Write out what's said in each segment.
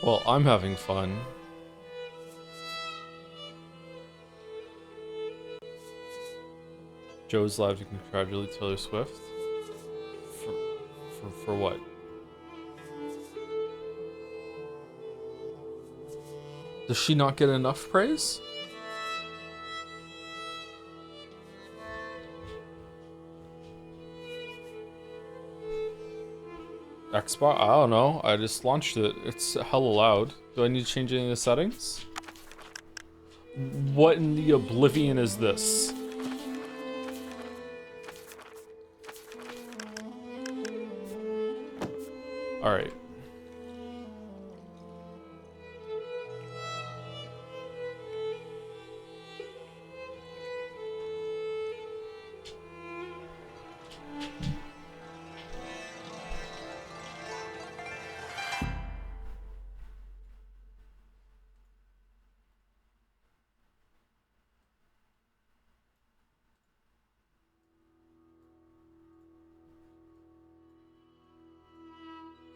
Well, I'm having fun. Joe's live to congratulate Taylor Swift. For what? Does she not get enough praise? Xbox? I don't know. I just launched it. It's hella loud. Do I need to change any of the settings? What in the oblivion is this? Alright.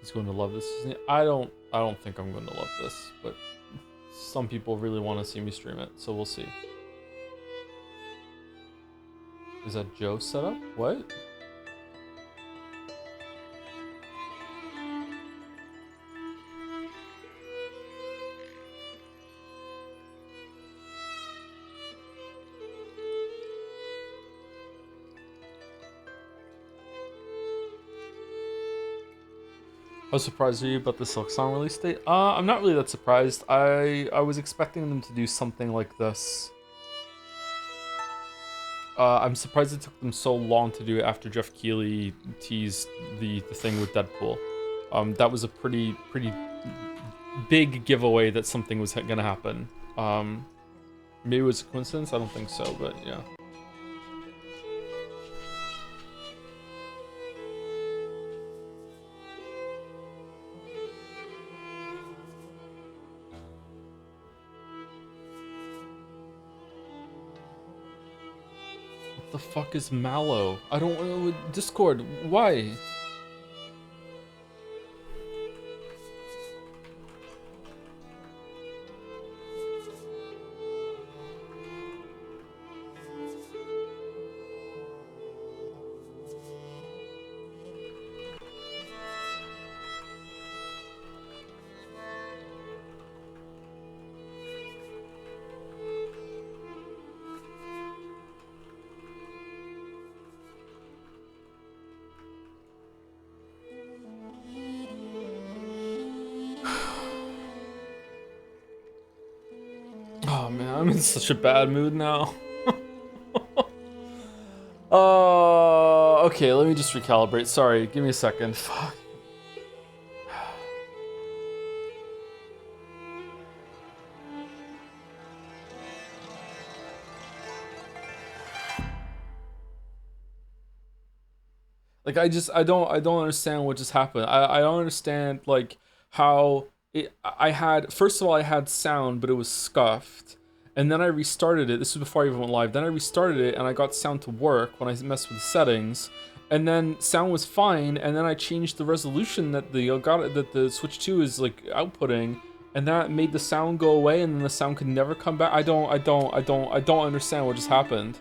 He's going to love this. I don't think I'm going to love this, but some people really want to see me stream it, so we'll see. Is that Joe set up? What? How surprised are you about the Silk Song release date? I'm not really that surprised. I was expecting them to do something like this. I'm surprised it took them so long to do it after Jeff Keighley teased the thing with Deadpool. That was a pretty big giveaway that something was gonna happen. Maybe it was a coincidence. I don't think so, but yeah. What the fuck is Mallow? I don't know. Discord, why? Oh man, I'm in such a bad mood now. Okay, let me just recalibrate. Sorry, give me a second. Fuck. Like I don't understand what just happened. I don't understand like how I had, first of all, I had sound, but it was scuffed. And then I restarted it. This was before I even went live. Then I restarted it and I got sound to work when I messed with the settings. And then sound was fine. And then I changed the resolution that the Switch 2 is like outputting, and that made the sound go away. And then the sound could never come back. I don't understand what just happened.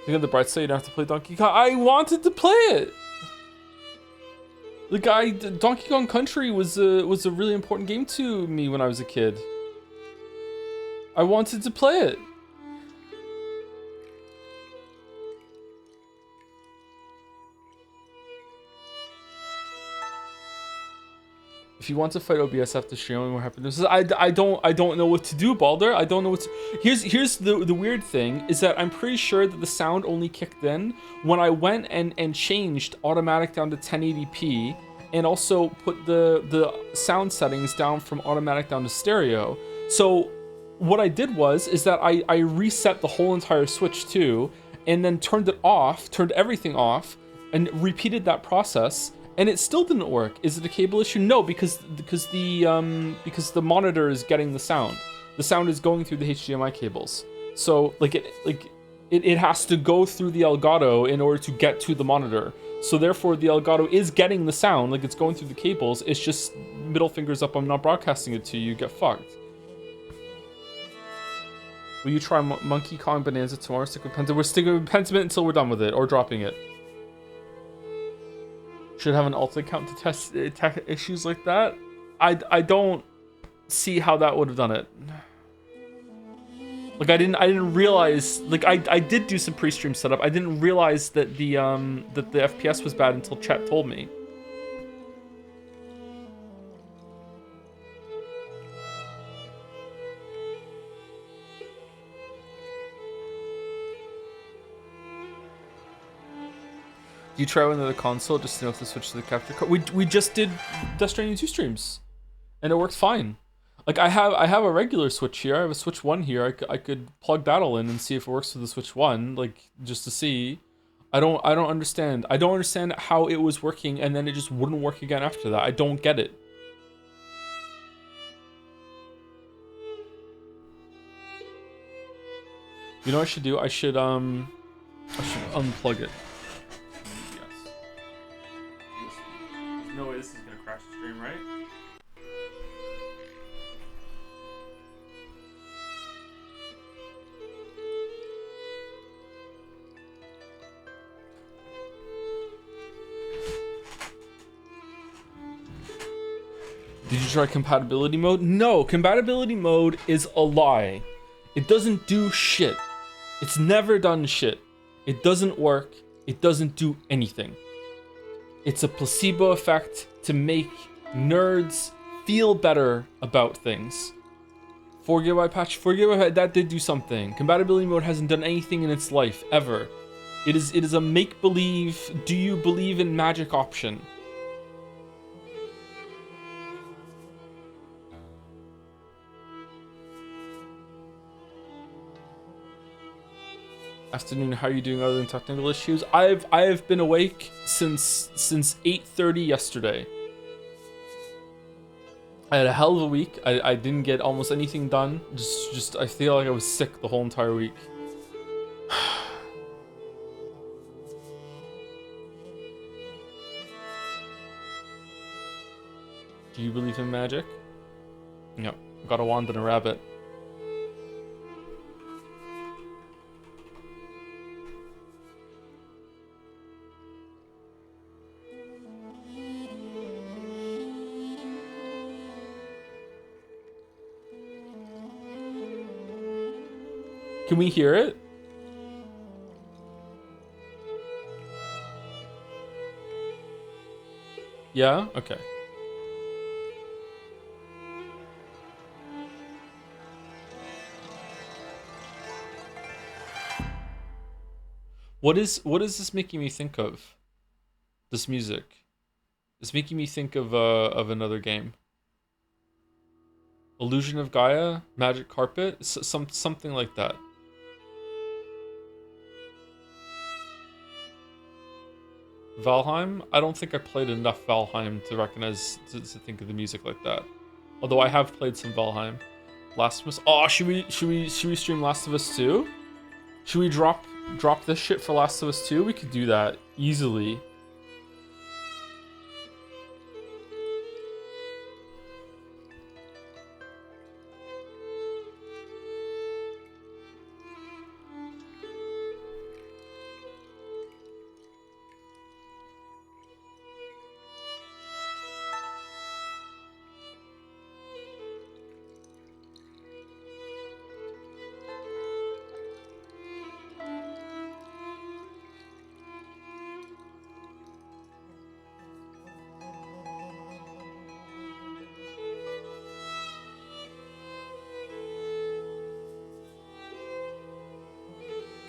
Think of the bright side, you don't have to play Donkey Kong. I wanted to play it. Donkey Kong Country was a really important game to me when I was a kid. I wanted to play it. If you want to fight OBS after streaming, what happens? I don't know what to do, Balder. I don't know what to... Here's the weird thing, is that I'm pretty sure that the sound only kicked in when I went and changed automatic down to 1080p and also put the sound settings down from automatic down to stereo. So what I did is that I reset the whole entire Switch too, and then turned it off, turned everything off, and repeated that process. And it still didn't work. Is it a cable issue? No, because the monitor is getting the sound. The sound is going through the HDMI cables. So it has to go through the Elgato in order to get to the monitor. So therefore, the Elgato is getting the sound, like it's going through the cables. It's just middle fingers up. I'm not broadcasting it to you. Get fucked. Will you try Monkey Kong Bonanza tomorrow? Stick with Pentiment. We're sticking with Pentiment until we're done with it, or dropping it. Should have an alt account to test issues like that. I don't see how that would have done it. Like I didn't realize, like I did do some pre-stream setup. I didn't realize that the FPS was bad until chat told me. Do you try another console just to know if to switch to the capture card? We just did Death Stranding 2 streams, and it worked fine. Like I have a regular Switch here. I have a Switch 1 here. I could plug that all in and see if it works with the Switch 1, like just to see. I don't understand. I don't understand how it was working and then it just wouldn't work again after that. I don't get it. You know what I should do? I should unplug it. Yes. No way this is gonna crash the stream, right? Did you try compatibility mode? No, compatibility mode is a lie. It doesn't do shit. It's never done shit. It doesn't work. It doesn't do anything. It's a placebo effect to make nerds feel better about things. 4 GB patch, 4 GB, that did do something. Compatibility mode hasn't done anything in its life, ever. It is a make-believe, do you believe in magic option. Afternoon, how are you doing other than technical issues? I have been awake since 8:30 yesterday. I had a hell of a week. I didn't get almost anything done. Just I feel like I was sick the whole entire week. Do you believe in magic? No. Got a wand and a rabbit. Can we hear it? Yeah? Okay. What is this making me think of? This music. It's making me think of another game. Illusion of Gaia? Magic Carpet? Something like that. Valheim? I don't think I played enough Valheim to recognize, to think of the music like that. Although I have played some Valheim. Last of Us. Oh, should we stream Last of Us 2? Should we drop this shit for Last of Us 2? We could do that easily.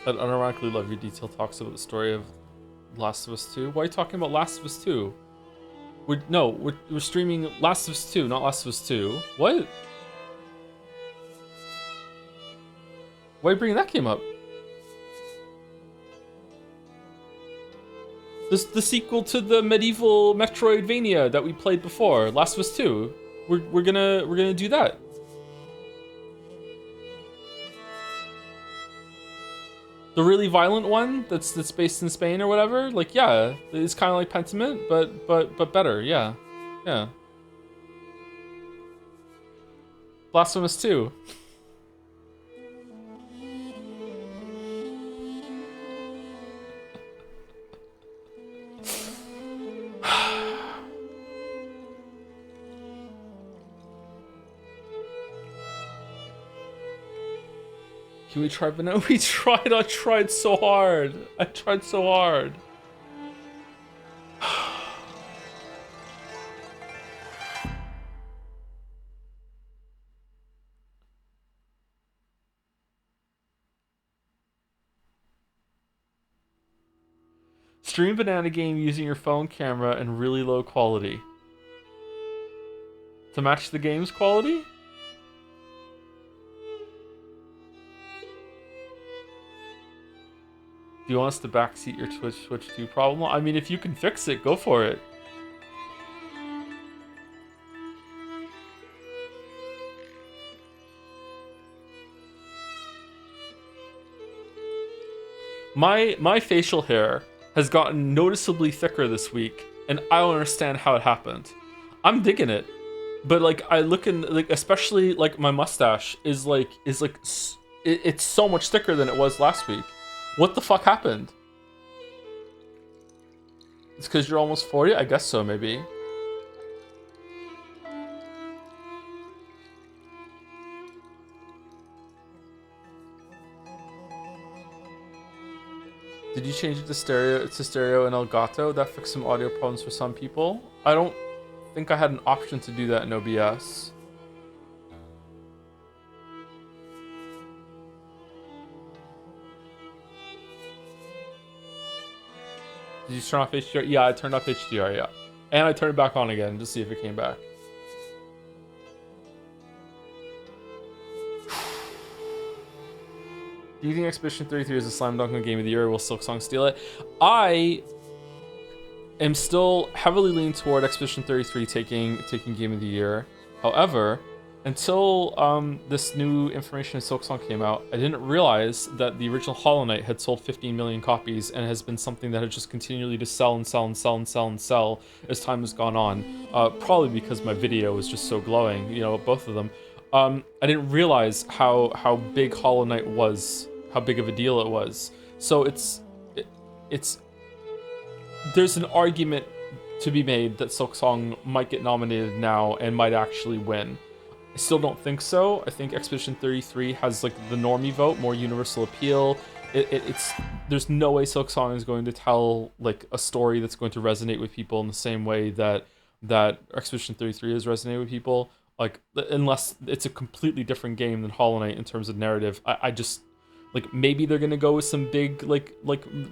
I unironically love your detailed talks about the story of Last of Us 2. Why are you talking about Last of Us 2? We're streaming Last of Us 2, not Last of Us 2. What? Why are you bringing that game up? This the sequel to the medieval Metroidvania that we played before, Last of Us 2. We're gonna do that. The really violent one that's based in Spain or whatever. Like, yeah, it's kind of like Pentiment, but better. Yeah, yeah. Blasphemous 2. Can we try banana? We tried. I tried so hard. I tried so hard. Stream banana game using your phone camera and really low quality. To match the game's quality? Do you want us to backseat your Switch 2 problem? I mean, if you can fix it, go for it. My facial hair has gotten noticeably thicker this week, and I don't understand how it happened. I'm digging it, but like I look in like especially like my mustache is it's so much thicker than it was last week. What the fuck happened? It's because you're almost 40? I guess so, maybe. Did you change it to stereo? It's a stereo in Elgato. That fixed some audio problems for some people. I don't think I had an option to do that in OBS. Did you turn off HDR? Yeah, I turned off HDR, yeah. And I turned it back on again to see if it came back. Do you think Expedition 33 is a slam dunk on Game of the Year, or will Silksong steal it? I am still heavily leaning toward Expedition 33 taking Game of the Year. However, until this new information in Silksong came out, I didn't realize that the original Hollow Knight had sold 15 million copies and has been something that had just continually to sell and sell and sell and sell and sell as time has gone on. Probably because my video was just so glowing, you know, both of them. I didn't realize how big Hollow Knight was, how big of a deal it was. So there's an argument to be made that Silksong might get nominated now and might actually win. I still don't think so. I think Expedition 33 has like the normie vote, more universal appeal. There's no way Silksong is going to tell like a story that's going to resonate with people in the same way that Expedition 33 has resonated with people. Like, unless it's a completely different game than Hollow Knight in terms of narrative. I just like, maybe they're gonna go with some big like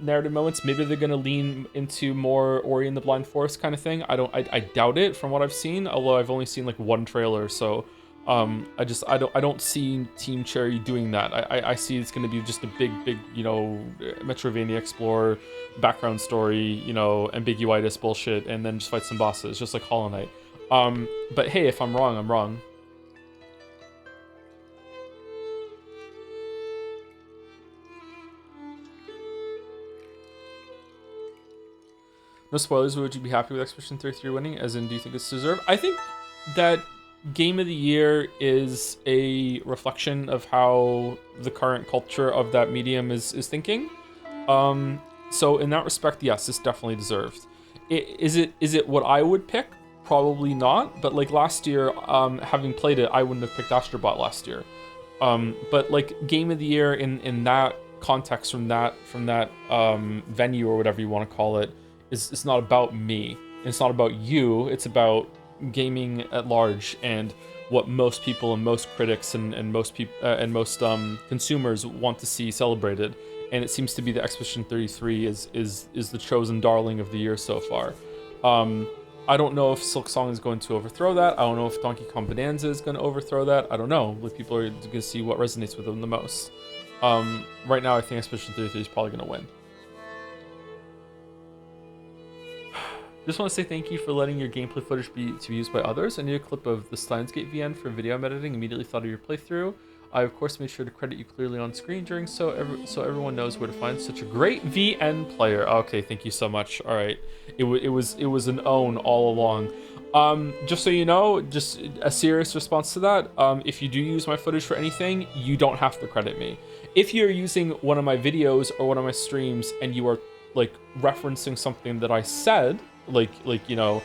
narrative moments. Maybe they're gonna lean into more Ori and the Blind Forest kind of thing. I doubt it from what I've seen. Although I've only seen like one trailer, so I don't see Team Cherry doing that. I see it's gonna be just a big you know, Metroidvania Explorer background story, you know, ambiguitis bullshit, and then just fight some bosses, just like Hollow Knight. But hey, if I'm wrong, I'm wrong. No spoilers, would you be happy with Expedition 33 winning? As in, do you think it's deserved? I think that Game of the Year is a reflection of how the current culture of that medium is thinking. So in that respect, yes, it's definitely deserved. Is it what I would pick? Probably not, but like last year, having played it, I wouldn't have picked Astrobot last year. But like Game of the Year in that context, from that venue or whatever you want to call it, it's not about me. It's not about you. It's about gaming at large and what most people and most critics and most people and most consumers want to see celebrated. And it seems to be that Expedition 33 is the chosen darling of the year so far. I don't know if Silksong is going to overthrow that. I don't know if Donkey Kong Bonanza is going to overthrow that. I don't know. Like, people are going to see what resonates with them the most. Right now, I think Expedition 33 is probably going to win. Just want to say thank you for letting your gameplay footage be used by others. I need a clip of the Steins Gate VN for video I'm editing. Immediately thought of your playthrough. I of course made sure to credit you clearly on screen during so everyone knows where to find such a great VN player. Okay, thank you so much. All right, it was an own all along. Just so you know, just a serious response to that. If you do use my footage for anything, you don't have to credit me. If you're using one of my videos or one of my streams and you are like referencing something that I said, like you know,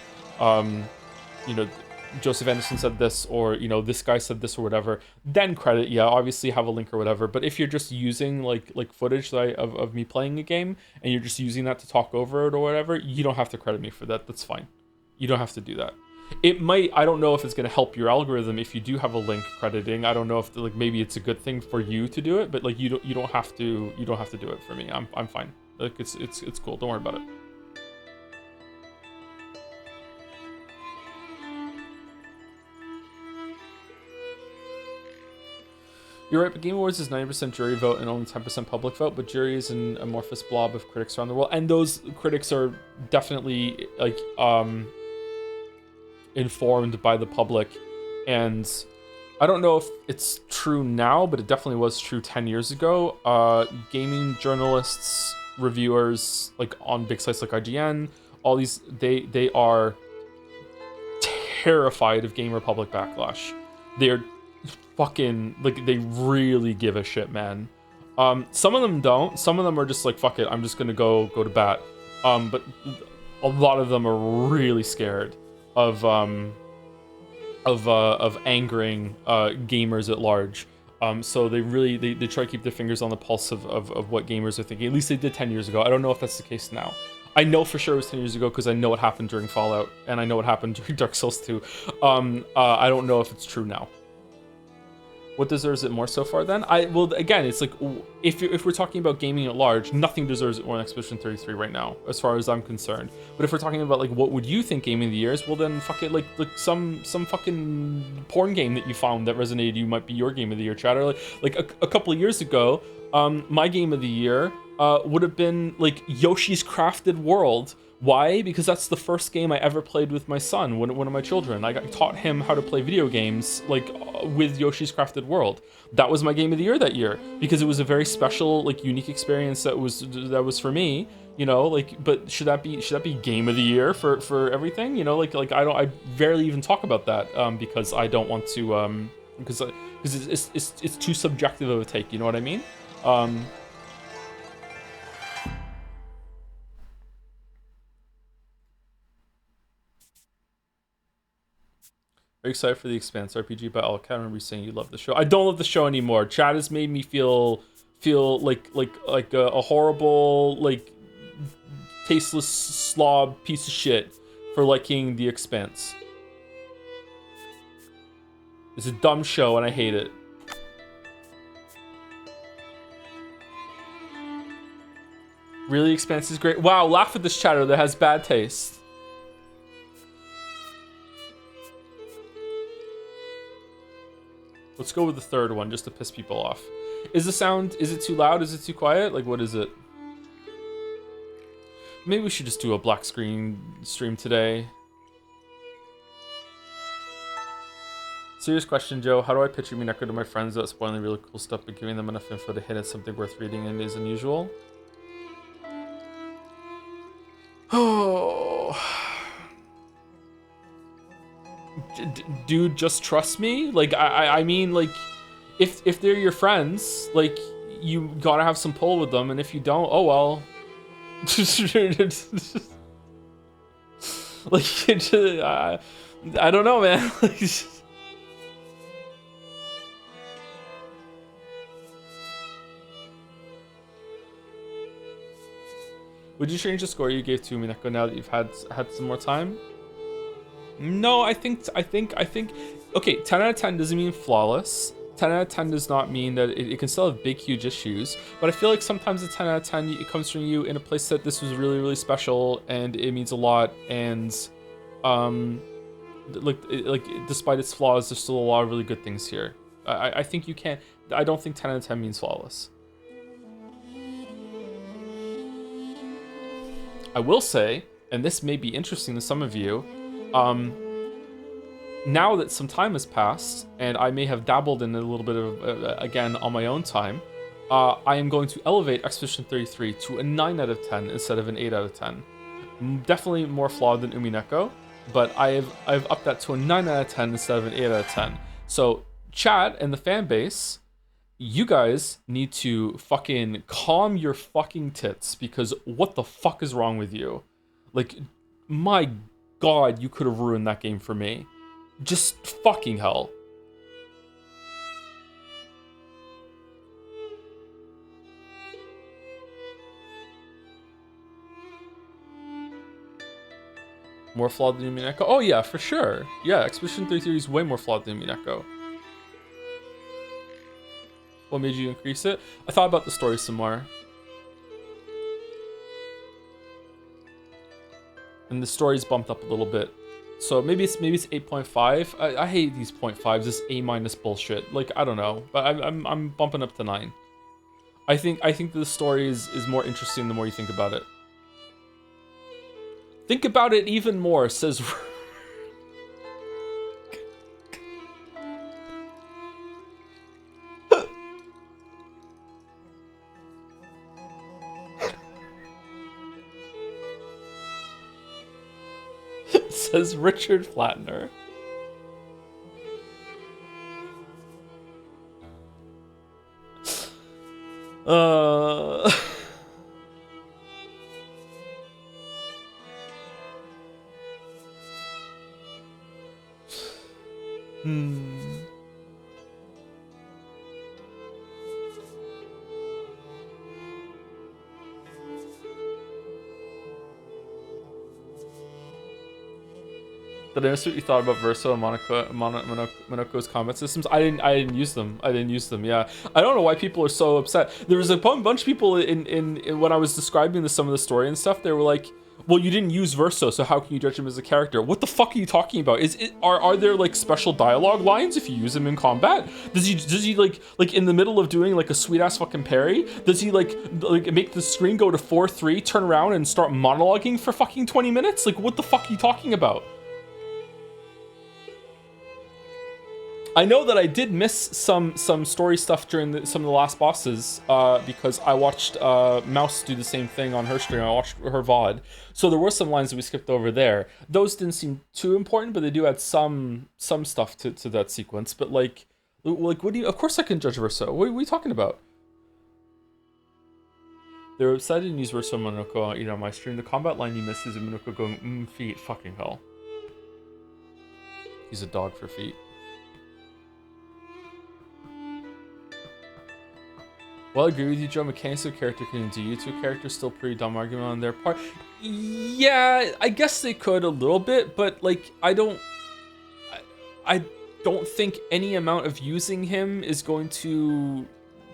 Joseph Anderson said this, or this guy said this or whatever, then credit, yeah, obviously have a link or whatever. But if you're just using like footage that of me playing a game and you're just using that to talk over it or whatever, you don't have to credit me for that. That's fine. You don't have to do that. It might, I don't know if it's going to help your algorithm if you do have a link crediting. I don't know if like maybe it's a good thing for you to do it, but like you don't have to do it for me. I'm fine. Like it's cool. Don't worry about it. You're right, but Game Awards is 90% jury vote and only 10% public vote, but jury is an amorphous blob of critics around the world, and those critics are definitely like informed by the public. And I don't know if it's true now, but it definitely was true 10 years ago. Gaming journalists, reviewers, like on big sites like IGN, all these, they are terrified of gamer public backlash. They're fucking, like, they really give a shit, man. Some of them don't. Some of them are just like, fuck it, I'm just gonna go to bat. But a lot of them are really scared of angering gamers at large. So they really they try to keep their fingers on the pulse of what gamers are thinking. At least they did 10 years ago. I don't know if that's the case now. I know for sure it was 10 years ago because I know what happened during Fallout and I know what happened during Dark Souls 2. I don't know if it's true now. What deserves it more so far then? Well, again, it's like, if we're talking about gaming at large, nothing deserves it more than Expedition 33 right now, as far as I'm concerned. But if we're talking about, like, what would you think gaming of the year is, well then, fuck it, like some fucking porn game that you found that resonated you might be your game of the year, chatter. Like a couple of years ago, my game of the year would have been, like, Yoshi's Crafted World. Why? Because that's the first game I ever played with my son, one of my children. I taught him how to play video games, like, with Yoshi's Crafted World. That was my game of the year that year, because it was a very special, like, unique experience that was for me, you know, like, but should that be game of the year for everything? You know, like I barely even talk about that, because I don't want to, because it's too subjective of a take, you know what I mean? Are you excited for The Expanse RPG by Alka? I remember you saying you love the show. I don't love the show anymore. Chad has made me feel like a horrible, like, tasteless slob piece of shit for liking The Expanse. It's a dumb show and I hate it. Really, Expanse is great. Wow, laugh at this chatter that has bad taste. Let's go with the third one, just to piss people off. Is it too loud? Is it too quiet? Like, what is it? Maybe we should just do a black screen stream today. Serious question, Joe. How do I picture Mineko to my friends without spoiling really cool stuff, but giving them enough info to hint at something worth reading and is unusual? Oh... Dude, just trust me. Like, I mean, like, if they're your friends, like, you gotta have some pull with them, and if you don't, oh well. Like, I don't know, man. Would you change the score you gave to Mineko now that you've had some more time? No, I think, okay, 10 out of 10 doesn't mean flawless. 10 out of 10 does not mean that it can still have big, huge issues. But I feel like sometimes a 10 out of 10, it comes from you in a place that this was really, really special and it means a lot. And, like despite its flaws, there's still a lot of really good things here. I think you can't, I don't think 10 out of 10 means flawless. I will say, and this may be interesting to some of you, now that some time has passed, and I may have dabbled in a little bit of, again, on my own time, I am going to elevate Expedition 33 to a 9 out of 10 instead of an 8 out of 10. Definitely more flawed than Umineko, but I've upped that to a 9 out of 10 instead of an 8 out of 10. So, chat and the fan base, you guys need to fucking calm your fucking tits, because what the fuck is wrong with you? Like, my god, you could have ruined that game for me. Just fucking hell. More flawed than Umineko? Oh yeah, for sure. Yeah, Expedition 33 is way more flawed than Umineko. What made you increase it? I thought about the story some more. And the story's bumped up a little bit. So maybe it's 8.5. I hate these 0.5s, this A- bullshit. Like, I don't know. But I'm bumping up to 9. I think the story is more interesting the more you think about it. Think about it even more, says says Richard Flatner. Did I miss what you thought about Verso and Monaco's combat systems? I didn't use them. Yeah, I don't know why people are so upset. There was a bunch of people in when I was describing some of the story and stuff. They were like, "Well, you didn't use Verso, so how can you judge him as a character?" What the fuck are you talking about? Are there like special dialogue lines if you use him in combat? Does he like in the middle of doing like a sweet ass fucking parry? Does he like make the screen go to 4-3, turn around and start monologuing for fucking 20 minutes? Like, what the fuck are you talking about? I know that I did miss some story stuff during some of the last bosses because I watched Mouse do the same thing on her stream. I watched her VOD. So there were some lines that we skipped over there. Those didn't seem too important, but they do add some stuff to that sequence. But like what do you... Of course I can judge Verso. What are we talking about? They're upset and use Verso Monoko on my stream. The combat line you missed is Monoko going, feet, fucking hell. He's a dog for feet. Well, I agree with you, Joe. Mechanics of character can do you two characters still pretty dumb argument on their part. Yeah, I guess they could a little bit, but like I don't think any amount of using him is going to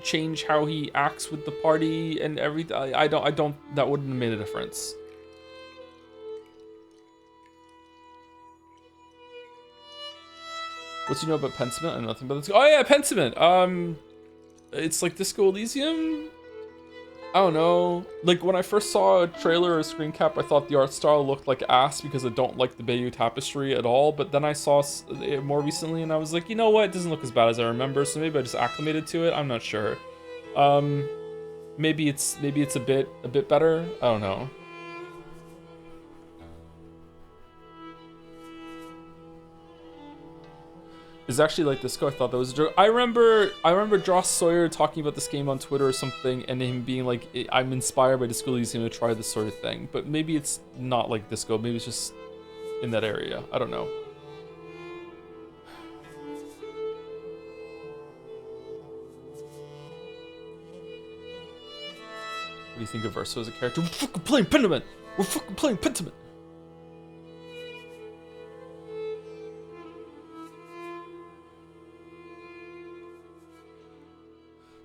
change how he acts with the party and everything. I don't. That wouldn't have made a difference. What do you know about Pentiment? I know nothing about this. Oh yeah, Pentiment. It's like Disco Elysium? I don't know. Like, when I first saw a trailer or a screen cap, I thought the art style looked like ass because I don't like the Bayeux tapestry at all. But then I saw it more recently and I was like, you know what? It doesn't look as bad as I remember, so maybe I just acclimated to it. I'm not sure. Maybe it's a bit better. I don't know. It's actually like Disco. I thought that was a joke. I remember Joss Sawyer talking about this game on Twitter or something, and him being like, "I'm inspired by Disco Elysium to try this sort of thing." But maybe it's not like Disco. Maybe it's just in that area. I don't know. What do you think of Verso as a character? We're fucking playing Pentiment. We're fucking playing Pentiment.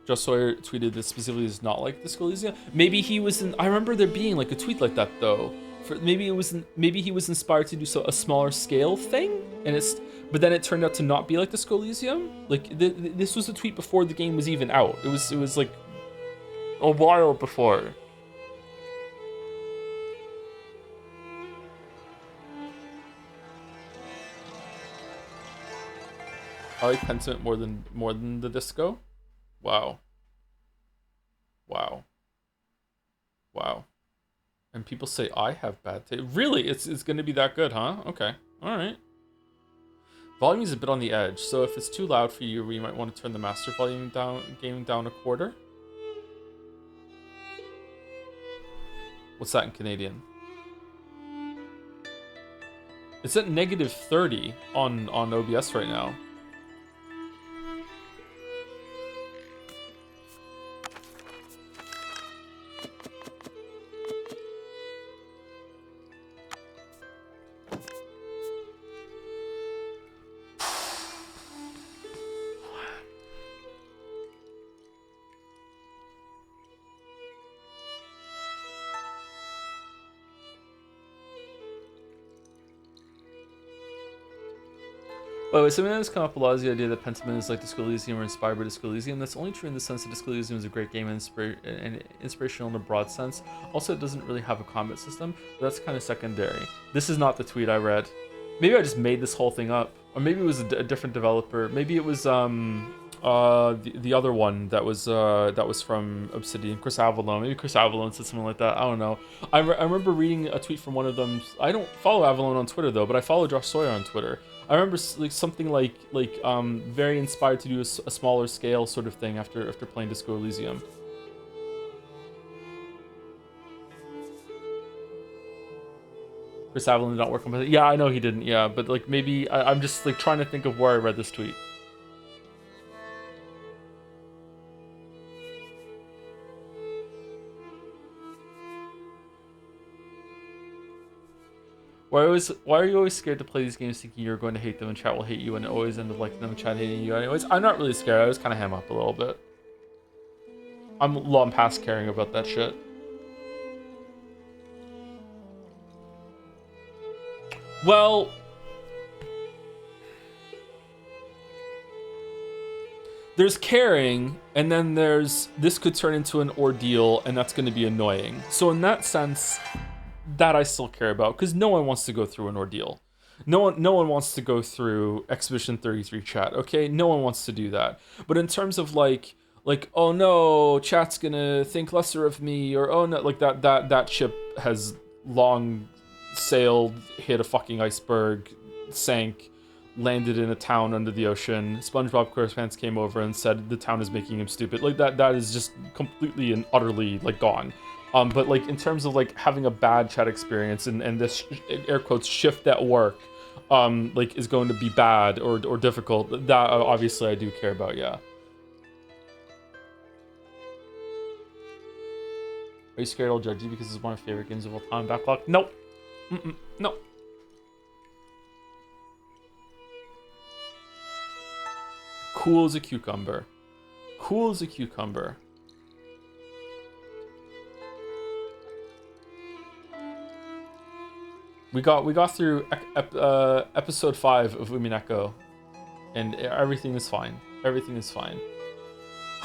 Joss Sawyer tweeted that specifically is not like Disco Elysium. Maybe he was in. I remember there being like a tweet like that though. Maybe he was inspired to do a smaller scale thing, but then it turned out to not be like Disco Elysium. Like this was a tweet before the game was even out. It was like a while before. I like Pentiment more than the disco. Wow. Wow. Wow. And people say I have bad taste. Really? It's gonna be that good, huh? Okay. Alright. Volume is a bit on the edge, so if it's too loud for you, you might want to turn the master volume down a quarter. What's that in Canadian? It's at -30 on OBS right now. By the way, something that has come up a lot is the idea that Pentiment is like Disco Elysium or inspired by Disco Elysium. That's only true in the sense that Disco Elysium is a great game and inspirational in a broad sense. Also, it doesn't really have a combat system, but that's kind of secondary. This is not the tweet I read. Maybe I just made this whole thing up, or maybe it was a different developer. Maybe it was the other one that was from Obsidian, Chris Avalone. Maybe Chris Avalone said something like that. I don't know. I remember reading a tweet from one of them. I don't follow Avalone on Twitter though, but I follow Josh Sawyer on Twitter. I remember like something like very inspired to do a smaller scale sort of thing after playing Disco Elysium. Chris Avalon did not work on it. Yeah, I know he didn't. Yeah, but like maybe I'm just like trying to think of where I read this tweet. Why are you always scared to play these games thinking you're going to hate them and chat will hate you and always end up liking them and chat hating you anyways? I'm not really scared. I just kind of ham up a little bit. I'm long past caring about that shit. Well, there's caring, and then there's this could turn into an ordeal, and that's going to be annoying. So in that sense, that I still care about, because no one wants to go through an ordeal. No one wants to go through Exhibition 33 chat, okay? No one wants to do that. But in terms of like oh no, chat's gonna think lesser of me, or oh no, like that ship has long sailed, hit a fucking iceberg, sank, landed in a town under the ocean. SpongeBob SquarePants came over and said the town is making him stupid. Like that is just completely and utterly like gone. But like in terms of like having a bad chat experience and this air quotes shift at work, like is going to be bad or difficult. That obviously I do care about. Yeah. Are you scared I'll judge you because it's one of my favorite games of all time? Backlog? Nope. No. Cool as a cucumber. Cool as a cucumber. We got through episode 5 of Umineko, and everything is fine. Everything is fine.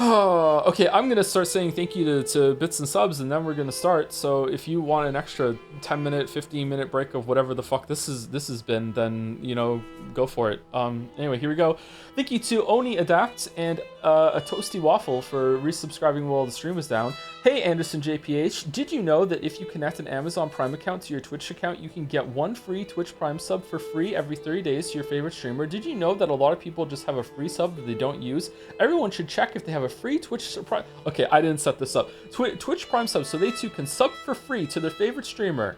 Okay, I'm gonna start saying thank you to bits and subs, and then we're gonna start. So if you want an extra 10-minute, 15-minute break of whatever the fuck this has been, then you know, go for it. Anyway, here we go. Thank you to Oni Adapt and a Toasty Waffle for resubscribing while the stream was down. Hey Anderson JPH, did you know that if you connect an Amazon Prime account to your Twitch account, you can get one free Twitch Prime sub for free every 30 days to your favorite streamer? Did you know that a lot of people just have a free sub that they don't use? Everyone should check if they have a free Twitch Prime. Okay, I didn't set this up. Twitch Prime sub, so they too can sub for free to their favorite streamer.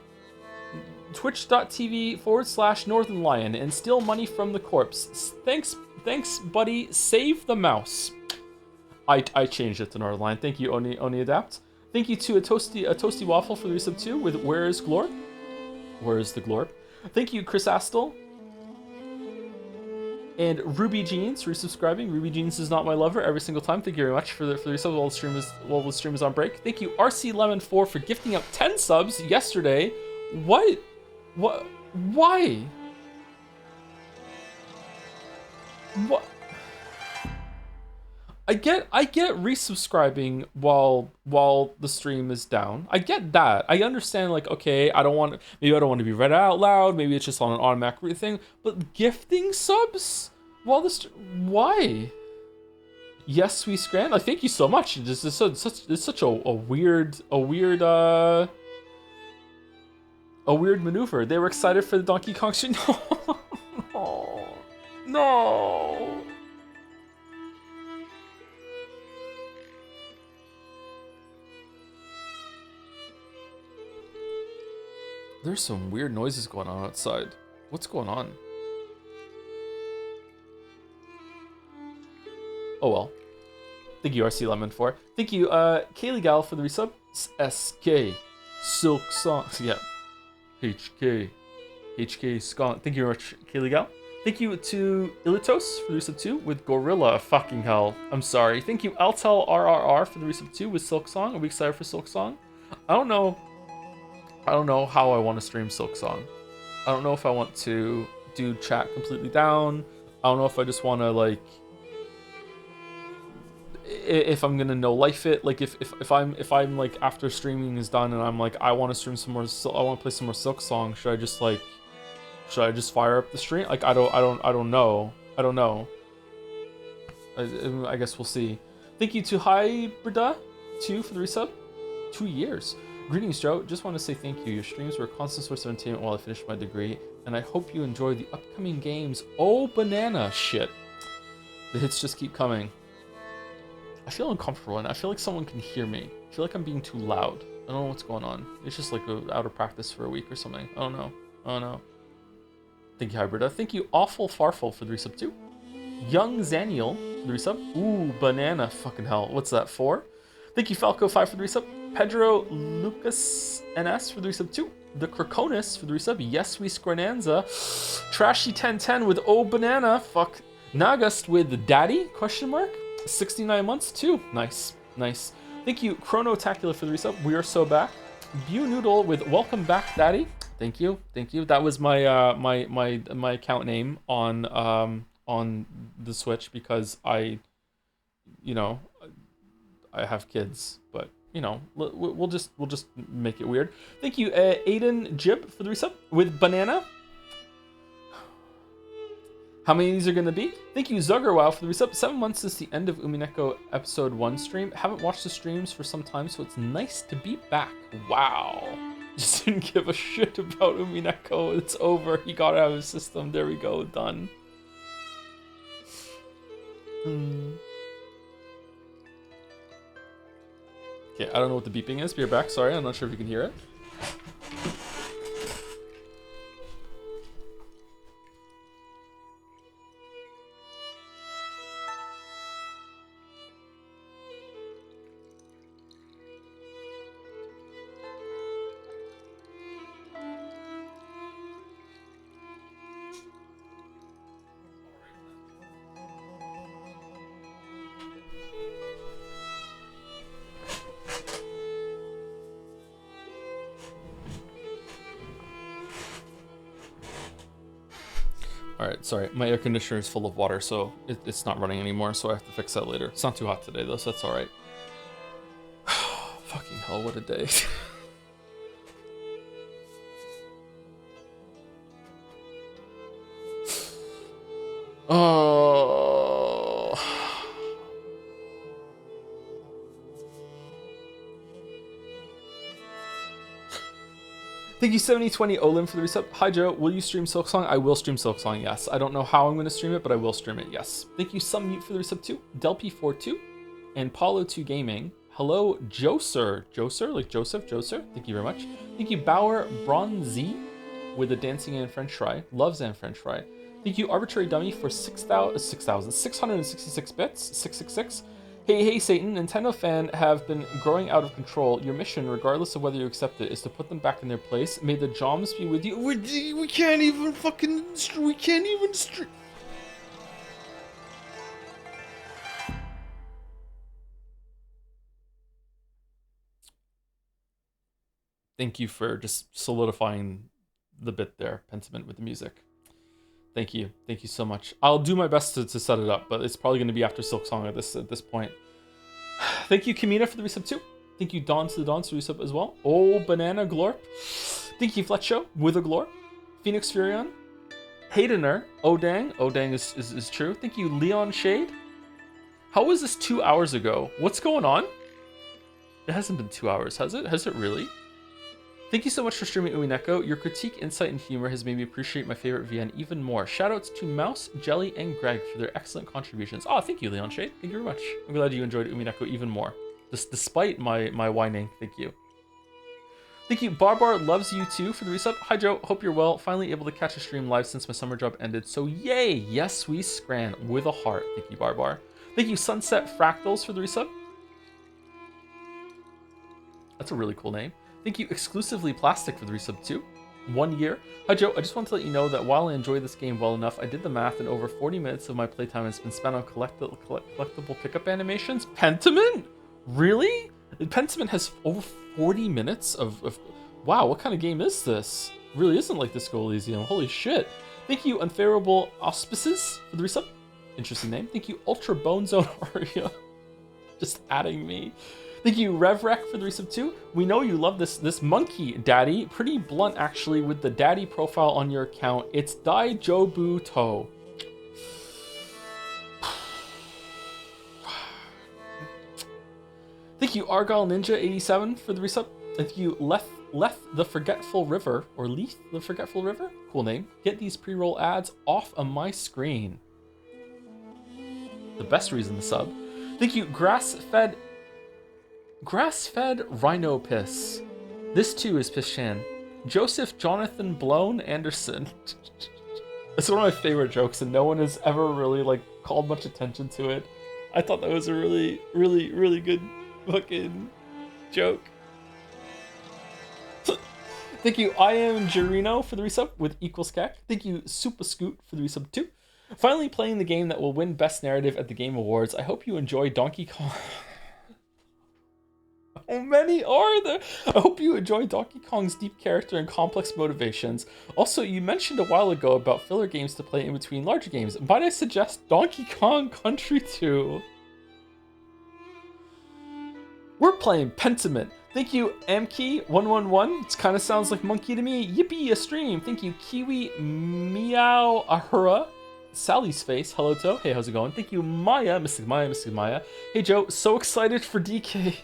Twitch.tv/Northern Lion and steal money from the corpse. Thanks, buddy. Save the mouse. I changed it to Northern Lion. Thank you, Oni Adapt. Thank you to a toasty waffle for the resub 2 with Where is Glorp? Where is the Glorp? Thank you, Chris Astle. And Ruby Jeans for resubscribing. Ruby Jeans is not my lover every single time. Thank you very much for the resub while the stream is on break. Thank you, RC Lemon 4 for gifting out 10 subs yesterday. What? Why? What? I get resubscribing while the stream is down. I get that. I understand, like, okay, maybe I don't want to be read out loud. Maybe it's just on an automatic thing. But gifting subs Well, why? Yes, we scram. Like, thank you so much. This is such a weird maneuver. They were excited for the Donkey Kong stream. No, no. There's some weird noises going on outside. What's going on? Oh well. Thank you, RC Lemon, for. Thank you, Kaylee Gal, for the resub. SK. Silk Song. Yeah. HK Scotland. Thank you very much, Kaylee Gal. Thank you to Ilitos for the resub 2 with Gorilla. Fucking hell. I'm sorry. Thank you, Altel RRR, for the resub 2 with Silk Song. Are we excited for Silk Song? I don't know how I want to stream Silk Song. I don't know if I want to do chat completely down. I don't know if I just want to, like, if I'm gonna no life it, like if I'm like after streaming is done and I'm like I want to stream some more, I want to play some more Silk Song. Should I just fire up the stream? Like I don't know. I guess we'll see. Thank you to Hybrida 2 for the resub. 2 years. Greetings, Joe. Just want to say thank you. Your streams were a constant source of entertainment while I finished my degree, and I hope you enjoy the upcoming games. Oh, banana shit. The hits just keep coming. I feel uncomfortable, and I feel like someone can hear me. I feel like I'm being too loud. I don't know what's going on. It's just like out of practice for a week or something. I don't know. Thank you, Hybrida. Thank you, Awful Farful, for the resub 2. Young Zaniel for the resub. Ooh, banana. Fucking hell. What's that for? Thank you, Falco 5 for the resub. Pedro Lucas NS for the resub 2. The Krakonis for the resub. Yes, we Scornanza. Trashy 1010 with Oh Banana. Fuck. Nagast with Daddy? Question mark. 69 months too. Nice. Thank you, Chronotacular, for the resub. We are so back. Bu Noodle with Welcome Back, Daddy. Thank you. That was my my account name on the Switch because I have kids, but we'll just make it weird. Thank you, Aiden Jib, for the resub with Banana. How many of these are going to be? Thank you, Zuggerwow, for the resub. 7 months since the end of Umineko episode 1 stream. Haven't watched the streams for some time, so it's nice to be back. Wow. Just didn't give a shit about Umineko. It's over. He got it out of his system. There we go. Done. Okay, I don't know what the beeping is, but you're back. Sorry, I'm not sure if you can hear it. Alright, sorry. My air conditioner is full of water, so it's not running anymore, so I have to fix that later. It's not too hot today, though, so that's alright. Fucking hell, what a day. Oh. Thank you, 7020 Olin, for the resub. Hi, Joe. Will you stream Silk Song? I will stream Silk Song, yes. I don't know how I'm going to stream it, but I will stream it, yes. Thank you, Some Mute, for the resub too. Delpy42 and Paulo2 Gaming. Hello, Joser. Joser? Like Joseph? Joser? Thank you very much. Thank you, Bauer Bronzy with the Dancing and French Fry. Loves and French Fry. Thank you, Arbitrary Dummy, for 6,666 bits. 666. Hey, Satan, Nintendo fan have been growing out of control. Your mission, regardless of whether you accept it, is to put them back in their place. May the Joms be with you. We can't even fucking... We can't even... Thank you for just solidifying the bit there, Pentiment, with the music. Thank you so much. I'll do my best to set it up, but it's probably going to be after Silk Song at this point. Thank you, Kamina, for the resub too. Thank you, Dawn to the Dawn, for the resub as well. Oh, Banana Glorp. Thank you, Fletcho, with a Glorp. Phoenix Furion. Haydener, Odang. Odang is true. Thank you, Leon Shade. How was this 2 hours ago? What's going on? It hasn't been 2 hours, has it? Has it really? Thank you so much for streaming Umineko. Your critique, insight, and humor has made me appreciate my favorite VN even more. Shoutouts to Mouse, Jelly, and Greg for their excellent contributions. Oh, thank you, Leon Shade. Thank you very much. I'm glad you enjoyed Umineko even more. Despite my whining. Thank you. Thank you. Barbar loves you too for the resub. Hi, Joe. Hope you're well. Finally able to catch a stream live since my summer job ended. So yay. Yes, we scran with a heart. Thank you, Barbar. Thank you, Sunset Fractals for the resub. That's a really cool name. Thank you, Exclusively Plastic for the resub too. 1 year. Hi Joe, I just want to let you know that while I enjoy this game well enough, I did the math and over 40 minutes of my playtime has been spent on collectible pickup animations. Pentiment? Really? Pentiment has over 40 minutes of... Wow, what kind of game is this? It really isn't like Disco Elysium. Holy shit. Thank you, Unfavorable Auspices for the resub. Interesting name. Thank you, Ultra Bone Zone Aria. Just adding me. Thank you, RevRec for the resub too. We know you love this monkey, Daddy. Pretty blunt, actually, with the daddy profile on your account. It's Daijobu To. Thank you, Argyle Ninja 87 for the resub. Thank you, Leth the Forgetful River, or Leith the Forgetful River. Cool name. Get these pre-roll ads off of my screen. The best reason to sub. Thank you, Grass-fed Rhino Piss. This too is Pishan. Joseph Jonathan Blown Anderson. It's one of my favorite jokes, and no one has ever really called much attention to it. I thought that was a really, really, really good fucking joke. Thank you, I am Gerino for the resub with equals CAC. Thank you, Super Scoot for the resub too. Finally playing the game that will win Best Narrative at the Game Awards. I hope you enjoy Donkey Kong. How many are there? I hope you enjoy Donkey Kong's deep character and complex motivations. Also, you mentioned a while ago about filler games to play in between larger games. Might I suggest Donkey Kong Country 2? We're playing Pentiment. Thank you, Amkey111. It kind of sounds like monkey to me. Yippee, a stream. Thank you, Kiwi Meow Ahura. Sally's Face. Hello, To. Hey, how's it going? Thank you, Maya. Mystic Maya. Hey, Joe. So excited for DK.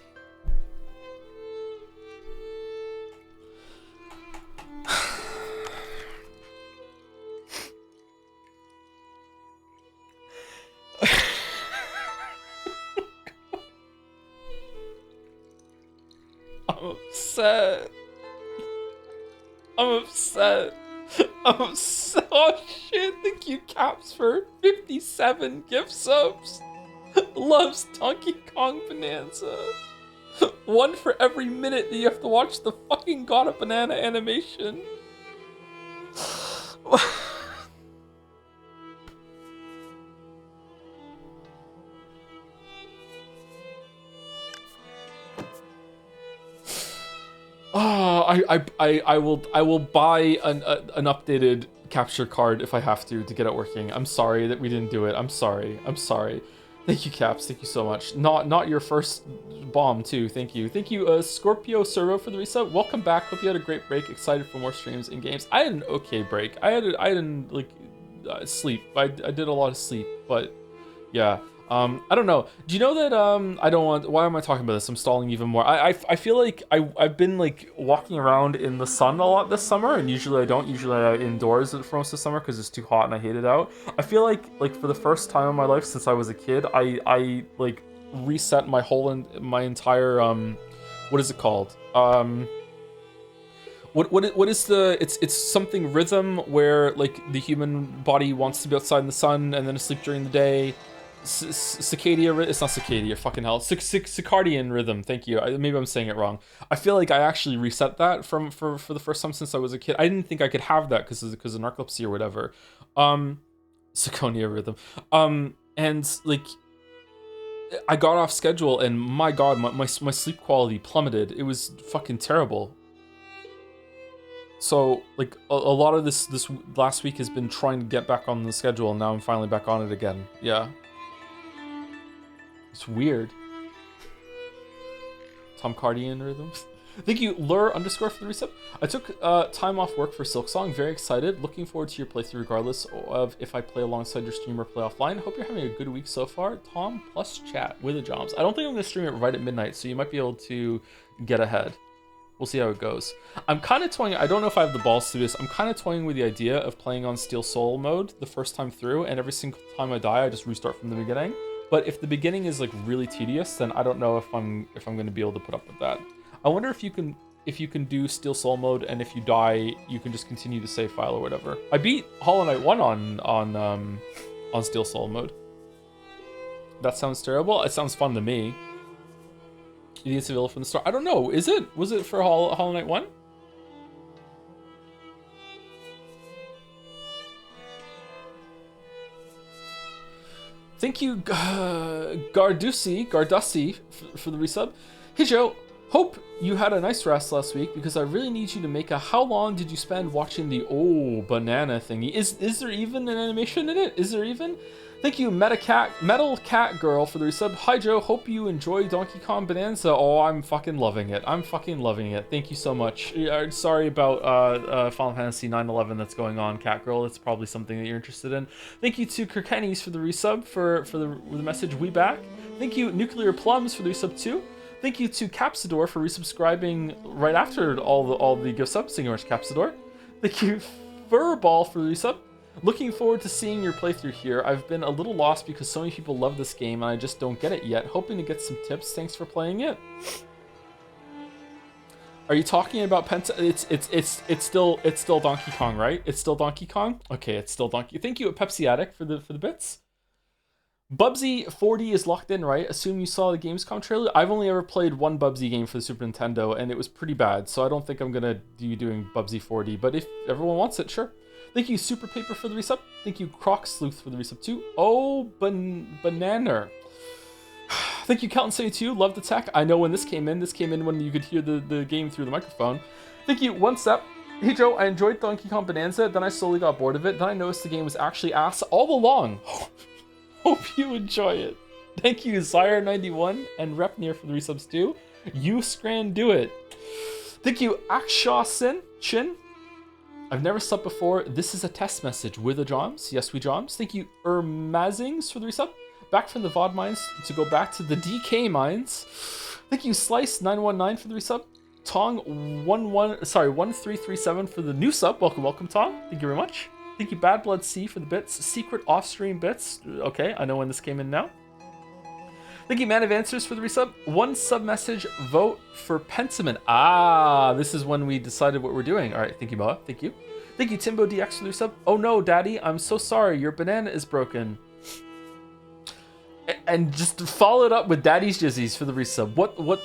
I'm upset. I'm upset. Oh shit, thank you, Caps, for 57 gift subs. Loves Donkey Kong Bonanza. One for every minute that you have to watch the fucking Got a Banana animation. I will buy an updated capture card if I have to get it working. I'm sorry that we didn't do it. I'm sorry. Thank you, Caps. Thank you so much. Not your first bomb too. Thank you. Thank you, Scorpio Servo for the reset. Welcome back. Hope you had a great break. Excited for more streams and games. I had an okay break. I didn't sleep. I did a lot of sleep, but yeah. I don't know. Do you know that I don't want... Why am I talking about this? I'm stalling even more. I feel like I've been walking around in the sun a lot this summer, and usually I don't. Usually I'm indoors for most of the summer because it's too hot and I hate it out. I feel like for the first time in my life since I was a kid, I reset my entire what is it called? What is the... It's something rhythm where the human body wants to be outside in the sun and then asleep during the day. Circadia, it's not circadia, fucking hell. Circadian rhythm, thank you. Maybe I'm saying it wrong. I feel like I actually reset that for the first time since I was a kid. I didn't think I could have that because of narcolepsy or whatever. Circadian rhythm. And I got off schedule and my god, my sleep quality plummeted. It was fucking terrible. So a lot of this last week has been trying to get back on the schedule, and now I'm finally back on it again. Yeah. It's weird. Tom Cardian rhythms. Thank you, Lure underscore for the resub. I took time off work for Silksong. Very excited. Looking forward to your playthrough regardless of if I play alongside your stream or play offline. Hope you're having a good week so far. Tom plus chat with the jobs. I don't think I'm going to stream it right at midnight, so you might be able to get ahead. We'll see how it goes. I'm kind of toying, I don't know if I have the balls to do this. I'm kind of toying with the idea of playing on Steel Soul mode the first time through, and every single time I die, I just restart from the beginning. But if the beginning is like really tedious, then I don't know if I'm going to be able to put up with that. I wonder if you can do Steel Soul mode, and if you die, you can just continue the save file or whatever. I beat Hollow Knight 1 on Steel Soul mode. That sounds terrible. It sounds fun to me. You need Sevilla from the start. I don't know. Is it? Was it for Hollow Knight 1? Thank you, Gardusi, for the resub. Hey, Joe. Hope you had a nice rest last week, because I really need you to make a how long did you spend watching the banana thingy. Is there even an animation in it? Is there even? Thank you, Metal Cat Girl, for the resub. Hi, Joe. Hope you enjoy Donkey Kong Bonanza. Oh, I'm fucking loving it. I'm fucking loving it. Thank you so much. Sorry about Final Fantasy 9/11 that's going on, Cat Girl. It's probably something that you're interested in. Thank you to Kirkenis for the resub, for the message. We back. Thank you, Nuclear Plums, for the resub too. Thank you to Capsador for resubscribing right after all the gift subs. Thank you much, Capsador. Thank you, Furball, for the resub. Looking forward to seeing your playthrough here. I've been a little lost because so many people love this game and I just don't get it yet. Hoping to get some tips. Thanks for playing it. Are you talking about It's still Donkey Kong, right? It's still Donkey Kong. Okay, it's still Donkey. Thank you, Pepsi Addict, for the bits. Bubsy 4D is locked in, right? Assume you saw the Gamescom trailer. I've only ever played one Bubsy game for the Super Nintendo, and it was pretty bad. So I don't think I'm gonna be doing Bubsy 4D. But if everyone wants it, sure. Thank you, Super Paper, for the resub. Thank you, Croc Sleuth, for the resub too. Oh, Banana. Thank you, Calton72. Love the tech. I know when this came in when you could hear the game through the microphone. Thank you, One Step. Hey Joe, I enjoyed Donkey Kong Bonanza, then I slowly got bored of it. Then I noticed the game was actually ass all along. Hope you enjoy it. Thank you, Zyre91 and Repnir, for the resubs too. You scran do it. Thank you, Akshaw Chin. I've never slept before. This is a test message with the Joms. Yes, we Joms. Thank you, Ermazings, for the resub. Back from the VOD mines to go back to the DK mines. Thank you, Slice919, for the resub. Tong 1337 for the new sub. Welcome, Tong. Thank you very much. Thank you, Bad Blood C, for the bits. Secret off-stream bits. Okay, I know when this came in now. Thank you, Man of Answers, for the resub. One sub message, vote for Pentiment. Ah, this is when we decided what we're doing. All right, thank you, Moa. Thank you. Thank you, Timbo DX, for the resub. Oh no, Daddy, I'm so sorry. Your banana is broken. And just follow it up with Daddy's Jizzies for the resub. What?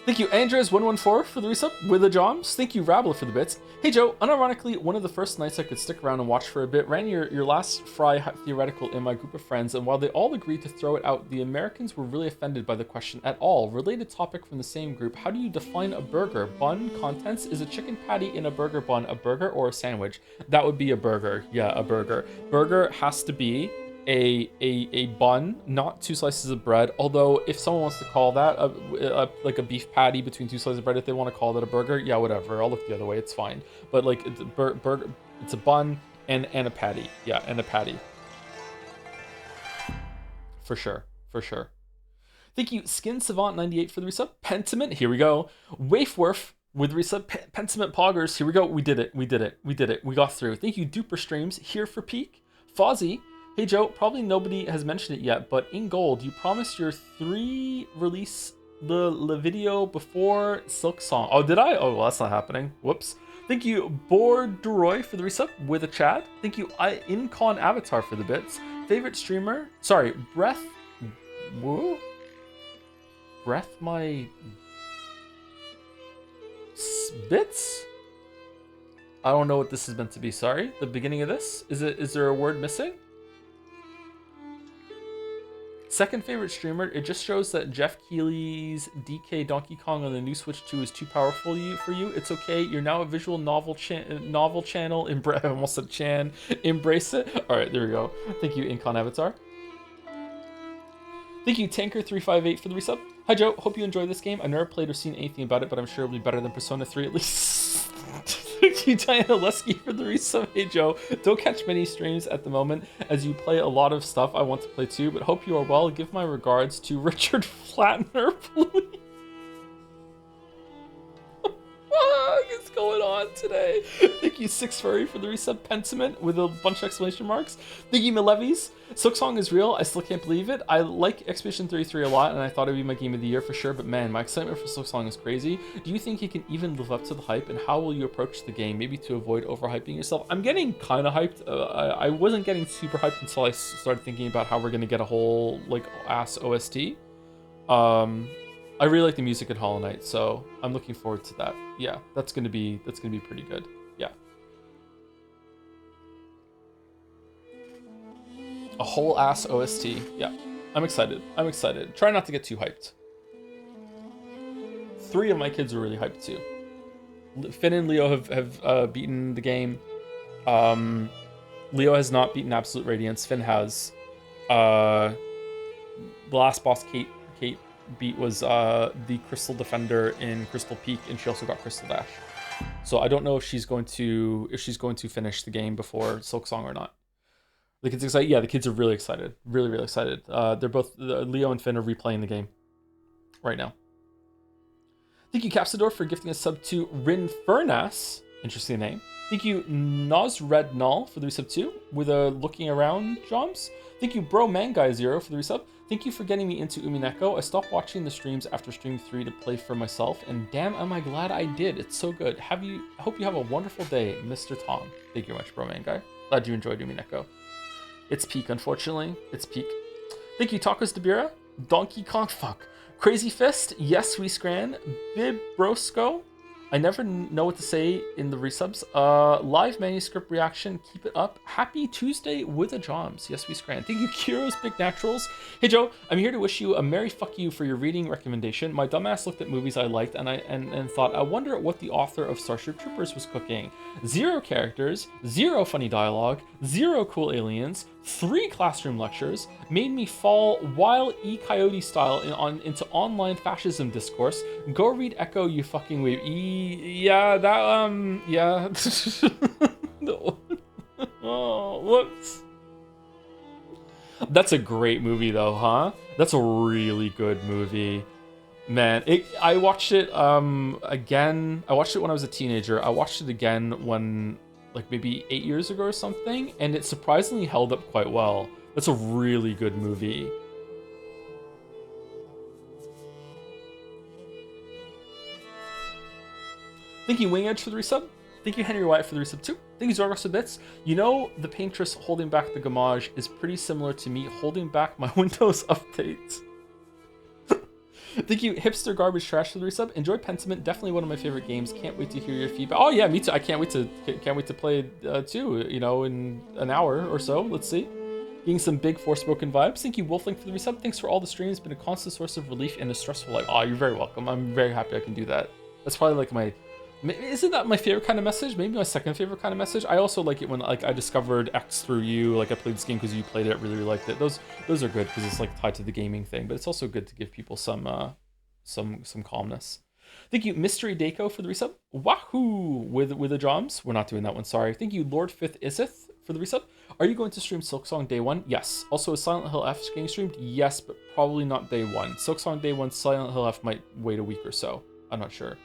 Thank you, Andres114, for the resub with the Joms. Thank you, Rabbler, for the bits. Hey Joe, unironically, one of the first nights I could stick around and watch for a bit, ran your last Fry theoretical in my group of friends, and while they all agreed to throw it out, the Americans were really offended by the question at all. Related topic from the same group, how do you define a burger? Bun, contents, is a chicken patty in a burger bun a burger or a sandwich? That would be a burger. Yeah, a burger. Burger has to be a bun, not two slices of bread. Although if someone wants to call that like a beef patty between two slices of bread, if they want to call that a burger, yeah, whatever. I'll look the other way. It's fine. But like burger, it's a bun and a patty. Yeah, and a patty. For sure. Thank you, Skin Savant 98 for the resub. Pentiment, here we go. Wafeworth with resub. Pentiment Poggers, here we go. We did it. We got through. Thank you, Duper Streams, here for Peak. Fozzie. Hey Joe, probably nobody has mentioned it yet, but in gold, you promised your 3 release the video before Silksong. Oh, did I? Oh, well, that's not happening. Whoops. Thank you, Borduroy, for the resub with a Chad. Thank you, Incon Avatar, for the bits. Favorite streamer? Sorry, Breath. Whoa? Breath my bits? I don't know what this is meant to be. Sorry. The beginning of this? Is there a word missing? Second favorite streamer. It just shows that Jeff Keighley's DK Donkey Kong on the new Switch 2 is too powerful for you. It's okay. You're now a visual novel channel. I almost said Chan. Embrace it. All right, there we go. Thank you, Incon Avatar. Thank you, Tanker358 for the resub. Hi, Joe. Hope you enjoy this game. I've never played or seen anything about it, but I'm sure it'll be better than Persona 3 at least. Thank you, Diana Lesky, for the resub. Hey, Joe. Don't catch many streams at the moment as you play a lot of stuff I want to play too, but hope you are well. Give my regards to Richard Flatner, please. What's going on today? Thank you, Six Furry, for the resub. Pentiment with a bunch of exclamation marks. Thank you, Malevis. Silksong is real. I still can't believe it. I like Expedition 33 a lot, and I thought it'd be my game of the year for sure, but man, my excitement for Silksong is crazy. Do you think you can even live up to the hype, and how will you approach the game, maybe to avoid overhyping yourself? I'm getting kind of hyped. I wasn't getting super hyped until I started thinking about how we're going to get a whole, like, ass OST. I really like the music in Hollow Knight, so I'm looking forward to that. Yeah, that's gonna be pretty good. Yeah. A whole ass OST. Yeah. I'm excited. I'm excited. Try not to get too hyped. 3 of my kids are really hyped too. Finn and Leo have beaten the game. Leo has not beaten Absolute Radiance. Finn has. The last boss Kate beat was the Crystal Defender in Crystal Peak, and she also got Crystal Dash. So I don't know if she's going to finish the game before Silksong or not. The kids excited. Yeah, the kids are really excited. Really, really excited. They're both Leo and Finn are replaying the game right now. Thank you, Capsador, for gifting a sub to Rinfernas. Interesting name. Thank you, Nosred Null, for the resub 2 with a looking around Joms. Thank you, Bro Manguy 0 for the resub. Thank you for getting me into Umineko. I stopped watching the streams after stream 3 to play for myself, and damn am I glad I did. It's so good. I hope you have a wonderful day, Mr. Tom. Thank you very much, Bro Manguy. Glad you enjoyed Umineko. It's peak, unfortunately. It's peak. Thank you, Tacos Debira, Donkey Kong, fuck. Crazy Fist, Yes We Scran, Bib Brosco. I never know what to say in the resubs. Live manuscript reaction, keep it up. Happy Tuesday with a Joms. Yes, we scran. Thank you, Kiro's Big Naturals. Hey Joe, I'm here to wish you a merry fuck you for your reading recommendation. My dumbass looked at movies I liked and thought, I wonder what the author of Starship Troopers was cooking. 0 characters, 0 funny dialogue, 0 cool aliens, 3 classroom lectures, made me fall Wile E. Coyote style into online fascism discourse. Go read Echo, you fucking weeb. Yeah, that, yeah. No. Oh, whoops. That's a great movie though, huh? That's a really good movie. Man, I watched it again. I watched it when I was a teenager. I watched it again when, like, maybe 8 years ago or something, and it surprisingly held up quite well. That's a really good movie. Thank you, Wing Edge, for the resub. Thank you, Henry Wyatt, for the resub too. Thank you, Zorgos for bits. You know, the paintress holding back the gamage is pretty similar to me holding back my Windows updates. Thank you, Hipster Garbage Trash, for the resub. Enjoy Pentiment, definitely one of my favorite games. Can't wait to hear your feedback. Oh yeah, me too. I can't wait to play it too. You know, in an hour or so. Let's see. Getting some big Forspoken vibes. Thank you, Wolflink, for the resub. Thanks for all the streams. Been a constant source of relief in a stressful life. Oh, you're very welcome. I'm very happy I can do that. That's probably like my. Isn't that my favorite kind of message? Maybe my second favorite kind of message. I also like it when, like, I discovered X through you. Like, I played this game because you played it. Really, really liked it. Those are good because it's like tied to the gaming thing. But it's also good to give people some calmness. Thank you, Mystery Deco, for the resub. Wahoo with the Joms. We're not doing that one. Sorry. Thank you, Lord Fifth Isith, for the resub. Are you going to stream Silksong day 1? Yes. Also, is Silent Hill F getting streamed? Yes, but probably not day 1. Silksong day 1. Silent Hill F might wait a week or so. I'm not sure.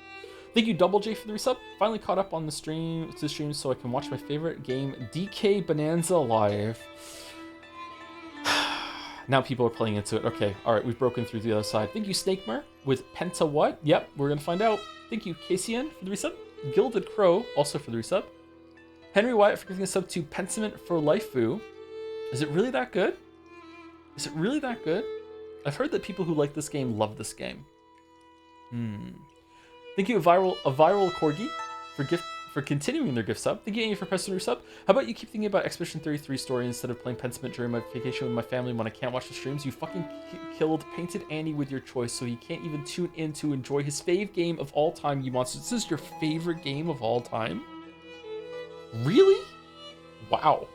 Thank you, Double J, for the resub. Finally caught up on the stream so I can watch my favorite game, DK Bonanza, live. Now people are playing into it. Okay, all right, we've broken through the other side. Thank you, Snakemare, with Penta what? Yep, we're gonna find out. Thank you, KCN, for the resub. Gilded Crow, also for the resub. Henry Wyatt for giving a sub to Pentiment for Lifeu. Is it really that good? Is it really that good? I've heard that people who like this game love this game. Thank you, a viral Corgi, for continuing their gift sub. Thank you, Amy, for pressing your sub. How about you keep thinking about Expedition 33 story instead of playing Pentiment during my vacation with my family when I can't watch the streams? You fucking killed Painted Annie with your choice, so he can't even tune in to enjoy his fave game of all time, you monster. This is your favorite game of all time? Really? Wow.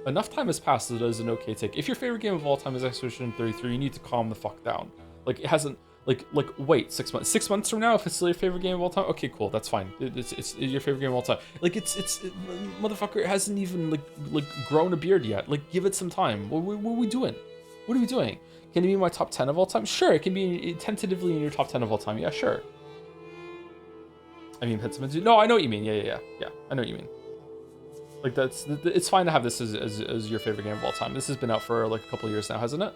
Enough time has passed so that is an okay take. If your favorite game of all time is Expedition 33, you need to calm the fuck down. Like, it hasn't... Like, wait, 6 months. 6 months from now, if it's still your favorite game of all time, okay, cool, that's fine. It's your favorite game of all time. Like, motherfucker, it hasn't even like grown a beard yet. Like, give it some time. What are we doing? What are we doing? Can it be in my top 10 of all time? Sure, it can be tentatively in your top 10 of all time. Yeah, sure. I mean, Pentiment. No, I know what you mean. Yeah. I know what you mean. Like, it's fine to have this as your favorite game of all time. This has been out for like a couple of years now, hasn't it?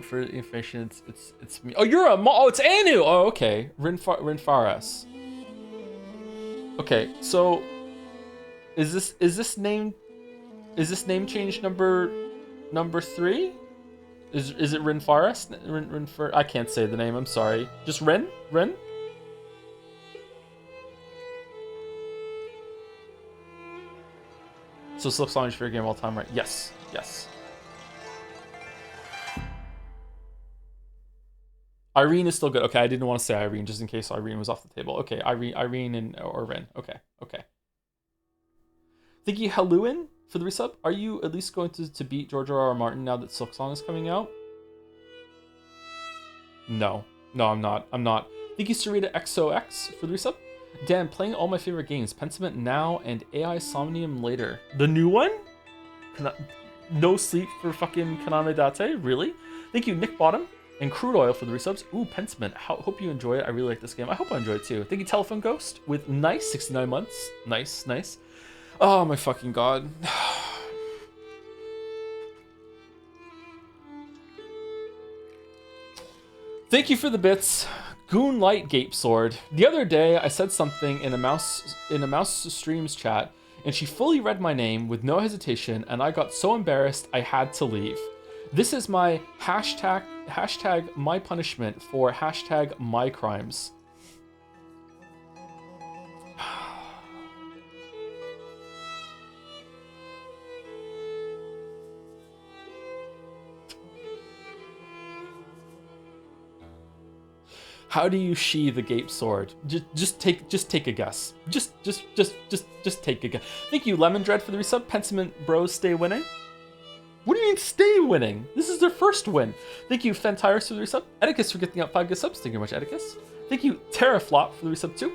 For information, it's me. Oh, you're a oh, it's Anu. Oh, okay. Rinfaras. Okay, so is this name change number 3? Is it Rinfaras? I can't say the name. I'm sorry. Just Rin. So Silk Song's favorite game of all time, right? Yes. Irene is still good. Okay, I didn't want to say Irene just in case Irene was off the table. Okay, Irene or Ren. Okay. Thank you, Haluin, for the resub. Are you at least going to beat George R.R. Martin now that Silk Song is coming out? No, I'm not. Thank you, Sarita XOX, for the resub. Dan, playing all my favorite games, Pentiment now and AI Somnium later. The new one? No sleep for fucking Kaname Date? Really? Thank you, Nick Bottom and Crude Oil for the resubs. Ooh, Pentiment. Hope you enjoy it. I really like this game. I hope I enjoy it too. Thank you, Telephone Ghost, with nice 69 months. Nice. Oh my fucking god. Thank you for the bits. Goonlight Gape Sword. The other day, I said something in a mouse streams chat, and she fully read my name with no hesitation, and I got so embarrassed I had to leave. This is my hashtag my punishment for hashtag my crimes. How do you sheathe the Gape Sword? Just take a guess. Just take a guess. Thank you, Lemon Dread, for the resub. Pentiment Bros stay winning. What do you mean stay winning? This is their first win. Thank you, Fentyrus, for the resub. Edicus for getting out 5 good subs. Thank you very much, Edicus. Thank you, Terraflop, for the resub too.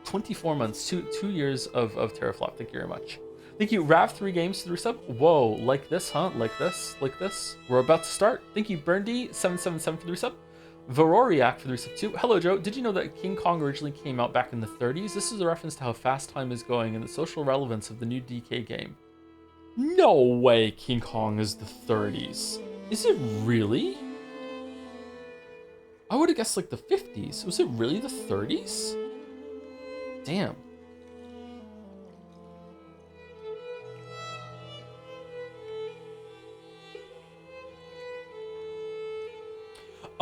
24 months, 2 years of Terraflop. Thank you very much. Thank you, Rav3 Games, for the resub. Whoa, like this, huh? Like this. We're about to start. Thank you, Burndy777 for the resub. Varoriak for the resub too. Hello, Joe. Did you know that King Kong originally came out back in the 30s? This is a reference to how fast time is going and the social relevance of the new DK game. No way King Kong is the 30s. Is it really? I would have guessed like the 50s. Was it really the 30s? Damn.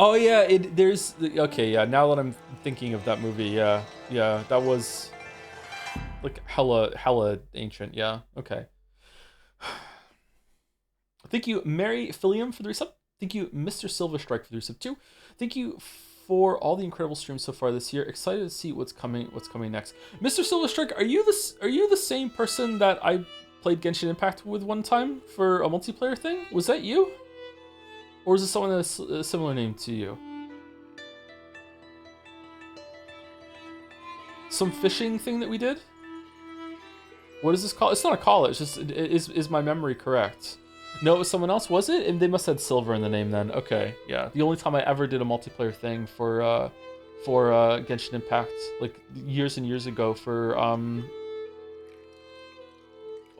Oh yeah, okay, yeah, now that I'm thinking of that movie, yeah, that was like hella ancient, yeah, okay. Thank you, Mary Philium, for the resub. Thank you, Mr. Silverstrike, for the resub too. Thank you for all the incredible streams so far this year. Excited to see what's coming next. Mr. Silverstrike, are you the same person that I played Genshin Impact with one time for a multiplayer thing? Was that you? Or is it someone that's a similar name to you? Some fishing thing that we did? What is this called? It's not a call, it's just, is my memory correct? No, it was someone else, was it? And they must have had silver in the name then. Okay, yeah. The only time I ever did a multiplayer thing for Genshin Impact, like years and years ago, for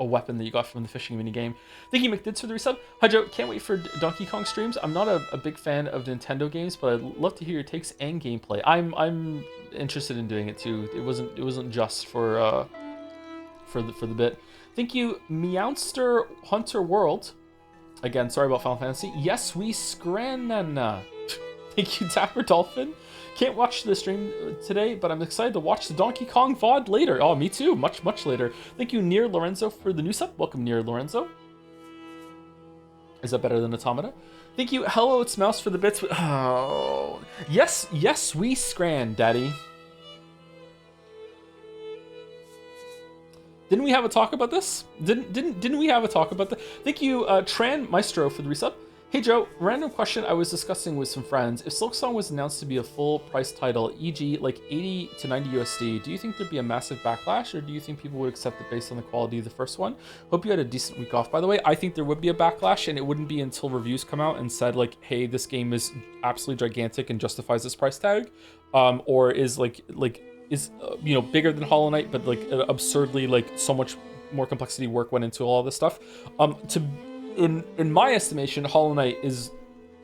a weapon that you got from the fishing minigame. Thank you, McDids, for the resub. Hi, Joe. Can't wait for Donkey Kong streams. I'm not a big fan of Nintendo games, but I'd love to hear your takes and gameplay. I'm interested in doing it too. It wasn't just for the bit. Thank you, Meowster Hunter World, Again, sorry about Final Fantasy. Yes, we scran. Thank you, Tapper Dolphin. Can't watch the stream today, but I'm excited to watch the Donkey Kong VOD later. Oh, me too. Much, much later. Thank you, Near Lorenzo, for the new sub. Welcome, Near Lorenzo. Is that better than Automata? Thank you, Hello, it's Mouse for the bits. Oh, yes, we scran, Daddy. Didn't we have a talk about this? Didn't we have a talk about that? Thank you, Tran Maestro, for the resub. Hey Joe, random question I was discussing with some friends. If Silksong was announced to be a full price title, e.g. like 80 to 90 USD, do you think there'd be a massive backlash, or do you think people would accept it based on the quality of the first one? Hope you had a decent week off, by the way. I think there would be a backlash, and it wouldn't be until reviews come out and said like, hey, this game is absolutely gigantic and justifies this price tag, or is you know, bigger than Hollow Knight, but like absurdly like so much more complexity work went into all this stuff. In my estimation, Hollow Knight is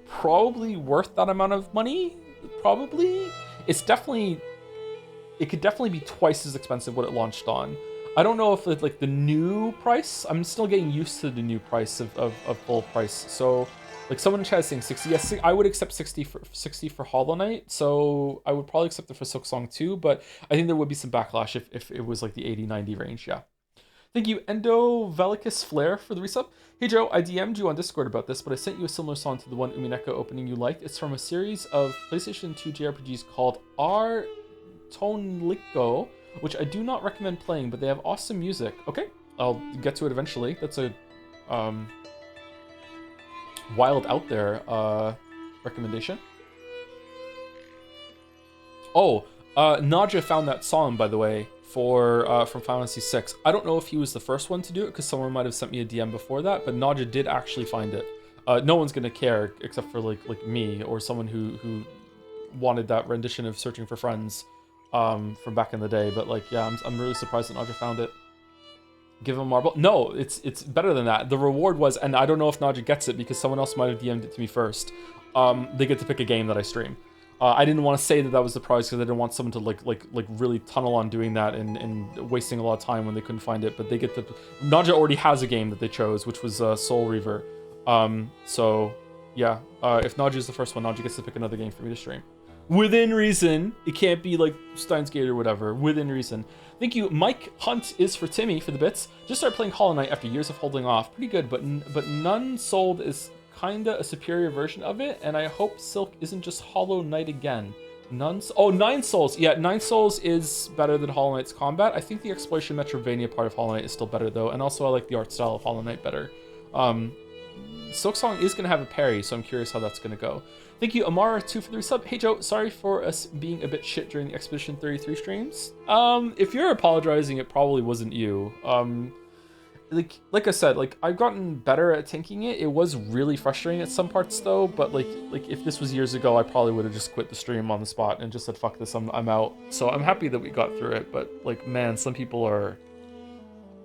probably worth that amount of money. Probably. It could definitely be twice as expensive what it launched on. I don't know if it's like the new price. I'm still getting used to the new price of full price. So like someone in chat is saying 60. Yes, I would accept 60 for Hollow Knight. So I would probably accept it for Silksong too, but I think there would be some backlash if it was like the 80-90 range, yeah. Thank you, Endo Velicus Flare, for the resub. Hey Joe, I DM'd you on Discord about this, but I sent you a similar song to the one Umineko opening you liked. It's from a series of PlayStation 2 JRPGs called R Tonliko, which I do not recommend playing, but they have awesome music. Okay, I'll get to it eventually. That's a wild out there recommendation. Oh, Naja found that song, by the way, from Final Fantasy VI. I don't know if he was the first one to do it, because someone might have sent me a DM before that, but Naja did actually find it. No one's gonna care except for like me or someone who wanted that rendition of Searching for Friends from back in the day. But like, yeah, I'm really surprised that Naja found it. Give him a marble. No, it's better than that. The reward was, and I don't know if Naja gets it because someone else might have DM'd it to me first. They get to pick a game that I stream. I didn't want to say that was the prize because I didn't want someone to like really tunnel on doing that and wasting a lot of time when they couldn't find it. But they get to. Naja already has a game that they chose, which was Soul Reaver. So yeah, if Naja is the first one, Naja gets to pick another game for me to stream. Within reason. It can't be like Steins Gate or whatever. Within reason. Thank you. Mike Hunt is for Timmy for the bits. Just started playing Hollow Knight after years of holding off. Pretty good, but None Sold is kinda a superior version of it, and I hope Silk isn't just Hollow Knight again. Nine Souls. Yeah, Nine Souls is better than Hollow Knight's combat. I think the Exploration Metrovania part of Hollow Knight is still better though, and also I like the art style of Hollow Knight better. Silksong is gonna have a parry, so I'm curious how that's gonna go. Thank you, Amara2 for the resub. Hey Joe, sorry for us being a bit shit during the Expedition 33 streams. If you're apologizing, it probably wasn't you. Like I said, like I've gotten better at tanking it. It was really frustrating at some parts though, but like if this was years ago, I probably would have just quit the stream on the spot and just said fuck this, I'm out. So I'm happy that we got through it, but like man, some people are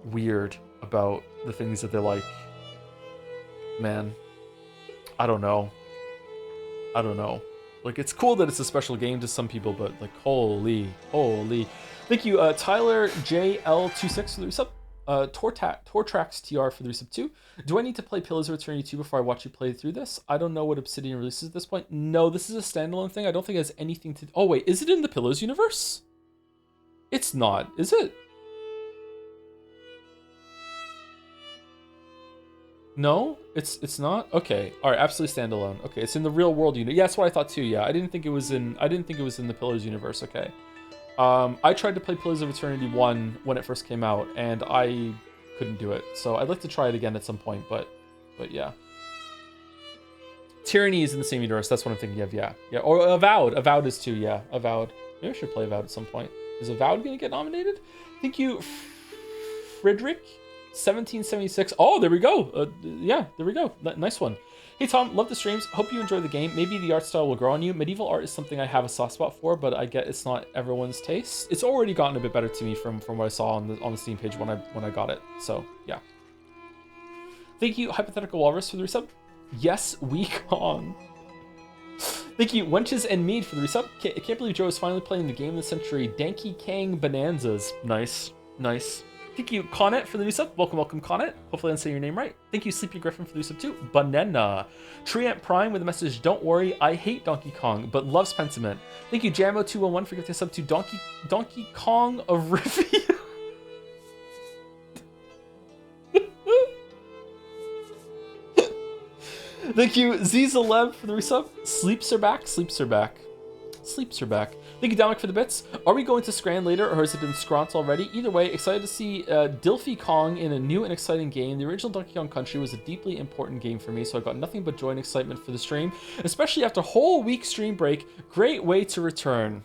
weird about the things that they like. Man, I don't know. Like it's cool that it's a special game to some people, but like holy. Thank you, Tyler JL26 for the resub. Tortrax TR for the resub 2. Do I need to play Pillars of Eternity 2 before I watch you play through this? I don't know what Obsidian releases at this point. No, this is a standalone thing. I don't think it has anything to... Oh wait, is it in the Pillars universe? It's not, is it? No, it's not. Okay, all right, absolutely standalone. Okay, it's in the real world unit. Yeah, that's what I thought too. Yeah, I didn't think it was in the Pillars universe. Okay. I tried to play Pillars of Eternity 1 when it first came out, and I couldn't do it. So I'd like to try it again at some point, but yeah. Tyranny is in the same universe. That's what I'm thinking of. Yeah. Or Avowed. Avowed is too. Yeah, Avowed. Maybe I should play Avowed at some point. Is Avowed gonna get nominated? Thank you, Frederick. 1776. Oh, there we go. Yeah, there we go. Nice one. Hey Tom, love the streams. Hope you enjoy the game. Maybe the art style will grow on you. Medieval art is something I have a soft spot for, but I get it's not everyone's taste. It's already gotten a bit better to me from what I saw on the Steam page when I got it. So yeah. Thank you, Hypothetical Walrus, for the resub. Yes, Wekong. Thank you, Wenches and Mead, for the resub. I can't believe Joe is finally playing the game of the century, Danky Kang Bonanzas. Nice. Thank you, Connet, for the new sub. Welcome, welcome, Connet. Hopefully I'm saying your name right. Thank you, Sleepy Griffin, for the new sub too. Banana. Treant Prime with a message, don't worry, I hate Donkey Kong, but loves Pentiment. Thank you, Jambo211, for gifting a sub to Donkey Kong of Rivia. Thank you, Zizalev, for the resub. Sleeps are back, sleeps are back. Sleeps are back. Thank you, Dominic, for the bits. Are we going to Scran later, or has it been Scrant already? Either way, excited to see Dilfy Kong in a new and exciting game. The original Donkey Kong Country was a deeply important game for me, so I got nothing but joy and excitement for the stream, especially after a whole week stream break. Great way to return.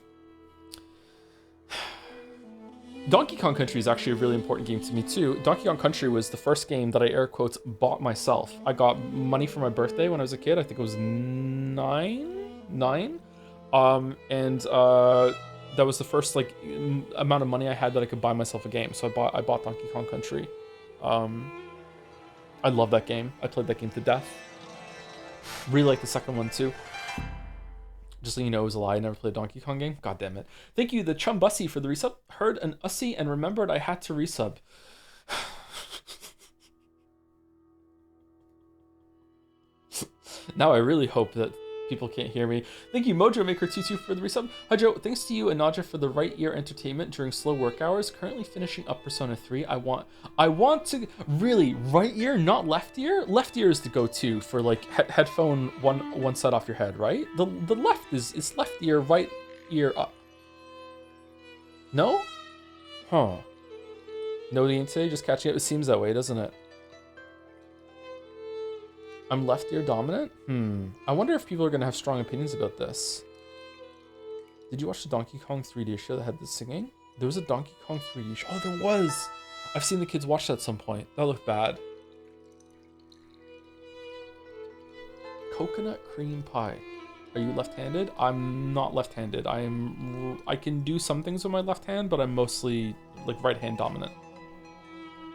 Donkey Kong Country is actually a really important game to me too. Donkey Kong Country was the first game that I air quotes bought myself. I got money for my birthday when I was a kid. I think it was nine. That was the first like amount of money I had that I could buy myself a game. So I bought Donkey Kong Country. I love that game. I played that game to death. Really like the second one too. Just so you know, it was a lie. I never played a Donkey Kong game. God damn it. Thank you, the Chum Bussy, for the resub. Heard an Ussy and remembered I had to resub. Now I really hope that people can't hear me. Thank you, Mojo Maker 22 for the resub. Hi Joe, thanks to you and Nadja for the right ear entertainment during slow work hours. Currently finishing up Persona 3. I want to really right ear, not left ear. Left ear is the go-to for like headphone one side off your head, right? The left is left ear, right ear up. No? Huh. No Dean today, just catching up. It seems that way, doesn't it? I'm left ear dominant? I wonder if people are going to have strong opinions about this. Did you watch the Donkey Kong 3D show that had the singing? There was a Donkey Kong 3D show. Oh, there was! I've seen the kids watch that at some point. That looked bad. Coconut cream pie. Are you left-handed? I'm not left-handed. I can do some things with my left hand, but I'm mostly like right-hand dominant.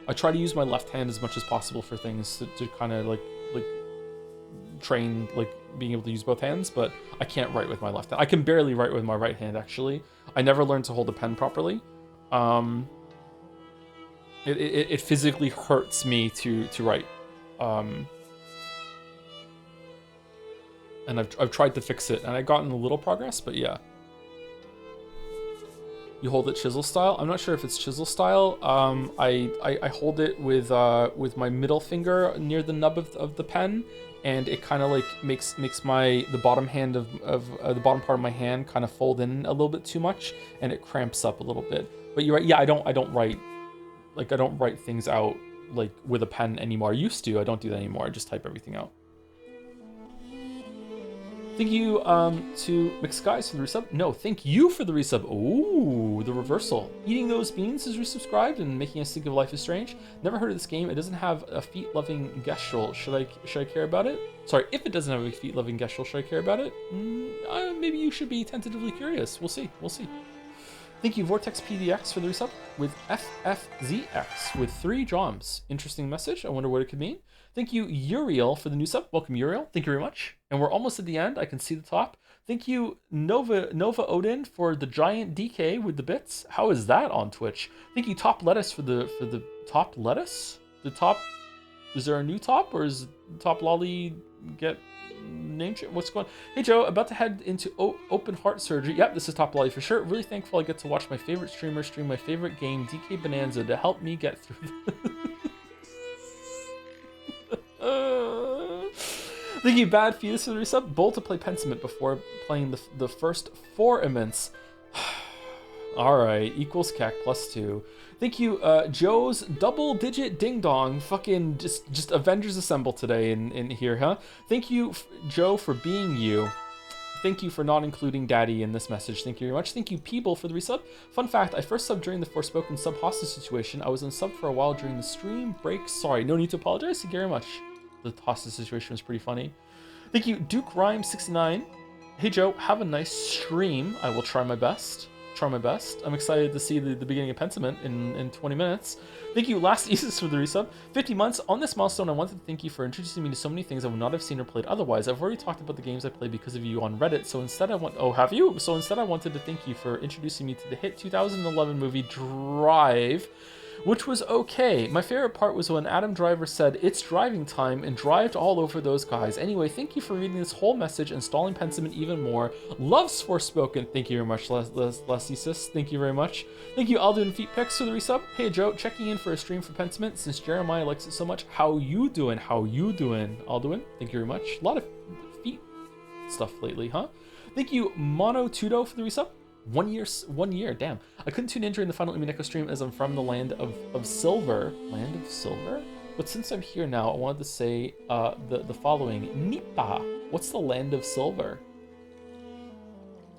I try to use my left hand as much as possible for things to kind of like train like being able to use both hands, but I can't write with my left hand. I can barely write with my right hand actually. I never learned to hold a pen properly. It physically hurts me to write. And I've tried to fix it and I've gotten a little progress, but yeah. You hold it chisel style? I'm not sure if it's chisel style. I hold it with my middle finger near the nub of the pen, and it kind of like makes the bottom hand of the bottom part of my hand kind of fold in a little bit too much, and it cramps up a little bit. But you're right. Yeah, I don't write things out like with a pen anymore. I used to. I don't do that anymore. I just type everything out. Thank you to McSkies for the resub. No, thank you for the resub. Ooh, the reversal. Eating those beans is resubscribed and making us think of Life is Strange. Never heard of this game. It doesn't have a feet-loving gestural. Should I care about it? Sorry, if it doesn't have a feet-loving gestural, should I care about it? Maybe you should be tentatively curious. We'll see. We'll see. Thank you, Vortex PDX, for the resub with FFZX with 3 drums. Interesting message. I wonder what it could mean. Thank you, Uriel, for the new sub. Welcome, Uriel. Thank you very much. And we're almost at the end. I can see the top. Thank you, Nova Odin, for the giant DK with the bits. How is that on Twitch? Thank you, Top Lettuce, for the top lettuce. The top. Is there a new top, or is Top Lolly get name change? What's going on? Hey Joe, about to head into open heart surgery. Yep, this is Top Lolly for sure. Really thankful I get to watch my favorite streamer stream my favorite game, DK Bonanza, to help me get through Thank you, Bad Fetus, for the resub. Bold to play Pentiment before playing the first 4 immense. Alright, equals CAC +2. Thank you, Joe's double-digit ding-dong. Fucking just Avengers Assemble today in here, huh? Thank you, Joe, for being you. Thank you for not including Daddy in this message. Thank you very much. Thank you, Peeble, for the resub. Fun fact, I first subbed during the Forspoken sub hostage situation. I was in sub for a while during the stream break. Sorry, no need to apologize. Thank you very much. The hostage situation was pretty funny. Thank you, Duke Rhyme 69. Hey Joe, have a nice stream. I will try my best. I'm excited to see the beginning of Pentiment in 20 minutes. Thank you, Last Isis, for the resub. 50 months. On this milestone, I wanted to thank you for introducing me to so many things I would not have seen or played otherwise. I've already talked about the games I played because of you on Reddit, so instead I have you? So instead I wanted to thank you for introducing me to the hit 2011 movie Drive, which was okay. My favorite part was when Adam Driver said, "It's driving time," and drived all over those guys. Anyway, thank you for reading this whole message, installing Pentiment even more. Loves Forspoken. Thank you very much, Leslie Sis. Thank you very much. Thank you, Alduin Feet Pics, for the resub. Hey, Joe, checking in for a stream for Pentiment since Jeremiah likes it so much. How you doing? How you doing, Alduin? Thank you very much. A lot of feet stuff lately, huh? Thank you, Mono Tudo, for the resub. 1 year, damn. I couldn't tune in during the final Umineko stream as I'm from the land of silver. Land of silver? But since I'm here now, I wanted to say the following. Nipa. What's the land of silver?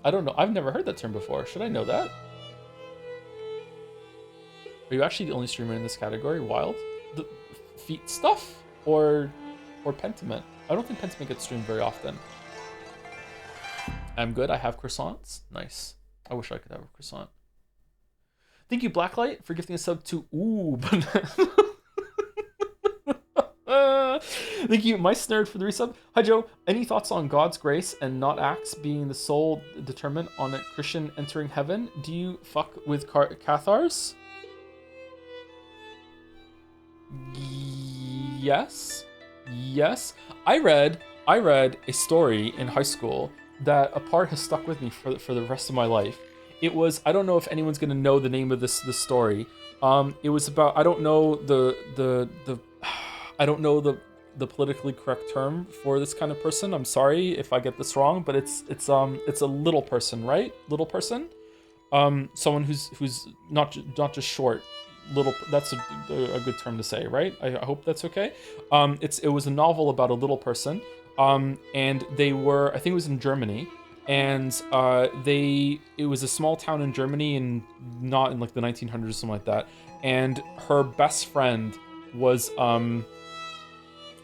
I don't know. I've never heard that term before. Should I know that? Are you actually the only streamer in this category? Wild? The feet stuff? Or Pentiment? I don't think Pentiment gets streamed very often. I'm good. I have croissants. Nice. I wish I could have a croissant. Thank you, Blacklight, for gifting a sub to Thank you, Mice Nerd, for the resub. Hi, Joe. Any thoughts on God's grace and not acts being the sole determinant on a Christian entering heaven? Do you fuck with Cathars? Yes. Yes. I read a story in high school that a part has stuck with me for the rest of my life. It was, I don't know if anyone's gonna know the name of this story. It was about, I don't know I don't know the politically correct term for this kind of person. I'm sorry if I get this wrong, but it's a little person, right? Little person, someone who's not just short. Little, that's a good term to say, right? I hope that's okay. It was a novel about a little person. And they were, I think it was in Germany, and it was a small town in Germany, and not in like the 1900s or something like that. And her best friend was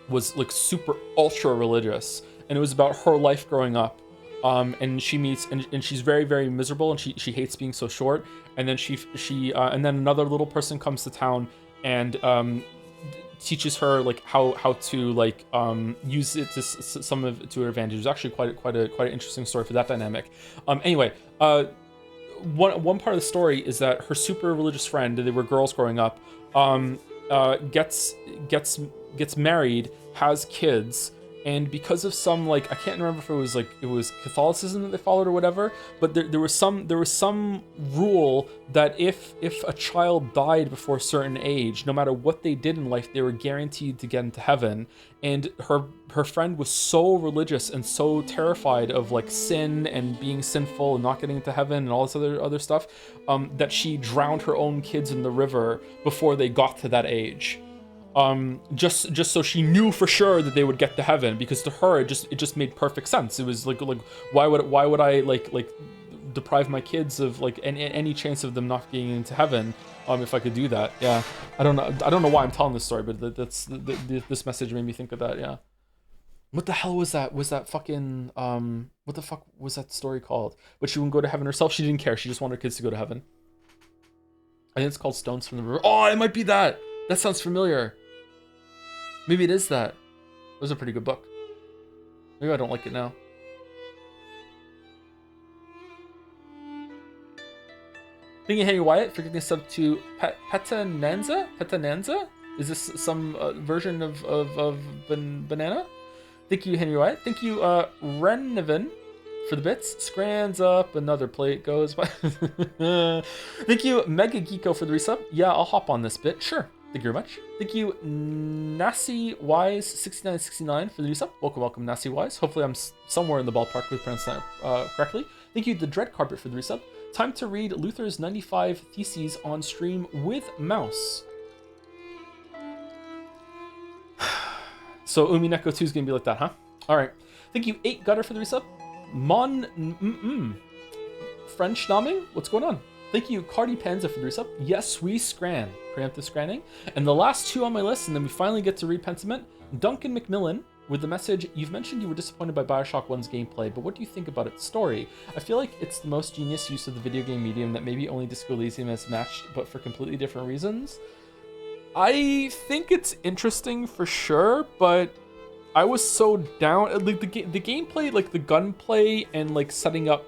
like super ultra religious, and it was about her life growing up. And she meets, and she's very, very miserable, and she hates being so short. And then and then another little person comes to town and teaches her like how to like use it to her advantage. It was actually quite an interesting story for that dynamic. Anyway, one part of the story is that her super religious friend, they were girls growing up, gets married, has kids. And because of some, like, I can't remember if it was Catholicism that they followed or whatever, but there was some rule that if a child died before a certain age, no matter what they did in life, they were guaranteed to get into heaven. And her friend was so religious and so terrified of like sin and being sinful and not getting into heaven and all this other stuff, that she drowned her own kids in the river before they got to that age. Just so she knew for sure that they would get to heaven, because to her it just made perfect sense. It was like why would I like deprive my kids of like any chance of them not getting into heaven if I could do that? Yeah, I don't know why I'm telling this story, but this message made me think of that. Yeah, what the hell was that? Was that fucking what the fuck was that story called? But she wouldn't go to heaven herself. She didn't care. She just wanted her kids to go to heaven. I think it's called Stones from the River. Oh, it might be that. That sounds familiar. Maybe it is that. It was a pretty good book. Maybe I don't like it now. Thank you, Henry Wyatt, for getting a sub to Petananza? Petananza? Is this some version of banana? Thank you, Henry Wyatt. Thank you, Renevin, for the bits. Scrans up, another plate goes by. Thank you, Mega Geeko, for the resub. Yeah, I'll hop on this bit. Sure. Thank you very much. Thank you, Nasi Wise 6969, for the new sub. Welcome, Nasi Wise. Hopefully I'm somewhere in the ballpark with pronouncing that correctly. Thank you, The Dread Carpet, for the resub. Time to read Luther's 95 Theses on stream with mouse. So Umineko 2 is going to be like that, huh? All right. Thank you, 8 Gutter, for the resub. French Naming? What's going on? Thank you, Cardi Panza, for the resub. Yes, we scran. Preemptive scanning. And the last 2 on my list, and then we finally get to read Pentiment. Duncan McMillan with the message, you've mentioned you were disappointed by Bioshock 1's gameplay, but what do you think about its story? I feel like it's the most genius use of the video game medium that maybe only Disco Elysium has matched, but for completely different reasons. I think it's interesting for sure, but I was so down. Like the gameplay, like the gunplay and like setting up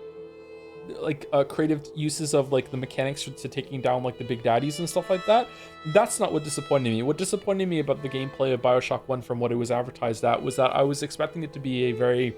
creative uses of like the mechanics to taking down like the big daddies and stuff like that. That's not what disappointed me. What disappointed me about the gameplay of Bioshock 1 from what it was advertised at was that I was expecting it to be a very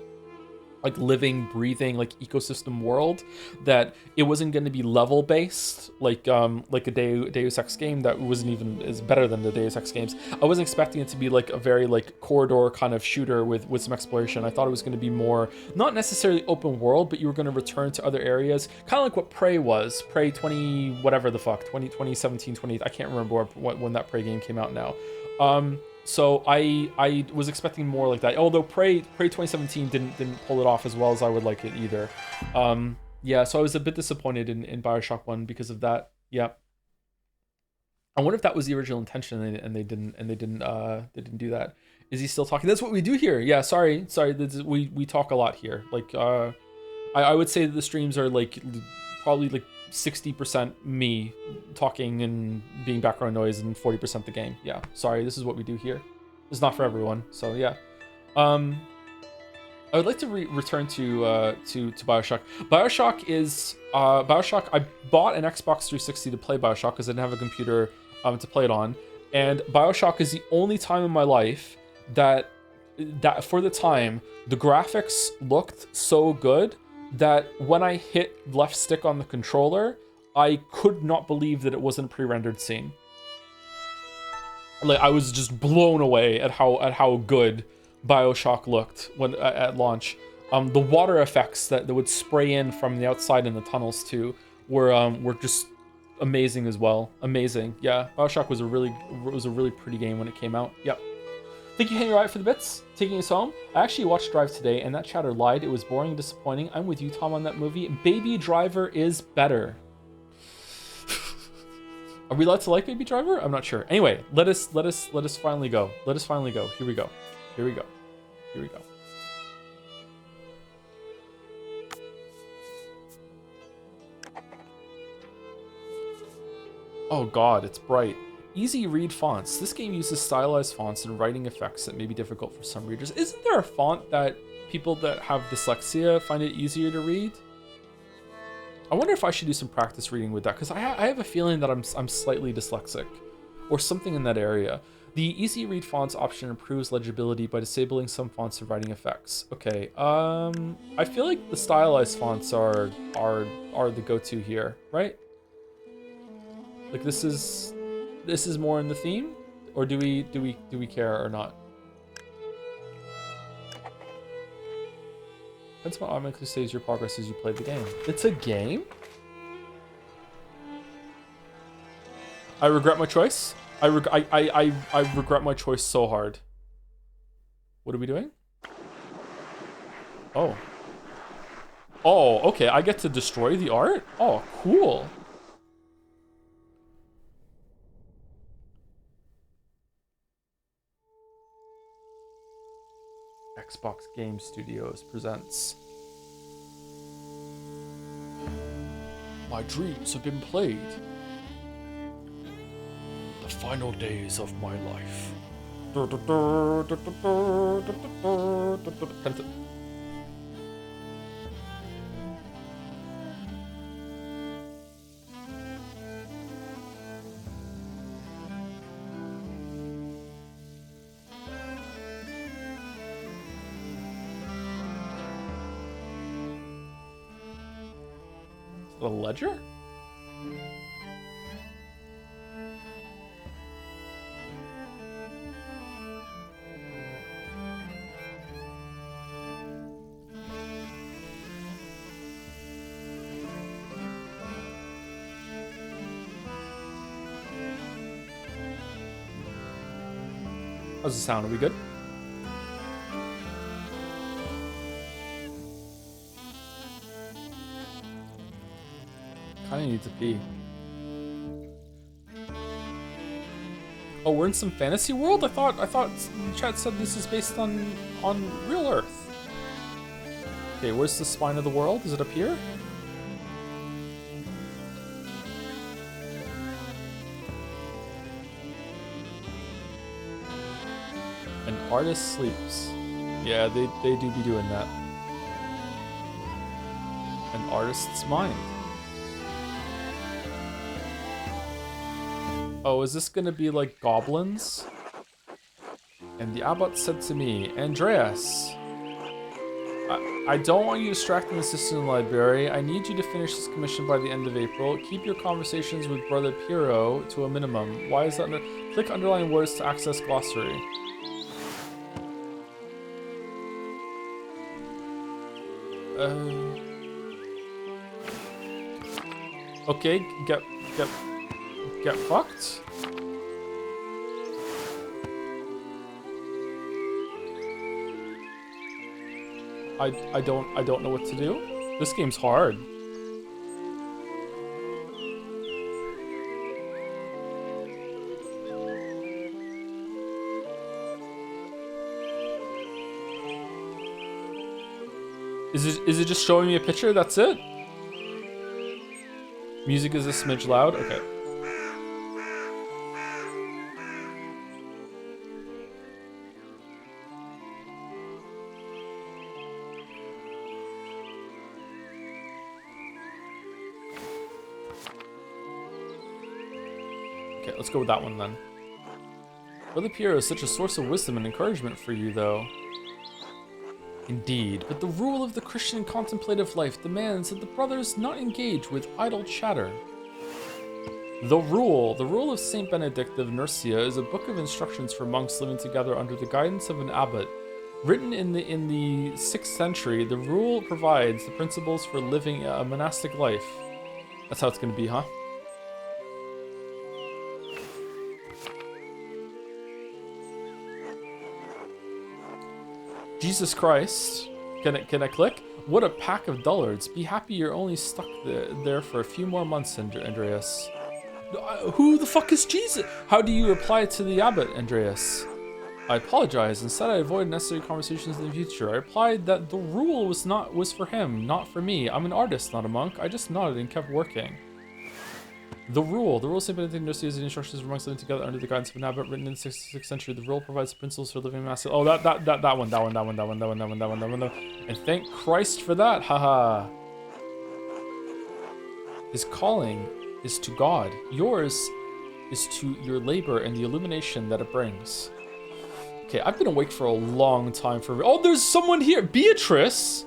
like living, breathing, like ecosystem world, that it wasn't going to be level based like a Deus Ex game that wasn't even is better than the Deus Ex games. I wasn't expecting it to be like a very like corridor kind of shooter with some exploration. I thought it was going to be more not necessarily open world, but you were going to return to other areas, kind of like what Prey was. Prey 20 whatever the fuck 2017 20, I can't remember when that Prey game came out now. So I was expecting more like that. Although Prey 2017 didn't pull it off as well as I would like it either. Yeah, so I was a bit disappointed in Bioshock 1 because of that. Yeah. I wonder if that was the original intention and they didn't do that. Is he still talking? That's what we do here. Yeah, sorry. We talk a lot here. Like I would say that the streams are like probably like 60% me talking and being background noise and 40% the game. Yeah, sorry, this is what we do here. It's not for everyone, so yeah. I would like to return to Bioshock. Bioshock. I bought an Xbox 360 to play Bioshock because I didn't have a computer to play it on, and Bioshock is the only time in my life that for the time the graphics looked so good that when I hit left stick on the controller, I could not believe that it wasn't a pre-rendered scene. Like I was just blown away at how good Bioshock looked when at launch. The water effects that would spray in from the outside in the tunnels too were just amazing as well. Amazing, yeah. Bioshock was a really pretty game when it came out. Yep. Thank you, Henry Wright, for the bits, taking us home. I actually watched Drive today, and that chatter lied. It was boring and disappointing. I'm with you, Tom, on that movie. Baby Driver is better. Are we allowed to like Baby Driver? I'm not sure. Anyway, let us finally go. Let us finally go. Here we go. Here we go. Here we go. Oh God, it's bright. Easy read fonts. This game uses stylized fonts and writing effects that may be difficult for some readers. Isn't there a font that people that have dyslexia find it easier to read? I wonder if I should do some practice reading with that, because I have a feeling that I'm slightly dyslexic or something in that area. The easy read fonts option improves legibility by disabling some fonts and writing effects. Okay, I feel like the stylized fonts are the go-to here, right? Like this is more in the theme, or do we care or not? Pentiment automatically saves your progress as you play the game. It's a game? I regret my choice. I regret my choice so hard. What are we doing? Oh. Oh, okay. I get to destroy the art? Oh, cool. Xbox Game Studios presents. My dreams have been played. The final days of my life. A ledger? How's the sound? Are we good? Kinda need to pee. Oh, we're in some fantasy world? I thought chat said this is based on real Earth. Okay, where's the spine of the world? Is it up here? An artist sleeps. Yeah, they do be doing that. An artist's mind. Oh, is this gonna be like goblins? And the abbot said to me, Andreas, I don't want you distracting the assistant library. I need you to finish this commission by the end of April. Keep your conversations with Brother Piero to a minimum. Why is that? Click underline words to access glossary. Okay, get fucked. I don't know what to do. This game's hard. Is it just showing me a picture? That's it? Music is a smidge loud? Okay. Okay, let's go with that one then. Brother Piero is such a source of wisdom and encouragement for you, though. Indeed, but the rule of the Christian contemplative life demands that the brothers not engage with idle chatter. The rule of Saint Benedict of Nursia is a book of instructions for monks living together under the guidance of an abbot. Written in the 6th century, the rule provides the principles for living a monastic life. That's how it's going to be, huh? Jesus Christ. Can I click? What a pack of dullards. Be happy you're only stuck there for a few more months, Andreas. Who the fuck is Jesus? How do you reply to the abbot, Andreas? I apologize. Instead, I avoid necessary conversations in the future. I replied that the rule was for him, not for me. I'm an artist, not a monk. I just nodded and kept working. The rule of Saint Benedict is the instructions for monks living together under the guidance of an abbot, written in the 6th century. The rule provides principles for living master. Oh, that one. And thank Christ for that, haha. His calling is to God. Yours is to your labor and the illumination that it brings. Okay, I've been awake for a long time for... Oh, there's someone here! Beatrice!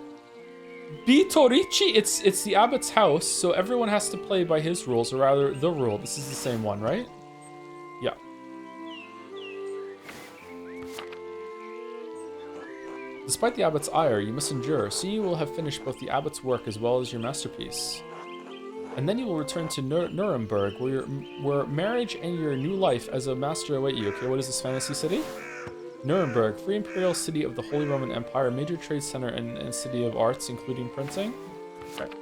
Beatrici! It's the abbot's house, so everyone has to play by his rules, or rather, the rule. This is the same one, right? Yeah. Despite the abbot's ire, you must endure. Soon you will have finished both the abbot's work as well as your masterpiece. And then you will return to Nuremberg, where marriage and your new life as a master await you. Okay, what is this fantasy city? Nuremberg, free imperial city of the Holy Roman Empire, major trade center and city of arts, including printing. Okay.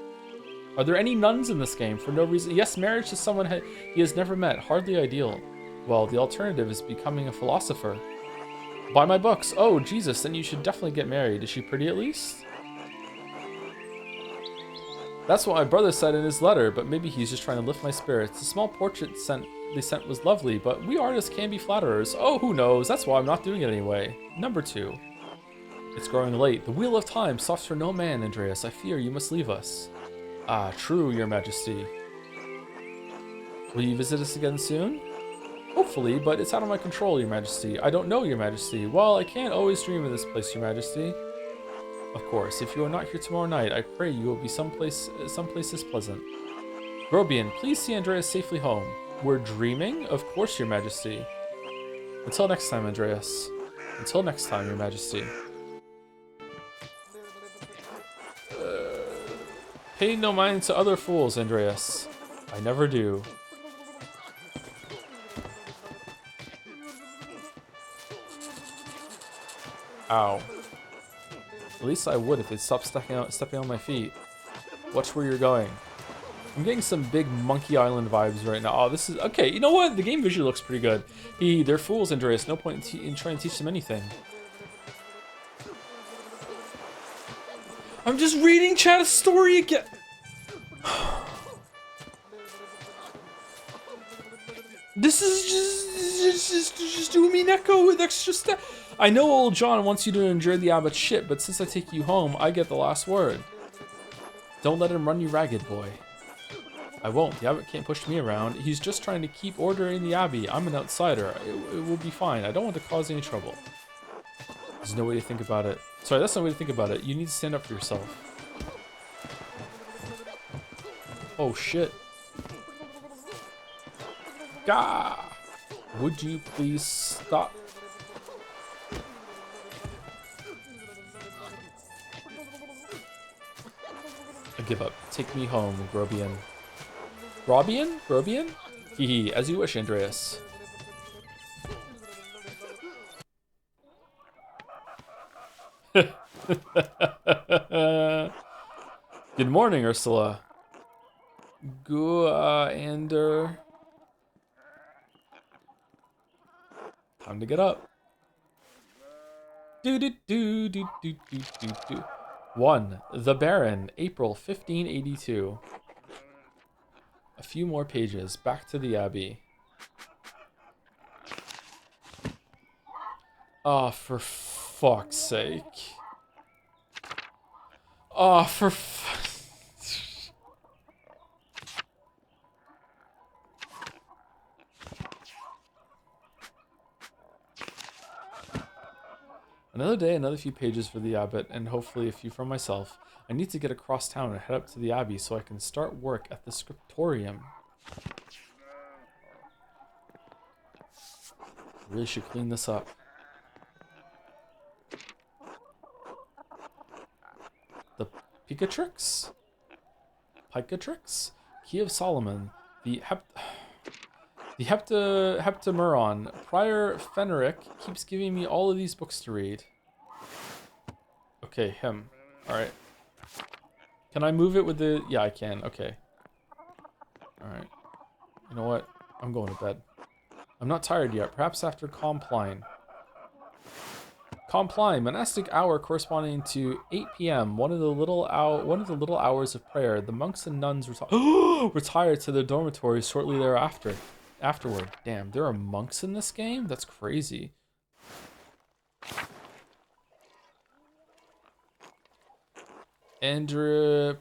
Are there any nuns in this game? For no reason. Yes, marriage to someone he has never met. Hardly ideal. Well, the alternative is becoming a philosopher. Buy my books. Oh, Jesus, then you should definitely get married. Is she pretty at least? That's what my brother said in his letter, but maybe he's just trying to lift my spirits. The small portrait they sent was lovely, but we artists can be flatterers. Oh, who knows? That's why I'm not doing it anyway. Number 2. It's growing late. The wheel of time stops for no man, Andreas. I fear you must leave us. Ah, true, your majesty. Will you visit us again soon? Hopefully, but it's out of my control, your majesty. I don't know, your majesty. Well, I can't always dream of this place, your majesty. Of course, if you are not here tomorrow night, I pray you will be someplace as pleasant. Grobian, please see Andreas safely home. We're dreaming? Of course, your majesty. Until next time, Andreas. Until next time, your majesty. Pay no mind to other fools, Andreas. I never do. Ow. At least I would if they'd stop stepping on my feet. Watch where you're going. I'm getting some big Monkey Island vibes right now. Oh, this is... Okay, you know what? The game visually looks pretty good. They're fools, Andreas. No point in trying to teach them anything. I'm just reading chat's story again. This is just doing me Neko with extra stuff. I know old John wants you to enjoy the abbot's shit, but since I take you home, I get the last word. Don't let him run you ragged, boy. I won't. The abbot can't push me around. He's just trying to keep order in the abbey. I'm an outsider. It will be fine. I don't want to cause any trouble. There's no way to think about it. Sorry, that's no way to think about it. You need to stand up for yourself. Oh, shit. Gah! Would you please stop? I give up. Take me home, Grobian. Grobian? Grobian? Hee, as you wish, Andreas. Good morning, Ursula. Ander. Time to get up. Do do do do do do do do. 1. The Baron, April 1582. A few more pages. Back to the Abbey. Oh, for fuck's sake. Oh, for Another day, another few pages for the abbot, and hopefully a few for myself. I need to get across town and head up to the abbey so I can start work at the scriptorium. Really should clean this up. The Picatrix? Key of Solomon. The Heptameron. Prior Fenric keeps giving me all of these books to read. Okay, him. Alright. Can I move it with the... Yeah, I can. Okay. Alright. You know what? I'm going to bed. I'm not tired yet. Perhaps after Compline. Compline, monastic hour corresponding to 8 p.m. One of the little hours of prayer. The monks and nuns retired to their dormitories shortly thereafter. Damn, there are monks in this game? That's crazy. Andrew.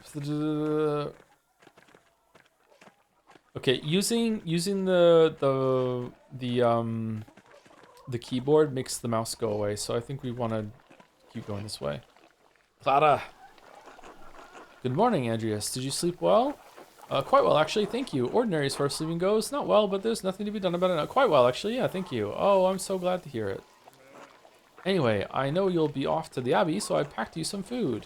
Okay, using the keyboard makes the mouse go away, so I think we want to keep going this way. Clara. Good morning, Andreas. Did you sleep well? Quite well, actually, thank you. Ordinary as far as sleeping goes. Not well, but there's nothing to be done about it. Quite well, actually, yeah, thank you. Oh, I'm so glad to hear it. Anyway, I know you'll be off to the Abbey, so I packed you some food.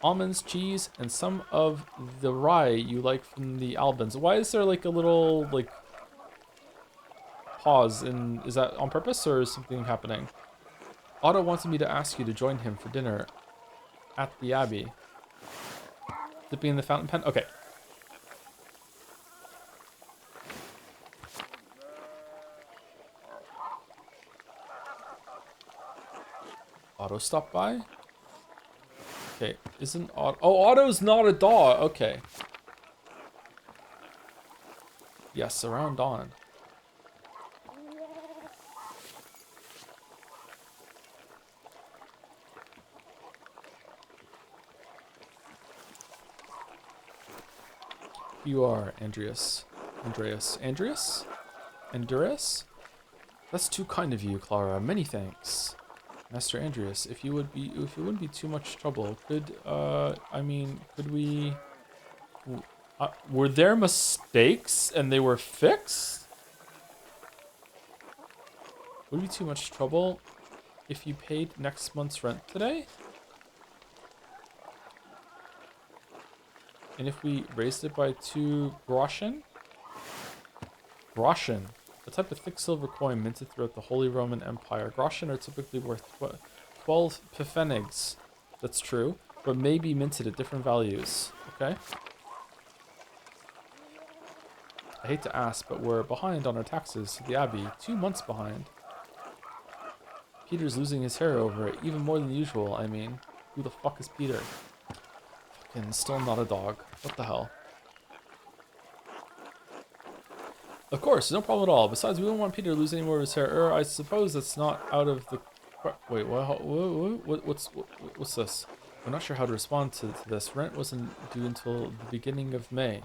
Almonds, cheese, and some of the rye you like from the Albans. Why is there like a little, like, pause? And is that on purpose, or is something happening? Otto wanted me to ask you to join him for dinner at the Abbey. Dipping in the fountain pen? Okay. Otto stopped by? Okay, isn't Otto... Oh, Otto's not a dog! Okay. Yes, around dawn. You are Andreas. Andreas? That's too kind of you, Clara. Many thanks. Master Andreas, if it wouldn't be too much trouble, could we... were there mistakes and they were fixed? Would it be too much trouble if you paid next month's rent today? And if we raised it by 2 groschen? Groschen. A type of thick silver coin minted throughout the Holy Roman Empire. Groschen are typically worth 12 pfennigs. That's true, but may be minted at different values. Okay. I hate to ask, but we're behind on our taxes to the Abbey. 2 months behind. Peter's losing his hair over it, even more than usual, I mean. Who the fuck is Peter? Fucking still not a dog. What the hell? Of course, no problem at all. Besides, we don't want Peter to lose any more of his hair. I suppose that's not out of the... Wait, what's this? I'm not sure how to respond to this. Rent wasn't due until the beginning of May.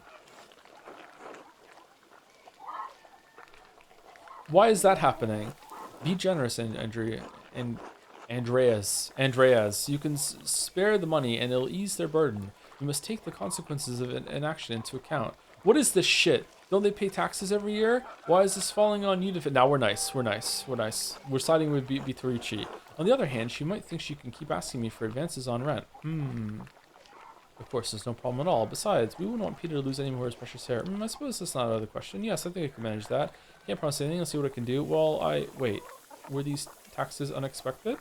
Why is that happening? Be generous, Andreas. You can spare the money and it'll ease their burden. You must take the consequences of inaction into account. What is this shit? Don't they pay taxes every year? Why is this falling on you to... Now we're nice. We're siding with Vitorici. On the other hand, she might think she can keep asking me for advances on rent. Of course, there's no problem at all. Besides, we wouldn't want Peter to lose any more of his precious hair. I suppose that's not out of the question. Yes, I think I can manage that. Can't promise anything. I'll see what I can do. Well, wait. Were these taxes unexpected?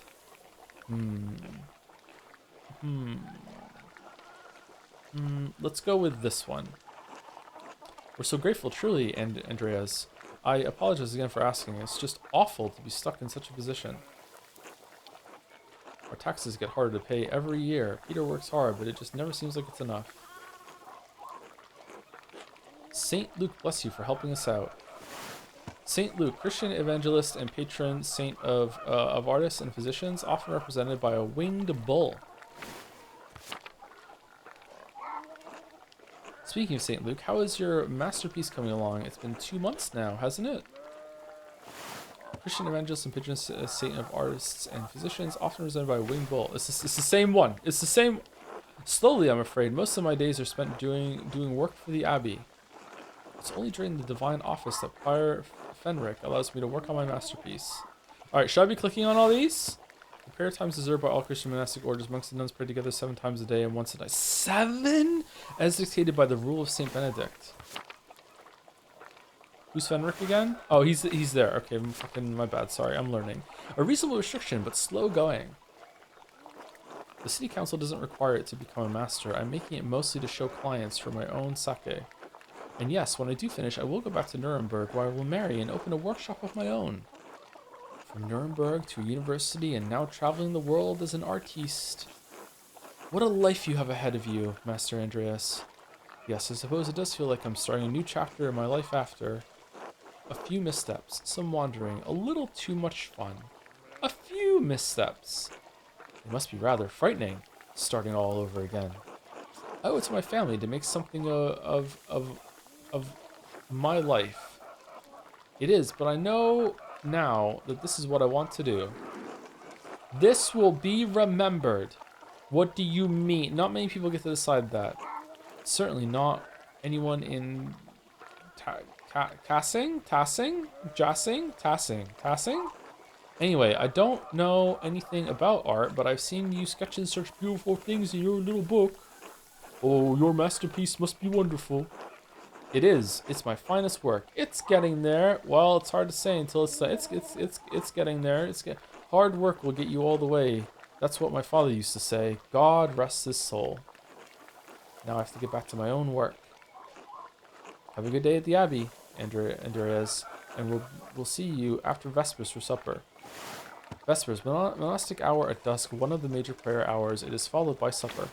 Let's go with this one. We're so grateful, truly, Andreas. I apologize again for asking. It's just awful to be stuck in such a position. Our taxes get harder to pay every year. Peter works hard, but it just never seems like it's enough. Saint Luke bless you for helping us out. Saint Luke, Christian evangelist and patron saint of artists and physicians, often represented by a winged bull. Speaking of Saint Luke, how is your masterpiece coming along? It's been 2 months now, hasn't it? Christian evangelist and patron saint of artists and physicians, often represented by a winged bull. It's the same one. It's the same. Slowly, I'm afraid. Most of my days are spent doing work for the abbey. It's only during the divine office that Prior Fenric allows me to work on my masterpiece. Alright, should I be clicking on all these? The prayer times observed by all Christian monastic orders. Monks and nuns pray together 7 times a day and once a night. 7? As dictated by the rule of Saint Benedict. Who's Fenric again? Oh, he's there. Okay, my bad. Sorry, I'm learning. A reasonable restriction, but slow going. The city council doesn't require it to become a master. I'm making it mostly to show clients for my own sake. And yes, when I do finish, I will go back to Nuremberg, where I will marry and open a workshop of my own. From Nuremberg to a university and now traveling the world as an artiste. What a life you have ahead of you, Master Andreas. Yes, I suppose it does feel like I'm starting a new chapter in my life after. A few missteps, some wandering, a little too much fun. A few missteps. It must be rather frightening, starting all over again. I owe it to my family to make something of my life. It is, but I know now that this is what I want to do. This will be remembered. What do you mean? Not many people get to decide that. Certainly not anyone in Tassing? Anyway, I don't know anything about art, but I've seen you sketching such beautiful things in your little book. Oh, your masterpiece must be wonderful. It is. It's my finest work. It's getting there. Well, it's hard to say until it's getting there. Hard work will get you all the way. That's what my father used to say. God rest his soul. Now I have to get back to my own work. Have a good day at the Abbey, Andreas, and we'll see you after Vespers for supper. Vespers, monastic hour at dusk, one of the major prayer hours. It is followed by supper.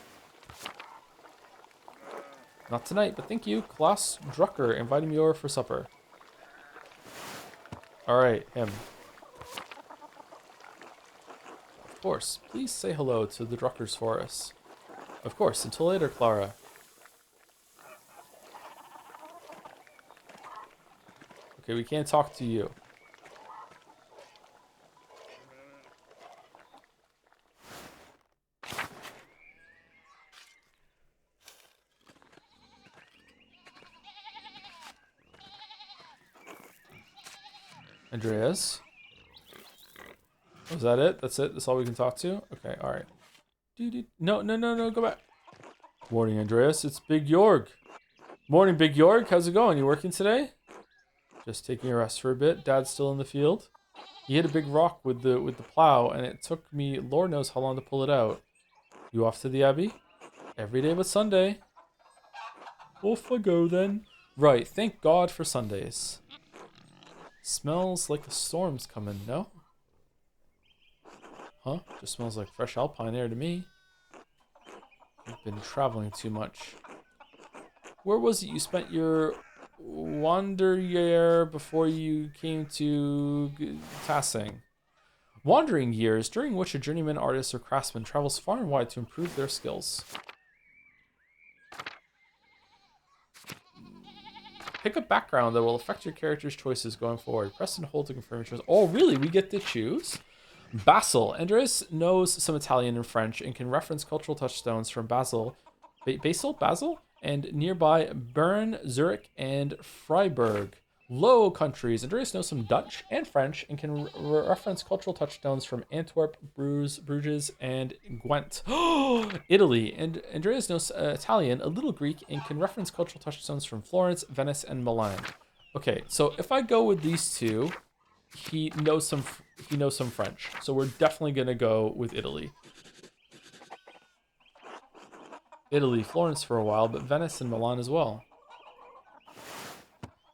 Not tonight, but thank you. Klaus Drucker invited me over for supper. Alright, him. Of course. Please say hello to the Druckers for us. Of course. Until later, Clara. Okay, we can't talk to you. Andreas? Was that it? That's it? That's all we can talk to? Okay, alright. No, go back. Morning, Andreas. It's Big Jorg. Morning, Big Jorg. How's it going? You working today? Just taking a rest for a bit. Dad's still in the field. He hit a big rock with the plow, and it took me Lord knows how long to pull it out. You off to the Abbey? Every day but Sunday. Off I go then. Right, thank God for Sundays. Smells like a storm's coming, no? Huh? Just smells like fresh alpine air to me. You've been traveling too much. Where was it you spent your wander year before you came to Tassing? Wandering years, during which a journeyman artist or craftsman travels far and wide to improve their skills. Pick a background that will affect your character's choices going forward. Press and hold to confirm your choice. Oh, really? We get to choose? Basel. Andreas knows some Italian and French and can reference cultural touchstones from Basel, and nearby Bern, Zurich, and Freiburg. Low countries. Andreas knows some Dutch and French and can reference cultural touchstones from Antwerp, Bruges, and Gwent. Italy. And Andreas knows Italian, a little Greek, and can reference cultural touchstones from Florence, Venice, and Milan. Okay, so if I go with these two, he knows some French. So we're definitely gonna go with Italy. Italy, Florence for a while, but Venice and Milan as well.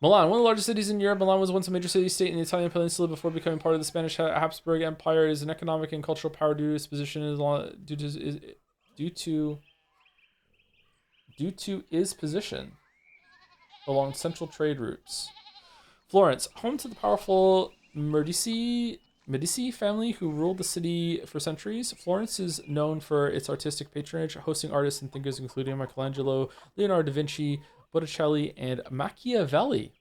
Milan, one of the largest cities in Europe, Milan was once a major city-state in the Italian peninsula before becoming part of the Spanish Habsburg Empire. It is an economic and cultural power due to its position due to its position along central trade routes. Florence, home to the powerful Medici family who ruled the city for centuries. Florence is known for its artistic patronage, hosting artists and thinkers including Michelangelo, Leonardo da Vinci, Botticelli, and Machiavelli.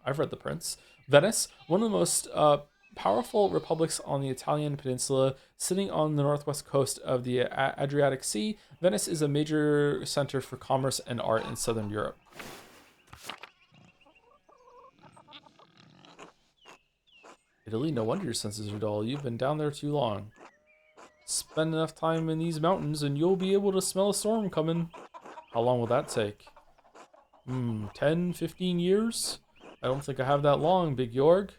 I've read The Prince. Venice, one of the most powerful republics on the Italian peninsula, sitting on the northwest coast of the Adriatic Sea. Venice is a major center for commerce and art in southern Europe. Italy, no wonder your senses are dull. You've been down there too long. Spend enough time in these mountains and you'll be able to smell a storm coming. How long will that take? 10, 15 years? I don't think I have that long, Big Jorg.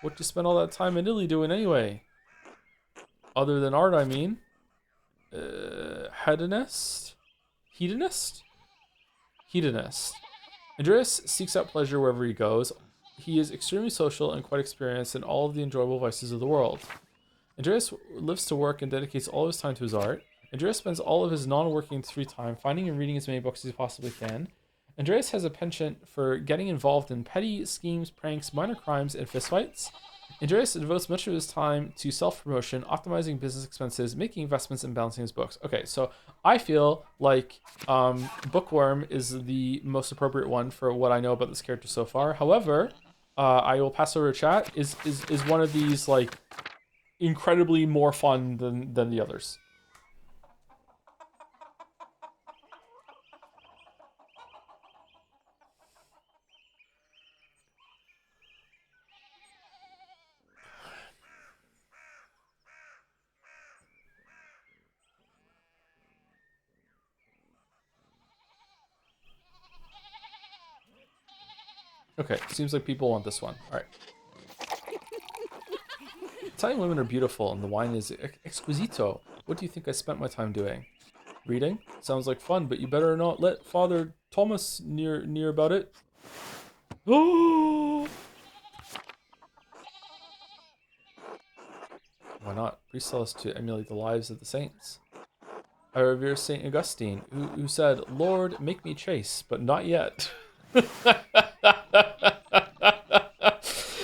What do you spend all that time in Italy doing anyway? Other than art, I mean. Hedonist? Hedonist? Hedonist. Andreas seeks out pleasure wherever he goes. He is extremely social and quite experienced in all of the enjoyable vices of the world. Andreas lives to work and dedicates all of his time to his art. Andreas spends all of his non-working free time finding and reading as many books as he possibly can. Andreas has a penchant for getting involved in petty schemes, pranks, minor crimes, and fistfights. Andreas devotes much of his time to self-promotion, optimizing business expenses, making investments, and balancing his books. Okay, so I feel like Bookworm is the most appropriate one for what I know about this character so far. However, I will pass over to chat. Is one of these like incredibly more fun than the others? Okay, seems like people want this one. All right. Italian women are beautiful, and the wine is exquisito. What do you think I spent my time doing? Reading? Sounds like fun, but you better not let Father Thomas near about it. Oh! Why not? Priests tell us to emulate the lives of the saints. I revere Saint Augustine, who said, "Lord, make me chaste, but not yet."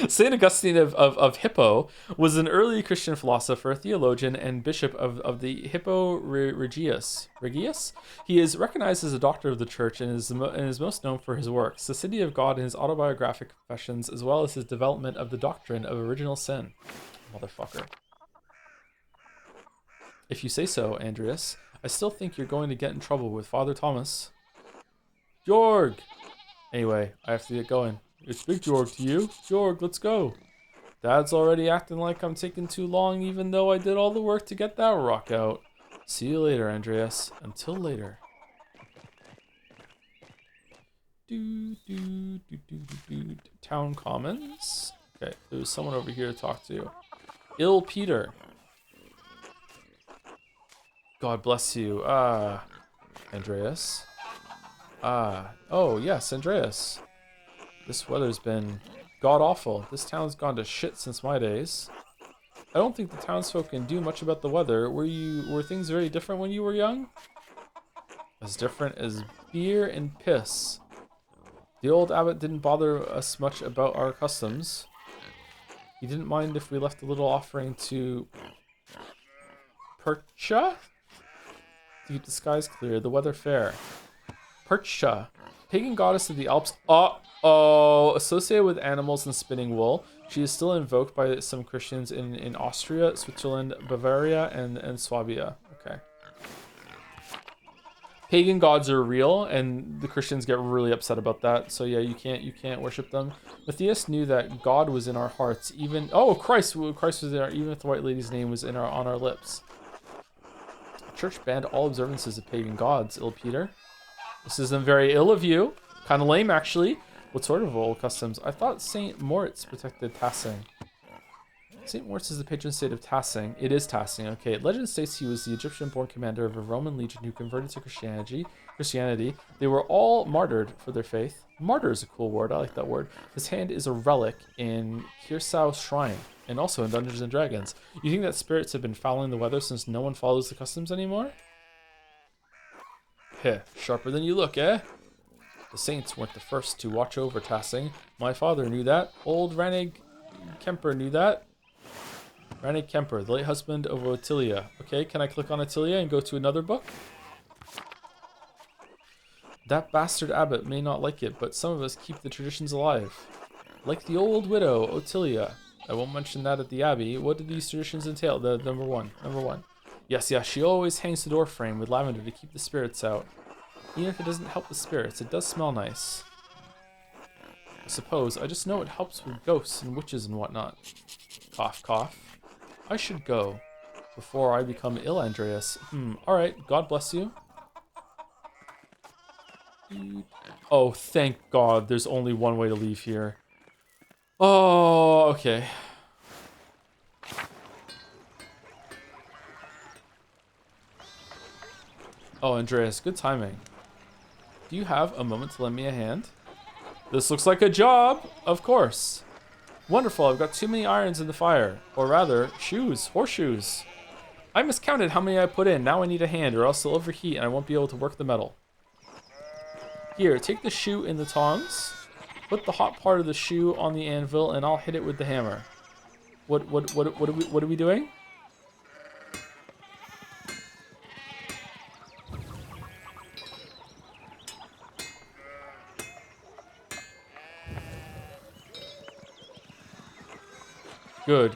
Saint Augustine of Hippo was an early Christian philosopher, theologian, and bishop of the Hippo Regius. He is recognized as a doctor of the church and is most known for his works, The City of God, and his autobiographic confessions, as well as his development of the doctrine of original sin. Motherfucker. If you say so, Andreas, I still think you're going to get in trouble with Father Thomas. Jorg! Anyway, I have to get going. It's Big Jorg to you. Jorg, let's go. Dad's already acting like I'm taking too long, even though I did all the work to get that rock out. See you later, Andreas. Until later. Town Commons. Okay, there's someone over here to talk to. Ill Peter. God bless you. Andreas. Oh, yes, Andreas. This weather's been god-awful. This town's gone to shit since my days. I don't think the townsfolk can do much about the weather. Were things very different when you were young? As different as beer and piss. The old abbot didn't bother us much about our customs. He didn't mind if we left a little offering to Percha to keep the skies clear, the weather fair. Percha, pagan goddess of the Alps. Uh-oh, associated with animals and spinning wool. She is still invoked by some Christians in Austria, Switzerland, Bavaria, and Swabia. Okay. Pagan gods are real, and the Christians get really upset about that. So yeah, you can't worship them. Matthias knew that God was in our hearts, even Christ was there, even if the White Lady's name was on our lips. The church banned all observances of pagan gods. Ill Peter, this isn't very ill of you. Kind of lame, actually. What sort of old customs? I thought Saint Moritz protected Tassing. St. Moritz is the patron saint of Tassing. It is Tassing, okay. Legend states he was the Egyptian-born commander of a Roman legion who converted to Christianity. They were all martyred for their faith. Martyr is a cool word. I like that word. His hand is a relic in Kirsau's shrine and also in Dungeons & Dragons. You think that spirits have been fouling the weather since no one follows the customs anymore? Heh, sharper than you look, eh? The saints weren't the first to watch over Tassing. My father knew that. Old Ranig Kemper knew that. Ranig Kemper, the late husband of Ottilia. Okay, can I click on Ottilia and go to another book? That bastard abbot may not like it, but some of us keep the traditions alive. Like the old widow, Ottilia. I won't mention that at the abbey. What do these traditions entail? The number one. Yes, she always hangs the door frame with lavender to keep the spirits out. Even if it doesn't help the spirits, it does smell nice. I suppose. I just know it helps with ghosts and witches and whatnot. Cough, cough. I should go before I become ill, Andreas. Alright, God bless you. Oh, thank God, there's only one way to leave here. Oh, okay. Oh, Andreas, good timing. Do you have a moment to lend me a hand? This looks like a job, of course. Wonderful, I've got too many irons in the fire. Or rather, horseshoes. I miscounted how many I put in. Now I need a hand or else they'll overheat and I won't be able to work the metal. Here, take the shoe in the tongs. Put the hot part of the shoe on the anvil and I'll hit it with the hammer. What are we doing?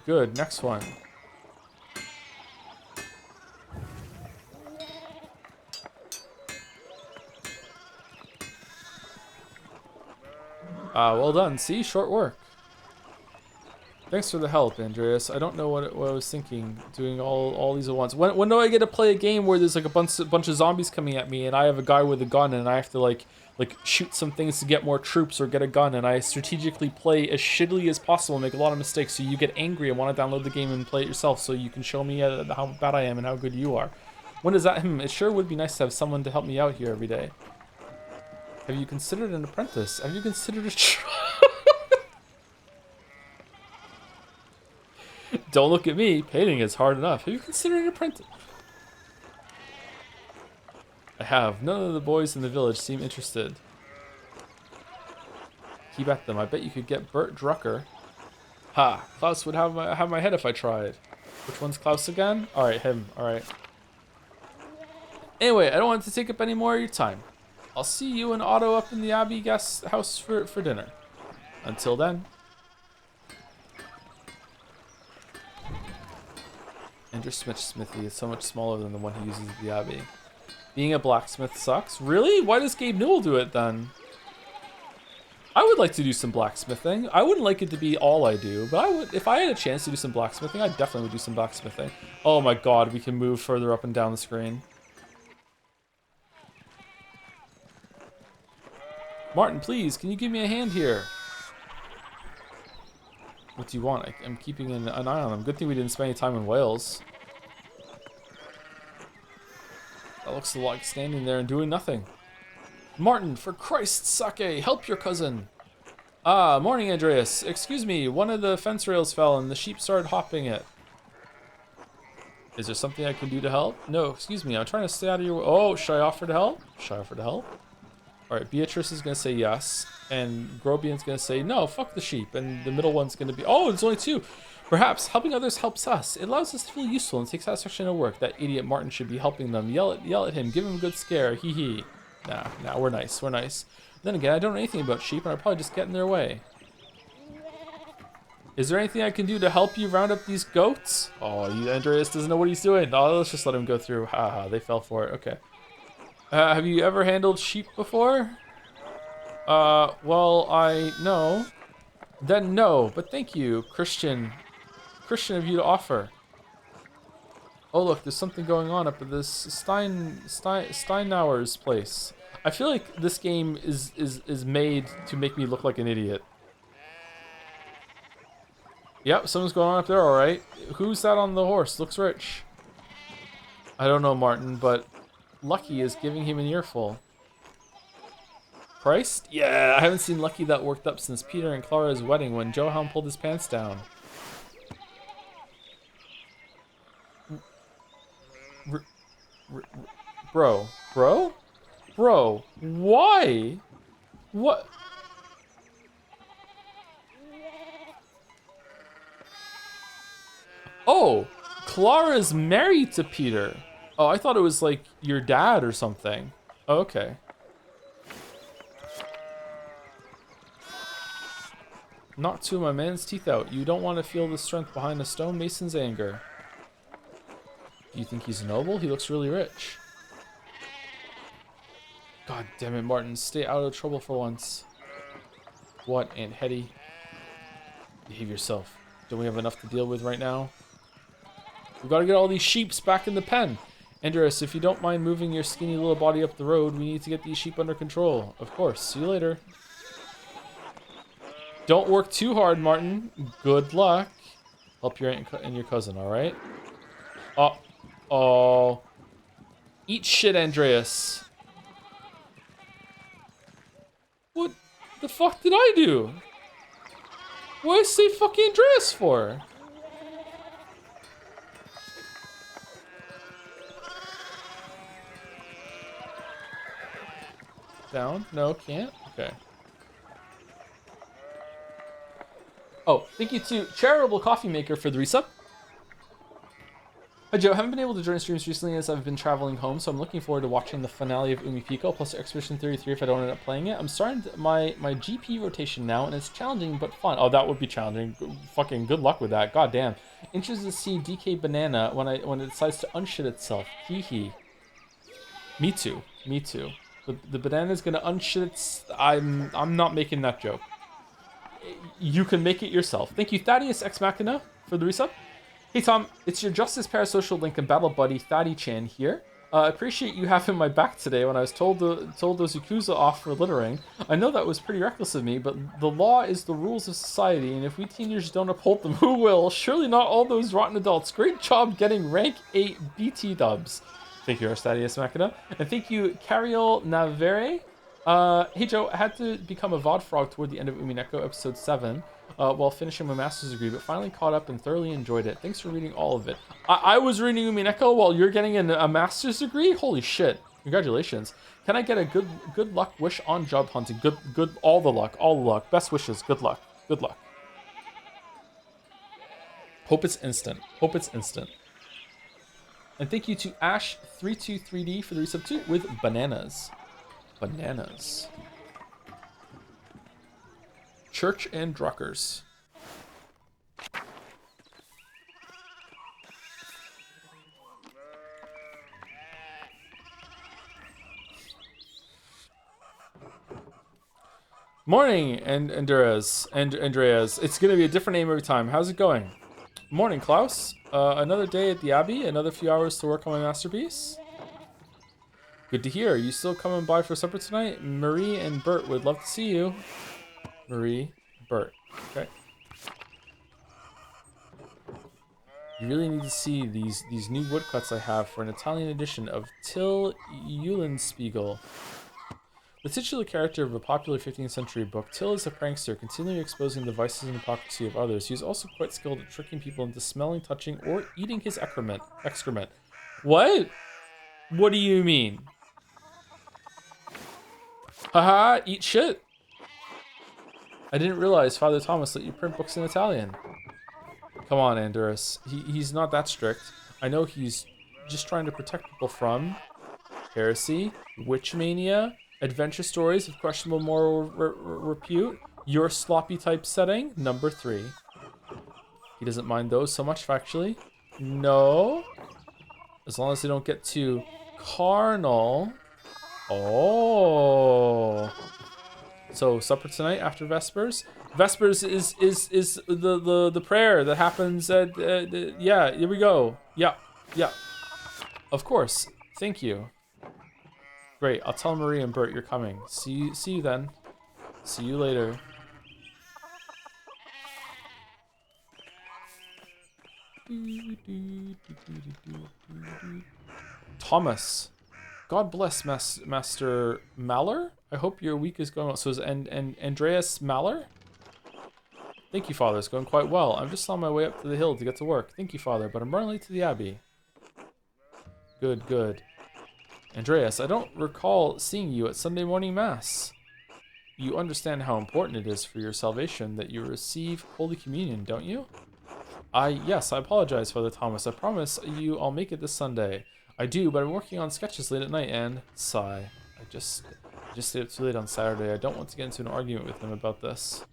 Good. Next one. Well done. See? Short work. Thanks for the help, Andreas. I don't know what I was thinking, doing all these at once. When do I get to play a game where there's like a bunch of zombies coming at me and I have a guy with a gun and I have to like shoot some things to get more troops or get a gun and I strategically play as shittily as possible, make a lot of mistakes so you get angry and want to download the game and play it yourself so you can show me how bad I am and how good you are. When does that? It sure would be nice to have someone to help me out here every day. Have you considered an apprentice? Have you considered a Don't look at me. Painting is hard enough. Have you considered an apprentice? I have. None of the boys in the village seem interested. Keep at them. I bet you could get Bert Drucker. Ha! Klaus would have my head if I tried. Which one's Klaus again? Alright, him. Alright. Anyway, I don't want to take up any more of your time. I'll see you and Otto up in the Abbey guest house for dinner. Until then. Enter Smithy is so much smaller than the one he uses at the Abbey. Being a blacksmith sucks. Really? Why does Gabe Newell do it then? I would like to do some blacksmithing. I wouldn't like it to be all I do, but I would, if I had a chance to do some blacksmithing, I definitely would do some blacksmithing. Oh my God, we can move further up and down the screen. Martin, please, can you give me a hand here? What do you want? I'm keeping an eye on them. Good thing we didn't spend any time in Wales. That looks like standing there and doing nothing. Martin, for Christ's sake, help your cousin. Ah, morning, Andreas. Excuse me, one of the fence rails fell and the sheep started hopping it. Is there something I can do to help? No, excuse me, I'm trying to stay out of your way. Oh, should I offer to help? Should I offer to help? Alright, Beatrice is going to say yes. And Grobian's gonna say, no, fuck the sheep. And the middle one's gonna be, oh, it's only 2. Perhaps helping others helps us. It allows us to feel useful and takes satisfaction in our work. That idiot Martin should be helping them. Yell at him. Give him a good scare. Hee hee. Nah, we're nice. We're nice. Then again, I don't know anything about sheep, and I'll probably just get in their way. Is there anything I can do to help you round up these goats? Oh, Andreas doesn't know what he's doing. Oh, let's just let him go through. Haha, they fell for it. Okay. Have you ever handled sheep before? Well, I know. Then no, but thank you, Christian of you to offer. Oh look, there's something going on up at this Steinauer's place. I feel like this game is made to make me look like an idiot. Yep, something's going on up there, alright. Who's that on the horse? Looks rich. I don't know, Martin, but Lucky is giving him an earful. Christ? Yeah, I haven't seen Lucky that worked up since Peter and Clara's wedding when Johann pulled his pants down. Bro, why? What? Oh, Clara's married to Peter. Oh, I thought it was like your dad or something. Oh, okay. Knock 2 of my man's teeth out. You don't want to feel the strength behind a stonemason's anger. Do you think he's noble? He looks really rich. God damn it, Martin. Stay out of trouble for once. What, Aunt Hetty? Behave yourself. Don't we have enough to deal with right now? We've got to get all these sheeps back in the pen. Andreas, if you don't mind moving your skinny little body up the road, we need to get these sheep under control. Of course. See you later. Don't work too hard, Martin. Good luck. Help your aunt and your cousin, alright? Oh. Eat shit, Andreas. What the fuck did I do? What did I say fucking Andreas for? Down? No, can't? Okay. Oh, thank you to Charitable Coffee Maker for the resub. Hi Joe, haven't been able to join streams recently as I've been traveling home, so I'm looking forward to watching the finale of Umi Pico plus Expedition 33 if I don't end up playing it. I'm starting my GP rotation now, and it's challenging but fun. Oh, that would be challenging. Fucking good luck with that. God damn. Interested to see DK Banana when it decides to unshit itself. Hee hee. Me too. The banana's gonna unshit its... I'm not making that joke. You can make it yourself. Thank you, Thaddeus Ex Machina, for the resub. Hey Tom, it's your Justice Parasocial Link and Battle Buddy Thaddy-chan here. Appreciate you having my back today when I was told those Yakuza off for littering. I know that was pretty reckless of me, but the law is the rules of society, and if we teenagers don't uphold them, who will? Surely not all those rotten adults. Great job getting rank 8 BT dubs. Thank you, Thaddeus Machina. And thank you, Cariel Navere. Hey Joe, I had to become a VOD frog toward the end of Umineko episode 7 while finishing my master's degree, but finally caught up and thoroughly enjoyed it. Thanks for reading all of it. I was reading Umineko while you're getting a master's degree? Holy shit. Congratulations. Can I get a good luck wish on job hunting? Good, all the luck. Best wishes, good luck. Hope it's instant. And thank you to Ash323D for the resub too with bananas. Church and Druckers. Morning, Andreas. It's gonna be a different name every time. How's it going? Morning, Klaus. Another day at the Abbey. Another few hours to work on my masterpiece. Good to hear. You still coming by for supper tonight? Marie and Bert would love to see you. Marie, Bert. Okay. You really need to see these new woodcuts I have for an Italian edition of Till Eulenspiegel. The titular character of a popular 15th century book, Till is a prankster, continually exposing the vices and hypocrisy of others. He is also quite skilled at tricking people into smelling, touching, or eating his excrement. What? What do you mean? Haha, eat shit. I didn't realize Father Thomas let you print books in Italian. Come on, Andorus. He's not that strict. I know he's just trying to protect people from heresy, witch mania, adventure stories of questionable moral repute, your sloppy typesetting, number 3. He doesn't mind those so much, factually. No. As long as they don't get too carnal. Oh. So supper tonight after Vespers. Vespers is the prayer that happens at yeah. Here we go. Yeah, yeah. Of course. Thank you. Great. I'll tell Marie and Bert you're coming. See you then. See you later. Thomas. God bless Master Maller. I hope your week is going well. So is Andreas Maller? Thank you, Father. It's going quite well. I'm just on my way up to the hill to get to work. Thank you, Father, but I'm running late to the Abbey. Good, good. Andreas, I don't recall seeing you at Sunday morning Mass. You understand how important it is for your salvation that you receive Holy Communion, don't you? Yes, I apologize, Father Thomas. I promise you I'll make it this Sunday. I do, but I'm working on sketches late at night and sigh. I just stayed up too late on Saturday. I don't want to get into an argument with him about this.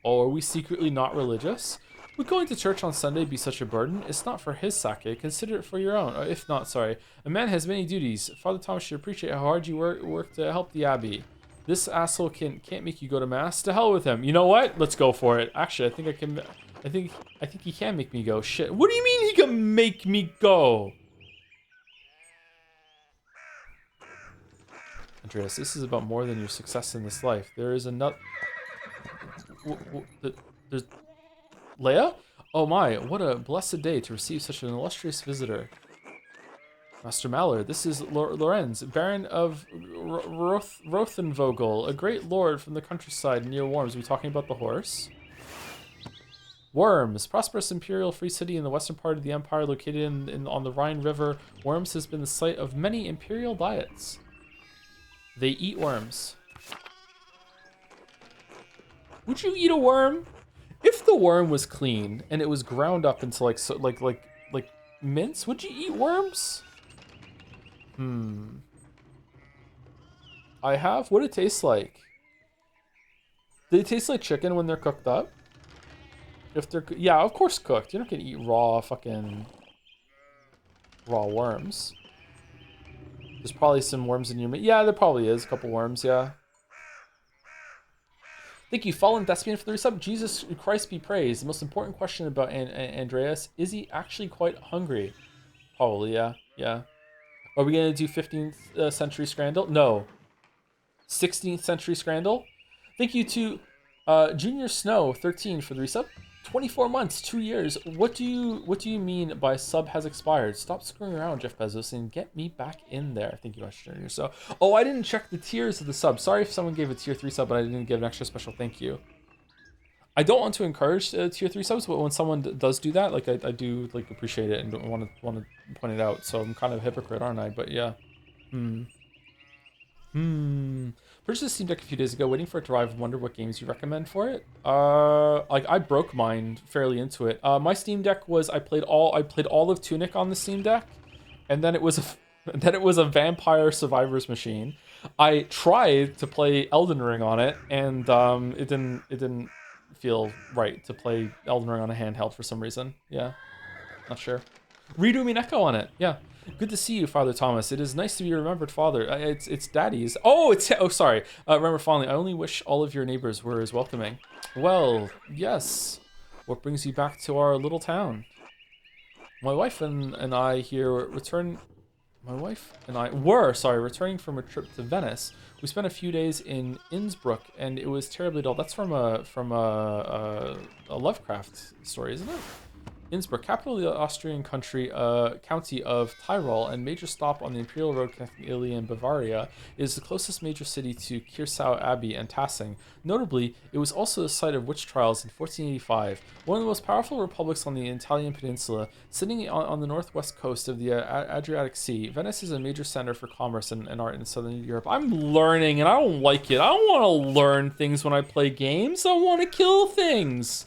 Oh, are we secretly not religious? Would going to church on Sunday be such a burden? It's not for his sake. Consider it for your own. Or if not, sorry. A man has many duties. Father Thomas should appreciate how hard you work to help the Abbey. This asshole can't make you go to Mass. To hell with him. You know what? Let's go for it. Actually, I think I can... I think he can make me go. Shit. What do you mean he can make me go? Andreas, this is about more than your success in this life. There is another... There's... Leia? Oh my, what a blessed day to receive such an illustrious visitor. Master Maller, this is Lorenz, Baron of Rothenvogel, a great lord from the countryside near Worms. Are we talking about the horse? Worms, prosperous imperial free city in the western part of the empire located on the Rhine River. Worms has been the site of many imperial diets. They eat worms. Would you eat a worm? If the worm was clean and it was ground up into like mince, would you eat worms? I have. What do it taste like? Do they taste like chicken when they're cooked up? If they're, yeah, of course cooked. You're not gonna eat raw worms. There's probably some worms in your meat. Yeah, there probably is a couple worms. Yeah. Thank you, Fallen Thespian, for the resub. Jesus Christ be praised. The most important question about Andreas, is he actually quite hungry? Probably, yeah. Yeah. Are we going to do 15th century Scrandal? No. 16th century Scrandal? Thank you to Junior Snow 13 for the resub. 24 months, 2 years. What do you mean by sub has expired? Stop screwing around, Jeff Bezos, and get me back in there. Thank you much, Junior. So, oh, I didn't check the tiers of the sub. Sorry if someone gave a tier 3 sub, but I didn't give an extra special thank you. I don't want to encourage tier 3 subs, but when someone does do that, like I do like appreciate it and don't want to point it out. So I'm kind of a hypocrite, aren't I? But yeah. Purchased the Steam Deck a few days ago, waiting for it to arrive. Wonder what games you recommend for it. Like I broke mine fairly into it. My Steam Deck was I played all of Tunic on the Steam Deck, and then it was a Vampire Survivors machine. I tried to play Elden Ring on it, and it didn't feel right to play Elden Ring on a handheld for some reason. Yeah, not sure. Redo Mineko on it. Yeah. Good to see you, Father Thomas. It is nice to be remembered, Father. It's Daddy's. Oh, sorry. Remember fondly. I only wish all of your neighbors were as welcoming. Well, yes. What brings you back to our little town? My wife and I here returning from a trip to Venice. We spent a few days in Innsbruck, and it was terribly dull. That's from a Lovecraft story, isn't it? Innsbruck, capital of the Austrian county of Tyrol and major stop on the imperial road connecting Italy and Bavaria, is the closest major city to Kirsau Abbey and Tassing. Notably, it was also the site of witch trials in 1485. One of the most powerful republics on the Italian peninsula, sitting on the northwest coast of the Adriatic Sea, Venice is a major center for commerce and art in southern Europe. I'm learning, and I don't like it. I don't want to learn things when I play games. I want to kill things.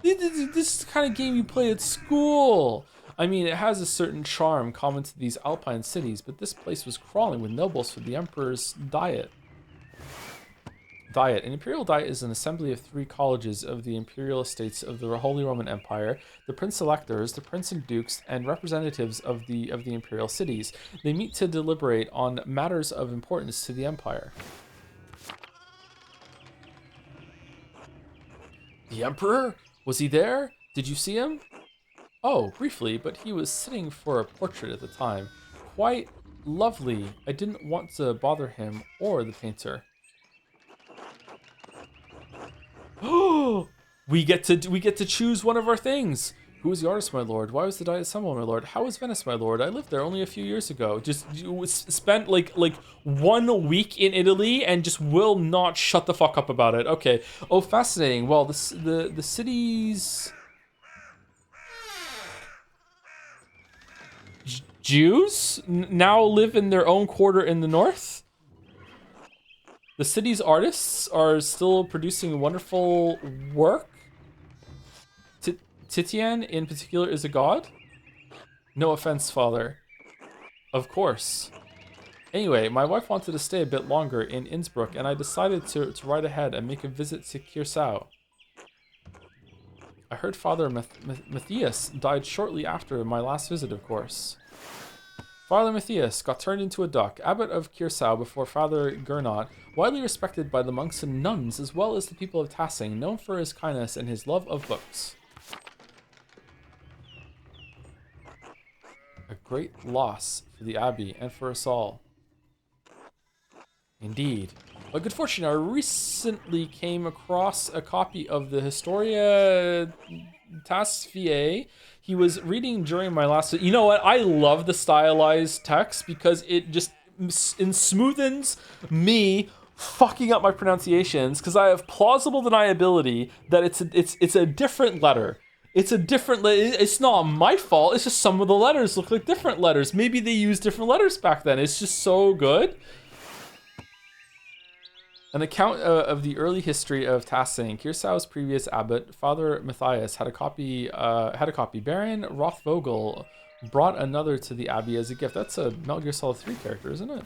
This is the kind of game you play at school. I mean, it has a certain charm common to these alpine cities, but this place was crawling with nobles for the emperor's diet. An imperial diet is an assembly of 3 colleges of the imperial estates of the Holy Roman Empire, the prince-electors, the prince and dukes, and representatives of the imperial cities. They meet to deliberate on matters of importance to the empire. The emperor? Was he there? Did you see him? Oh, briefly, but he was sitting for a portrait at the time. Quite lovely. I didn't want to bother him or the painter. Oh, we get to choose one of our things. Who was the artist, my lord? Why was the diet assembled, my lord? How was Venice, my lord? I lived there only a few years ago. Just spent like 1 week in Italy and just will not shut the fuck up about it. Okay. Oh, fascinating. Well, the city's Jews now live in their own quarter in the north. The city's artists are still producing wonderful work. Titian, in particular, is a god? No offense, father. Of course. Anyway, my wife wanted to stay a bit longer in Innsbruck, and I decided to ride ahead and make a visit to Kirsau. I heard Father Matthias died shortly after my last visit, of course. Father Matthias got turned into a duck, abbot of Kirsau before Father Gernot, widely respected by the monks and nuns as well as the people of Tassing, known for his kindness and his love of books. A great loss for the abbey and for us all. Indeed. By good fortune, I recently came across a copy of the Historia Tasfiae. He was reading during my last... You know what? I love the stylized text because it just smoothens me fucking up my pronunciations because I have plausible deniability that it's a different letter. It's a different... It's not my fault. It's just some of the letters look like different letters. Maybe they used different letters back then. It's just so good. An account of the early history of Tassing. Kirsau's previous abbot, Father Matthias, had a copy. Baron Rothvogel brought another to the abbey as a gift. That's a Metal Gear Solid 3 character, isn't it?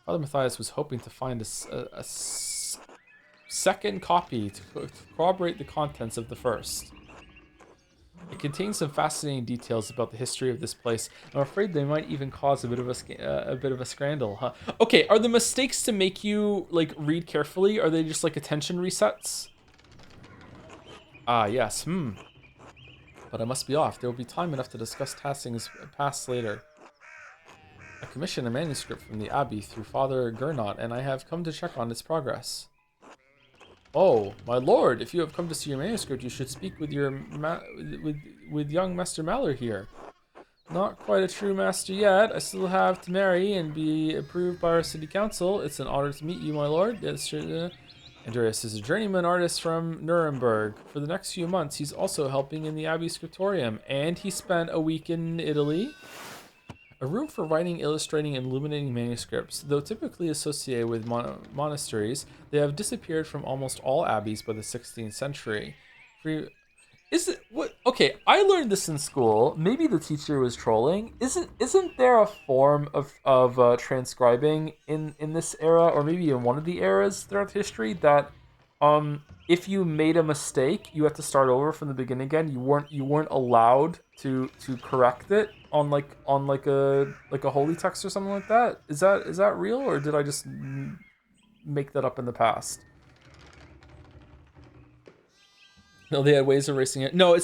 Father Matthias was hoping to find a second copy to corroborate the contents of the first. It contains some fascinating details about the history of this place. I'm afraid they might even cause a bit of a scandal, huh? Okay, are the mistakes to make you like read carefully? Are they just like attention resets? Ah, yes. But I must be off. There will be time enough to discuss Tassing's past later. I commissioned a manuscript from the abbey through Father Gernot, and I have come to check on its progress. Oh, my lord, if you have come to see your manuscript, you should speak with your with young Master Mallory here. Not quite a true master yet. I still have to marry and be approved by our city council. It's an honor to meet you, my lord. Yes, Andreas is a journeyman artist from Nuremberg. For the next few months, he's also helping in the Abbey Scriptorium, and he spent a week in Italy. A room for writing, illustrating, and illuminating manuscripts. Though typically associated with monasteries, they have disappeared from almost all abbeys by the 16th century. Is it what? Okay, I learned this in school. Maybe the teacher was trolling. Isn't there a form of transcribing in this era, or maybe in one of the eras throughout history that if you made a mistake, you had to start over from the beginning again. You weren't allowed to correct it on like a holy text or something like that. Is that real, or did I just make that up in the past? No, they had ways of erasing it. No,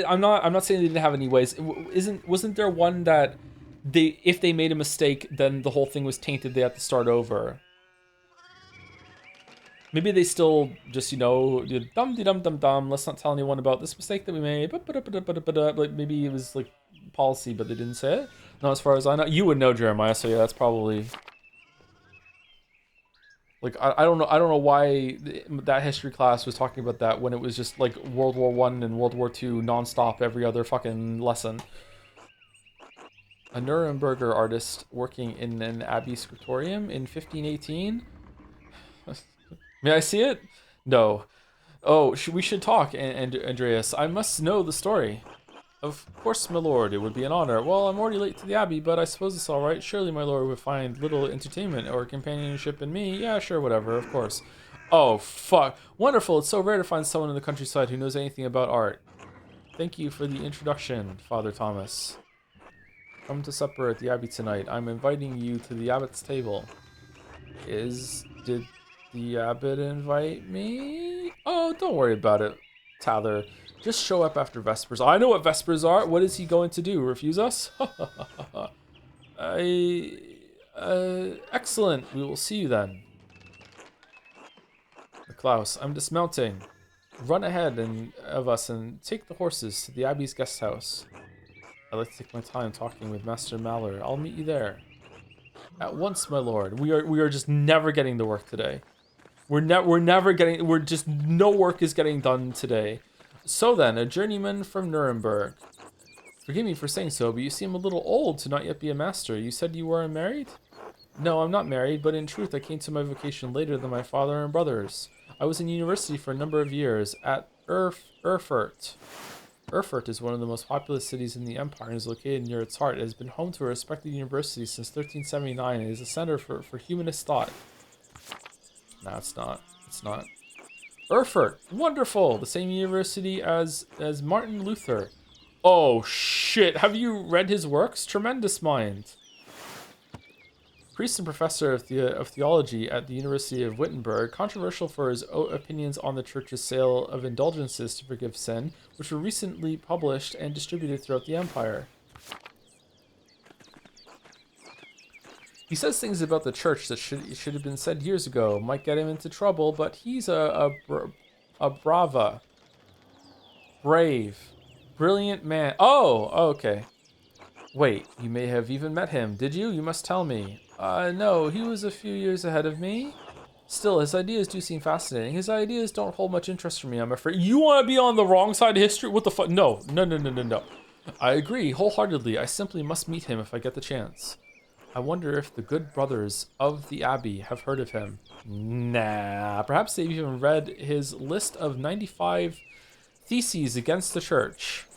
I'm not saying they didn't have any ways. Wasn't there one that if they made a mistake, then the whole thing was tainted. They had to start over. Maybe they still just, dum de dum dum dum. Let's not tell anyone about this mistake that we made. Like maybe it was like policy, but they didn't say it. Not as far as I know. You would know, Jeremiah. So yeah, that's probably like I don't know. I don't know why that history class was talking about that when it was just like World War One and World War Two nonstop every other fucking lesson. A Nuremberger artist working in an abbey scriptorium in 1518. May I see it? No. Oh, we should talk, Andreas. I must know the story. Of course, my lord, it would be an honor. Well, I'm already late to the abbey, but I suppose it's all right. Surely my lord would find little entertainment or companionship in me. Yeah, sure, whatever, of course. Oh, fuck. Wonderful. It's so rare to find someone in the countryside who knows anything about art. Thank you for the introduction, Father Thomas. Come to supper at the abbey tonight. I'm inviting you to the abbot's table. Did the abbot invite me? Oh, don't worry about it, Tather. Just show up after Vespers. I know what Vespers are. What is he going to do? Refuse us? Excellent. We will see you then. Klaus, I'm dismounting. Run ahead of us and take the horses to the Abbey's guest house. I'd like to take my time talking with Master Mallory. I'll meet you there. At once, my lord. We are just never getting to work today. We're just no work is getting done today. So then, a journeyman from Nuremberg. Forgive me for saying so, but you seem a little old to not yet be a master. You said you were unmarried? No, I'm not married, but in truth I came to my vocation later than my father and brothers. I was in university for a number of years at Erfurt. Erfurt is one of the most populous cities in the empire and is located near its heart. It has been home to a respected university since 1379 and is a center for humanist thought. No, it's not. It's not. Erfurt, wonderful. The same university as Martin Luther. Oh shit! Have you read his works? Tremendous mind. Priest and professor of theology at the University of Wittenberg, controversial for his opinions on the church's sale of indulgences to forgive sin, which were recently published and distributed throughout the empire. He says things about the church that should have been said years ago. Might get him into trouble, but he's a brave, brilliant man. Oh, okay. Wait, you may have even met him. Did you? You must tell me. No, he was a few years ahead of me. Still, his ideas do seem fascinating. His ideas don't hold much interest for me, I'm afraid. You want to be on the wrong side of history? What the fuck? No. I agree wholeheartedly. I simply must meet him if I get the chance. I wonder if the good brothers of the Abbey have heard of him. Nah, perhaps they've even read his list of 95 theses against the church.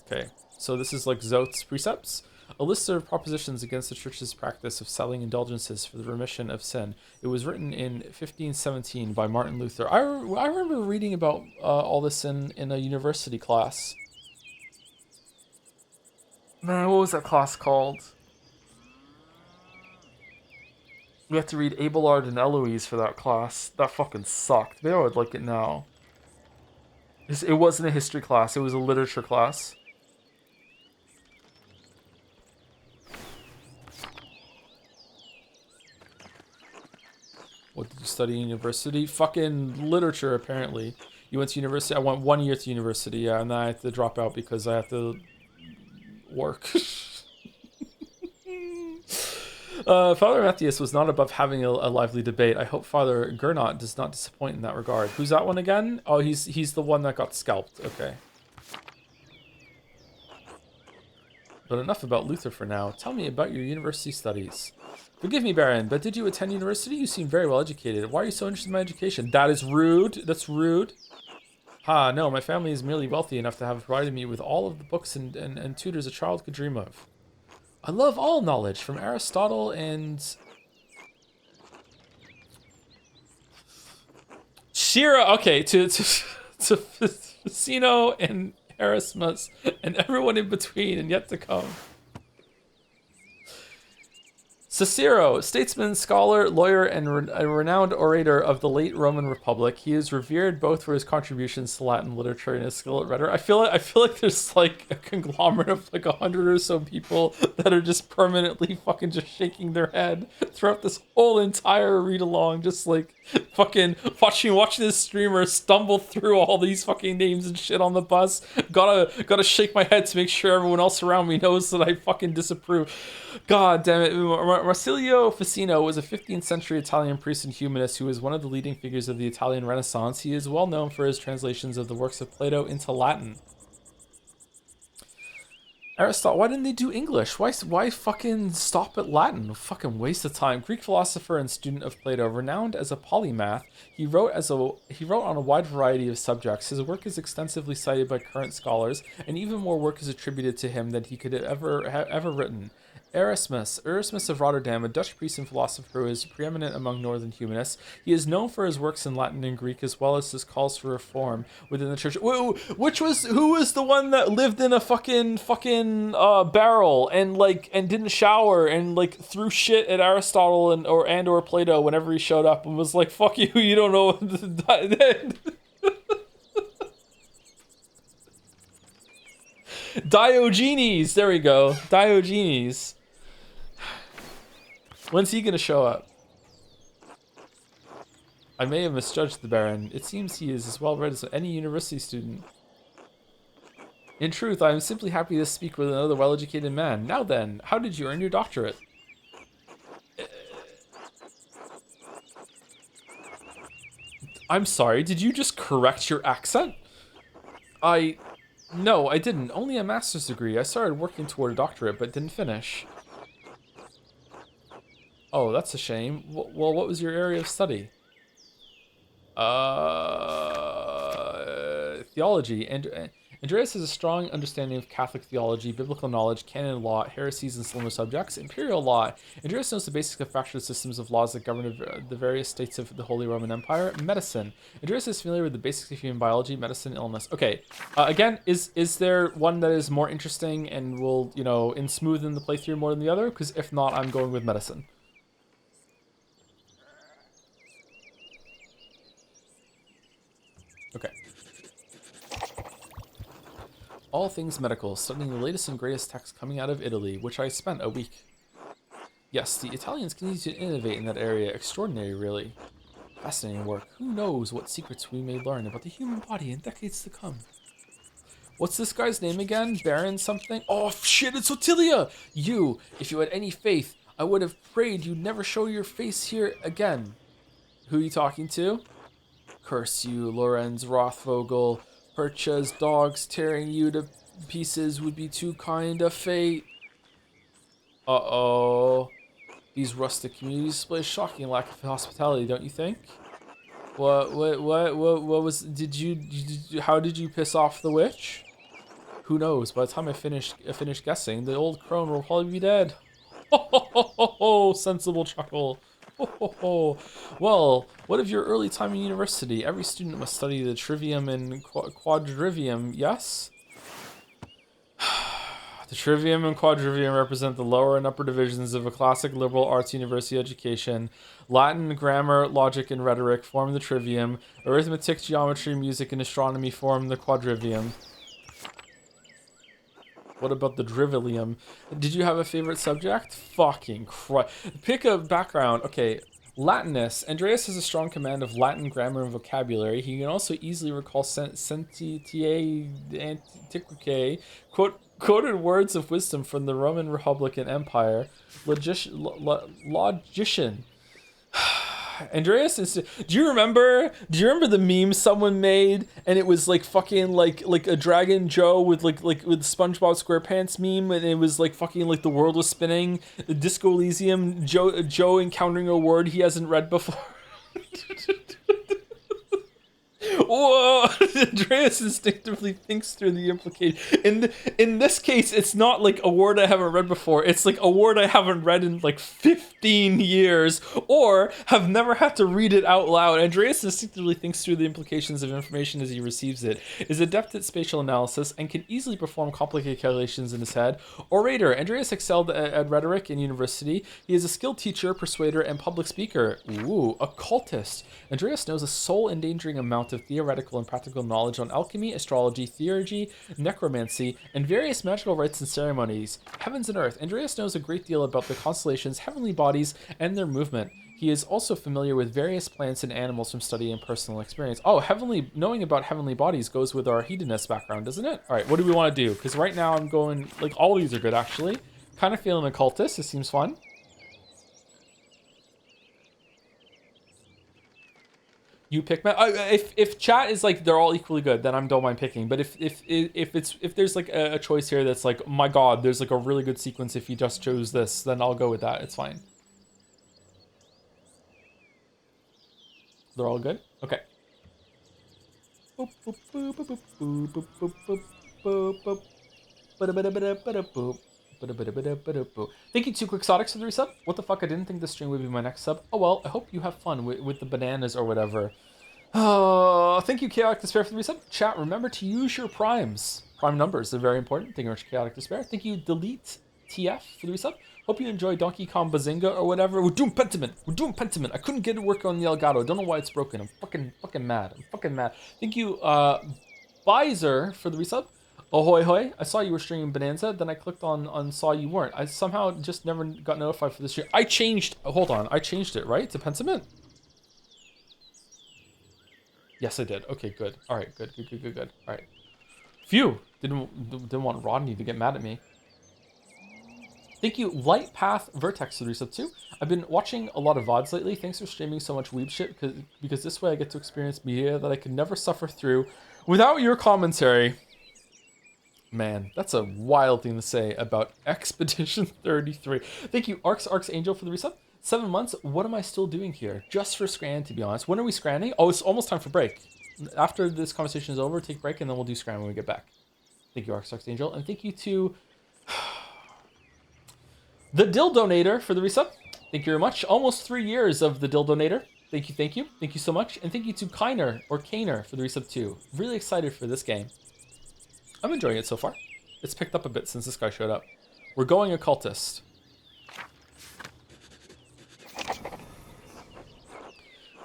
Okay, so this is like Zot's precepts. A list of propositions against the church's practice of selling indulgences for the remission of sin. It was written in 1517 by Martin Luther. I remember reading about all this in a university class. Man, what was that class called? We had to read Abelard and Eloise for that class. That fucking sucked. Maybe I would like it now. It wasn't a history class. It was a literature class. What did you study in university? Fucking literature, apparently. You went to university? I went 1 year to university, yeah, and then I had to drop out because I had to work. Father Matthias was not above having a lively debate. I hope Father Gernot does not disappoint in that regard. Who's that one again? Oh, he's the one that got scalped. Okay. But enough about Luther for now. Tell me about your university studies. Forgive me, Baron, but did you attend university? You seem very well educated. Why are you so interested in my education? That is rude. That's rude. Ha, no, my family is merely wealthy enough to have provided me with all of the books and tutors a child could dream of. I love all knowledge, from Aristotle and Shira. Okay, to Ficino and Erasmus and everyone in between and yet to come. Cicero, statesman, scholar, lawyer, and a renowned orator of the late Roman Republic. He is revered both for his contributions to Latin literature and his skill at rhetoric. I feel like there's like a conglomerate of like 100 or so people that are just permanently fucking just shaking their head throughout this whole entire read along, just like fucking watching this streamer stumble through all these fucking names and shit on the bus. Gotta shake my head to make sure everyone else around me knows that I fucking disapprove. God damn it. Marsilio Ficino was a 15th century Italian priest and humanist who was one of the leading figures of the Italian Renaissance. He is well known for his translations of the works of Plato into Latin. Aristotle, why didn't they do English? Why fucking stop at Latin? Fucking waste of time. Greek philosopher and student of Plato, renowned as a polymath, he wrote on a wide variety of subjects. His work is extensively cited by current scholars, and even more work is attributed to him than he could have ever written. Erasmus of Rotterdam, a Dutch priest and philosopher who is preeminent among northern humanists. He is known for his works in Latin and Greek, as well as his calls for reform within the church. Who was the one that lived in a fucking barrel and didn't shower and like threw shit at Aristotle and Plato whenever he showed up and was like, "Fuck you, you don't know." Diogenes, there we go. Diogenes. When's he gonna show up? I may have misjudged the Baron. It seems he is as well read as any university student. In truth, I am simply happy to speak with another well-educated man. Now then, how did you earn your doctorate? I'm sorry, did you just correct your accent? No, I didn't. Only a master's degree. I started working toward a doctorate, but didn't finish. Oh, that's a shame. Well, what was your area of study? Theology. And Andreas has a strong understanding of Catholic theology, biblical knowledge, canon law, heresies, and similar subjects. Imperial law. Andreas knows the basic and factual systems of laws that govern the various states of the Holy Roman Empire. Medicine. Andreas is familiar with the basics of human biology, medicine, illness. Okay. Again, is there one that is more interesting and will, and smoothen the playthrough more than the other? Because if not, I'm going with medicine. Okay. All things medical, studying the latest and greatest texts coming out of Italy, which I spent a week. Yes, the Italians continue to innovate in that area. Extraordinary, really. Fascinating work. Who knows what secrets we may learn about the human body in decades to come. What's this guy's name again? Baron something? Oh, shit, it's Otilia! You, if you had any faith, I would have prayed you'd never show your face here again. Who are you talking to? Curse you, Lorenz Rothvogel. Percha's dogs tearing you to pieces would be too kind a fate. Uh-oh. These rustic communities display a shocking lack of hospitality, don't you think? What was, how did you piss off the witch? Who knows, by the time I finish guessing, the old crone will probably be dead. Ho ho ho ho ho, sensible chuckle. Ho, ho, ho. Well, what of your early time in university? Every student must study the trivium and quadrivium, yes? The trivium and quadrivium represent the lower and upper divisions of a classic liberal arts university education. Latin, grammar, logic, and rhetoric form the trivium. Arithmetic, geometry, music, and astronomy form the quadrivium. What about the drivilium? Did you have a favorite subject? Fucking Christ. Pick a background. Okay, Latinus. Andreas has a strong command of Latin grammar and vocabulary. He can also easily recall sentitiae antiquicae, quoted words of wisdom from the Roman Republic and Empire. Logician. Andreas is. Do you remember the meme someone made and it was like fucking like a Dragon Joe with with SpongeBob SquarePants meme and it was like fucking like the world was spinning, the Disco Elysium, Joe encountering a word he hasn't read before. Whoa. Andreas instinctively thinks through the implication. In this case, it's not like a word I haven't read before. It's like a word I haven't read in like 15 years, or have never had to read it out loud. Andreas instinctively thinks through the implications of information as he receives it, is adept at spatial analysis, and can easily perform complicated calculations in his head. Orator. Andreas excelled at rhetoric in university. He is a skilled teacher, persuader, and public speaker. Ooh, occultist. Andreas knows a soul-endangering amount of theoretical and practical knowledge on alchemy, astrology, theurgy, necromancy, and various magical rites and ceremonies. Heavens and earth. Andreas knows a great deal about the constellations, heavenly bodies, and their movement. He is also familiar with various plants and animals from study and personal experience. Oh, knowing about heavenly bodies goes with our hedonist background, doesn't it? All right, what do we want to do? Because right now I'm going, like, all these are good, actually. Kind of feeling occultist. It seems fun. You pick if chat is like they're all equally good, then I don't mind picking. But if there's like a choice here that's like, my God, there's like a really good sequence if you just chose this, then I'll go with that. It's fine. They're all good? Okay. Thank you, 2 Quixotics for the resub. What the fuck? I didn't think this stream would be my next sub. Oh well, I hope you have fun with the bananas or whatever. Thank you, Chaotic Despair, for the resub. Chat, remember to use your primes. Prime numbers, they're very important. Thank you, Chaotic Despair. Thank you, Delete TF, for the resub. Hope you enjoy Donkey Kong Bazinga or whatever. We're doing Pentiment. We're doing Pentiment. I couldn't get it working on the Elgato. Don't know why it's broken. I'm fucking mad. I'm fucking mad. Thank you, Bizer, for the resub. Ahoy hoy, I saw you were streaming Bonanza, then I clicked on saw you weren't. I somehow just never got notified for this stream. I changed it, right? To Pentiment? Yes, I did. Okay, good. All right, good. All right. Phew, didn't want Rodney to get mad at me. Thank you, Light Path Vertex for the resub too. I've been watching a lot of VODs lately. Thanks for streaming so much weeb shit, because this way I get to experience media that I could never suffer through without your commentary. Man, that's a wild thing to say about Expedition 33. Thank you, Arcs Angel, for the resub. 7 months. What am I still doing here? Just for Scran, to be honest. When are we Scranning? Oh, it's almost time for break. After this conversation is over, take break, and then we'll do Scran when we get back. Thank you, Arcs Angel. And thank you to the Dildonator for the resub. Thank you very much. Almost 3 years of the Dildonator. Thank you. Thank you so much. And thank you to Kainer for the resub too. Really excited for this game. I'm enjoying it so far. It's picked up a bit since this guy showed up. We're going occultist.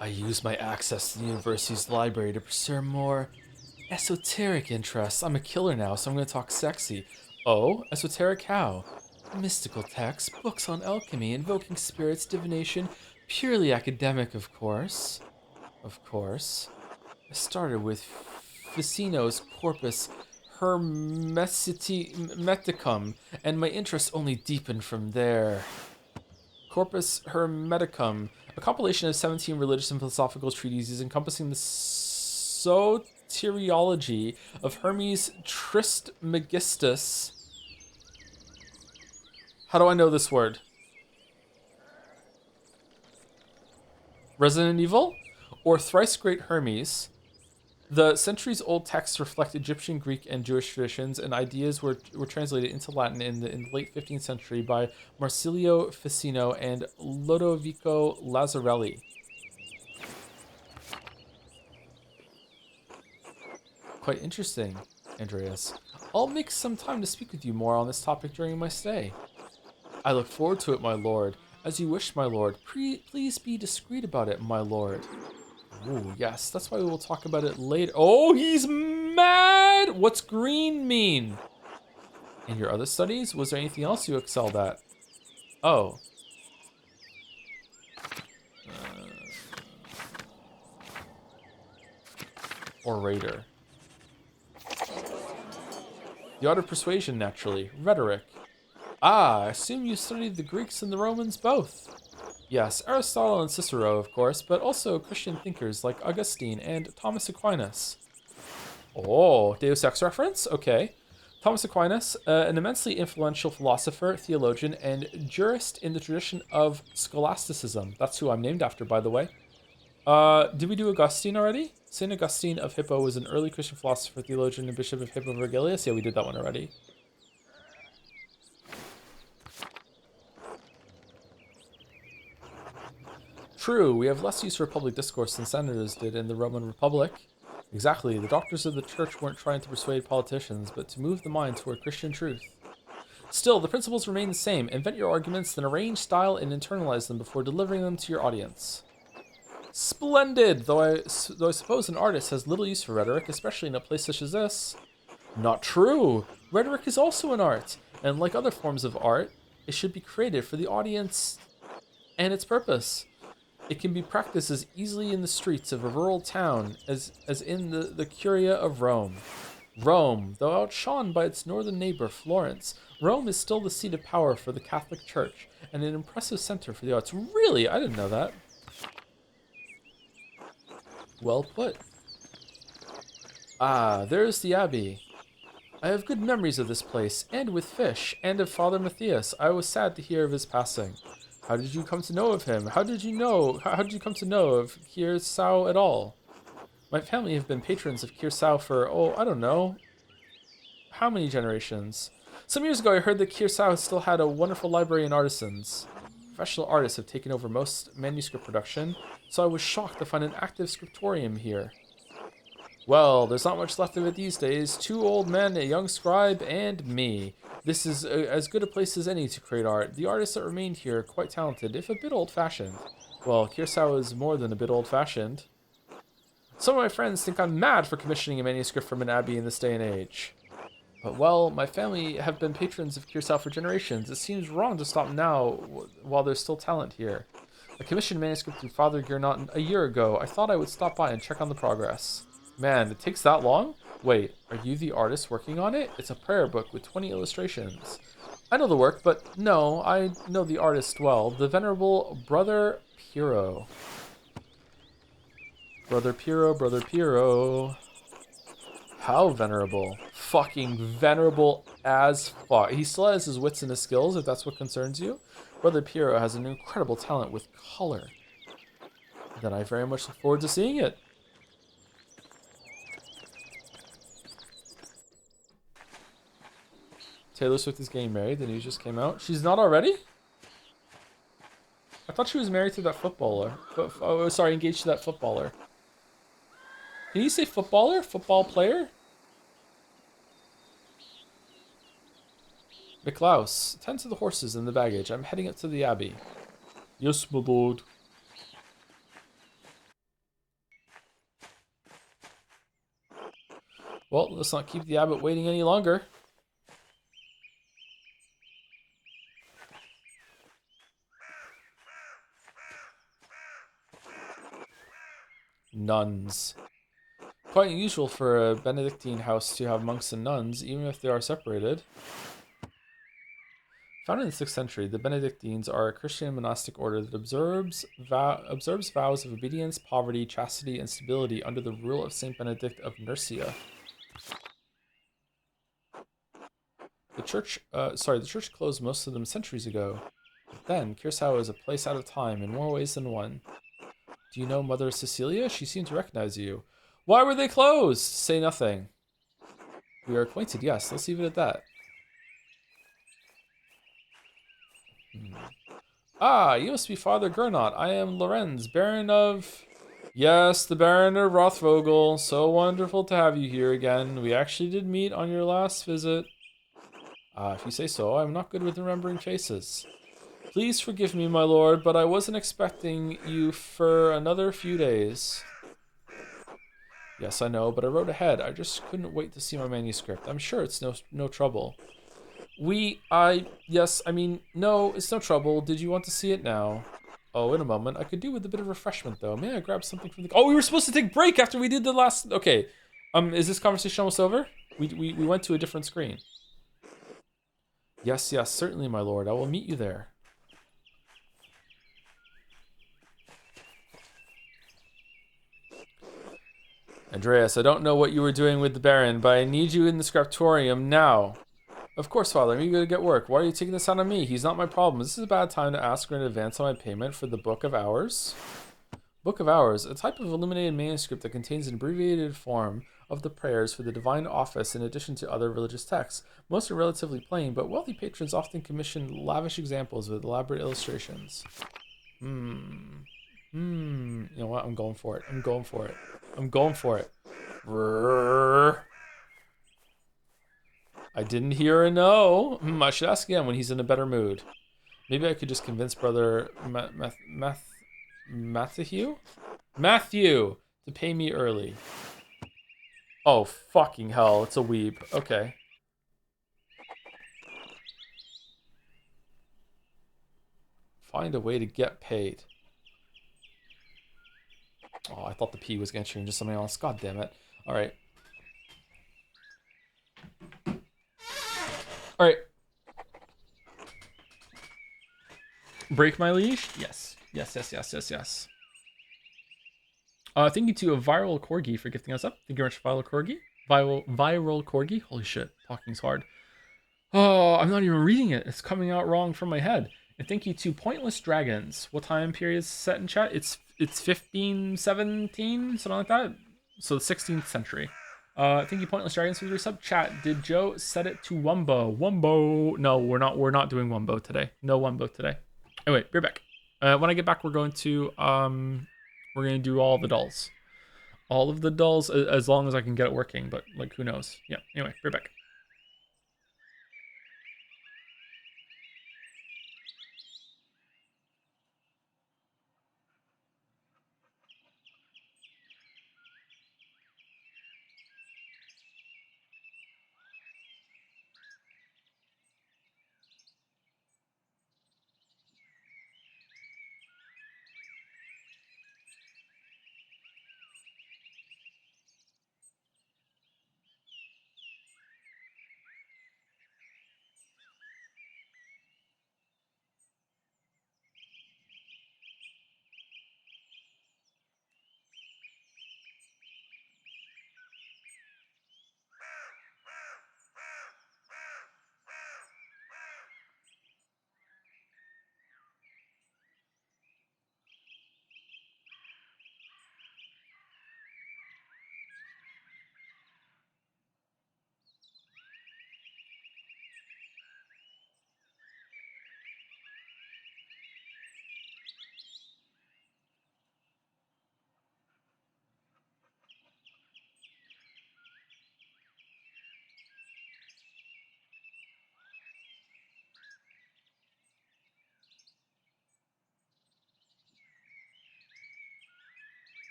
I use my access to the university's library to pursue more esoteric interests. I'm a killer now, so I'm going to talk sexy. Oh, esoteric how? Mystical texts, books on alchemy, invoking spirits, divination, purely academic, of course. Of course. I started with Ficino's Corpus Hermeticum, and my interest only deepened from there. Corpus Hermeticum, a compilation of 17 religious and philosophical treatises encompassing the soteriology of Hermes Trismegistus. How do I know this word? Resident Evil? Or Thrice Great Hermes. The centuries-old texts reflect Egyptian, Greek, and Jewish traditions, and ideas were translated into Latin in the late 15th century by Marsilio Ficino and Lodovico Lazzarelli. Quite interesting, Andreas. I'll make some time to speak with you more on this topic during my stay. I look forward to it, my lord. As you wish, my lord. Please be discreet about it, my lord. Ooh, yes, that's why we will talk about it later. Oh, he's mad! What's green mean? In your other studies, was there anything else you excelled at? Oh. Orator. The art of persuasion, naturally. Rhetoric. Ah, I assume you studied the Greeks and the Romans both. Yes, Aristotle and Cicero, of course, but also Christian thinkers like Augustine and Thomas Aquinas. Oh, Deus Ex reference? Okay. Thomas Aquinas, an immensely influential philosopher, theologian, and jurist in the tradition of scholasticism. That's who I'm named after, by the way. Did we do Augustine already? Saint Augustine of Hippo was an early Christian philosopher, theologian, and bishop of Hippo Virgilius. Yeah, we did that one already. True, we have less use for public discourse than senators did in the Roman Republic. Exactly, the doctors of the church weren't trying to persuade politicians, but to move the mind toward Christian truth. Still, the principles remain the same. Invent your arguments, then arrange, style, and internalize them before delivering them to your audience. Splendid! Though I suppose an artist has little use for rhetoric, especially in a place such as this. Not true! Rhetoric is also an art, and like other forms of art, it should be created for the audience and its purpose. It can be practiced as easily in the streets of a rural town as in the Curia of Rome. Rome, though outshone by its northern neighbor, Florence, Rome is still the seat of power for the Catholic Church and an impressive center for the arts. Really? I didn't know that. Well put. Ah, there's the abbey. I have good memories of this place, and with Fish, and of Father Matthias. I was sad to hear of his passing. How did you come to know of him? How did you come to know of Kirsau at all? My family have been patrons of Kirsau for, I don't know, how many generations? Some years ago, I heard that Kirsau still had a wonderful library and artisans. Professional artists have taken over most manuscript production, so I was shocked to find an active scriptorium here. Well, there's not much left of it these days. 2 old men, a young scribe, and me. This is as good a place as any to create art. The artists that remained here are quite talented, if a bit old-fashioned. Well, Kirsau is more than a bit old-fashioned. Some of my friends think I'm mad for commissioning a manuscript from an abbey in this day and age. But, well, my family have been patrons of Kirsau for generations. It seems wrong to stop now while there's still talent here. I commissioned a manuscript through Father Gernot a year ago. I thought I would stop by and check on the progress. Man, it takes that long? Wait, are you the artist working on it? It's a prayer book with 20 illustrations. I know the work, but no, I know the artist well. The venerable Brother Piero. Brother Piero, Brother Piero. How venerable? Fucking venerable as fuck. He still has his wits and his skills, if that's what concerns you. Brother Piero has an incredible talent with color. Then I very much look forward to seeing it. Taylor Swift is getting married. The news just came out. She's not already? I thought she was married to that footballer. Oh, sorry, engaged to that footballer. Can you say footballer? Football player? McLaus, tend to the horses and the baggage. I'm heading up to the abbey. Yes, my lord. Well, let's not keep the abbot waiting any longer. Nuns. Quite unusual for a Benedictine house to have monks and nuns, even if they are separated. Founded in the 6th century, the Benedictines are a Christian monastic order that observes vows of obedience, poverty, chastity, and stability under the rule of Saint Benedict of Nursia. The church closed most of them centuries ago. But then, Kirsau is a place out of time in more ways than one. Do you know Mother Cecilia? She seemed to recognize you. Why were they closed? Say nothing. We are acquainted, yes. Let's leave it at that. Ah, you must be Father Gernot. I am Lorenz, Baron of... Yes, the Baron of Rothvogel. So wonderful to have you here again. We actually did meet on your last visit. If you say so, I'm not good with remembering faces. Please forgive me, my lord, but I wasn't expecting you for another few days. Yes, I know, but I wrote ahead. I just couldn't wait to see my manuscript. I'm sure it's no trouble. Yes, I mean, no, it's no trouble. Did you want to see it now? Oh, in a moment. I could do with a bit of refreshment, though. May I grab something from the... Oh, we were supposed to take a break after we did the last... Okay. Is this conversation almost over? We went to a different screen. Yes, certainly, my lord. I will meet you there. Andreas, I don't know what you were doing with the Baron, but I need you in the scriptorium now. Of course, Father, I'm eager to get work. Why are you taking this out on me? He's not my problem. This is a bad time to ask for an advance on my payment for the Book of Hours. Book of Hours, a type of illuminated manuscript that contains an abbreviated form of the prayers for the divine office in addition to other religious texts. Most are relatively plain, but wealthy patrons often commission lavish examples with elaborate illustrations. You know what? I'm going for it. I'm going for it. I'm going for it. I didn't hear a no. I should ask again when he's in a better mood. Maybe I could just convince brother Matthew to pay me early. Oh, fucking hell. It's a weeb. Okay. Find a way to get paid. Oh, I thought the P was going to change to something else. God damn it. All right. All right. Break my leash? Yes. Yes. Thank you to a viral corgi for gifting us up. Thank you very much, viral corgi. Viral corgi. Holy shit, talking's hard. Oh, I'm not even reading it. It's coming out wrong from my head. And thank you to Pointless Dragons. What time period is set in chat? It's 1517, something like that. So the 16th century. Thank you, Pointless Dragons, for the resub. Chat. Did Joe set it to Wumbo? Wumbo. No, we're not. We're not doing Wumbo today. No Wumbo today. Anyway, we're back. When I get back, we're going to do all the dolls. All of the dolls, as long as I can get it working. But like, who knows? Yeah. Anyway, we're back.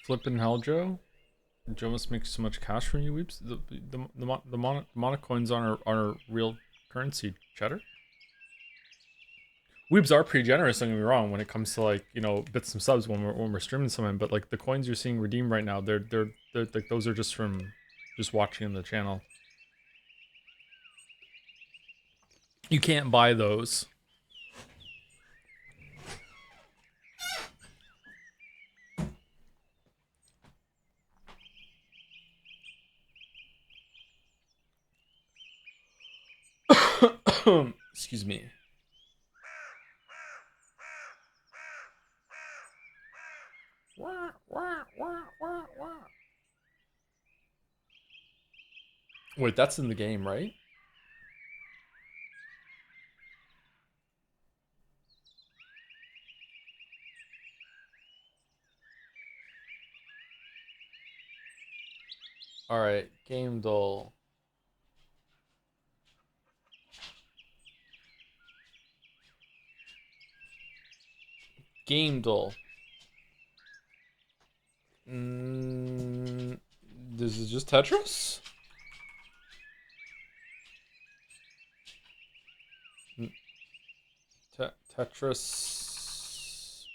Flippin' hell, Joe. Joe must make so much cash from you, weeps. The mono coins on our real currency, cheddar. Weebs are pretty generous, don't get me wrong, when it comes to like, you know, bits and subs when we're streaming something, but like the coins you're seeing redeemed right now, they're like those are just from just watching the channel. You can't buy those. Excuse me. Wait, that's in the game, right? Alright, game dull. Game dull. This is just Tetris? Tetris.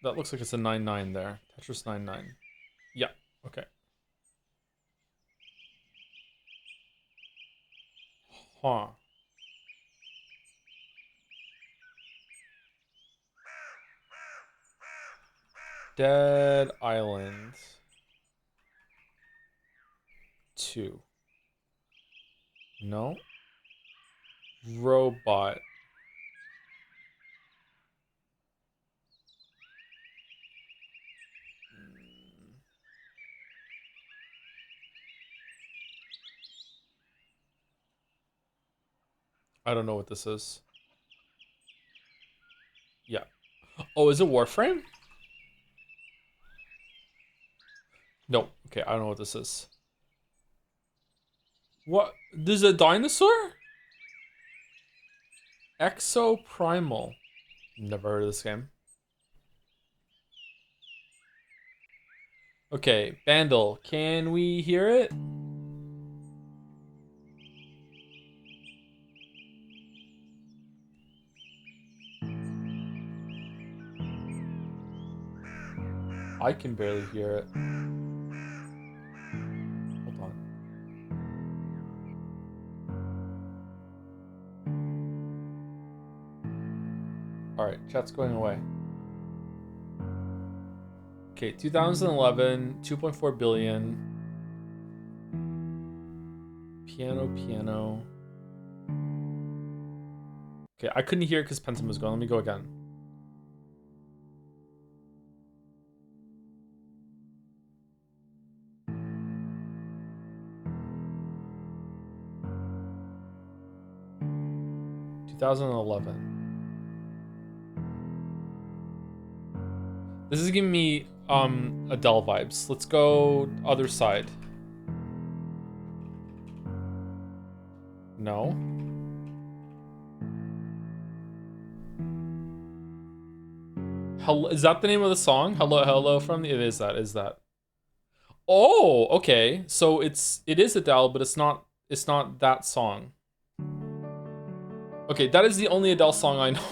That looks like it's a 9-9 there. Tetris 9-9. Yeah, okay. Huh. Dead Island 2. No. Robot. I don't know what this is. Yeah. Oh, is it Warframe? No. Okay, I don't know what this is. What? There's a dinosaur? Exoprimal. Never heard of this game. Okay, Bandle, can we hear it? I can barely hear it. Hold on. Alright, chat's going away. Okay, 2011, 2.4 billion. Piano. Okay, I couldn't hear it because Pentiment was going. Let me go again. This is giving me Adele vibes. Let's go other side. No. Hello, is that the name of the song? Hello from the, it is that. Oh, okay. So it is Adele, but it's not that song. Okay, that is the only Adele song I know.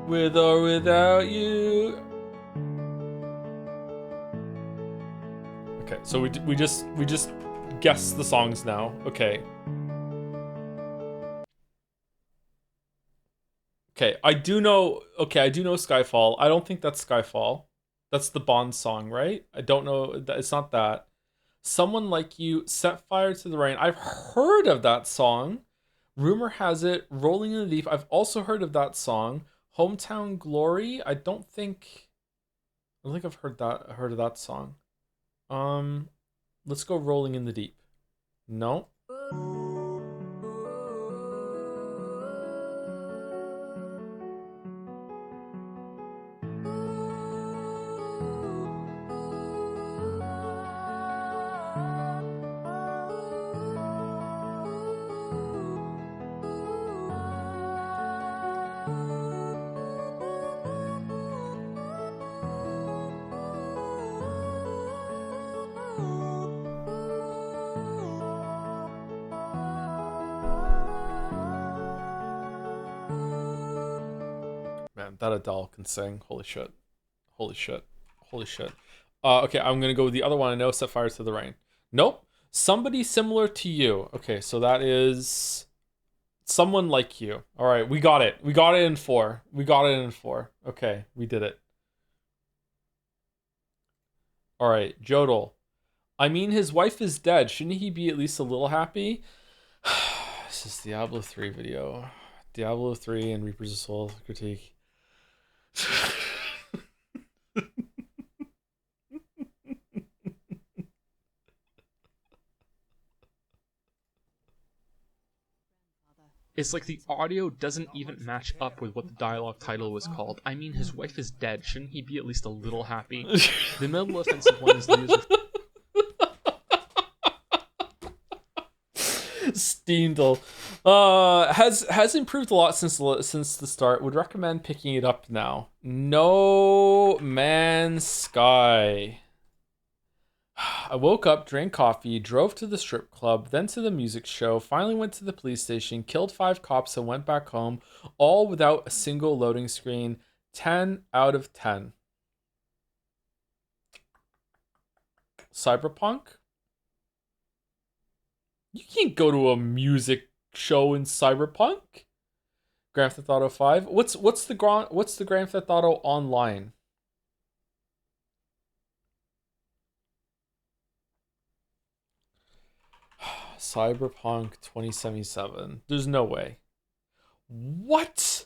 With or without you. Okay, so we just guess the songs now. Okay. Okay, I do know Skyfall. I don't think that's Skyfall. That's the Bond song, right? I don't know. It's not that. Someone Like You, Set Fire to the Rain. I've heard of that song. Rumor has it, Rolling in the Deep. I've also heard of that song. Hometown Glory. I don't think I've heard of that song. Let's go Rolling in the Deep. No. man, that Adele can sing. Holy shit. Holy shit. Holy shit. Okay, I'm gonna go with the other one I know, Set Fire to the Rain. Nope. Somebody similar to you. Okay, so that is someone like you. All right, we got it. We got it in 4. We got it in 4. Okay, we did it. All right, Jodel. I mean, his wife is dead. Shouldn't he be at least a little happy? This is Diablo 3 video. Diablo 3 and Reapers of Soul critique. It's like the audio doesn't even match up with what the dialogue title was called. I mean, his wife is dead. Shouldn't he be at least a little happy? The middle offensive one is the user. Steendl has improved a lot since the start. Would recommend picking it up now. No Man's Sky. I woke up, drank coffee, drove to the strip club, then to the music show, finally went to the police station, killed 5 cops, and went back home, all without a single loading screen. 10 out of 10. Cyberpunk? You can't go to a music show in Cyberpunk. Grand Theft Auto 5. What's the Grand Theft Auto Online? Cyberpunk 2077. There's no way. What?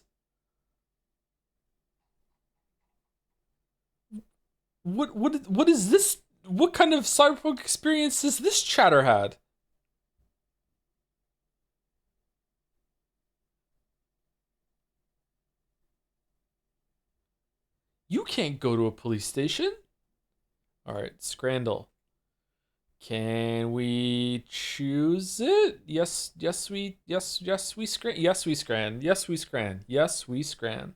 What is this? What kind of Cyberpunk experience has this chatter had? You can't go to a police station. All right, Scrandle. Can we choose it? Yes, we scran. Yes, we scran.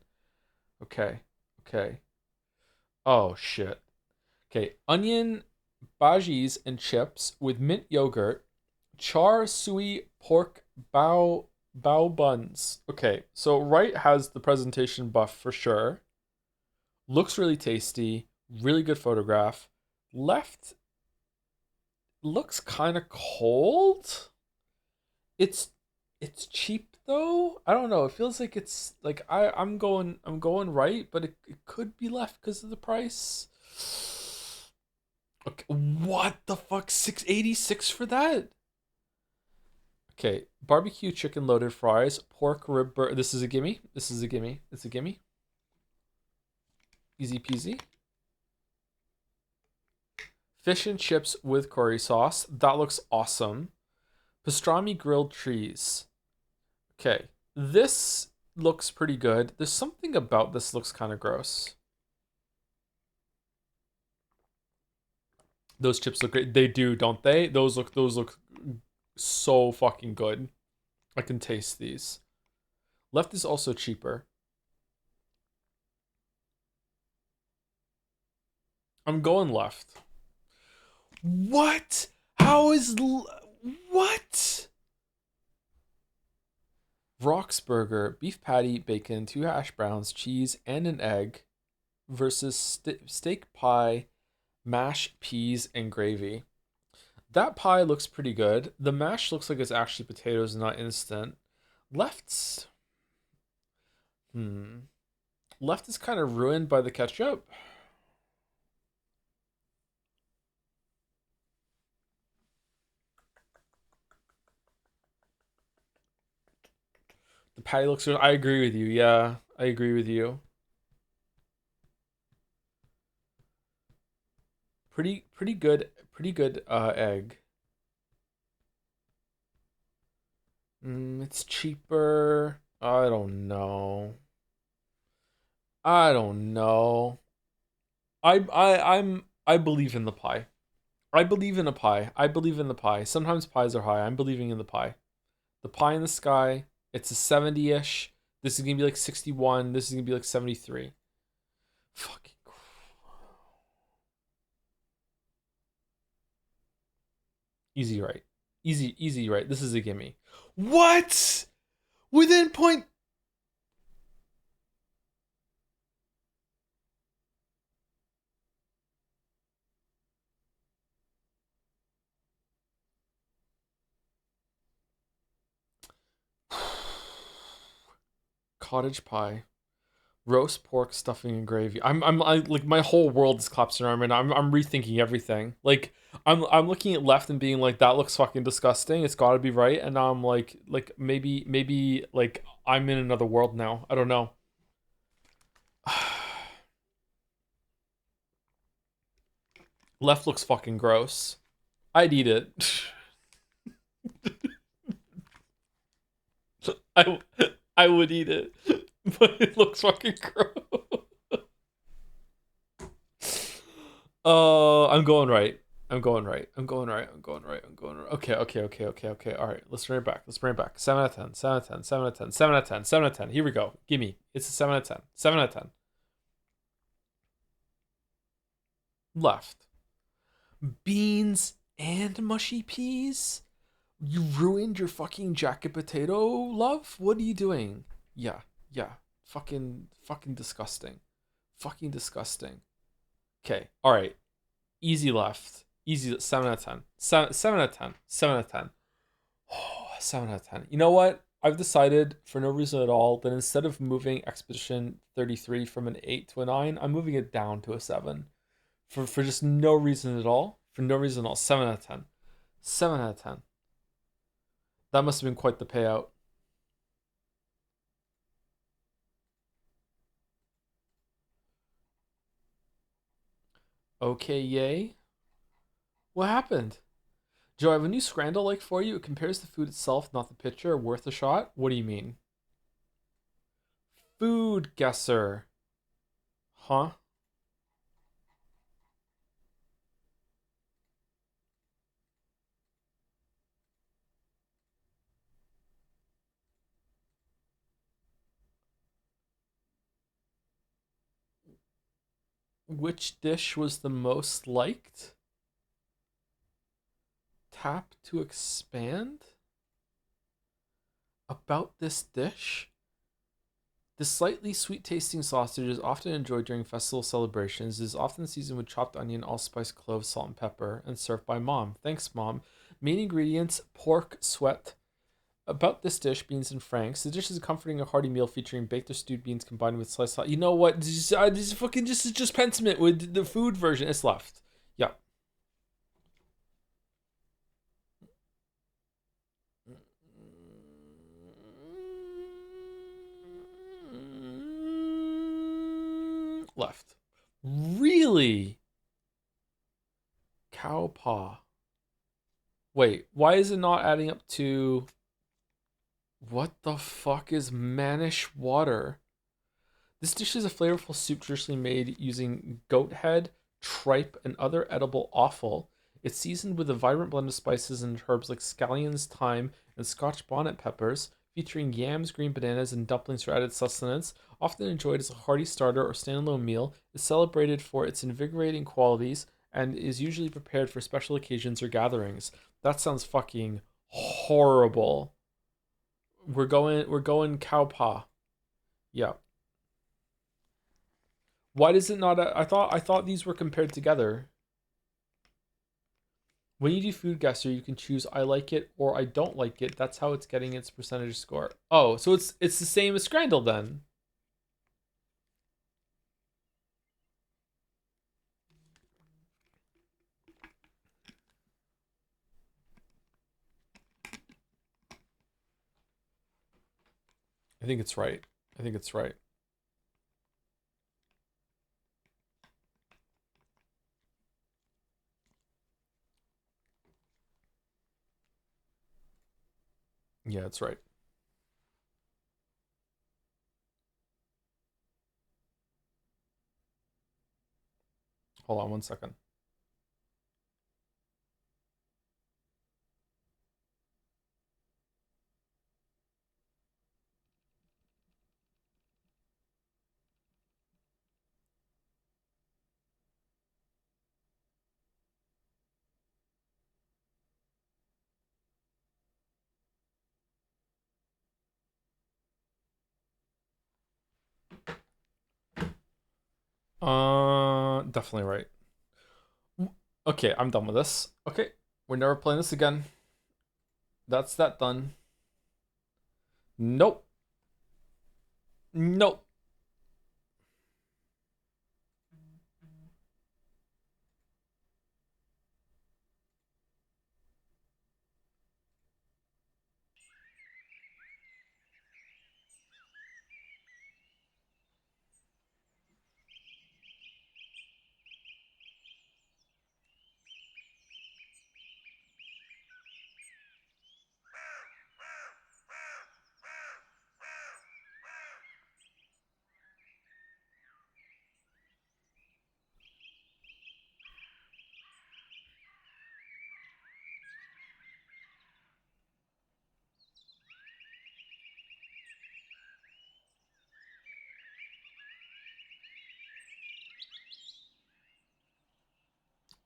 Okay. Oh shit. Okay, onion bhajis and chips with mint yogurt, char sui pork bao buns. Okay, so right has the presentation buff for sure. Looks really tasty, really good photograph. Left looks kind of cold. It's cheap though. I don't know. It feels like it's like I'm going right, but it could be left because of the price. Okay, what the fuck? 686 for that? Okay, barbecue chicken loaded fries, pork rib this is a gimme. It's a gimme. Easy peasy. Fish and chips with curry sauce. That looks awesome. Pastrami grilled cheese. Okay, this looks pretty good. There's something about this looks kind of gross. Those chips look great. They do, don't they? Those look so fucking good. I can taste these. Left is also cheaper. I'm going left. What? How is what? Roxburger, beef patty, bacon, 2 hash browns, cheese, and an egg versus steak pie, mash, peas, and gravy. That pie looks pretty good. The mash looks like it's actually potatoes, not instant. Left's Left is kind of ruined by the ketchup. The patty looks good. I agree with you. Yeah, I agree with you. Pretty good egg. It's cheaper. I don't know. I believe in the pie. I believe in a pie. I believe in the pie. Sometimes pies are high. I'm believing in the pie. The pie in the sky. It's a 70-ish. This is gonna be like 61. This is gonna be like 73. Fucking easy right. Easy right. This is a gimme. What? Within point. cottage pie, roast pork stuffing and gravy. Like my whole world is collapsing around right now. I'm rethinking everything. Like I'm looking at left and being like that looks fucking disgusting. It's got to be right. And now I'm like maybe like I'm in another world now. I don't know. Left looks fucking gross. I'd eat it. I I would eat it, but it looks fucking gross. I'm going right. I'm going right. I'm going right. I'm going right. I'm going right. Okay. All right. Let's bring it back. Let's bring it back. 7 out of 10. 7 out of 10. 7 out of 10. 7 out of 10. 7 out of 10. Here we go. Gimme. It's a 7 out of 10. 7 out of 10. Left. Beans and mushy peas? You ruined your fucking jacket potato, love? What are you doing? Yeah. Yeah. Fucking disgusting. Fucking disgusting. Okay. All right. Easy left. Easy 7 out of 10. 7 out of 10. 7 out of 10. Oh, 7 out of 10. You know what? I've decided for no reason at all that instead of moving Expedition 33 from an 8 to a 9, I'm moving it down to a 7. For just no reason at all. For no reason at all. 7 out of 10. 7 out of 10. That must have been quite the payout. Okay, yay. What happened? Joe, I have a new scrandle like for you. It compares the food itself, not the picture. Worth a shot? What do you mean? Food guesser. Huh? Which dish was the most liked? Tap to expand? About this dish? The slightly sweet tasting sausage is often enjoyed during festival celebrations. It is often seasoned with chopped onion, allspice, cloves, salt, and pepper, and served by mom. Thanks, mom. Main ingredients pork sweat. About this dish, beans and franks. The dish is a comforting and hearty meal featuring baked or stewed beans combined with sliced salt. You know what? This is fucking just Pentiment with the food version. It's left. Yeah. Left. Really? Cow paw. Wait, why is it not adding up to... What the fuck is Manish water? This dish is a flavorful soup traditionally made using goat head, tripe, and other edible offal. It's seasoned with a vibrant blend of spices and herbs like scallions, thyme, and Scotch bonnet peppers, featuring yams, green bananas, and dumplings for added sustenance. Often enjoyed as a hearty starter or standalone meal, is celebrated for its invigorating qualities and is usually prepared for special occasions or gatherings. That sounds fucking horrible. We're going cow paw. Yeah. Why does it not? I thought these were compared together. When you do food guesser, you can choose I like it or I don't like it. That's how it's getting its percentage score. Oh, so it's the same as Scrandle then. I think it's right. I think it's right. Yeah, it's right. Hold on one second. Definitely right. Okay, I'm done with this. Okay, we're never playing this again. That's that done. Nope. Nope.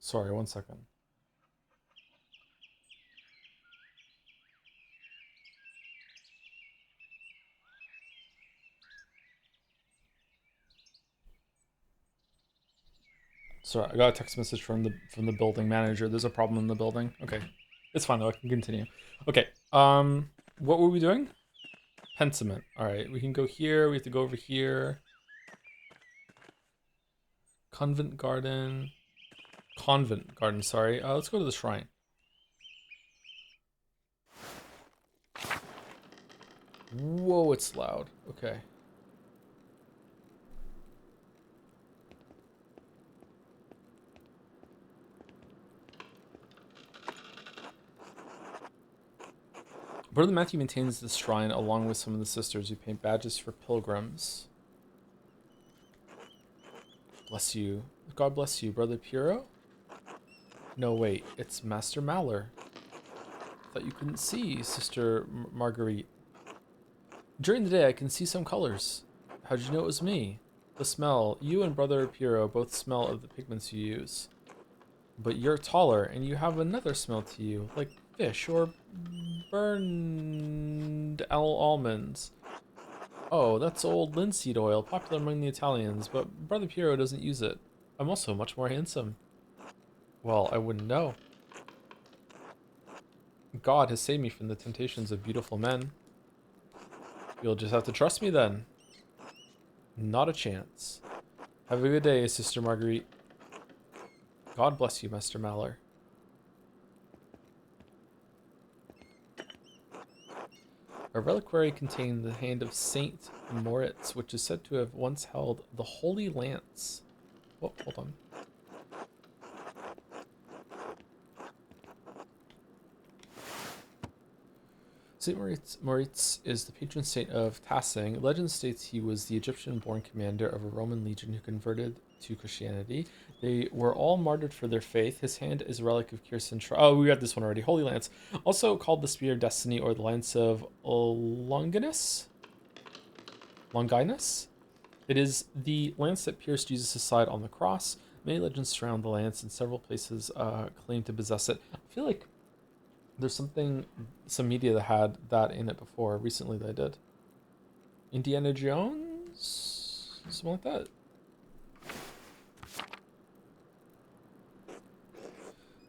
Sorry, 1 second. Sorry, I got a text message from the building manager. There's a problem in the building. Okay. It's fine though, I can continue. Okay. What were we doing? Pentiment. Alright, we can go here, we have to go over here. Convent garden, sorry. Let's go to the shrine. Whoa, it's loud. Okay. Brother Matthew maintains this shrine along with some of the sisters who paint badges for pilgrims. Bless you. God bless you, Brother Piero? No, wait. It's Master Maller. Thought you couldn't see, Sister Marguerite. During the day, I can see some colors. How'd you know it was me? The smell. You and Brother Piero both smell of the pigments you use. But you're taller, and you have another smell to you, like fish or burned almonds. Oh, that's old linseed oil, popular among the Italians, but Brother Piero doesn't use it. I'm also much more handsome. Well, I wouldn't know. God has saved me from the temptations of beautiful men. You'll just have to trust me then. Not a chance. Have a good day, Sister Marguerite. God bless you, Master Maller. A reliquary contained the hand of Saint Moritz, which is said to have once held the Holy Lance. Oh, hold on. Saint Moritz is the patron saint of Tassing. Legend states he was the Egyptian-born commander of a Roman legion who converted to Christianity. They were all martyred for their faith. His hand is a relic of Kirsten. Oh, we got this one already. Holy Lance, also called the Spear of Destiny or the Lance of Longinus. It is the lance that pierced Jesus' side on the cross. Many legends surround the lance, and several places claim to possess it. I feel like there's some media that had that in it before. Recently, they did. Indiana Jones? Something like that.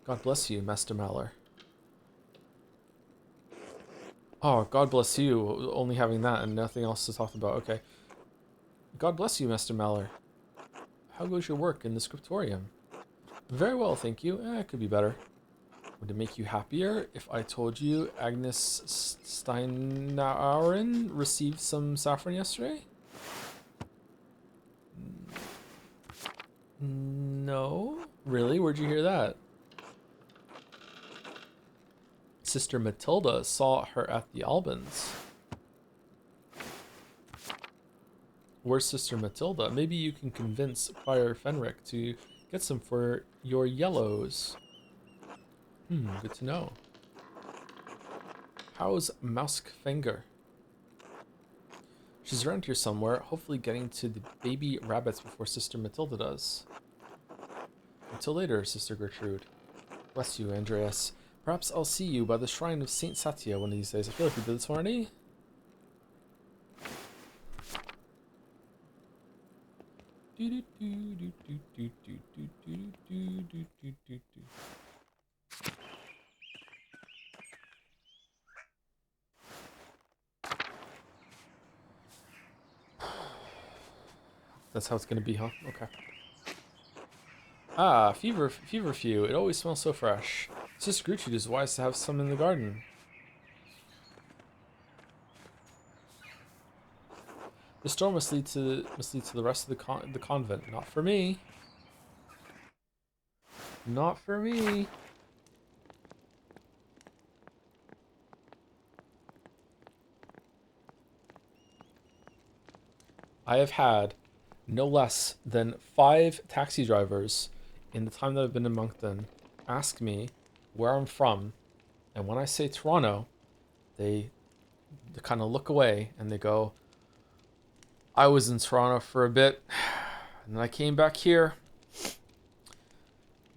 God bless you, Master Maller. Oh, God bless you, only having that and nothing else to talk about. Okay. God bless you, Master Maller. How goes your work in the scriptorium? Very well, thank you. It could be better. Would it make you happier if I told you Agnes Steinaueren received some saffron yesterday? No? Really? Where'd you hear that? Sister Matilda saw her at the Albans. Where's Sister Matilda? Maybe you can convince Prior Fenric to get some for your yellows. Good to know. How's Mousefinger? She's around here somewhere, hopefully getting to the baby rabbits before Sister Matilda does. Until later, Sister Gertrude. Bless you, Andreas. Perhaps I'll see you by the shrine of Saint Satya one of these days. I feel like we did this already. That's how it's gonna be, huh? Okay. Ah, feverfew. It always smells so fresh. Sister Gertrude is wise to have some in the garden. The storm must lead to the rest of the convent. Not for me. Not for me. I have had no less than 5 taxi drivers in the time that I've been in Moncton ask me where I'm from, and when I say Toronto, they kind of look away and they go, I was in Toronto for a bit, and then I came back here.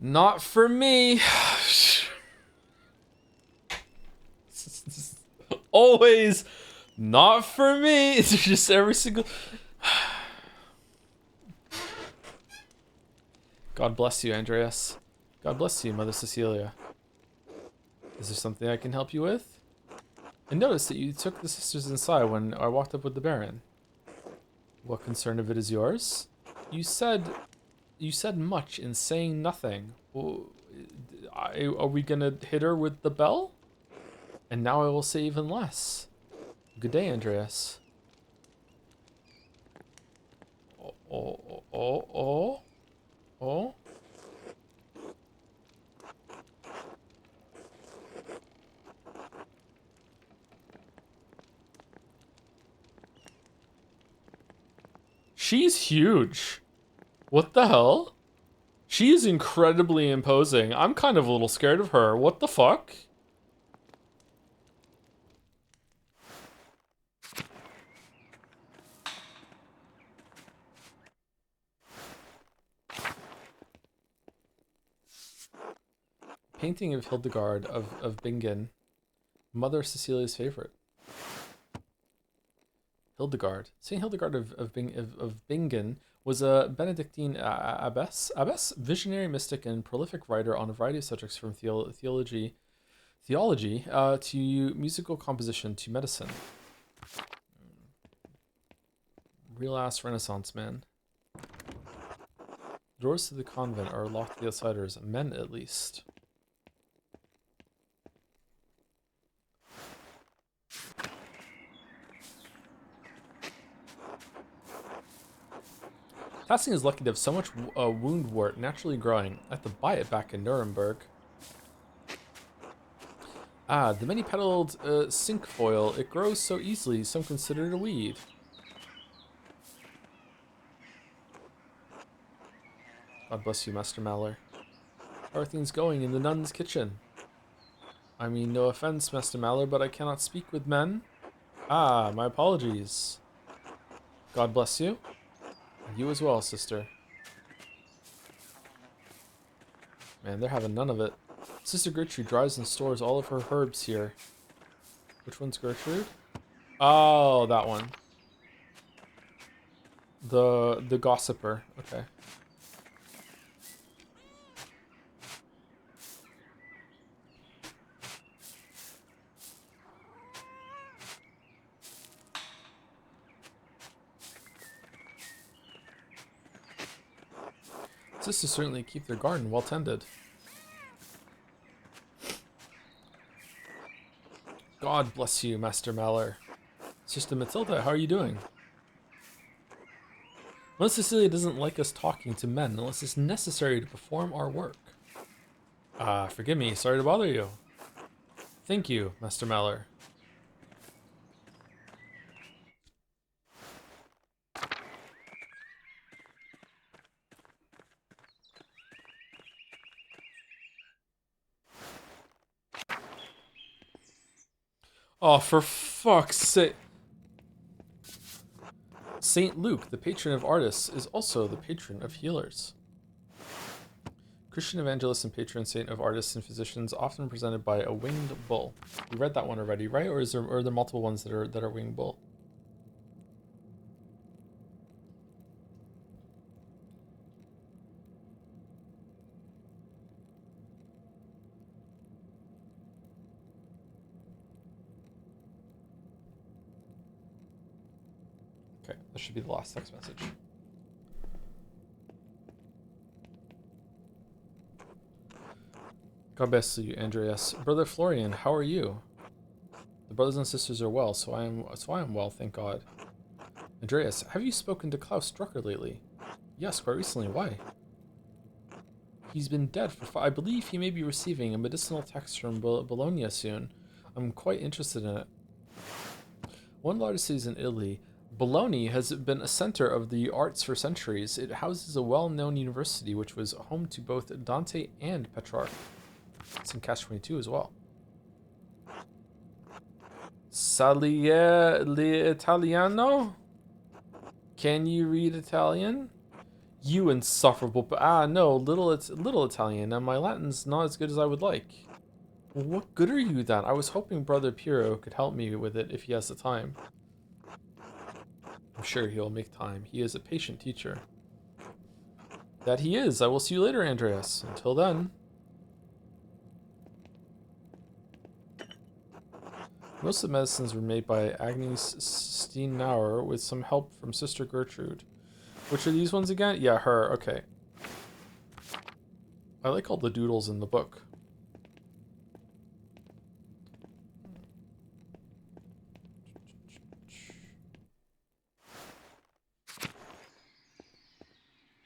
Not for me. Always not for me. It's just every single... God bless you, Andreas. God bless you, Mother Cecilia. Is there something I can help you with? I noticed that you took the sisters inside when I walked up with the Baron. What concern of it is yours? You said much in saying nothing. Are we gonna hit her with the bell? And now I will say even less. Good day, Andreas. Oh. She's huge. What the hell? She is incredibly imposing. I'm kind of a little scared of her. What the fuck? Painting of Hildegard of Bingen. Mother Cecilia's favorite. Hildegard. Saint Hildegard of Bingen was a Benedictine abbess, visionary mystic and prolific writer on a variety of subjects from theology to musical composition to medicine. Real ass Renaissance man. Doors to the convent are locked to the outsiders, men at least. Tassing is lucky to have so much wound wort naturally growing. I have to buy it back in Nuremberg. Ah, the many-petaled cinquefoil. It grows so easily, some consider it a weed. God bless you, Master Maller. How are things going in the nun's kitchen? I mean, no offense, Master Maller, but I cannot speak with men. Ah, my apologies. God bless you. You as well, sister. Man, they're having none of it. Sister Gertrude dries and stores all of her herbs here. Which one's Gertrude? Oh, that one. The gossiper. Okay. Sisters certainly keep their garden well tended. God bless you, Master Maller. Sister Matilda, how are you doing? Mother Cecilia doesn't like us talking to men unless it's necessary to perform our work. Forgive me, sorry to bother you. Thank you, Master Maller. Oh, for fuck's sake. Saint Luke, the patron of artists, is also the patron of healers. Christian evangelist and patron saint of artists and physicians, often presented by a winged bull. We read that one already, right? Or are there multiple ones that are winged bull? Okay, this should be the last text message. God bless you, Andreas. Brother Florian, how are you? The brothers and sisters are well, so I am well, thank God. Andreas, have you spoken to Klaus Drucker lately? Yes, quite recently. Why? He's been dead for I believe he may be receiving a medicinal text from Bologna soon. I'm quite interested in it. One of the largest cities in Italy, Bologna has been a center of the arts for centuries. It houses a well-known university which was home to both Dante and Petrarch. It's in Catch 22 as well. L'Italiano? Can you read Italian? You insufferable, no, little Italian, and my Latin's not as good as I would like. Well, what good are you then? I was hoping Brother Piero could help me with it if he has the time. I'm sure he'll make time. He is a patient teacher. That he is. I will see you later, Andreas. Until then. Most of the medicines were made by Agnes Steenauer with some help from Sister Gertrude. Which are these ones again? Yeah, her. Okay. I like all the doodles in the book.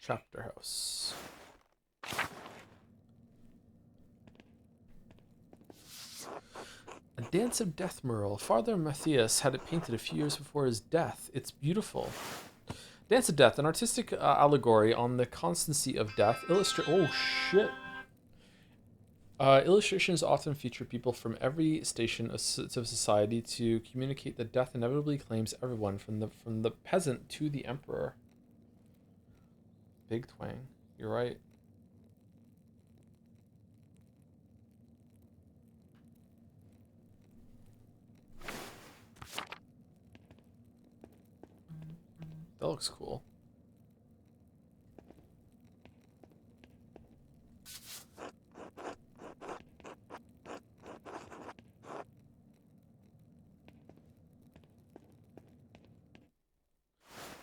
Chapter House. A Dance of Death mural. Father Matthias had it painted a few years before his death. It's beautiful. Dance of Death, an artistic allegory on the constancy of death. Oh shit. Illustrations often feature people from every station of society to communicate that death inevitably claims everyone, from the peasant to the emperor. Big twang. You're right. That looks cool.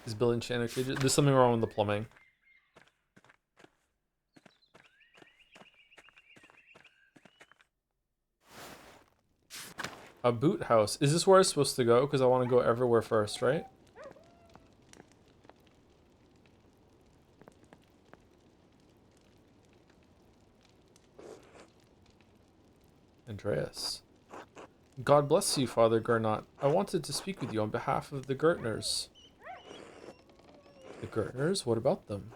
Is Bill enchanted cages? There's something wrong with the plumbing. A boot house. Is this where I'm supposed to go? Because I want to go everywhere first, right? Andreas. God bless you, Father Gernot. I wanted to speak with you on behalf of the Gertners. The Gertners? What about them?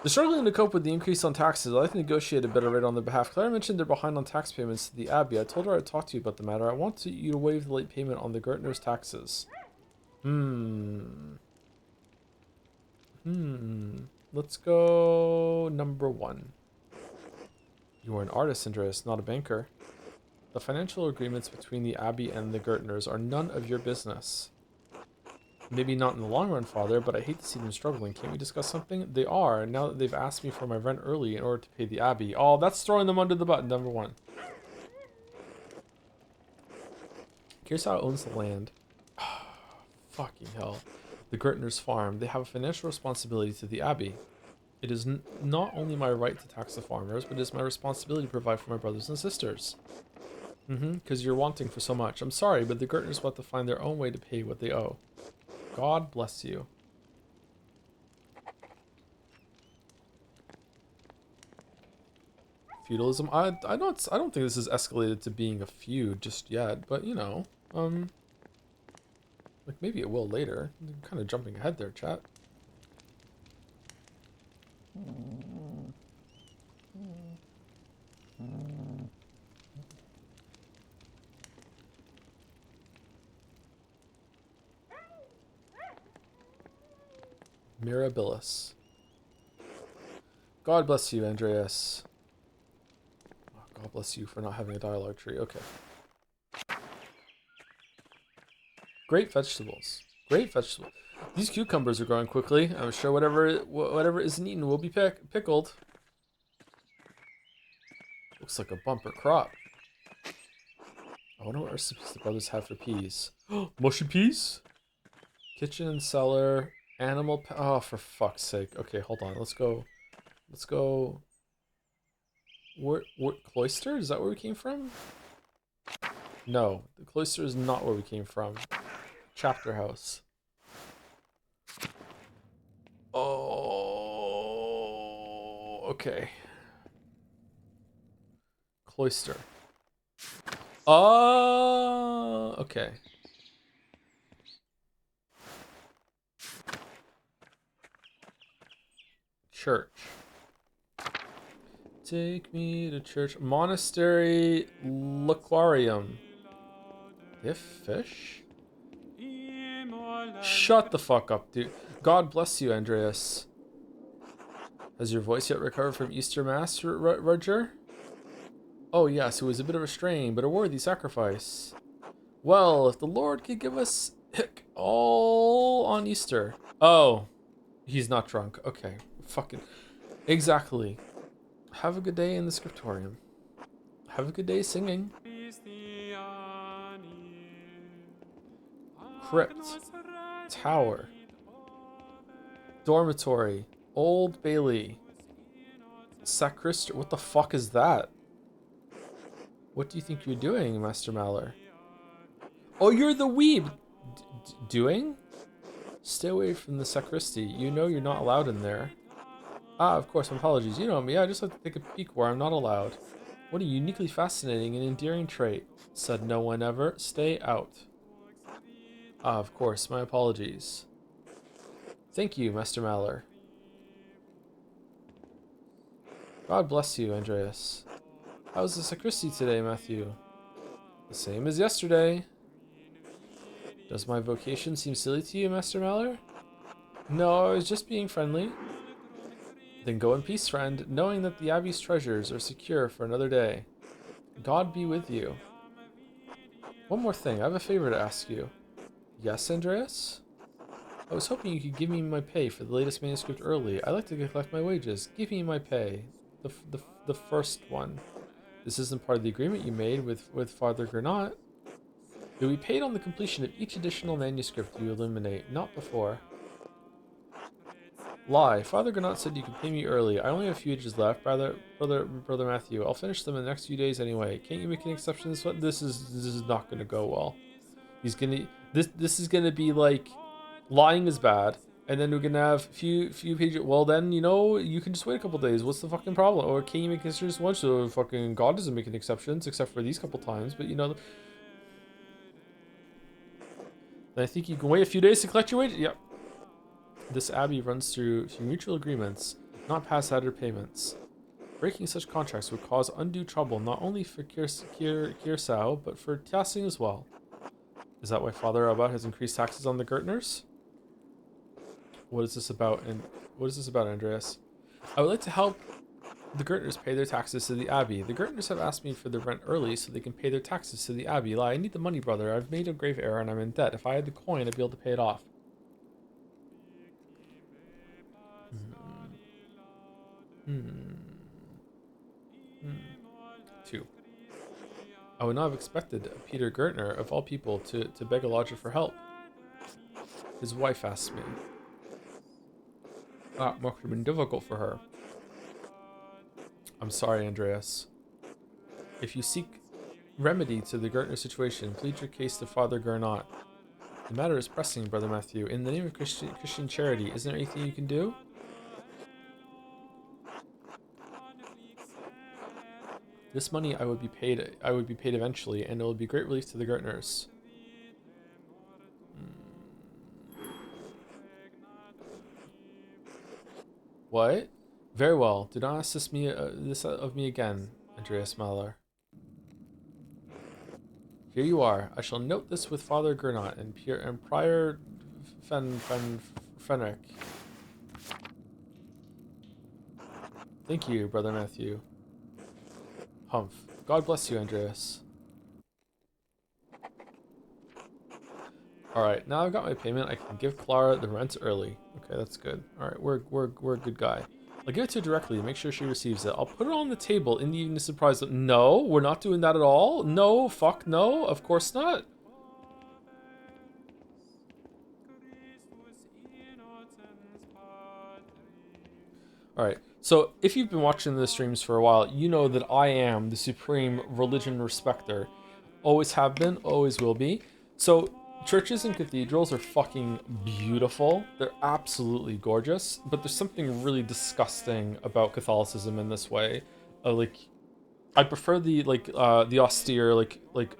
They're struggling to cope with the increase on taxes. I'd like to negotiate a better rate on their behalf. Clara mentioned they're behind on tax payments to the Abbey. I told her I'd talk to you about the matter. I want you to waive the late payment on the Gertners' taxes. Let's go number 1. You are an artist, Andreas, not a banker. The financial agreements between the Abbey and the Gertners are none of your business. Maybe not in the long run, Father, but I hate to see them struggling. Can't we discuss something? They are, now that they've asked me for my rent early in order to pay the Abbey. Oh, that's throwing them under the button, number 1. Gearsau owns the land. Fucking hell. The Gertners' farm. They have a financial responsibility to the Abbey. It is not only my right to tax the farmers, but it is my responsibility to provide for my brothers and sisters. Because you're wanting for so much. I'm sorry, but the Gertners will have to find their own way to pay what they owe. God bless you. Feudalism. I don't think this has escalated to being a feud just yet, but you know, like maybe it will later. I'm kind of jumping ahead there, chat. Mirabilis. God bless you, Andreas. Oh, God bless you for not having a dialogue tree. Okay. Great vegetables. Great vegetables. These cucumbers are growing quickly. I'm sure whatever isn't eaten will be pickled. Looks like a bumper crop. I wonder what recipes the brothers have for peas. Mushy peas? Kitchen and cellar. Animal. Oh, for fuck's sake. Okay, hold on. Let's go. What cloister? Is that where we came from? No, the cloister is not where we came from. Chapter house. Oh, okay. Cloister. Oh, okay. Church. Take me to church. Monastery Laquarium. They have fish? Shut the fuck up, dude. God bless you, Andreas. Has your voice yet recovered from Easter Mass, Roger? Oh yes, it was a bit of a strain, but a worthy sacrifice. Well, if the Lord could give us all on Easter. Oh, he's not drunk. Okay, fucking exactly. Have a good day in the scriptorium. Have a good day singing. Crypt. Tower. Dormitory. Old Bailey. Sacristy. What the fuck is that? What do you think you're doing, Master Maller? Oh, you're the weeb. Doing? Stay away from the sacristy. You know you're not allowed in there. Ah, of course, my apologies. You know me. I just like to take a peek where I'm not allowed. What a uniquely fascinating and endearing trait. Said no one ever. Stay out. Ah, of course, my apologies. Thank you, Master Maller. God bless you, Andreas. How's the sacristy today, Matthew? The same as yesterday. Does my vocation seem silly to you, Master Maller? No, I was just being friendly. Then go in peace, friend, knowing that the Abbey's treasures are secure for another day. God be with you. One more thing, I have a favor to ask you. Yes, Andreas? I was hoping you could give me my pay for the latest manuscript early. I'd like to collect my wages. Give me my pay. The first one. This isn't part of the agreement you made with Father Gernot. You'll be paid on the completion of each additional manuscript you illuminate, not before. Lie. Father Gernot said you could pay me early. I only have a few pages left, brother Matthew. I'll finish them in the next few days anyway. Can't you make an exception this one? This is not gonna go well. He's gonna this is gonna be like lying is bad, and then we're gonna have few pages. Well then, you know, you can just wait a couple days. What's the fucking problem? Or can you make an exception once? So fucking God doesn't make an exceptions except for these couple times. But you know, I think you can wait a few days to collect your wages. Yep. This abbey runs through mutual agreements, not past added payments. Breaking such contracts would cause undue trouble not only for Kirsau, but for Tiasing as well. Is that why Father Abad has increased taxes on the Gertners? What is this about? And what is this about, Andreas? I would like to help the Gertners pay their taxes to the Abbey. The Gertners have asked me for the rent early so they can pay their taxes to the Abbey. I need the money, brother. I've made a grave error and I'm in debt. If I had the coin, I'd be able to pay it off. Two. I would not have expected Peter Gertner, of all people, to beg a lodger for help. His wife asked me. That must have been difficult for her. I'm sorry, Andreas. If you seek remedy to the Gertner situation, plead your case to Father Gernot. The matter is pressing, Brother Matthew. In the name of Christian charity, isn't there anything you can do? This money I would be paid eventually, and it will be great relief to the Gertners. What? Very well. Do not ask this of me again, Andreas Maller. Here you are. I shall note this with Father Gernot and Prior Fenric. Thank you, Brother Matthew. Humph. God bless you, Andreas. Alright, now I've got my payment. I can give Clara the rent early. Okay, that's good. Alright, we're a good guy. I'll give it to her directly to make sure she receives it. I'll put it on the table in the evening surprise. No, we're not doing that at all. No, fuck no. Of course not. Alright, So if you've been watching the streams for a while, you know that I am the supreme religion respecter. Always have been, always will be. So churches and cathedrals are fucking beautiful. They're absolutely gorgeous, but there's something really disgusting about Catholicism in this way. Like I prefer the austere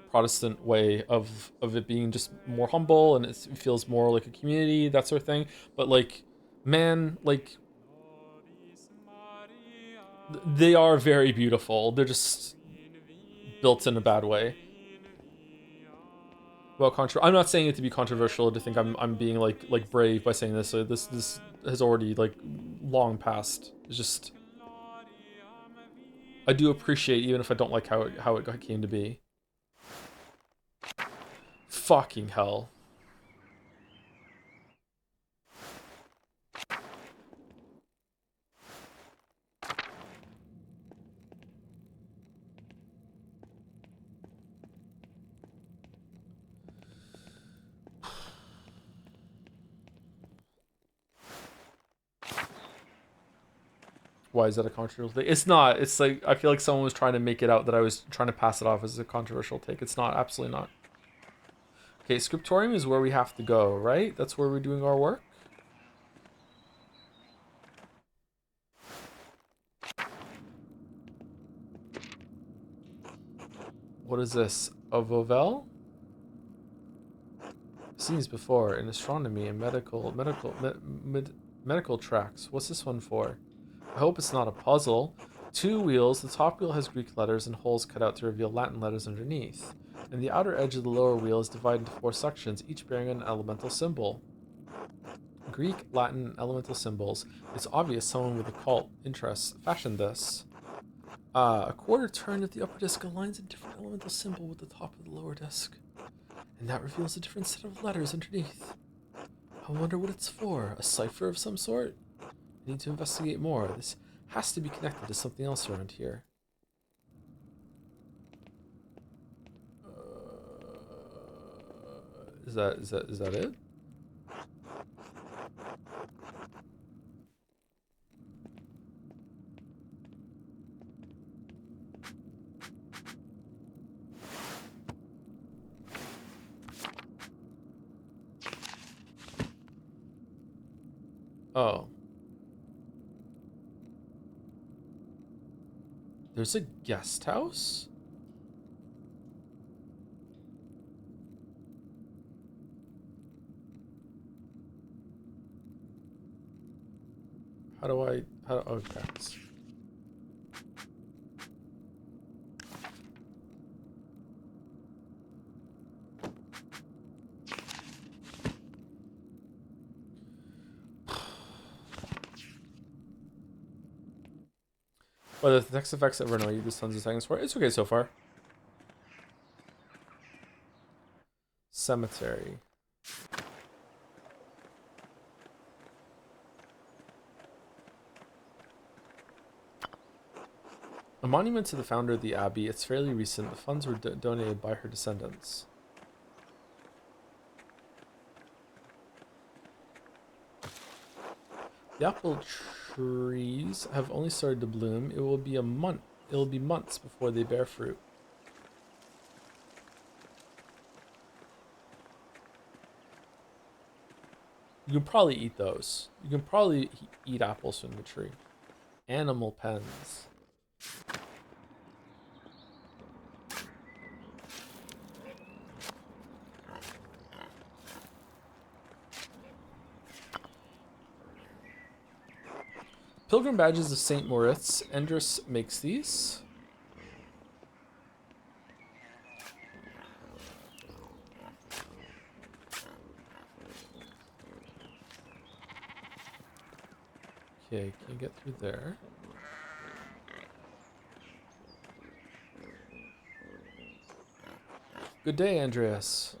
Protestant way of it being just more humble and it feels more like a community, that sort of thing. But like, man, like they are very beautiful. They're just built in a bad way. Well, I'm not saying it to be controversial, to think I'm being like brave by saying this. So this has already like long passed. It's just I do appreciate, even if I don't like how it came to be. Fucking hell. Why is that a controversial take? It's not. It's like I feel like someone was trying to make it out that I was trying to pass it off as a controversial take. It's not. Absolutely not. Okay, scriptorium is where we have to go, right? That's where we're doing our work. What is this? A Vauvel? Seen these before in astronomy and medical tracks. What's this one for? I hope it's not a puzzle. 2 wheels. The top wheel has Greek letters and holes cut out to reveal Latin letters underneath. And the outer edge of the lower wheel is divided into 4 sections, each bearing an elemental symbol. Greek, Latin, and elemental symbols. It's obvious someone with occult interests fashioned this. A quarter turn of the upper disc aligns a different elemental symbol with the top of the lower disc. And that reveals a different set of letters underneath. I wonder what it's for. A cipher of some sort? I need to investigate more. This has to be connected to something else around here. Is that it? Oh. There's a guest house? Okay. Whether the text effects ever annoy you, this tons of seconds for it's okay so far. Cemetery. A monument to the founder of the abbey. It's fairly recent. The funds were donated by her descendants. The apple trees have only started to bloom. It will be months before they bear fruit. You can probably eat those. You can probably eat apples from the tree. Animal pens. Pilgrim badges of St. Moritz. Endris makes these. Okay, can you get through there? Good day, Andreas.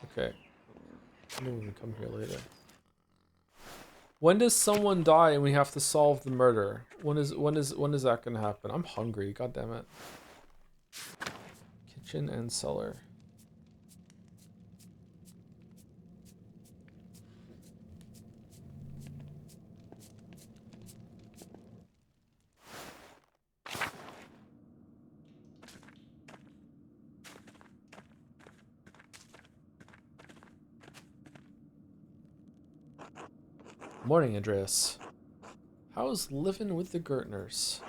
Okay. Maybe we can come here later. When does someone die and we have to solve the murder? When is that gonna happen? I'm hungry, god damn it. Kitchen and cellar. Morning, Andreas. How's living with the Gertners?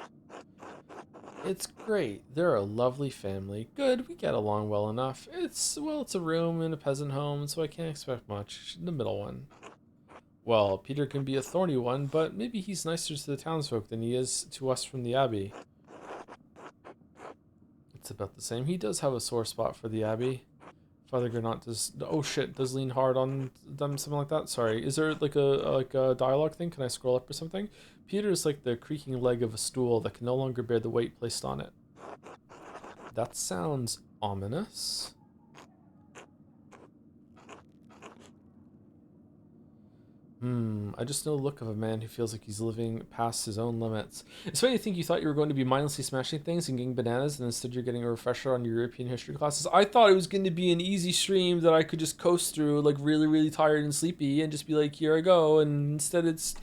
It's great. They're a lovely family. Good, we get along well enough. It's a room in a peasant home, so I can't expect much. The middle one. Well, Peter can be a thorny one, but maybe he's nicer to the townsfolk than he is to us from the Abbey. It's about the same. He does have a sore spot for the Abbey. Father Gernot does lean hard on them, something like that. Sorry, is there like a dialogue thing? Can I scroll up or something? Peter is like the creaking leg of a stool that can no longer bear the weight placed on it. That sounds ominous. I just know the look of a man who feels like he's living past his own limits. It's funny to think you thought you were going to be mindlessly smashing things and getting bananas, and instead you're getting a refresher on your European history classes. I thought it was going to be an easy stream that I could just coast through, like really, really tired and sleepy, and just be like, here I go, and instead it's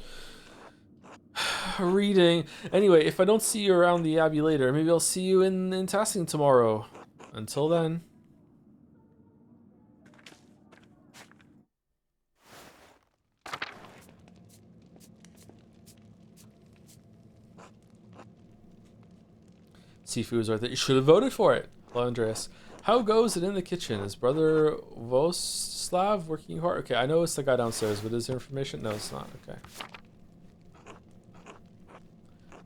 reading. Anyway, if I don't see you around the Abbey later, maybe I'll see you in tasking tomorrow. Until then. Seafood was right there. You should have voted for it. Hello, Andreas. How goes it in the kitchen? Is Brother Voslav working hard? Okay, I know it's the guy downstairs, but is there information? No, it's not. Okay.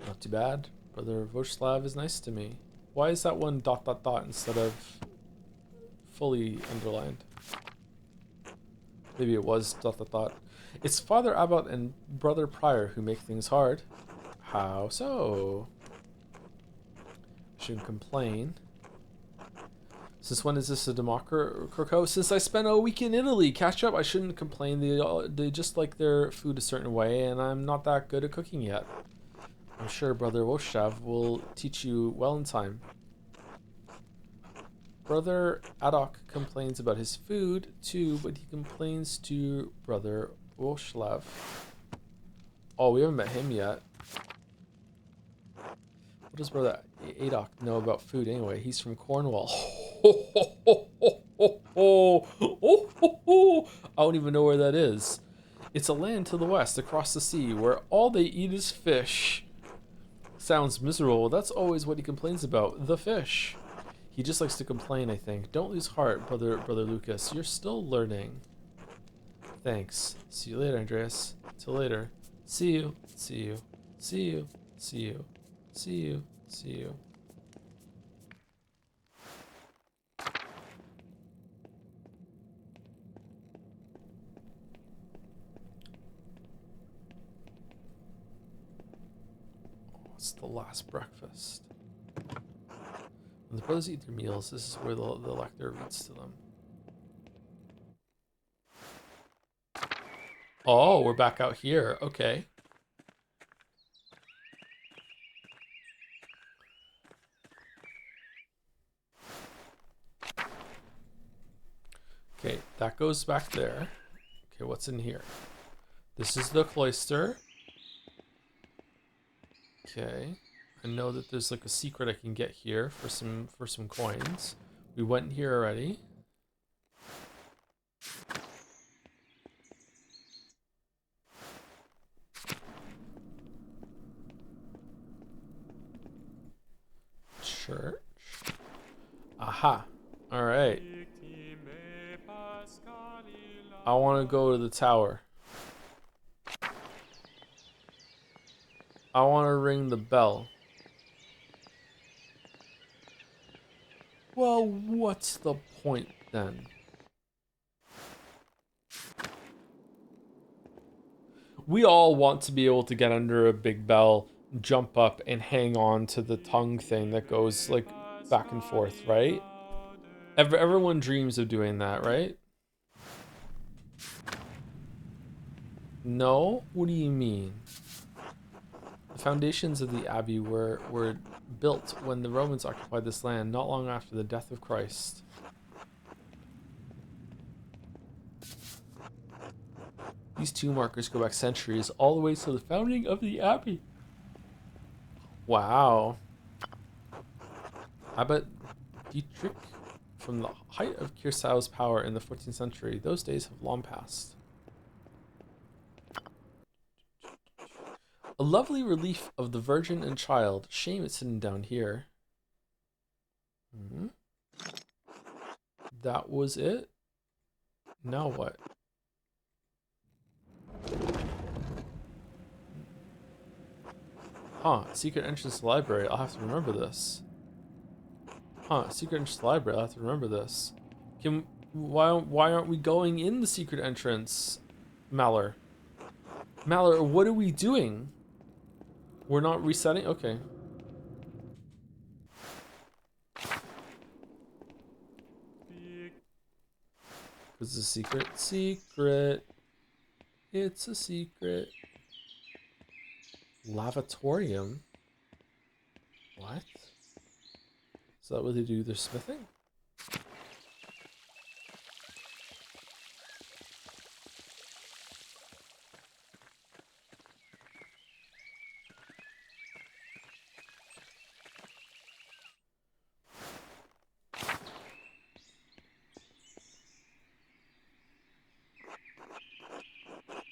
Not too bad. Brother Voslav is nice to me. Why is that one ... instead of fully underlined? Maybe it was ... It's Father Abbot and Brother Prior who make things hard. How so? Shouldn't complain. Since when is this a democracy? Since I spent a week in Italy. Catch up. I shouldn't complain. They just like their food a certain way, and I'm not that good at cooking yet. I'm sure Brother Woshav will teach you well in time. Brother Adok complains about his food too, but he complains to Brother Woshlav. Oh, we haven't met him yet. What does Brother Adok know about food anyway? He's from Cornwall. I don't even know where that is. It's a land to the west, across the sea, where all they eat is fish. Sounds miserable. That's always what he complains about, the fish. He just likes to complain, I think. Don't lose heart, brother Lucas. You're still learning. Thanks. See you later, Andreas. Till later. See you. See you. See you. See you. See you. See you. It's the last breakfast. When the brothers eat their meals, this is where the lector reads to them. Oh, we're back out here. Okay. Okay, that goes back there. Okay, what's in here? This is the cloister. Okay. I know that there's like a secret I can get here for some coins. We went here already. Church. Aha. All right. I want to go to the tower. I want to ring the bell. Well, what's the point then? We all want to be able to get under a big bell, jump up, and hang on to the tongue thing that goes like back and forth, right? Everyone dreams of doing that, right? No? What do you mean? The foundations of the abbey were built when the Romans occupied this land, not long after the death of Christ. These two markers go back centuries, all the way to the founding of the abbey. Wow. Abbot Dietrich, from the height of Kirsau's power in the 14th century, those days have long passed. A lovely relief of the Virgin and Child. Shame it's sitting down here. That was it? Now what? Huh, secret entrance to the library. I'll have to remember this. Huh, secret entrance to the library. I'll have to remember this. Why aren't we going in the secret entrance, Malor? Malor, what are we doing? We're not resetting? Okay. It's a secret. Secret. It's a secret. Lavatorium? What? Is that what they do? They're smithing?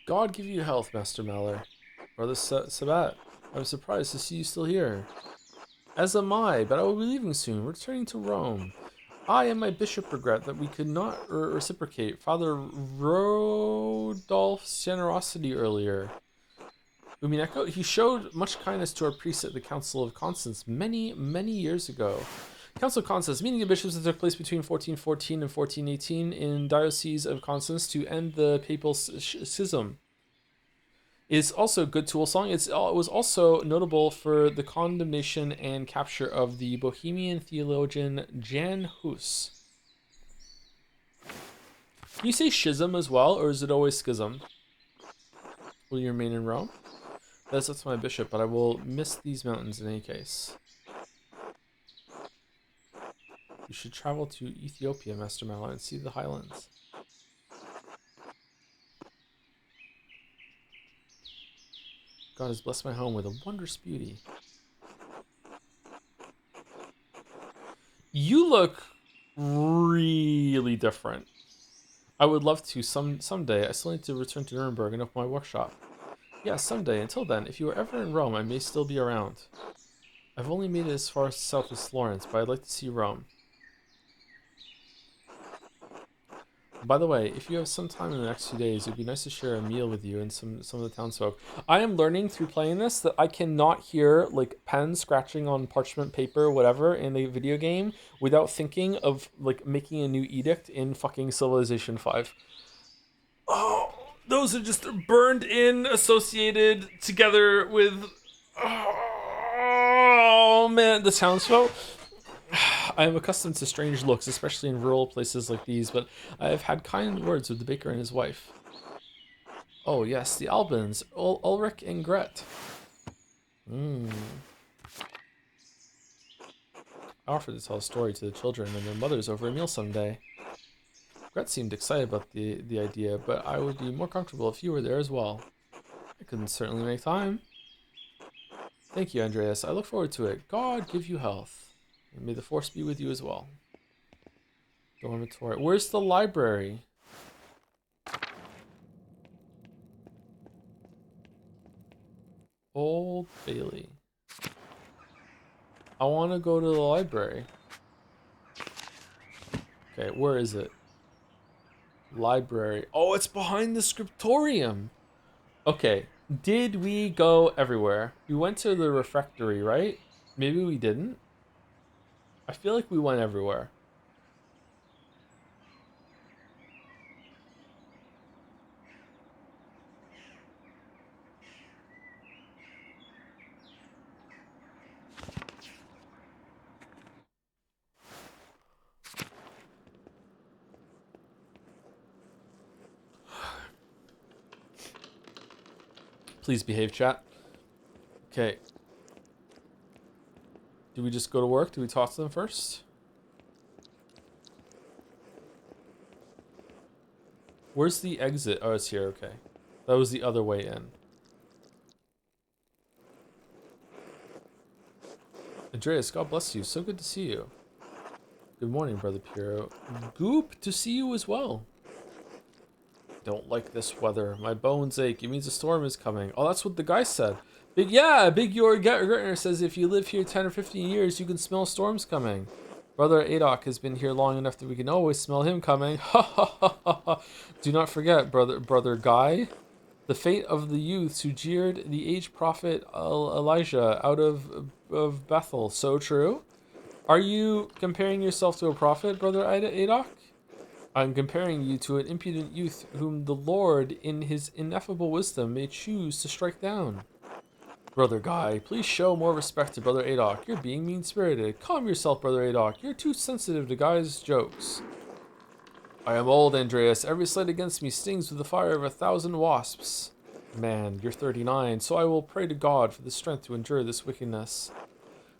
God give you health, Master Malor. Brother Sabat, I'm surprised to see you still here. As am I, but I will be leaving soon, returning to Rome. I and my bishop regret that we could not reciprocate Father Rodolph's generosity earlier. Umineko, he showed much kindness to our priests at the Council of Constance many, many years ago. Council of Constance, meeting of bishops that took place between 1414 and 1418 in Diocese of Constance to end the papal schism. Is also a good tool song. It was also notable for the condemnation and capture of the Bohemian theologian Jan Hus. Can you say schism as well, or is it always schism? Will you remain in Rome? That's up to my bishop, but I will miss these mountains in any case. You should travel to Ethiopia, Master Malor, and see the highlands. God has blessed my home with a wondrous beauty. You look really different. I would love to someday. I still need to return to Nuremberg and open my workshop. Yeah, someday. Until then, if you are ever in Rome, I may still be around. I've only made it as far south as Florence, but I'd like to see Rome. By the way, if you have some time in the next few days, it would be nice to share a meal with you and some of the townsfolk. I am learning through playing this that I cannot hear like pen scratching on parchment paper or whatever in a video game without thinking of like making a new edict in fucking Civilization 5. Oh, those are just burned in, associated together with... Oh man, the townsfolk. I am accustomed to strange looks, especially in rural places like these, but I have had kind words with the baker and his wife. Oh yes, the Albans, Ulrich and Gret. I offered to tell a story to the children and their mothers over a meal someday. Gret seemed excited about the idea, but I would be more comfortable if you were there as well. I can certainly make time. Thank you, Andreas. I look forward to it. God give you health. And may the force be with you as well. Dormitory. Where's the library? Old Bailey. I want to go to the library. Okay, where is it? Library. Oh, it's behind the scriptorium. Okay, did we go everywhere? We went to the refectory, right? Maybe we didn't. I feel like we went everywhere. Please behave, chat. Okay. Do we just go to work? Do we talk to them first? Where's the exit? Oh, it's here. Okay. That was the other way in. Andreas, God bless you. So good to see you. Good morning, Brother Piero. Goop, to see you as well. Don't like this weather. My bones ache. It means a storm is coming. Oh, that's what the guy said. Big Yor Gertner says if you live here 10 or 15 years, you can smell storms coming. Brother Adok has been here long enough that we can always smell him coming. Ha ha ha ha ha. Do not forget, brother Guy, the fate of the youths who jeered the aged prophet Elijah out of Bethel. So true. Are you comparing yourself to a prophet, brother Adok? I'm comparing you to an impudent youth whom the Lord, in his ineffable wisdom, may choose to strike down. Brother Guy, please show more respect to Brother Adok. You're being mean-spirited. Calm yourself, Brother Adok. You're too sensitive to Guy's jokes. I am old, Andreas. Every slight against me stings with the fire of 1,000 wasps. Man, you're 39, so I will pray to God for the strength to endure this wickedness.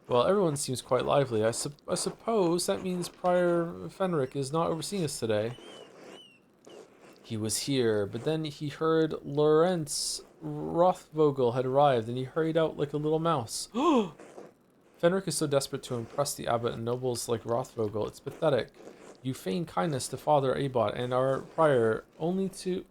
Well, everyone seems quite lively. I suppose that means Prior Fenric is not overseeing us today. He was here, but then he heard Lorenz Rothvogel had arrived, and he hurried out like a little mouse. Fenric is so desperate to impress the abbot and nobles like Rothvogel. It's pathetic. You feign kindness to Father Abbot and our prior, only to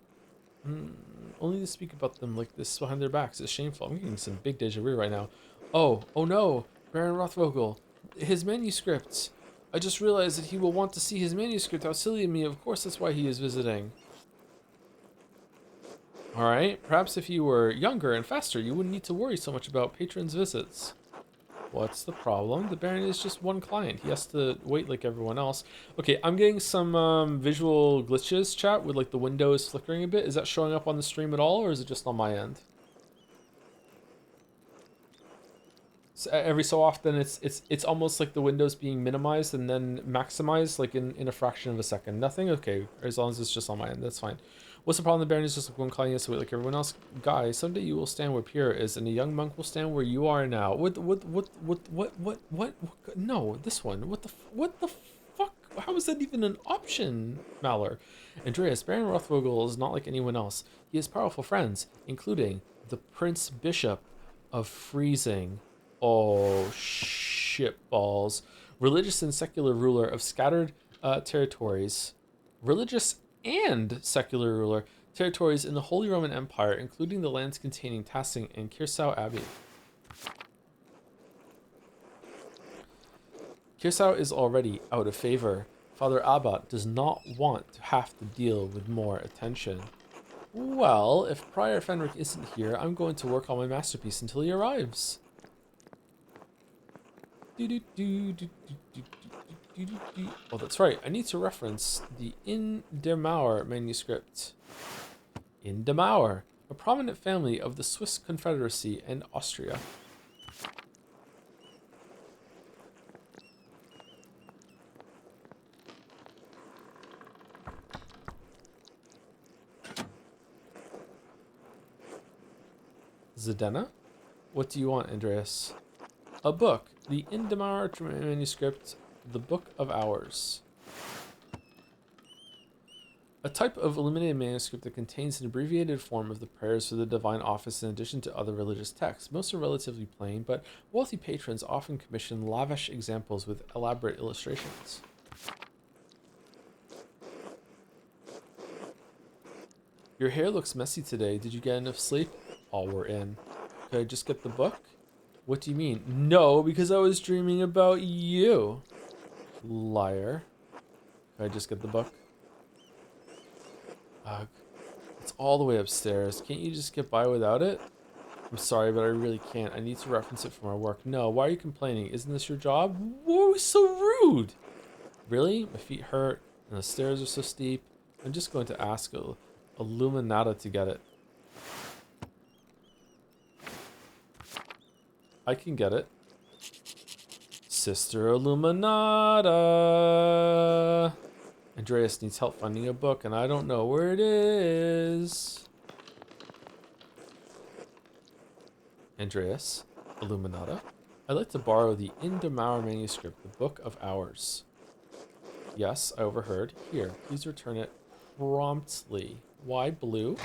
speak about them like this behind their backs. It's shameful. I'm getting some big deja vu right now. Oh no, Baron Rothvogel. His manuscripts. I just realized that he will want to see his manuscript. How silly of me. Of course that's why he is visiting. Alright, perhaps if you were younger and faster, you wouldn't need to worry so much about patrons' visits. What's the problem? The Baron is just one client. He has to wait like everyone else. Okay, I'm getting some visual glitches, chat, with like the windows flickering a bit. Is that showing up on the stream at all, or is it just on my end? So every so often, it's almost like the windows being minimized and then maximized, like in a fraction of a second. Nothing? Okay, as long as it's just on my end, that's fine. What's the problem? The Baron is just like one client, so wait like everyone else. Guy, someday you will stand where Pierre is, and a young monk will stand where you are now. What? No, this one. What the fuck? How is that even an option, Malor? Andreas, Baron Rothvogel is not like anyone else. He has powerful friends, including the Prince Bishop of Freezing. Oh, shit balls. Religious and secular ruler of scattered territories. Religious and secular ruler territories in the Holy Roman Empire, including the lands containing Tassing and Kirsau Abbey. Kirsau is already out of favor. Father Abbot does not want to have to deal with more attention. Well, if Prior Fenric isn't here, I'm going to work on my masterpiece until he arrives. Oh, that's right. I need to reference the In der Mauer manuscript. In der Mauer, a prominent family of the Swiss Confederacy and Austria. Zedena? What do you want, Andreas? A book. The In der Mauer manuscript, the Book of Hours. A type of illuminated manuscript that contains an abbreviated form of the prayers for the divine office in addition to other religious texts. Most are relatively plain, but wealthy patrons often commission lavish examples with elaborate illustrations. Your hair looks messy today. Did you get enough sleep? Oh, we're in. Could I just get the book? What do you mean? No, because I was dreaming about you. Liar. Could I just get the book? It's all the way upstairs. Can't you just get by without it? I'm sorry, but I really can't. I need to reference it for my work. No, why are you complaining? Isn't this your job? Whoa, so rude! Really? My feet hurt, and the stairs are so steep. I'm just going to ask Illuminata to get it. I can get it. Sister Illuminata! Andreas needs help finding a book, and I don't know where it is. Andreas, Illuminata. I'd like to borrow the In der Mauer manuscript, the Book of Hours. Yes, I overheard. Here, please return it promptly. Why blue?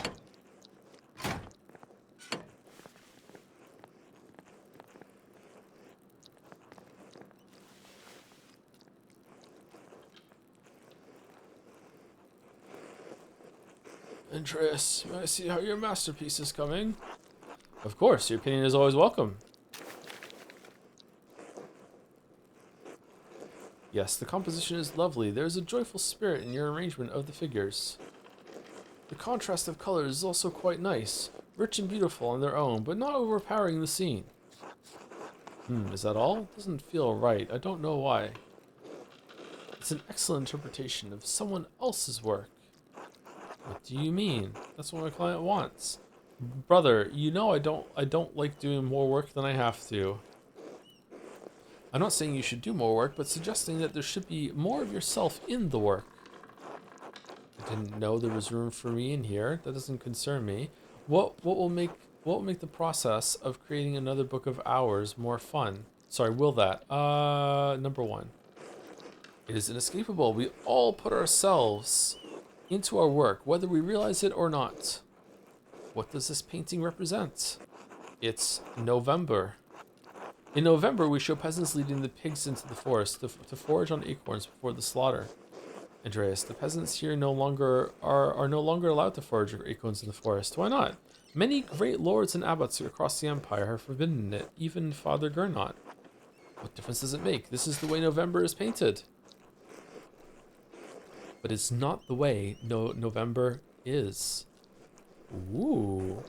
Andreas, may I see how your masterpiece is coming? Of course, your opinion is always welcome. Yes, the composition is lovely. There is a joyful spirit in your arrangement of the figures. The contrast of colors is also quite nice, rich and beautiful on their own, but not overpowering the scene. Is that all? It doesn't feel right. I don't know why. It's an excellent interpretation of someone else's work. What do you mean? That's what my client wants. Brother, you know I don't like doing more work than I have to. I'm not saying you should do more work, but suggesting that there should be more of yourself in the work. I didn't know there was room for me in here. That doesn't concern me. What will make the process of creating another book of hours more fun? Sorry, will that? Number one. It is inescapable. We all put ourselves into our work, whether we realize it or not. What does this painting represent? It's November. In November, we show peasants leading the pigs into the forest to forage on acorns before the slaughter. Andreas, the peasants here are no longer allowed to forage acorns in the forest. Why not? Many great lords and abbots across the empire have forbidden it, even Father Gernot. What difference does it make? This is the way November is painted. But it's not the way November is. Ooh.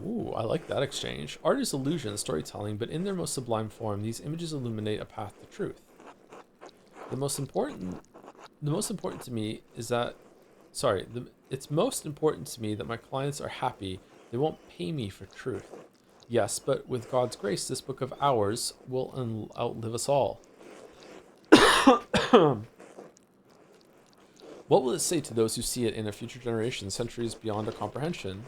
Ooh, I like that exchange. Art is illusion, storytelling, but in their most sublime form, these images illuminate a path to truth. The most important to me is that, it's most important to me that my clients are happy. They won't pay me for truth. Yes, but with God's grace, this book of hours will outlive us all. What will it say to those who see it in a future generation, centuries beyond our comprehension?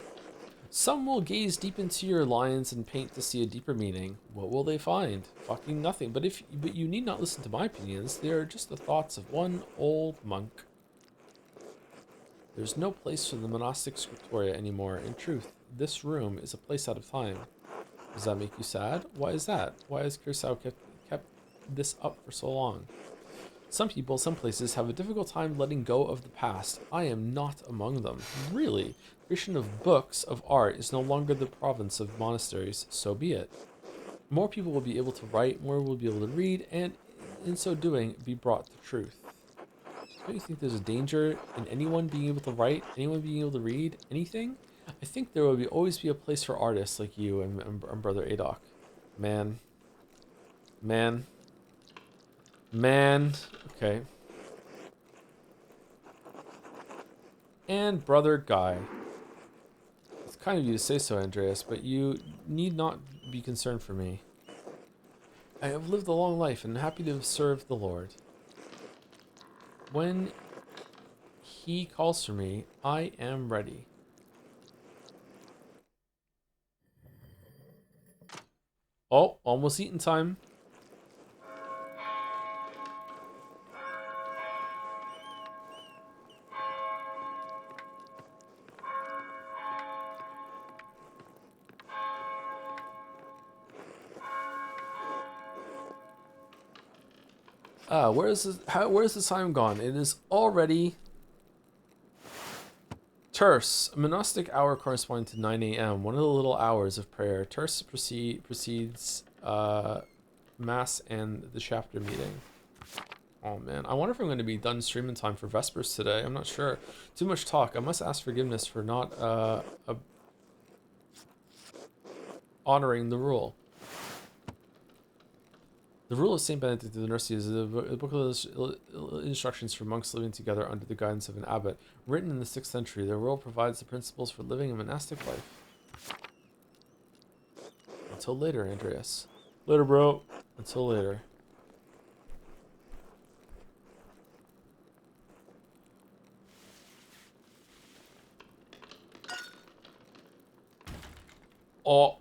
Some will gaze deep into your lines and paint to see a deeper meaning. What will they find? Fucking nothing. But you need not listen to my opinions. They are just the thoughts of one old monk. There's no place for the monastic scriptoria anymore. In truth, this room is a place out of time. Does that make you sad? Why is that? Why has Kirsau kept this up for so long? Some people, some places, have a difficult time letting go of the past. I am not among them. Really, creation of books of art is no longer the province of monasteries. So be it. More people will be able to write, more will be able to read, and in so doing, be brought to truth. Don't you think there's a danger in anyone being able to write, anyone being able to read, anything? I think there will always be a place for artists like you and Brother Adok. Man. Okay. And Brother Guy. It's kind of you to say so, Andreas, but you need not be concerned for me. I have lived a long life and am happy to have served the Lord. When he calls for me, I am ready. Oh, almost eating time. Where's the time gone? It is already terse. Monastic hour corresponding to 9 a.m. One of the little hours of prayer. Terse precedes mass and the chapter meeting. Oh man, I wonder if I'm going to be done streaming time for Vespers today. I'm not sure. Too much talk. I must ask forgiveness for not honoring the rule. The rule of Saint Benedict of the Nursery is a book of instructions for monks living together under the guidance of an abbot. Written in the 6th century, the rule provides the principles for living a monastic life. Until later, Andreas. Later, bro. Until later. Oh.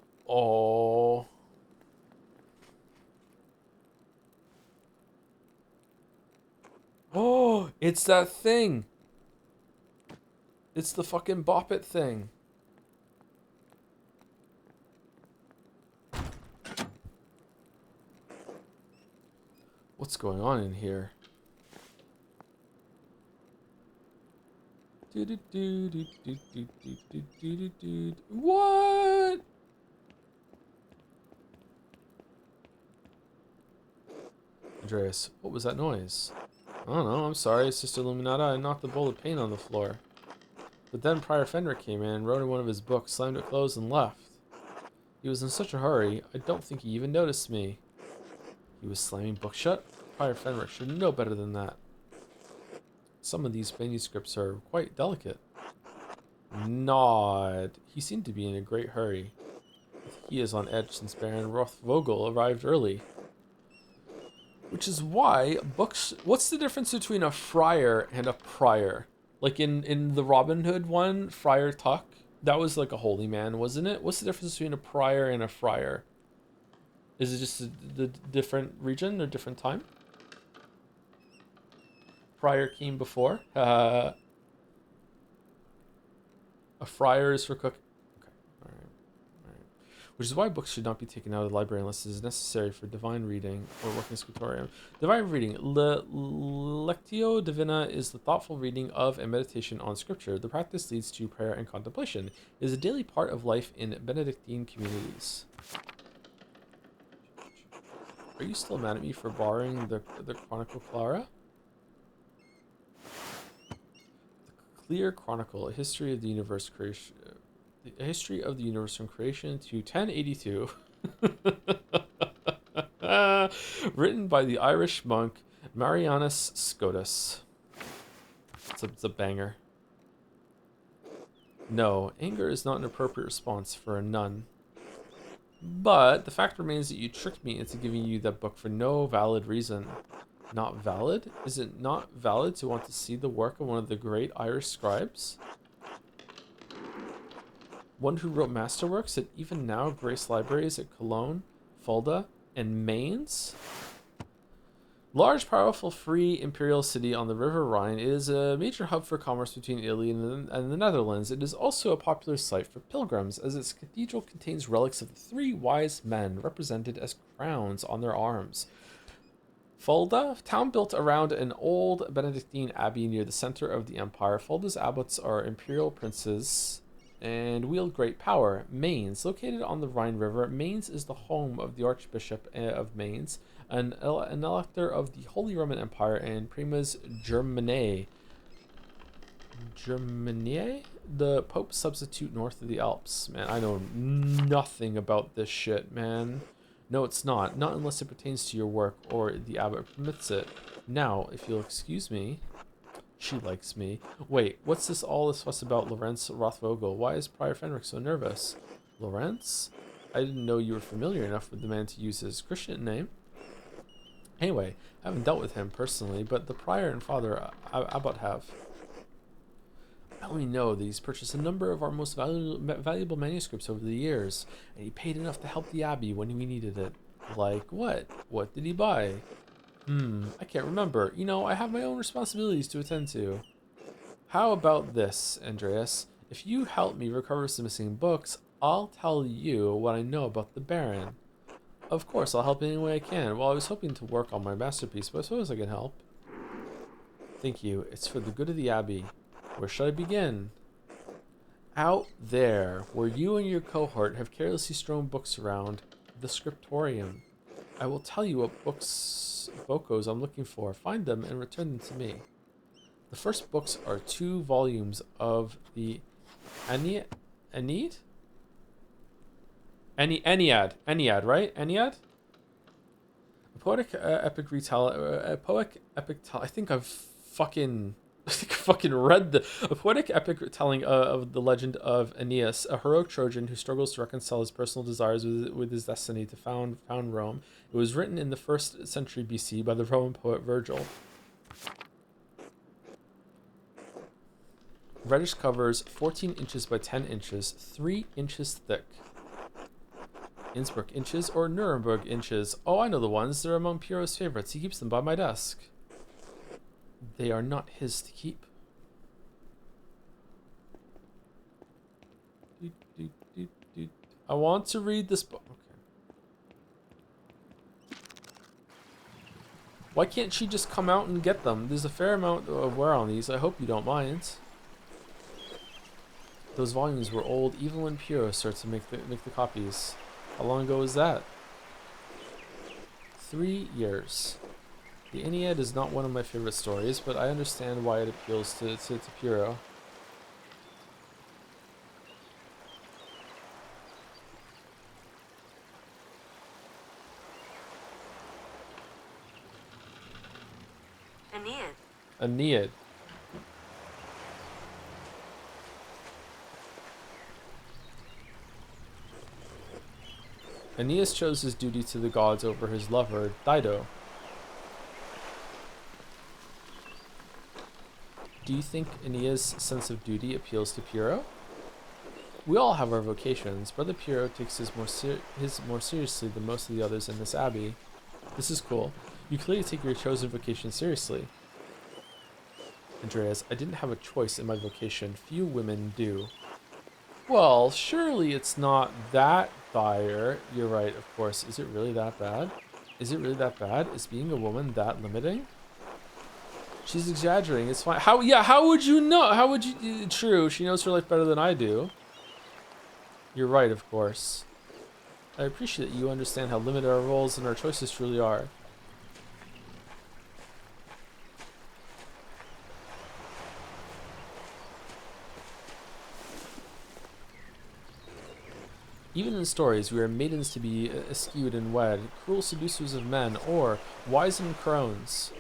Oh, it's that thing. It's the fucking Bop It thing. What's going on in here? What? Andreas, what was that noise? I don't know, I'm sorry, Sister Illuminata, I knocked the bowl of paint on the floor. But then Prior Fenric came in, wrote in one of his books, slammed it closed, and left. He was in such a hurry, I don't think he even noticed me. He was slamming books shut? Prior Fenric should know better than that. Some of these manuscripts are quite delicate. Nod. He seemed to be in a great hurry. He is on edge since Baron Rothvogel arrived early. Which is why books... What's the difference between a friar and a prior? Like in the Robin Hood one, Friar Tuck, that was like a holy man, wasn't it? What's the difference between a prior and a friar? Is it just the different region or different time? Prior came before. A friar is for cook. Okay, all right. Which is why books should not be taken out of the library unless it is necessary for divine reading or working scriptorium. Divine reading. Lectio Divina is the thoughtful reading of and meditation on scripture. The practice leads to prayer and contemplation. It is a daily part of life in Benedictine communities. Are you still mad at me for borrowing the Chronicle Clara? The Clear Chronicle, a history of the universe creation. A history of the universe from creation to 1082. Written by the Irish monk Marianus Scotus. It's a banger. No, anger is not an appropriate response for a nun. But the fact remains that you tricked me into giving you that book for no valid reason. Not valid? Is it not valid to want to see the work of one of the great Irish scribes? One who wrote masterworks that even now grace libraries at Cologne, Fulda, and Mainz? Large, powerful, free imperial city on the River Rhine, it is a major hub for commerce between Italy and the Netherlands. It is also a popular site for pilgrims, as its cathedral contains relics of the three wise men represented as crowns on their arms. Fulda, town built around an old Benedictine abbey near the center of the empire. Fulda's abbots are imperial princes and wield great power. Mainz, located on the Rhine River, Mainz is the home of the Archbishop of Mainz, an elector of the Holy Roman Empire and Primas Germanae. Germanae? The Pope's substitute north of the Alps. Man, I know nothing about this shit, man. No, it's not. Not unless it pertains to your work or the abbot permits it. Now, if you'll excuse me... She likes me. Wait, what's all this fuss about Lorenz Rothvogel? Why is Prior Fenric so nervous? Lorenz? I didn't know you were familiar enough with the man to use his Christian name. Anyway, I haven't dealt with him personally, but the prior and father abbot have. I only know that he's purchased a number of our most valuable manuscripts over the years, and he paid enough to help the abbey when we needed it. Like what? What did he buy? I can't remember. You know, I have my own responsibilities to attend to. How about this, Andreas? If you help me recover some missing books, I'll tell you what I know about the Baron. Of course, I'll help any way I can. Well, I was hoping to work on my masterpiece, but I suppose I can help. Thank you. It's for the good of the Abbey. Where should I begin? Out there, where you and your cohort have carelessly strewn books around, the scriptorium. I will tell you what bocos I'm looking for. Find them and return them to me. The first books are 2 volumes of the Ennead, right? Ennead? A poetic epic I think I fucking read a poetic epic retelling of the legend of Aeneas, a heroic Trojan who struggles to reconcile his personal desires with his destiny to found Rome. It was written in the 1st century BC by the Roman poet Virgil. Reddish covers, 14 inches by 10 inches, 3 inches thick. Innsbruck inches or Nuremberg inches? Oh, I know the ones. They're among Piero's favorites. He keeps them by my desk. They are not his to keep. I want to read this book. Okay. Why can't she just come out and get them? There's a fair amount of wear on these. I hope you don't mind. Those volumes were old even when Piero started to make the copies. How long ago was that? 3 years. The Aeneid is not one of my favorite stories, but I understand why it appeals to Piero. Aeneid. Aeneid. Aeneas chose his duty to the gods over his lover, Dido. Do you think Aeneas' sense of duty appeals to Piero? We all have our vocations. Brother Piero takes his more seriously than most of the others in this abbey. This is cool. You clearly take your chosen vocation seriously. Andreas, I didn't have a choice in my vocation. Few women do. Well, surely it's not that dire. You're right, of course. Is it really that bad? Is it really that bad? Is being a woman that limiting? She's exaggerating. It's fine. How would you know? How would you... True, she knows her life better than I do. You're right, of course. I appreciate that you understand how limited our roles and our choices truly are. Even in stories, we are maidens to be eschewed and wed, cruel seducers of men, or wizened crones.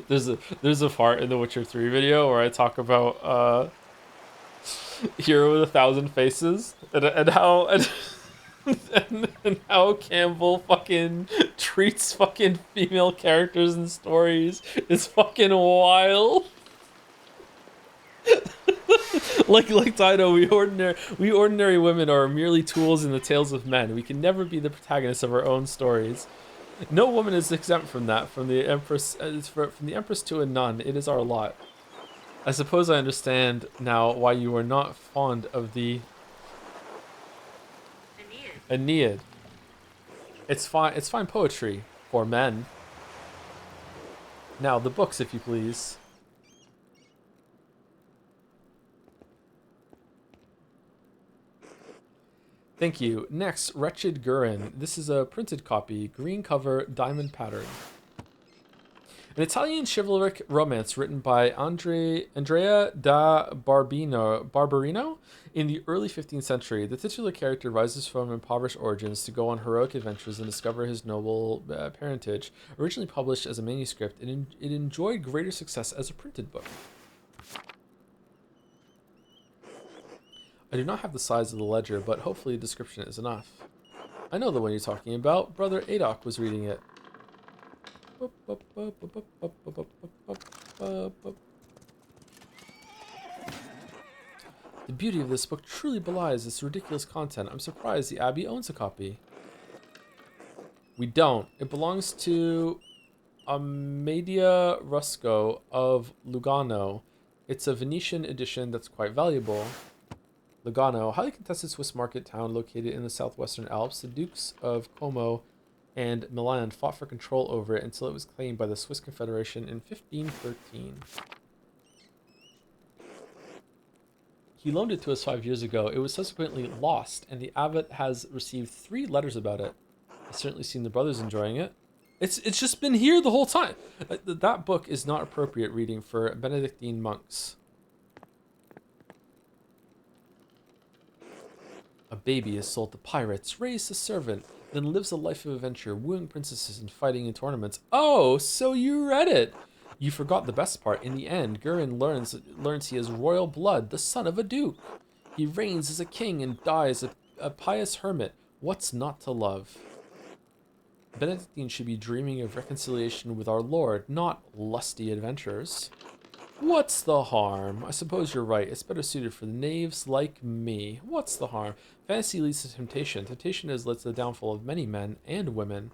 there's a part in the Witcher 3 video where I talk about Hero with 1,000 Faces and how and how Campbell fucking treats fucking female characters in stories is fucking wild. like Dido, we ordinary women are merely tools in the tales of men. We can never be the protagonists of our own stories. No woman is exempt from that. From the Empress to a nun, it is our lot. I suppose I understand now why you are not fond of the Aeneid. It's fine poetry for men. Now the books, if you please. Thank you. Next, Wretched Gurin. This is a printed copy, green cover, diamond pattern. An Italian chivalric romance written by Andrea da Barberino in the early 15th century. The titular character rises from impoverished origins to go on heroic adventures and discover his noble parentage. Originally published as a manuscript, it enjoyed greater success as a printed book. I do not have the size of the ledger, but hopefully a description is enough. I know the one you're talking about. Brother Adok was reading it. The beauty of this book truly belies its ridiculous content. I'm surprised the Abbey owns a copy. We don't. It belongs to Amedia Rusco of Lugano. It's a Venetian edition that's quite valuable. Lugano, a highly contested Swiss market town located in the southwestern Alps, the Dukes of Como and Milan fought for control over it until it was claimed by the Swiss Confederation in 1513. He loaned it to us 5 years ago. It was subsequently lost, and the abbot has received 3 letters about it. I've certainly seen the brothers enjoying it. It's just been here the whole time. That book is not appropriate reading for Benedictine monks. A baby is sold to pirates, raised a servant, then lives a life of adventure, wooing princesses and fighting in tournaments. Oh, so you read it. You forgot the best part. In the end, Gurin learns he has royal blood, the son of a duke. He reigns as a king and dies a pious hermit. What's not to love? Benedictine should be dreaming of reconciliation with our Lord, not lusty adventures. What's the harm? I suppose you're right. It's better suited for the knaves like me. What's the harm? Fantasy leads to temptation. Temptation has led to the downfall of many men and women.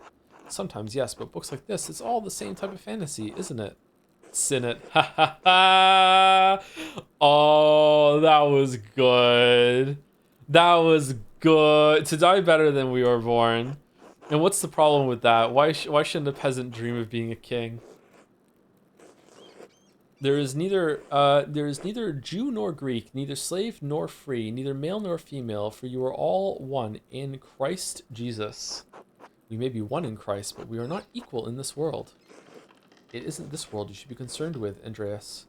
Sometimes, yes, but books like this, it's all the same type of fantasy, isn't it? Sin it. Ha ha ha! Oh, that was good. That was good. To die better than we were born. And what's the problem with that? Why shouldn't a peasant dream of being a king? There is neither Jew nor Greek, neither slave nor free, neither male nor female, for you are all one in Christ Jesus. We may be one in Christ, but we are not equal in this world. It isn't this world you should be concerned with, Andreas.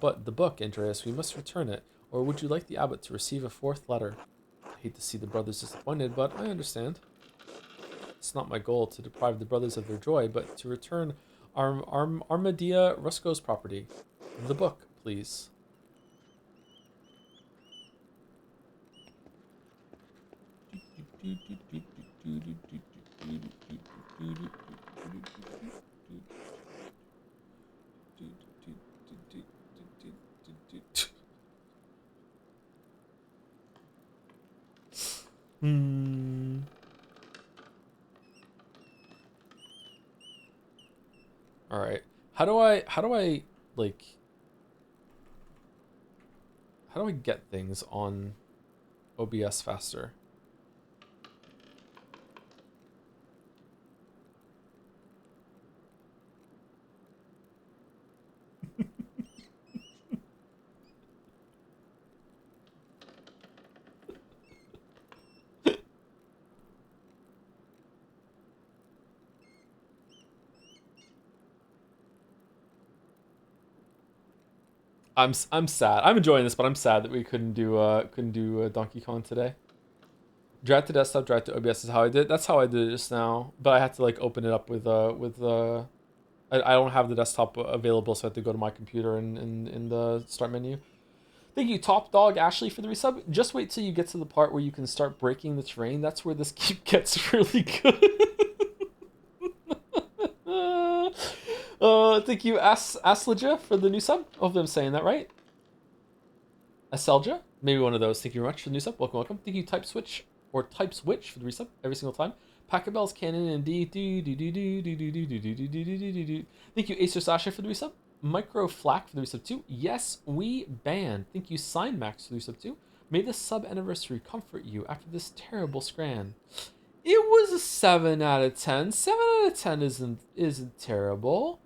But the book, Andreas, we must return it, or would you like the abbot to receive a fourth letter? I hate to see the brothers disappointed, but I understand. It's not my goal to deprive the brothers of their joy, but to return Armadia Rusco's property. The book, please. All right. Like how do I get things on OBS faster? I'm sad. I'm enjoying this, but I'm sad that we couldn't do Donkey Kong today. Drag to desktop, drag to OBS is how I did. That's how I did it just now. But I had to like open it up with I don't have the desktop available, so I have to go to my computer and in the start menu. Thank you, Top Dog Ashley, for the resub. Just wait till you get to the part where you can start breaking the terrain. That's where this gets really good. Thank you, Aslaja, for the new sub. Hopefully I'm saying that right. Aselja, maybe one of those. Thank you very much for the new sub. Welcome, welcome. Thank you, Type Switch or Type Switch for the resub every single time. Packet Bells, Cannon, and D. Thank you, Acer Sasha, for the resub. Micro Flack for the resub 2. Yes, we banned. Thank you, Sign Max, for the resub 2. May the sub anniversary comfort you after this terrible scran. It was a 7 out of 10. 7 out of 10 isn't terrible.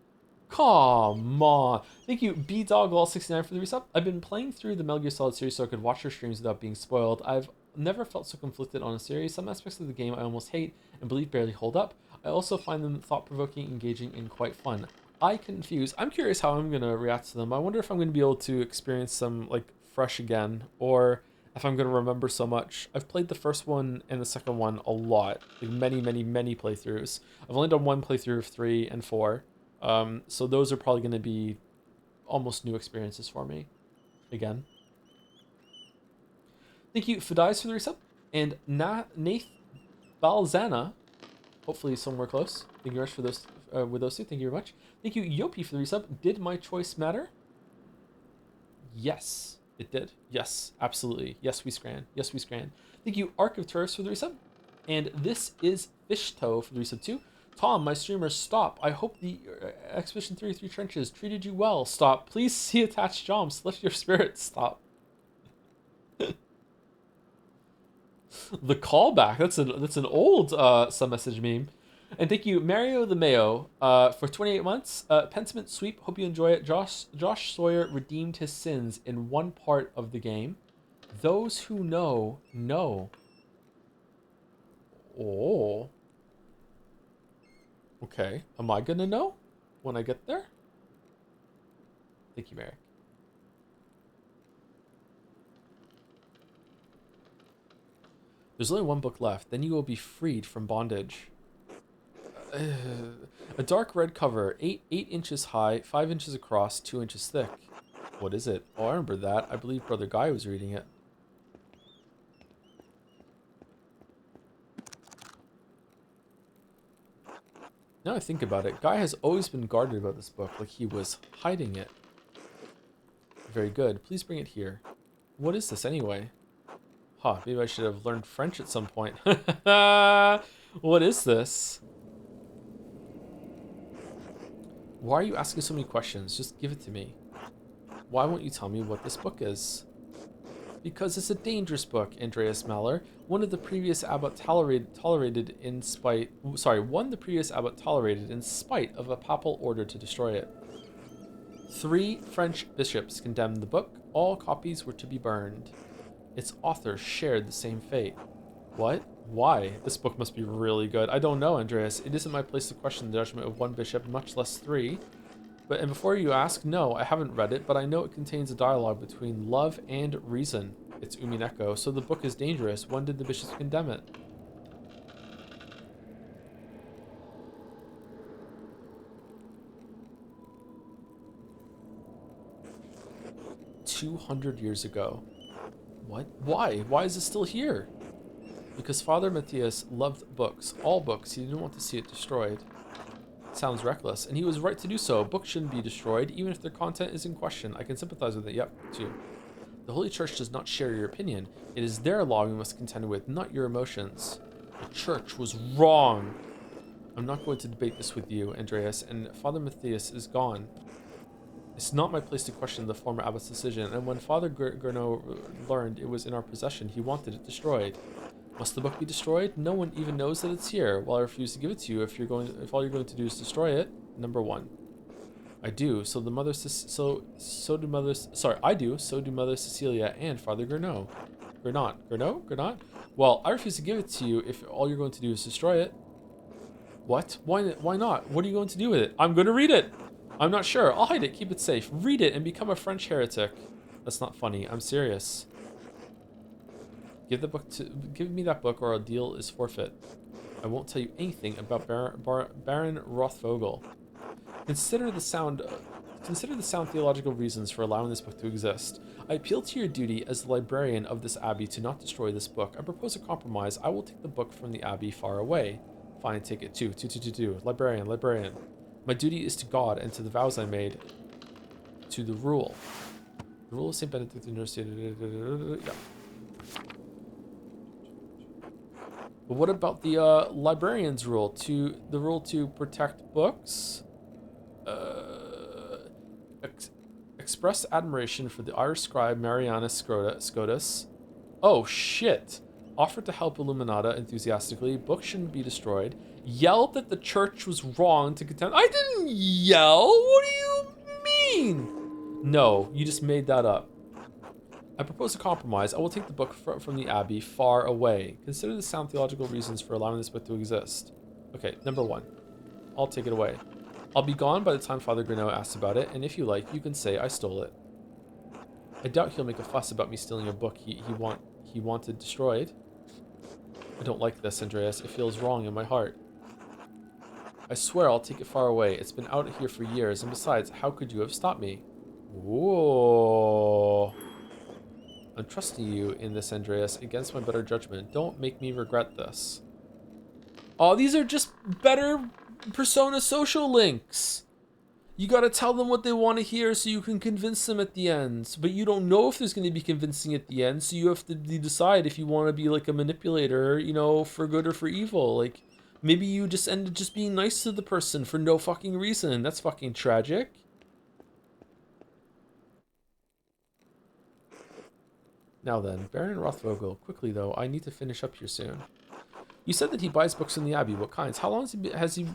Come on. Thank you, BDogLaw69 for the resub. I've been playing through the Metal Gear Solid series so I could watch your streams without being spoiled. I've never felt so conflicted on a series. Some aspects of the game I almost hate and believe barely hold up. I also find them thought-provoking, engaging, and quite fun. I confuse. I'm curious how I'm going to react to them. I wonder if I'm going to be able to experience them like fresh again, or if I'm going to remember so much. I've played the first one and the second one a lot, like many playthroughs. I've only done one playthrough of 3 and 4. So those are probably going to be almost new experiences for me again. Thank you, Fadais, for the resub. And Nath Balzana, hopefully somewhere close. Thank you very much for those, with those two. Thank you very much. Thank you, Yopi, for the resub. Did my choice matter? Yes, it did. Yes, absolutely. Yes, we scran. Yes, we scran. Thank you, Arc of Tourists, for the resub. And this is Fishtoe for the resub too. Tom, my streamer, stop. I hope the Expedition 33 Trenches treated you well. Stop. Please see attached jumps. Lift your spirits. Stop. The callback. That's an old some message meme. And thank you, Mario the Mayo, for 28 months. Pentiment Sweep. Hope you enjoy it. Josh Sawyer redeemed his sins in one part of the game. Those who know. Oh. Okay, am I gonna know when I get there? Thank you, Merrick. There's only one book left, then you will be freed from bondage. A dark red cover, 8 inches high, 5 inches across, 2 inches thick. What is it? Oh, I remember that. I believe Brother Guy was reading it. Now I think about it, Guy has always been guarded about this book, like he was hiding it. Very good. Please bring it here. What is this anyway? Huh, maybe I should have learned French at some point. What is this? Why are you asking so many questions? Just give it to me. Why won't you tell me what this book is? Because it's a dangerous book, Andreas Maller. One the previous abbot tolerated in spite of a papal order to destroy it. 3 French bishops condemned the book. All copies were to be burned. Its author shared the same fate. What? Why? This book must be really good. I don't know, Andreas. It isn't my place to question the judgment of one bishop, much less 3. And before you ask, no, I haven't read it, but I know it contains a dialogue between love and reason. It's Umineko, so the book is dangerous. When did the bishops condemn it? "200 years ago." What? Why? Why is it still here? Because Father Matthias loved books. All books. He didn't want to see it destroyed. Sounds reckless, and he was right to do so. Books shouldn't be destroyed, even if their content is in question. I can sympathize with it, yep, too. The Holy Church does not share your opinion. It is their law we must contend with, not your emotions. The Church was wrong. I'm not going to debate this with you, Andreas, and Father Matthias is gone. It's not my place to question the former abbot's decision, and when Father Gernot learned it was in our possession, he wanted it destroyed. Must the book be destroyed? No one even knows that it's here. Well, I refuse to give it to you if all you're going to do is destroy it. Number 1. I do. So do Mother Cecilia and Father Gernot. Gernot? Well, I refuse to give it to you if all you're going to do is destroy it. What? Why not? What are you going to do with it? I'm going to read it. I'm not sure. I'll hide it. Keep it safe. Read it and become a French heretic. That's not funny. I'm serious. Give me that book or a deal is forfeit. I won't tell you anything about Baron Rothvogel. Consider the sound theological reasons for allowing this book to exist. I appeal to your duty as the librarian of this abbey to not destroy this book. I propose a compromise. I will take the book from the abbey far away. Fine, take it. 2. Librarian. My duty is to God and to the vows I made. To the rule. The rule of St. Benedict University. Yeah. But what about the librarian's rule? The rule to protect books? Express admiration for the Irish scribe Mariana Scotus. Oh shit! Offered to help Illuminata enthusiastically. Books shouldn't be destroyed. Yelled that the church was wrong to contend. I didn't yell! What do you mean? No, you just made that up. I propose a compromise. I will take the book from the abbey far away. Consider the sound theological reasons for allowing this book to exist. Okay, number 1. I'll take it away. I'll be gone by the time Father Gernot asks about it, and if you like, you can say I stole it. I doubt he'll make a fuss about me stealing a book he wanted destroyed. I don't like this, Andreas. It feels wrong in my heart. I swear I'll take it far away. It's been out here for years, and besides, how could you have stopped me? Whoa. I'm trusting you in this, Andreas, against my better judgment. Don't make me regret this. Oh, these are just better Persona social links. You gotta tell them what they want to hear so you can convince them at the end. But you don't know if there's going to be convincing at the end, so you have to decide if you want to be like a manipulator, you know, for good or for evil. Like, maybe you just ended just being nice to the person for no fucking reason. That's fucking tragic. Now then, Baron Rothvogel, quickly though, I need to finish up here soon. You said that he buys books in the abbey. What kinds? How long has he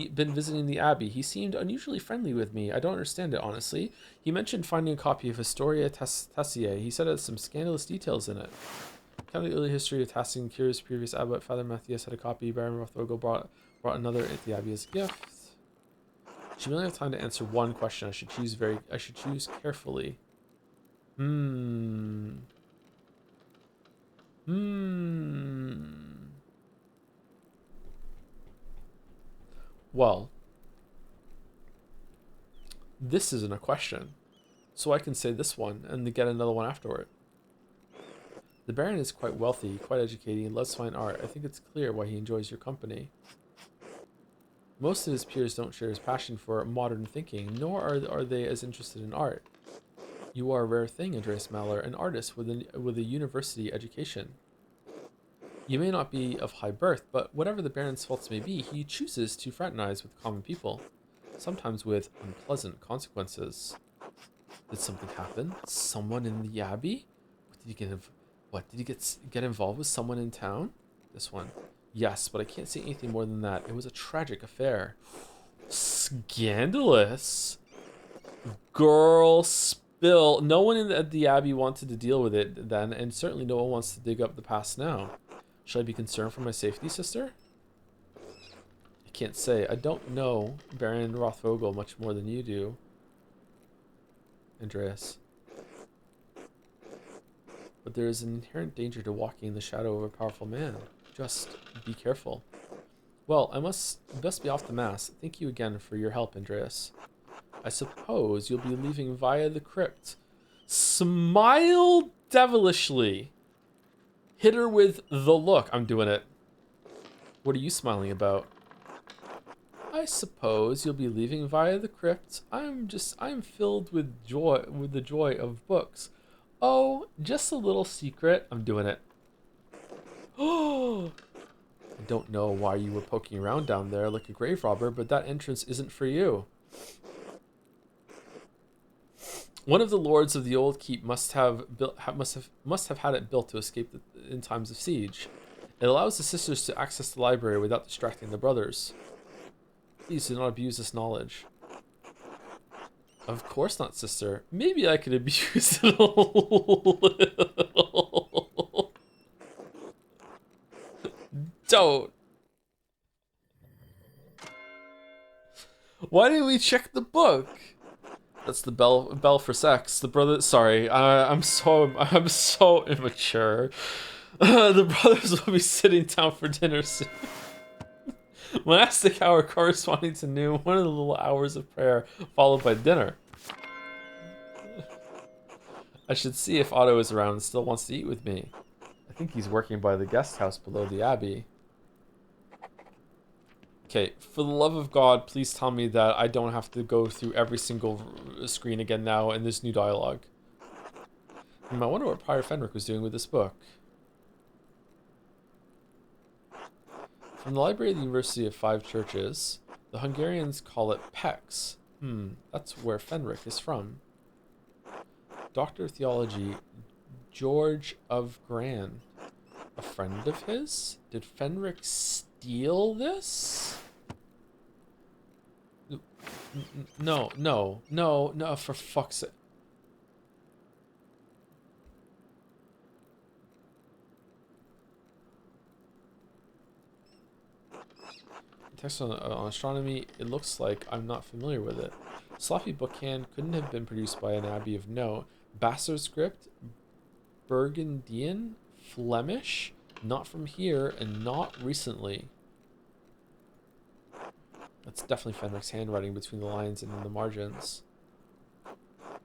been visiting the abbey? He seemed unusually friendly with me. I don't understand it, honestly. He mentioned finding a copy of Historia Tassiae. He said it had some scandalous details in it. Kind of the early history of Tassian cures. Previous abbot Father Matthias had a copy. Baron Rothvogel brought another into the abbey as a gift. She only have time to answer one question. I should choose carefully. Well, this isn't a question, so I can say this one and then get another one afterward. The Baron is quite wealthy, quite educated, and loves fine art. I think it's clear why he enjoys your company. Most of his peers don't share his passion for modern thinking, nor are they as interested in art. You are a rare thing, Andreas Maller, an artist with a university education. You may not be of high birth, but whatever the Baron's faults may be, he chooses to fraternize with common people, sometimes with unpleasant consequences. Did something happen? Someone in the abbey? What did he get involved with someone in town? This one. Yes, but I can't say anything more than that. It was a tragic affair. Scandalous. Girl, spill. No one at the Abbey wanted to deal with it then, and certainly no one wants to dig up the past now. Should I be concerned for my safety, sister? I can't say. I don't know Baron Rothvogel much more than you do, Andreas. But there is an inherent danger to walking in the shadow of a powerful man. Just be careful. Well, I must be off the mass. Thank you again for your help, Andreas. I suppose you'll be leaving via the crypt. Smile devilishly. Hit her with the look. I'm doing it. What are you smiling about? I suppose you'll be leaving via the crypt. I'm filled with joy, with the joy of books. Oh, just a little secret. I'm doing it. Oh, I don't know why you were poking around down there like a grave robber, but that entrance isn't for you. One of the lords of the old keep must have had it built to escape in times of siege. It allows the sisters to access the library without distracting the brothers. Please do not abuse this knowledge. Of course not, sister. Maybe I could abuse it a little. Don't. Why didn't we check the book? That's the bell for sex. The brother. Sorry, I'm so immature. The brothers will be sitting down for dinner soon. Monastic hour corresponding to noon, one of the little hours of prayer, followed by dinner. I should see if Otto is around and still wants to eat with me. I think he's working by the guest house below the abbey. Okay, for the love of God, please tell me that I don't have to go through every single screen again now in this new dialogue. I wonder what Prior Fenric was doing with this book. From the library of the University of Five Churches, the Hungarians call it PEX. That's where Fenric is from. Doctor of Theology, George of Gran. A friend of his? Did Fenric steal this? No, for fuck's sake. Text on astronomy, it looks like I'm not familiar with it. Sloppy Bookhand couldn't have been produced by an abbey of note. Bastard script, Burgundian, Flemish, not from here and not recently. That's definitely Fenric's handwriting between the lines and in the margins.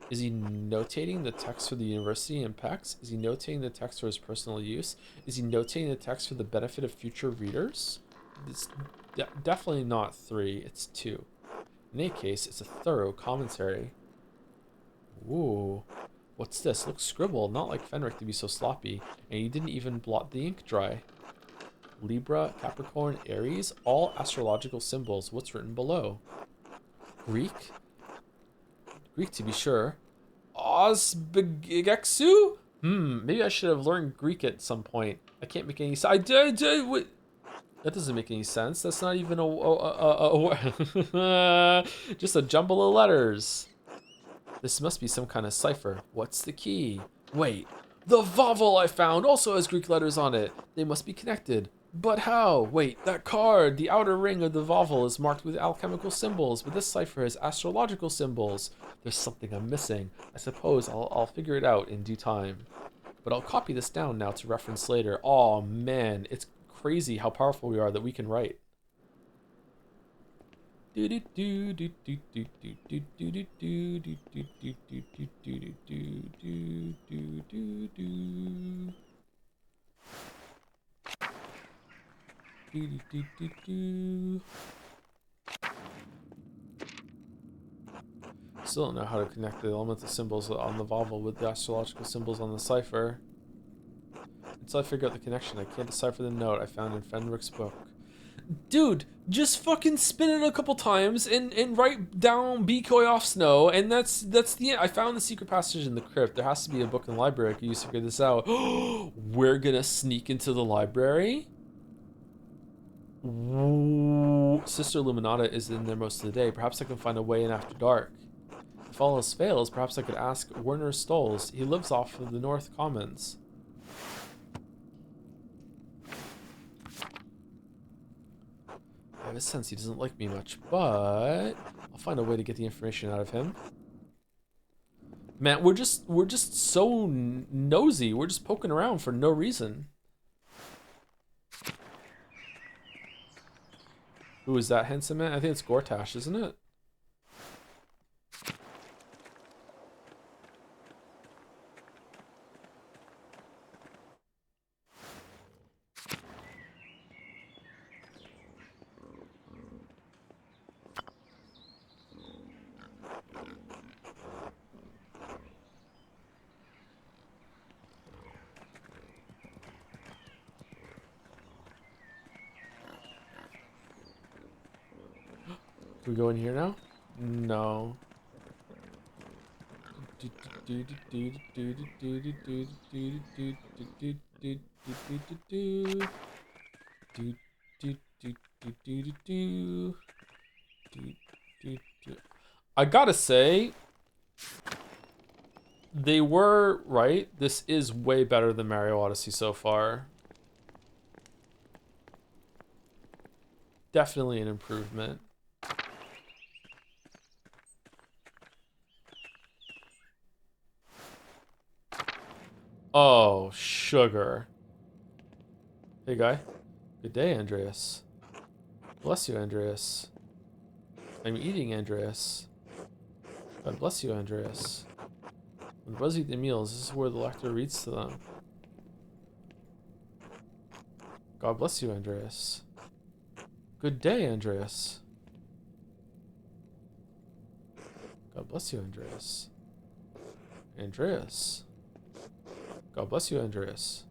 Is he notating the text for the university in PEX? Is he notating the text for his personal use? Is he notating the text for the benefit of future readers? It's definitely not 3, it's 2. In any case, it's a thorough commentary. Ooh, what's this? Looks scribbled, not like Fenric to be so sloppy, and he didn't even blot the ink dry. Libra, Capricorn, Aries, all astrological symbols. What's written below? Greek? Greek to be sure. Osbegexu? Maybe I should have learned Greek at some point. I can't make any sense. Wait. That doesn't make any sense. That's not even just a jumble of letters. This must be some kind of cipher. What's the key? Wait, the Vavel I found also has Greek letters on it. They must be connected. But how? Wait, that card, the outer ring of the Vavel is marked with alchemical symbols, but this cipher has astrological symbols. There's something I'm missing. I suppose I'll figure it out in due time. But I'll copy this down now to reference later. Oh man, it's crazy how powerful we are that we can write. Still don't know how to connect the elemental symbols on the Vavel with the astrological symbols on the cipher. Until I figure out the connection, I can't decipher the note I found in Fenric's book. Dude, just fucking spin it a couple times and write down Be Koi Off Snow, and that's the end. I found the secret passage in the crypt. There has to be a book in the library I could use to figure this out. We're gonna sneak into the library? Ooh. Sister Illuminata is in there most of the day. Perhaps I can find a way in after dark. If all else fails, perhaps I could ask Werner Stolz. He lives off of the North Commons. I have a sense he doesn't like me much, but I'll find a way to get the information out of him. Man, we're just so nosy. We're just poking around for no reason. Who is that handsome man? I think it's Gortash, isn't it? Can we go in here now? No. I gotta say, they were right. This is way better than Mario Odyssey so far. Definitely an improvement. Oh, sugar. Hey, guy. Good day, Andreas. Bless you, Andreas. I'm eating, Andreas. God bless you, Andreas. When Buzz eat the meals, this is where the lector reads to them. God bless you, Andreas. Good day, Andreas. God bless you, Andreas. Andreas. God bless you, Andreas.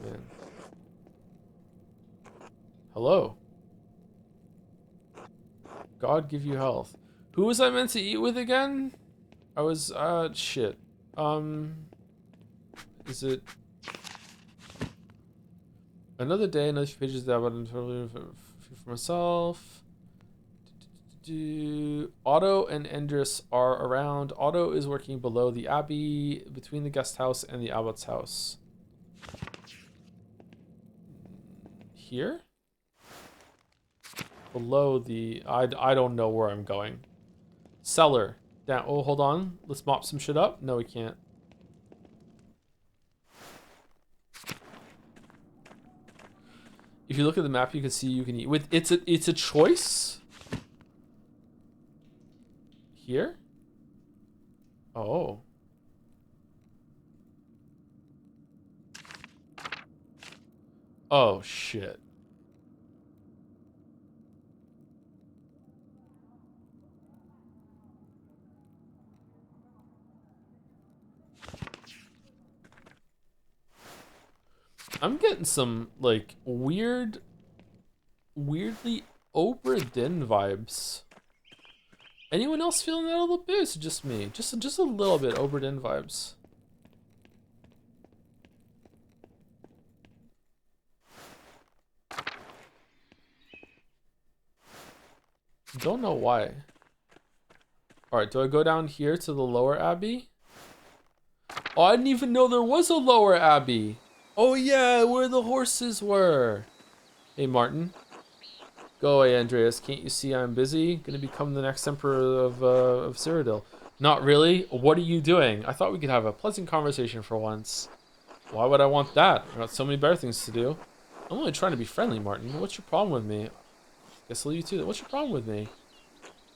Man. Hello. God give you health. Who was I meant to eat with again? I was, shit. Is it... Another day, another few pages that I'm totally for myself. Otto and Endris are around. Otto is working below the abbey, between the guest house and the abbot's house. Here? Below the... I don't know where I'm going. Cellar. Down. Oh, hold on. Let's mop some shit up. No, we can't. If you look at the map, you can see you can eat with. It's a choice. Here? Oh. Oh, shit. I'm getting some, like, weirdly Obra Dinn vibes. Anyone else feeling that a little bit? It's just me. Just a little bit Obra Dinn vibes. Don't know why. Alright, do I go down here to the lower abbey? Oh, I didn't even know there was a lower abbey. Oh yeah, where the horses were. Hey, Martin. Go away, Andreas. Can't you see I'm busy? Gonna become the next emperor of Cyrodiil. Not really. What are you doing? I thought we could have a pleasant conversation for once. Why would I want that? I've got so many better things to do. I'm only trying to be friendly, Martin. What's your problem with me? Guess I'll leave you to it. What's your problem with me?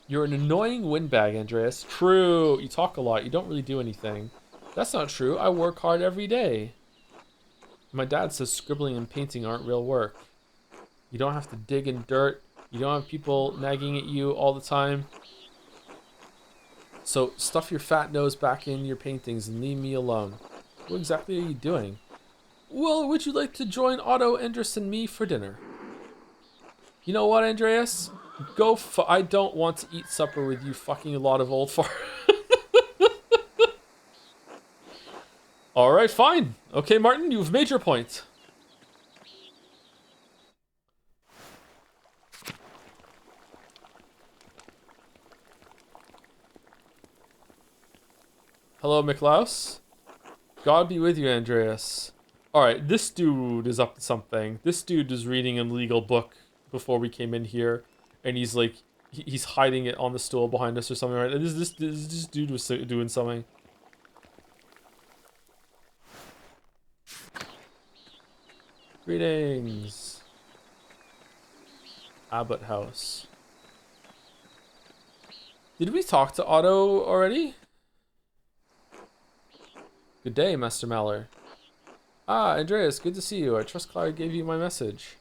You're an annoying windbag, Andreas. True. You talk a lot. You don't really do anything. That's not true. I work hard every day. My dad says scribbling and painting aren't real work. You don't have to dig in dirt. You don't have people nagging at you all the time. So stuff your fat nose back in your paintings and leave me alone. What exactly are you doing? Well, would you like to join Otto, Endris, and me for dinner? You know what, Andreas? Go I don't want to eat supper with you fucking a lot of old fart. Alright, fine. Okay, Martin, you've made your point. Hello, Miklaus. God be with you, Andreas. Alright, this dude is up to something. This dude is reading an illegal book before we came in here, and he's like, he's hiding it on the stool behind us or something, right? This dude was doing something. Greetings. Abbott House. Did we talk to Otto already? Good day, Master Maller. Ah, Andreas, good to see you. I trust Clara gave you my message.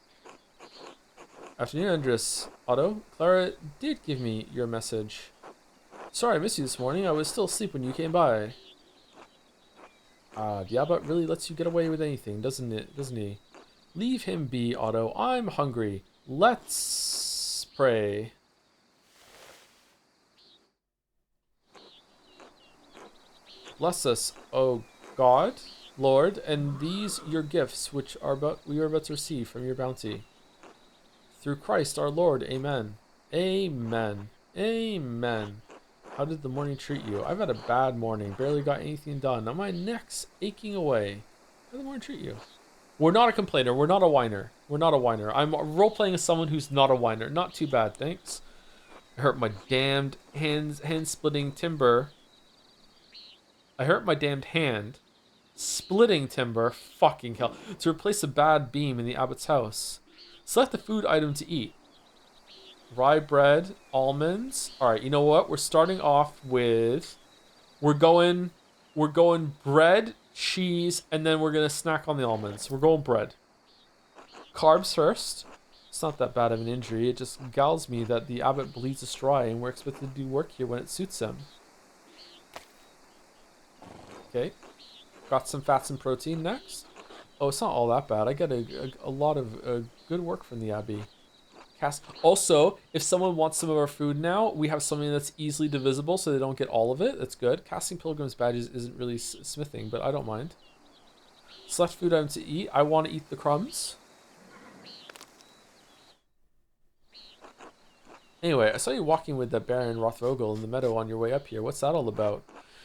Afternoon, Andreas. Otto, Clara did give me your message. Sorry I missed you this morning. I was still asleep when you came by. Ah, the Abbot really lets you get away with anything, doesn't he? Leave him be, Otto. I'm hungry. Let's pray. Bless us, O God, Lord, and these your gifts which we are about to receive from your bounty. Through Christ our Lord, amen. Amen. Amen. How did the morning treat you? I've had a bad morning. Barely got anything done. Now my neck's aching away. How did the morning treat you? We're not a complainer. We're not a whiner. We're not a whiner. I'm role-playing as someone who's not a whiner. Not too bad, thanks. I hurt my damned hand-splitting timber. I hurt my damned hand. Splitting timber. Fucking hell. To replace a bad beam in the Abbot's house. Select the food item to eat. Rye bread, almonds. Alright, you know what? We're starting off with... We're going bread, cheese, and then we're going to snack on the almonds. We're going bread. Carbs first. It's not that bad of an injury. It just galls me that the Abbot bleeds us dry and we're expected to do work here when it suits him. Okay. Got some fats and protein next. Oh, it's not all that bad. I get a lot of good work from the Abbey. Also, if someone wants some of our food now, we have something that's easily divisible so they don't get all of it. That's good. Casting Pilgrim's badges isn't really smithing, but I don't mind. Select food item to eat. I want to eat the crumbs. Anyway, I saw you walking with the Baron Rothvogel in the meadow on your way up here. What's that all about?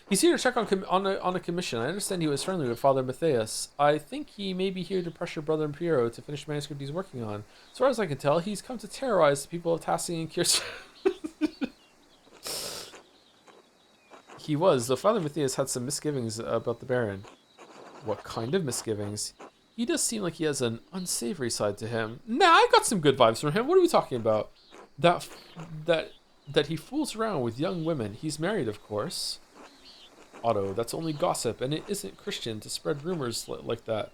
He's here to check on a commission. I understand he was friendly with Father Matthias. I think he may be here to pressure Brother Impero to finish the manuscript he's working on. As far as I can tell, he's come to terrorize the people of Tassi and Kirsten. He was, though Father Matthias had some misgivings about the Baron. What kind of misgivings? He does seem like he has an unsavory side to him. Nah, I got some good vibes from him. What are we talking about? That he fools around with young women. He's married, of course. Otto, that's only gossip, and it isn't Christian to spread rumors like that.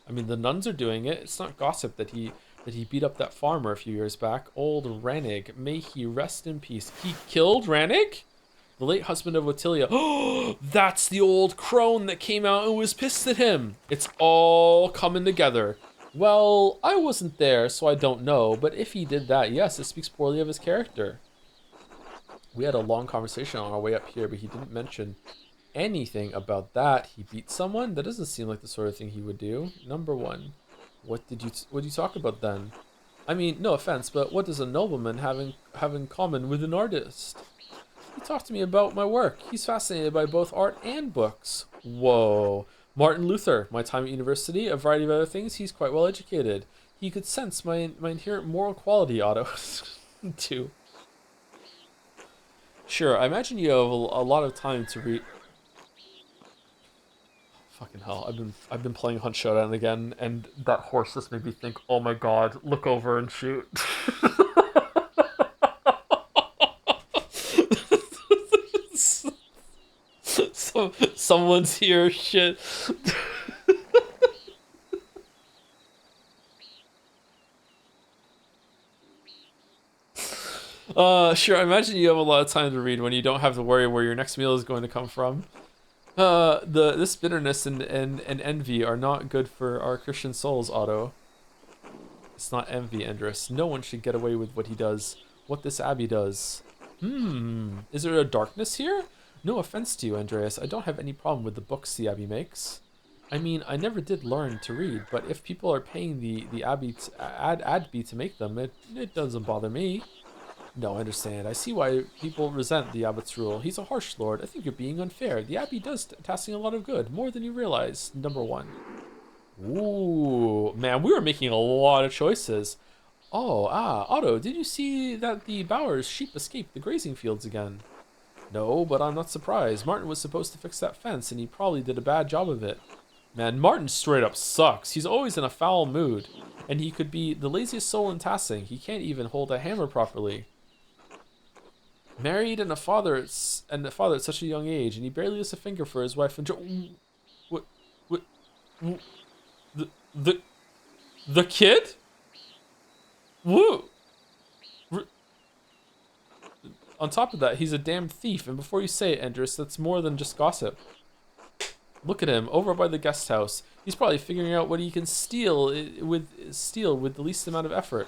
I mean, the nuns are doing it. It's not gossip that he beat up that farmer a few years back. Old Rannig, may he rest in peace. He killed Rannig? The late husband of Ottilia. Oh, that's the old crone that came out and was pissed at him. It's all coming together. Well, I wasn't there, so I don't know, but if he did that, yes, it speaks poorly of his character. We had a long conversation on our way up here, but he didn't mention anything about that. He beat someone? That doesn't seem like the sort of thing he would do. Number one. What did you talk about then? I mean, no offense, but what does a nobleman have in common with an artist? He talked to me about my work. He's fascinated by both art and books. Whoa. Martin Luther, my time at university, a variety of other things. He's quite well educated. He could sense my inherent moral quality, Otto. Too. Sure, I imagine you have a lot of time to read. Fucking hell, I've been playing Hunt Showdown again, and that horse just made me think, oh my god, look over and shoot. Someone's here, shit. Sure, I imagine you have a lot of time to read when you don't have to worry where your next meal is going to come from. This bitterness and envy are not good for our Christian souls, Otto. It's not envy, Andrus. No one should get away with what he does, what this abbey does. Is there a darkness here? No offense to you, Andreas. I don't have any problem with the books the abbey makes. I mean, I never did learn to read, but if people are paying the abbey Abbey to make them, it doesn't bother me. No, I understand. I see why people resent the abbot's rule. He's a harsh lord. I think you're being unfair. The abbey does tasking a lot of good, more than you realize. Number 1. Ooh, man, we were making a lot of choices. Oh, Otto, did you see that the Bowers sheep escaped the grazing fields again? No, but I'm not surprised. Martin was supposed to fix that fence, and he probably did a bad job of it. Man, Martin straight up sucks. He's always in a foul mood, and he could be the laziest soul in Tassing. He can't even hold a hammer properly. Married and a father at such a young age, and he barely lifts a finger for his wife and what, what, the, the, the kid? Woo! On top of that, he's a damn thief, and before you say it, Endris, that's more than just gossip. Look at him, over by the guest house. He's probably figuring out what he can steal with the least amount of effort.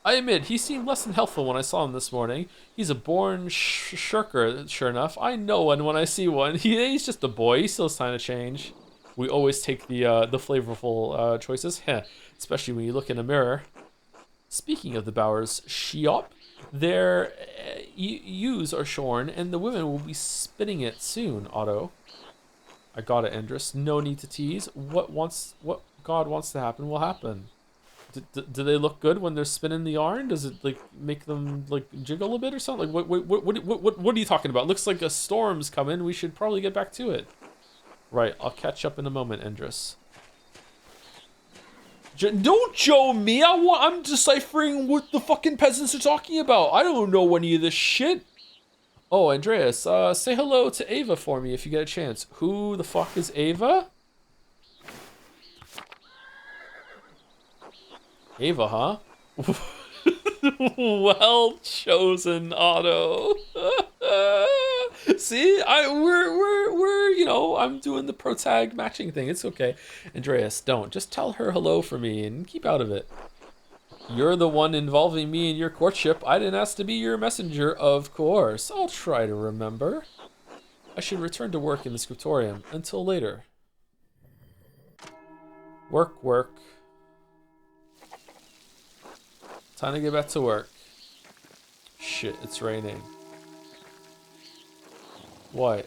I admit, he seemed less than helpful when I saw him this morning. He's a born shirker, sure enough. I know one when I see one. He's just a boy. He still has time to change. We always take the flavorful choices, especially when you look in a mirror. Speaking of the Bowers shop, their ewes are shorn, and the women will be spinning it soon, Otto. I got it, Endris. No need to tease. What God wants to happen will happen. Do they look good when they're spinning the yarn? Does it like make them like jiggle a bit or something? Like what are you talking about? Looks like a storm's coming. We should probably get back to it. Right, I'll catch up in a moment, Endris. Don't show me. I'm deciphering what the fucking peasants are talking about. I don't know any of this shit. Oh, Andreas, say hello to Ava for me if you get a chance. Who the fuck is Ava? Ava, huh? Well chosen, Otto. See, we're you know, I'm doing the pro tag matching thing. It's okay. Andreas, don't. Just tell her hello for me and keep out of it. You're the one involving me in your courtship. I didn't ask to be your messenger, of course. I'll try to remember. I should return to work in the scriptorium. Until later. Work. Time to get back to work. Shit, it's raining. What?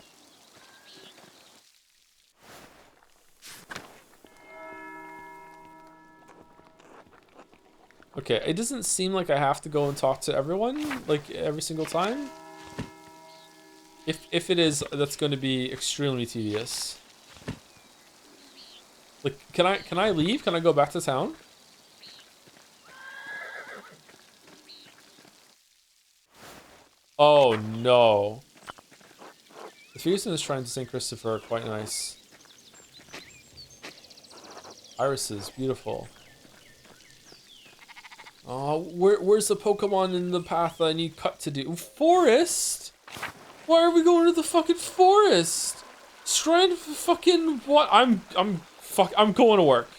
Okay, it doesn't seem like I have to go and talk to everyone, like, every single time. If it is, that's going to be extremely tedious. Like, can I leave? Can I go back to town? Oh no. The figures in this shrine to St. Christopher are quite nice. Irises, beautiful. Oh, where's the Pokemon in the path that I need cut to do? Forest? Why are we going to the fucking forest? Shrine for fucking what? I'm going to work.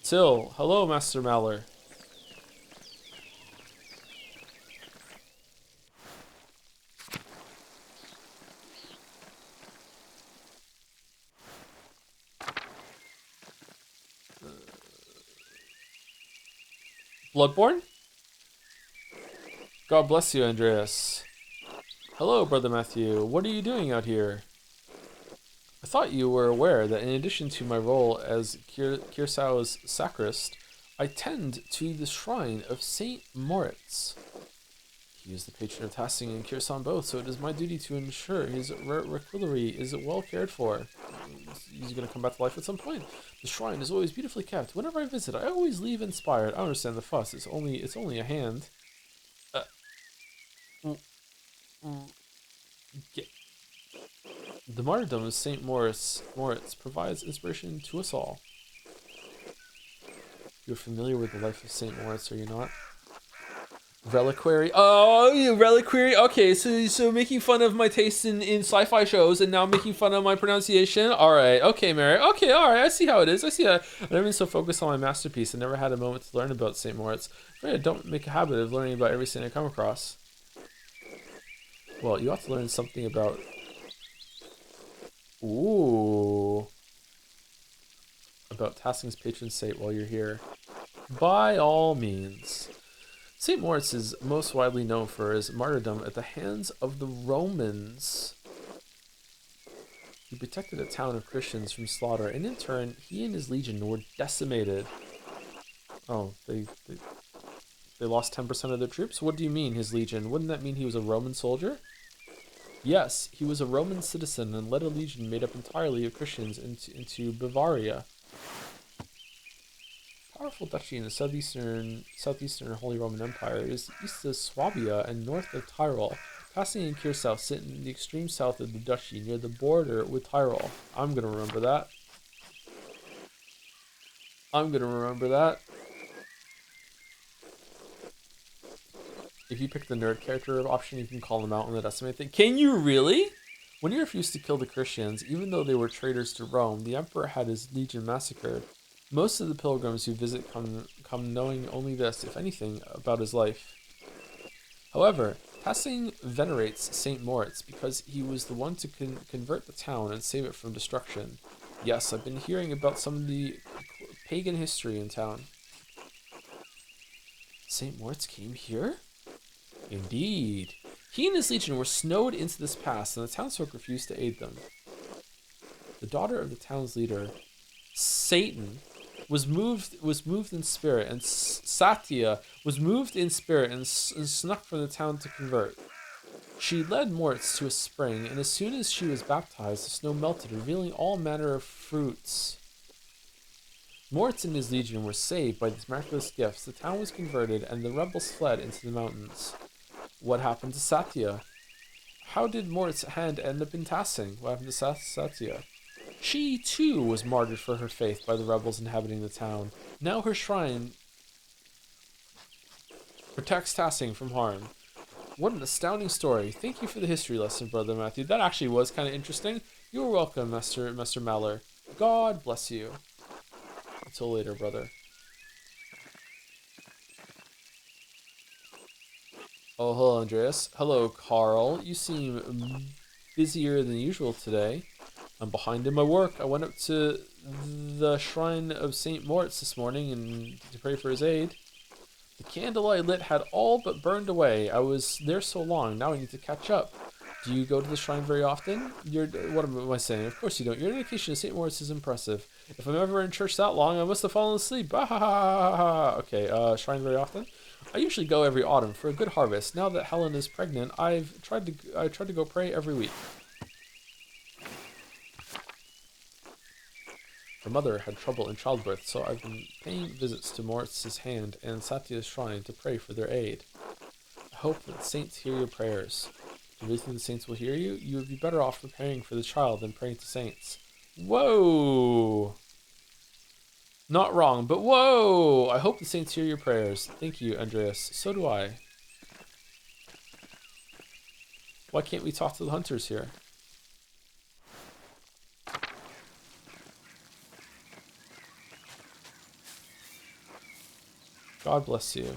Till, hello, Master Maller. Bloodborne? God bless you, Andreas. Hello, Brother Matthew. What are you doing out here? I thought you were aware that in addition to my role as Kirsau's sacrist, I tend to the shrine of Saint Moritz. He is the patron of Tassing and Kirsau both, so it is my duty to ensure his reliquary is well cared for. He's going to come back to life at some point. The shrine is always beautifully kept. Whenever I visit, I always leave inspired. I understand the fuss. It's only a hand. The martyrdom of Saint Moritz provides inspiration to us all. You're familiar with the life of Saint Moritz, are you not? Reliquary. Oh, you reliquary. Okay, so making fun of my taste in sci-fi shows and now making fun of my pronunciation. All right. Okay, Mary. Okay, all right. I see how it is. I see that. I've never been so focused on my masterpiece. I never had a moment to learn about St. Moritz. I don't make a habit of learning about every saint I come across. Well, you ought to learn something about... Ooh. About Tassing's patron saint while you're here. By all means. St. Moritz is most widely known for his martyrdom at the hands of the Romans. He protected a town of Christians from slaughter, and in turn, he and his legion were decimated. Oh, they lost 10% of their troops? What do you mean, his legion? Wouldn't that mean he was a Roman soldier? Yes, he was a Roman citizen and led a legion made up entirely of Christians into Bavaria. Powerful duchy in the southeastern Holy Roman Empire is east of Swabia and north of Tyrol. Passing and Kirsau sit in the extreme south of the duchy near the border with Tyrol. I'm gonna remember that. If you pick the nerd character option, you can call them out on the decimate thing. Can you really? When he refused to kill the Christians, even though they were traitors to Rome, the emperor had his legion massacred. Most of the pilgrims who visit come knowing only this, if anything, about his life. However, Passing venerates St. Moritz because he was the one to convert the town and save it from destruction. Yes, I've been hearing about some of the pagan history in town. St. Moritz came here? Indeed. He and his legion were snowed into this pass, and the townsfolk refused to aid them. The daughter of the town's leader, Satan, was moved in spirit, and Satya was moved in spirit and snuck from the town to convert. She led Moritz to a spring, and as soon as she was baptized, the snow melted, revealing all manner of fruits. Moritz and his legion were saved by these miraculous gifts. The town was converted, and the rebels fled into the mountains. What happened to Satya? How did Moritz's hand end up in Tassing? What happened to Satya? She, too, was martyred for her faith by the rebels inhabiting the town. Now her shrine protects Tassing from harm. What an astounding story. Thank you for the history lesson, Brother Matthew. That actually was kind of interesting. You are welcome, Master Maller. God bless you. Until later, brother. Oh, hello, Andreas. Hello, Carl. You seem busier than usual today. I'm behind in my work. I went up to the shrine of St. Moritz this morning and to pray for his aid. The candle I lit had all but burned away. I was there so long. Now I need to catch up. Do you go to the shrine very often? What am I saying? Of course you don't. Your dedication to St. Moritz is impressive. If I'm ever in church that long, I must have fallen asleep. Okay, shrine very often? I usually go every autumn for a good harvest. Now that Helen is pregnant, I tried to go pray every week. Her mother had trouble in childbirth, so I've been paying visits to Moritz's hand and Satya's shrine to pray for their aid. I hope that the saints hear your prayers. Do you really think the saints will hear you? You would be better off preparing for the child than praying to saints. Whoa! Not wrong, but whoa! I hope the saints hear your prayers. Thank you, Andreas. So do I. Why can't we talk to the hunters here? God bless you.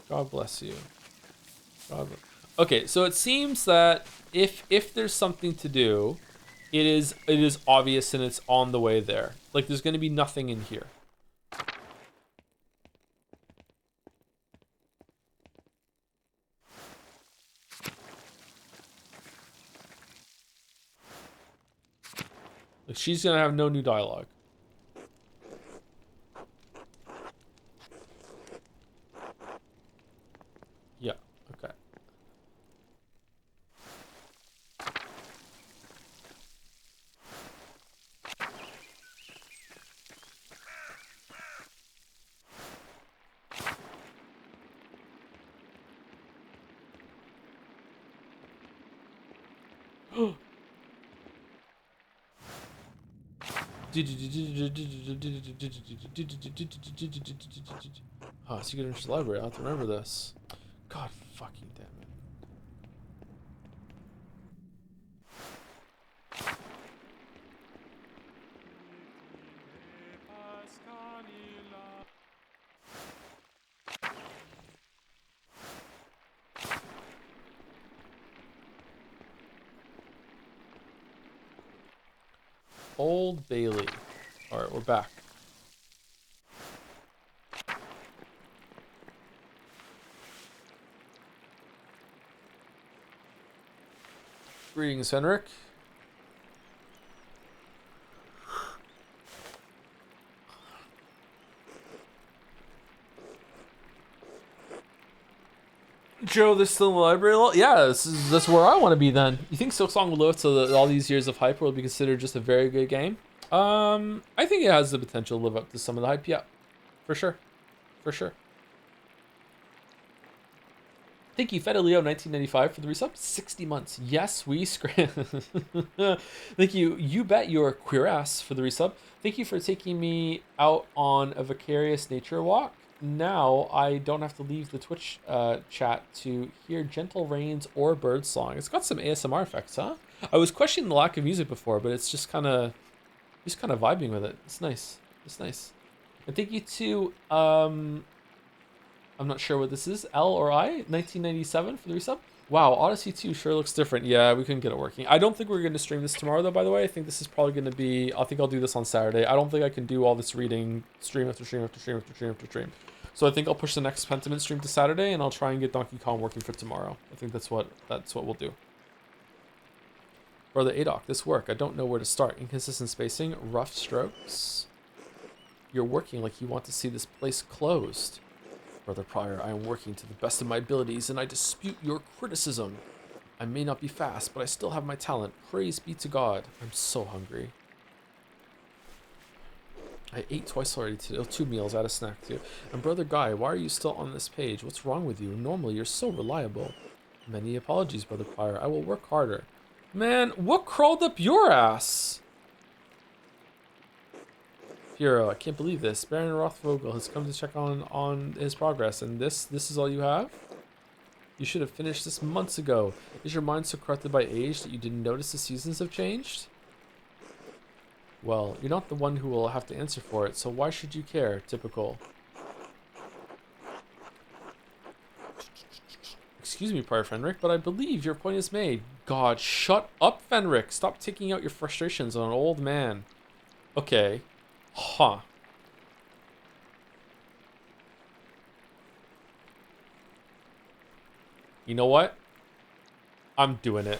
God bless you. Okay, so it seems that if there's something to do, it is obvious and it's on the way there. Like there's going to be nothing in here. Like she's going to have no new dialogue. Yeah, okay. Oh, Secret Entrance Library. I have to remember this. God fucking damn it. Old Bailey. Alright, we're back. Greetings, Henrik. Joe, this still in the library? Yeah, that's where I want to be then. You think Silksong will live up to all these years of hype will be considered just a very good game? I think it has the potential to live up to some of the hype. Yeah, for sure, for sure. Thank you, Fedaleo 1995 for the resub. 60 months. Yes, we scram. Thank you. You bet your queer ass for the resub. Thank you for taking me out on a vicarious nature walk. Now I don't have to leave the Twitch chat to hear gentle rains or bird song. It's got some ASMR effects, huh? I was questioning the lack of music before, but it's just kind of vibing with it. It's nice. It's nice. And thank you to I'm not sure what this is. L or I 1997 for the resub. Wow, Odyssey 2 sure looks different. Yeah, we couldn't get it working. I don't think we're going to stream this tomorrow, though, by the way. I think this is probably going to be... I think I'll do this on Saturday. I don't think I can do all this reading stream after stream after stream after stream after stream. So I think I'll push the next Pentiment stream to Saturday, and I'll try and get Donkey Kong working for tomorrow. I think that's what we'll do. Brother Adoc, this work. I don't know where to start. Inconsistent spacing, rough strokes. You're working like you want to see this place closed. Brother Pryor, I am working to the best of my abilities, and I dispute your criticism. I may not be fast, but I still have my talent. Praise be to God. I'm so hungry. I ate twice already today. Oh, 2 meals. I had a snack too. And Brother Guy, why are you still on this page? What's wrong with you? Normally, you're so reliable. Many apologies, Brother Pryor. I will work harder. Man, what crawled up your ass? Hero, I can't believe this. Baron Rothvogel has come to check on his progress, and this is all you have? You should have finished this months ago. Is your mind so corrupted by age that you didn't notice the seasons have changed? Well, you're not the one who will have to answer for it, so why should you care? Typical. Excuse me, Prior Fenric, but I believe your point is made. God, shut up, Fenric. Stop taking out your frustrations on an old man. Okay. Huh. You know what? I'm doing it.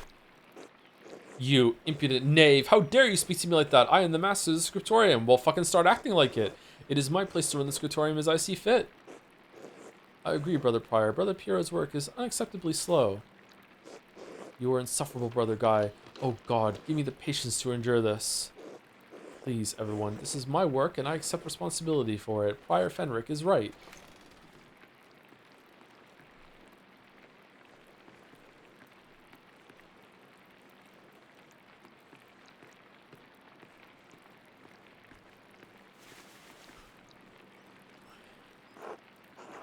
You impudent knave. How dare you speak to me like that? I am the master of the scriptorium. Well, fucking start acting like it. It is my place to run the scriptorium as I see fit. I agree, Brother Pryor. Brother Piero's work is unacceptably slow. You are insufferable, Brother Guy. Oh God, give me the patience to endure this. Please, everyone, this is my work and I accept responsibility for it. Prior Fenric is right.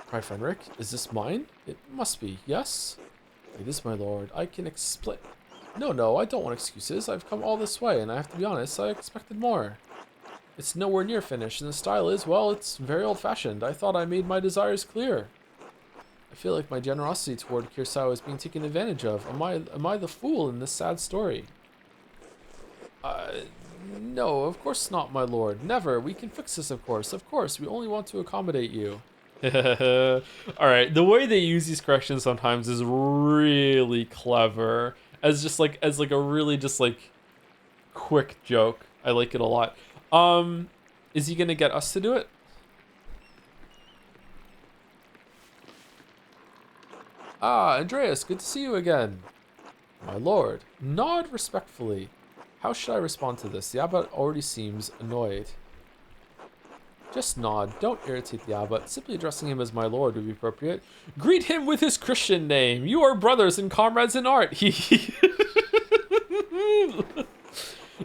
Prior Fenric, is this mine? It must be, yes? It is, my lord. I can explain... No, I don't want excuses. I've come all this way, and I have to be honest, I expected more. It's nowhere near finished, and the style is, well, it's very old-fashioned. I thought I made my desires clear. I feel like my generosity toward Kirsao is being taken advantage of. Am I the fool in this sad story? No, of course not, my lord. Never. We can fix this, of course. Of course, we only want to accommodate you. Alright, the way they use these corrections sometimes is really clever. As a really just like quick joke. I like it a lot. Is he gonna get us to do it? Ah, Andreas, good to see you again. My lord, nod respectfully. How should I respond to this? The abbot already seems annoyed. Just nod. Don't irritate the abbot. Simply addressing him as my lord would be appropriate. Greet him with his Christian name. You are brothers and comrades in art.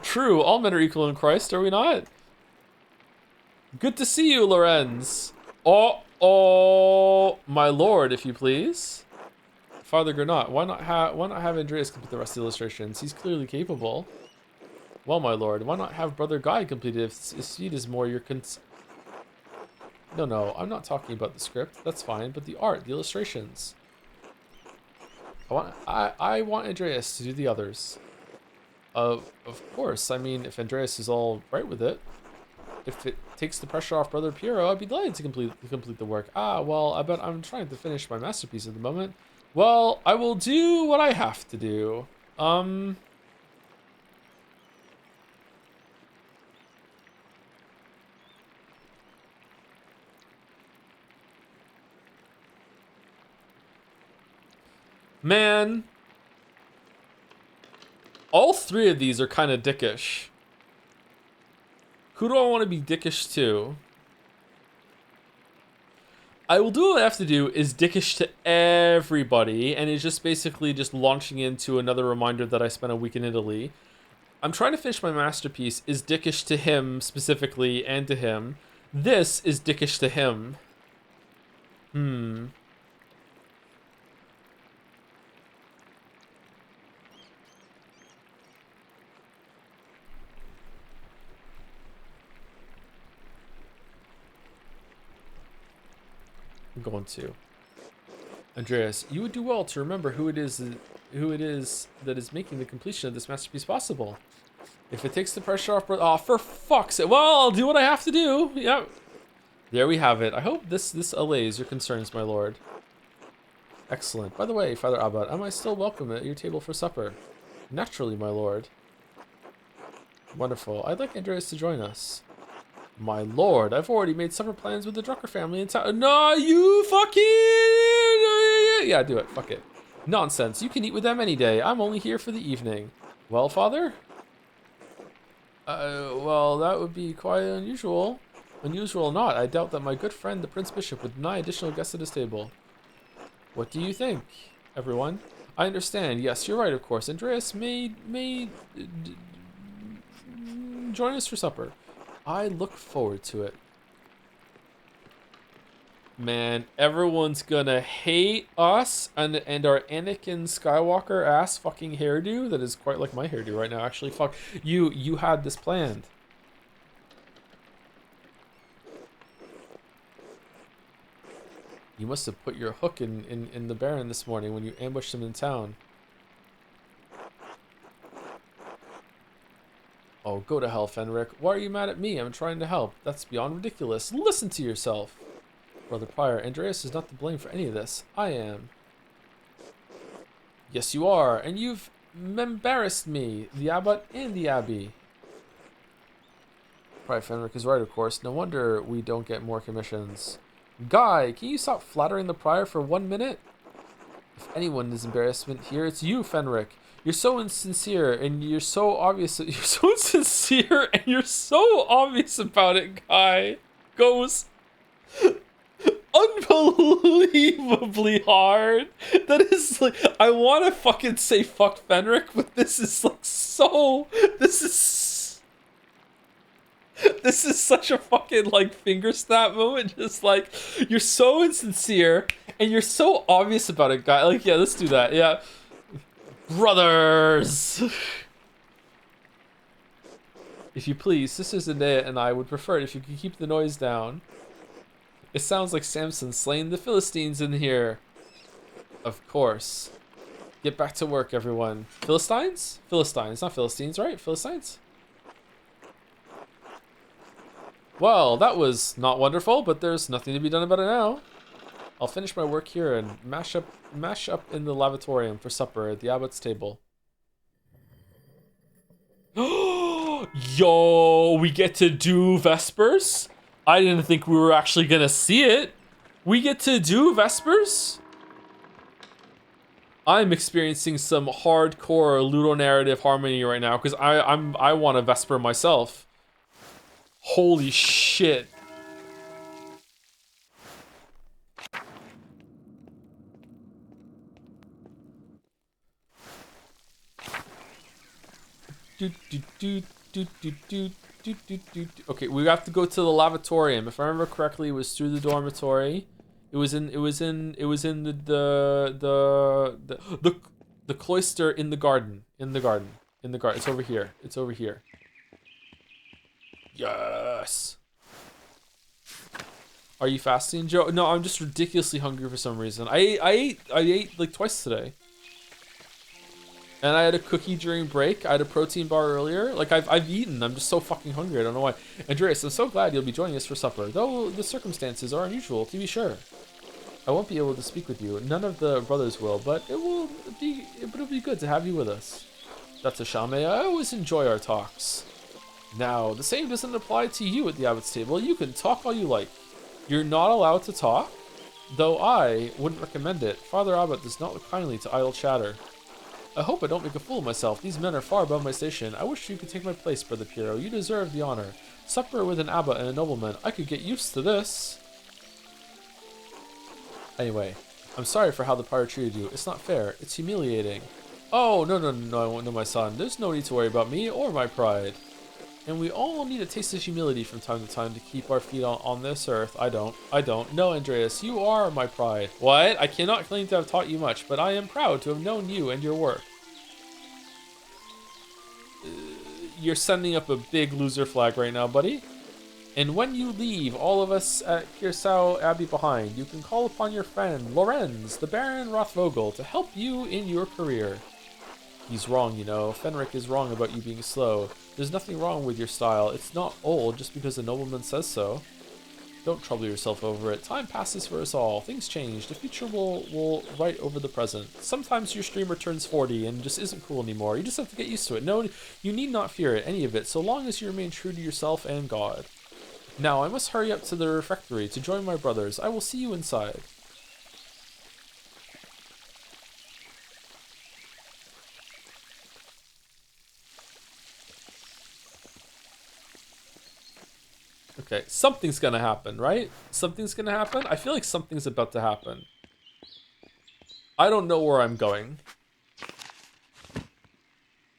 True, all men are equal in Christ, are we not? Good to see you, Lorenz. Oh, my lord, if you please. Father Granat, why not have Andreas complete the rest of the illustrations? He's clearly capable. Well, my lord, why not have Brother Guy complete it if speed is more your No, I'm not talking about the script. That's fine, but the art, the illustrations. I want Andreas to do the others. Of course. I mean, if Andreas is all right with it, if it takes the pressure off Brother Piero, I'd be delighted to complete the work. Well, I bet I'm trying to finish my masterpiece at the moment. Well, I will do what I have to do. Um. Man. All three of these are kind of dickish. Who do I want to be dickish to? I will do what I have to do is dickish to everybody, and it's just basically just launching into another reminder that I spent a week in Italy. I'm trying to finish my masterpiece is dickish to him specifically and to him. This is dickish to him. I'm going to. Andreas, you would do well to remember who it is that is making the completion of this masterpiece possible. If it takes the pressure off, oh, for fuck's sake. Well, I'll do what I have to do. Yep. There we have it. I hope this allays your concerns, my lord. Excellent. By the way, Father Abbot, am I still welcome at your table for supper? Naturally, my lord. Wonderful. I'd like Andreas to join us. My lord, I've already made supper plans with the Drucker family in town. No, you fucking... Yeah, do it. Fuck it. Nonsense. You can eat with them any day. I'm only here for the evening. Well, father? Well, that would be quite unusual. Unusual or not, I doubt that my good friend, the Prince Bishop, would deny additional guests at his table. What do you think, everyone? I understand. Yes, you're right, of course. Andreas may join us for supper. I look forward to it. Man, everyone's gonna hate us and our Anakin Skywalker ass fucking hairdo that is quite like my hairdo right now. Actually, fuck you had this planned. You must have put your hook in the Baron this morning when you ambushed him in town. Oh, go to hell, Fenric. Why are you mad at me? I'm trying to help. That's beyond ridiculous. Listen to yourself. Brother Prior, Andreas is not to blame for any of this. I am. Yes, you are. And you've embarrassed me, the Abbot and the Abbey. Prior Fenric is right, of course. No wonder we don't get more commissions. Guy, can you stop flattering the Prior for 1 minute? If anyone is embarrassment here, it's you, Fenric. You're so insincere, and you're so obvious. You're so insincere, and you're so obvious about it, Guy. Goes unbelievably hard. That is like, I want to fucking say fuck Fenric, but this is like so. This is such a fucking like finger snap moment. Just like, you're so insincere, and you're so obvious about it, Guy. Like, yeah, let's do that. Yeah. Brothers! If you please, Sister Zendaya and I would prefer it if you could keep the noise down. It sounds like Samson slaying the Philistines in here. Of course. Get back to work, everyone. Philistines? Philistines, not Philistines, right? Philistines? Well, that was not wonderful, but there's nothing to be done about it now. I'll finish my work here and mash up in the lavatorium for supper at the abbot's table. Yo, we get to do Vespers? I didn't think we were actually gonna see it. We get to do Vespers? I'm experiencing some hardcore ludonarrative harmony right now because I want a Vesper myself. Holy shit. Okay, we have to go to the lavatorium. If I remember correctly, it was through the dormitory. It was in the cloister in the garden. It's over here. It's over here. Yes. Are you fasting, Joe? No, I'm just ridiculously hungry for some reason. I ate like twice today. And I had a cookie during break. I had a protein bar earlier. Like, I've eaten. I'm just so fucking hungry. I don't know why. Andreas, I'm so glad you'll be joining us for supper, though the circumstances are unusual, to be sure. I won't be able to speak with you. None of the brothers will, but it'll be good to have you with us. That's a shame. I always enjoy our talks. Now, the same doesn't apply to you at the abbot's table. You can talk all you like. You're not allowed to talk, though I wouldn't recommend it. Father Abbot does not look kindly to idle chatter. I hope I don't make a fool of myself. These men are far above my station. I wish you could take my place, Brother Piero. You deserve the honor. Supper with an abbot and a nobleman. I could get used to this. Anyway, I'm sorry for how the prior treated you. It's not fair. It's humiliating. Oh, no, I won't know, my son. There's no need to worry about me or my pride. And we all need a taste of humility from time to time to keep our feet on this earth. I don't. No, Andreas, you are my pride. What? I cannot claim to have taught you much, but I am proud to have known you and your work. You're sending up a big loser flag right now, buddy. And when you leave all of us at Kirsau Abbey behind, you can call upon your friend, Lorenz, the Baron Rothvogel, to help you in your career. He's wrong, you know. Fenric is wrong about you being slow. There's nothing wrong with your style. It's not old just because the nobleman says so. Don't trouble yourself over it. Time passes for us all. Things change. The future will write over the present. Sometimes your streamer turns 40 and just isn't cool anymore. You just have to get used to it. No, you need not fear it, any of it, so long as you remain true to yourself and God. Now, I must hurry up to the refectory to join my brothers. I will see you inside. Okay, something's gonna happen, right? Something's gonna happen? I feel like something's about to happen. I don't know where I'm going.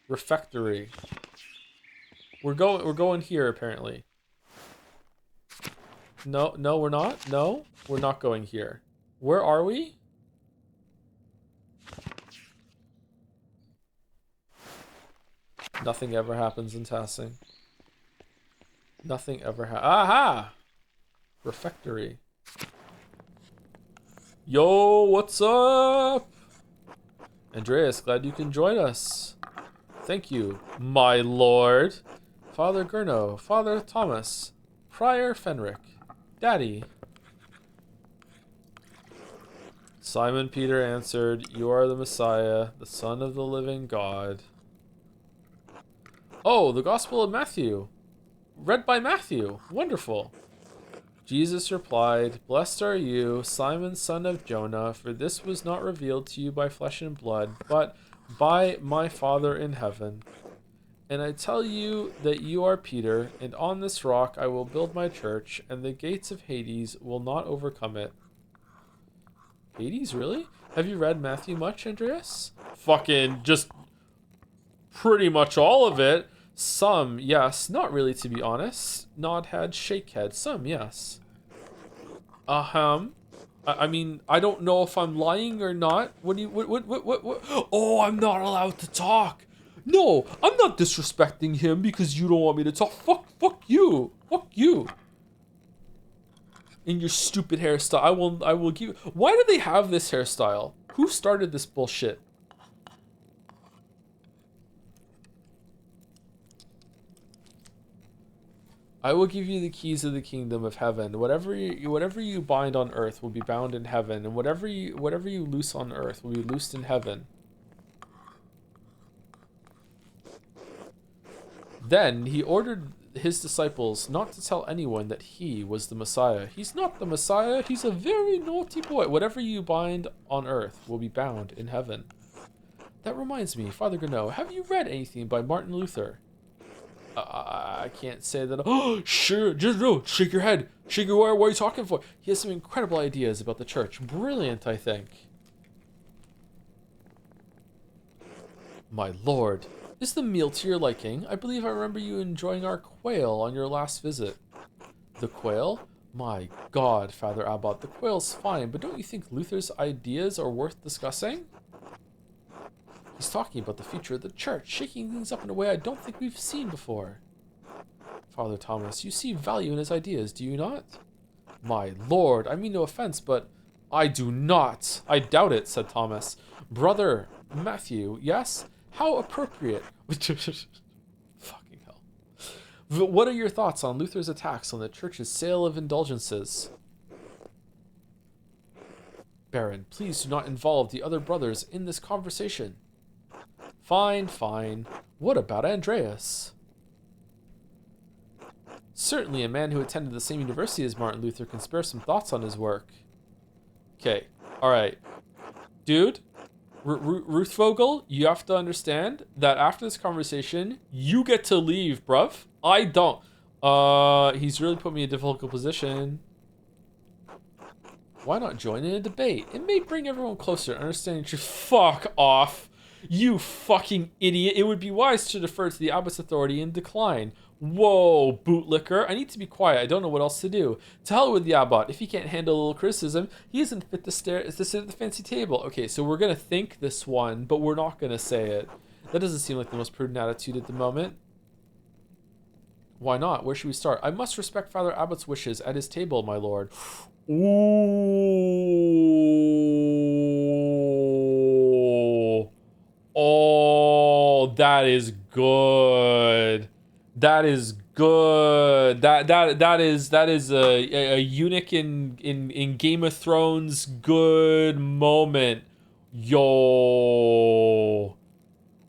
Refectory. We're going here, apparently. No, we're not. No, we're not going here. Where are we? Nothing ever happens in Tassing. Nothing ever Aha! Refectory. Yo, what's up? Andreas, glad you can join us. Thank you, my lord. Father Gurno, Father Thomas, Prior Fenric, Daddy. Simon Peter answered, "You are the Messiah, the Son of the living God." Oh, the Gospel of Matthew. Read by Matthew. Wonderful. Jesus replied, "Blessed are you, Simon, son of Jonah, for this was not revealed to you by flesh and blood, but by my Father in heaven. And I tell you that you are Peter, and on this rock I will build my church, and the gates of Hades will not overcome it." Hades, really? Have you read Matthew much, Andreas? Fucking just pretty much all of it. Some, yes. Not really, to be honest. Nod head, shake head. Some, yes. I mean, I don't know if I'm lying or not. What? Oh, I'm not allowed to talk. No, I'm not disrespecting him because you don't want me to talk. Fuck you. Fuck you. In your stupid hairstyle. I will give. Why do they have this hairstyle? Who started this bullshit? I will give you the keys of the kingdom of heaven. Whatever you bind on earth will be bound in heaven, and whatever you loose on earth will be loosed in heaven. Then he ordered his disciples not to tell anyone that he was the Messiah. He's not the Messiah. He's a very naughty boy. Whatever you bind on earth will be bound in heaven. That reminds me, Father Gurno, have you read anything by Martin Luther? I can't say that. Oh, sure. Just no. Shake your head. Shake your. What are you talking for? He has some incredible ideas about the church. Brilliant, I think. My lord, is the meal to your liking? I believe I remember you enjoying our quail on your last visit. The quail? My God, Father Abbot, the quail's fine, but don't you think Luther's ideas are worth discussing? He's talking about the future of the church, shaking things up in a way I don't think we've seen before. Father Thomas, you see value in his ideas, do you not? My lord, I mean no offense, but I do not. I doubt it, said Thomas. Brother Matthew, yes? How appropriate. Fucking hell. What are your thoughts on Luther's attacks on the church's sale of indulgences? Baron, please do not involve the other brothers in this conversation. Fine, fine. What about Andreas? Certainly a man who attended the same university as Martin Luther can spare some thoughts on his work. Okay, alright. Dude, Ruth Vogel, you have to understand that after this conversation, you get to leave, bruv. I don't. He's really put me in a difficult position. Why not join in a debate? It may bring everyone closer to understanding truth. Fuck off. You fucking idiot. It would be wise to defer to the abbot's authority and decline. Whoa, bootlicker. I need to be quiet. I don't know what else to do. To hell with the abbot. If he can't handle a little criticism, he isn't fit to sit at the fancy table. Okay, so we're going to think this one, but we're not going to say it. That doesn't seem like the most prudent attitude at the moment. Why not? Where should we start? I must respect Father Abbot's wishes at his table, my lord. Ooh. Oh, that is good. That is good. That is a eunuch in Game of Thrones good moment. Yo.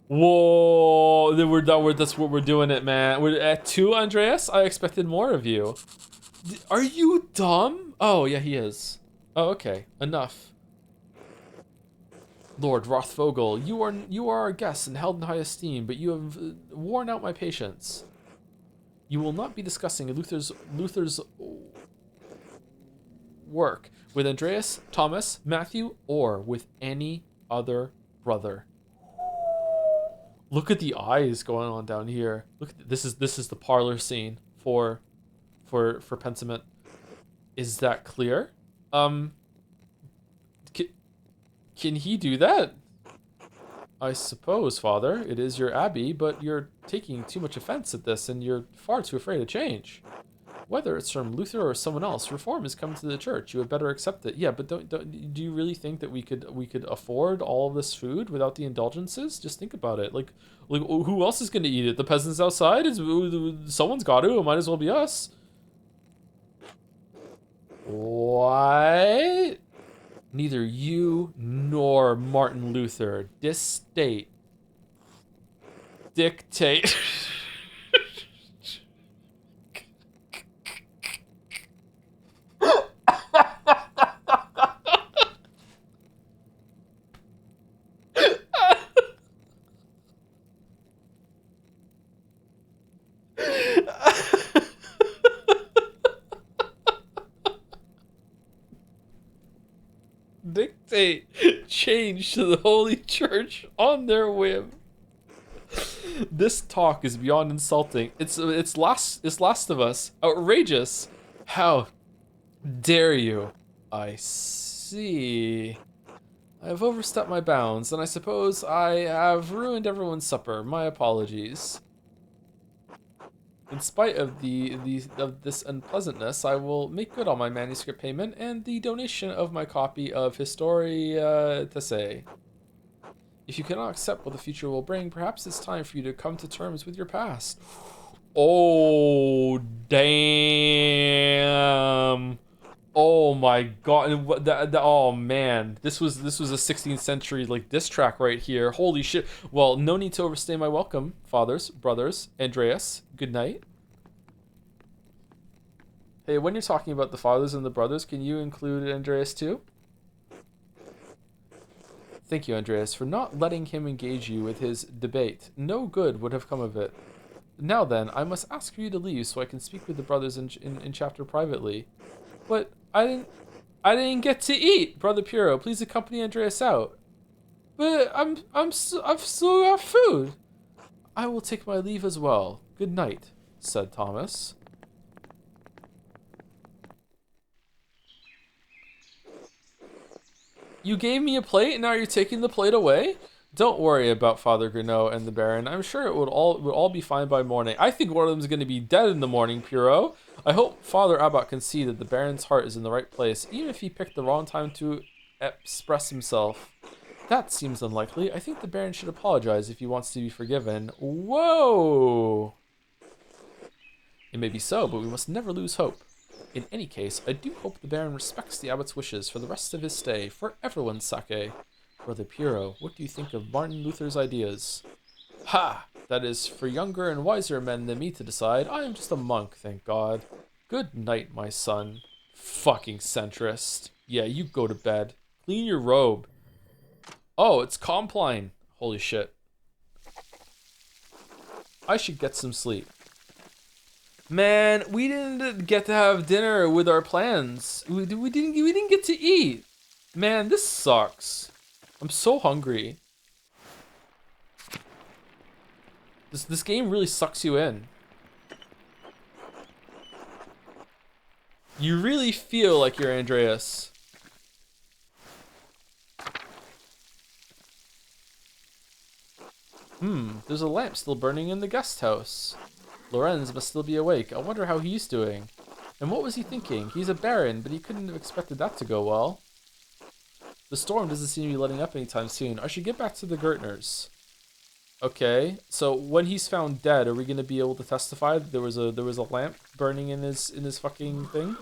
Whoa. That's what we're doing it, man. We're at 2, Andreas? I expected more of you. Are you dumb? Oh, yeah, he is. Oh, okay. Enough. Lord Rothvogel, you are our guest and held in high esteem, but you have worn out my patience. You will not be discussing Luther's work with Andreas, Thomas, Matthew, or with any other brother. Look at the eyes going on down here. Look at this is the parlor scene for Pentiment. Is that clear? Can he do that? I suppose, Father, it is your abbey, but you're taking too much offense at this, and you're far too afraid of change. Whether it's from Luther or someone else, reform is coming to the church. You had better accept it. Yeah, but do you really think that we could afford all of this food without the indulgences? Just think about it. Like who else is going to eat it? The peasants outside? Someone's got to. It might as well be us. What? Neither you nor Martin Luther dictate. Dictate change to the Holy Church on their whim. This talk is beyond insulting. It's Last of Us. Outrageous. How dare you? I see. I have overstepped my bounds, and I suppose I have ruined everyone's supper. My apologies. In spite of this unpleasantness, I will make good on my manuscript payment and the donation of my copy of Historia Tessae. If you cannot accept what the future will bring, perhaps it's time for you to come to terms with your past. Oh, damn. Oh my god. Oh man. This was a 16th century like diss track right here. Holy shit. Well, no need to overstay my welcome, fathers, brothers, Andreas. Good night. Hey, when you're talking about the fathers and the brothers, can you include Andreas too? Thank you, Andreas, for not letting him engage you with his debate. No good would have come of it. Now then, I must ask for you to leave so I can speak with the brothers in chapter privately. But I didn't get to eat, Brother Puro. Please accompany Andreas out. But I've still got food. I will take my leave as well. Good night, said Thomas. You gave me a plate, and now you're taking the plate away? Don't worry about Father Gurneau and the Baron. I'm sure it would all be fine by morning. I think one of them is going to be dead in the morning, Puro. I hope Father Abbot can see that the Baron's heart is in the right place, even if he picked the wrong time to express himself. That seems unlikely. I think the Baron should apologize if he wants to be forgiven. Whoa! It may be so, but we must never lose hope. In any case, I do hope the Baron respects the abbot's wishes for the rest of his stay, for everyone's sake. Brother Piero, what do you think of Martin Luther's ideas? Ha! That is for younger and wiser men than me to decide. I am just a monk, thank God. Good night, my son. Fucking centrist. Yeah, you go to bed. Clean your robe. Oh, it's Compline. Holy shit. I should get some sleep. Man, we didn't get to have dinner with our plans. We didn't get to eat. Man, this sucks. I'm so hungry. This game really sucks you in. You really feel like you're Andreas. There's a lamp still burning in the guest house. Lorenz must still be awake. I wonder how he's doing. And what was he thinking? He's a baron, but he couldn't have expected that to go well. The storm doesn't seem to be letting up anytime soon. I should get back to the Gertners. Okay, so when he's found dead, are we gonna be able to testify that there was a lamp burning in his fucking thing?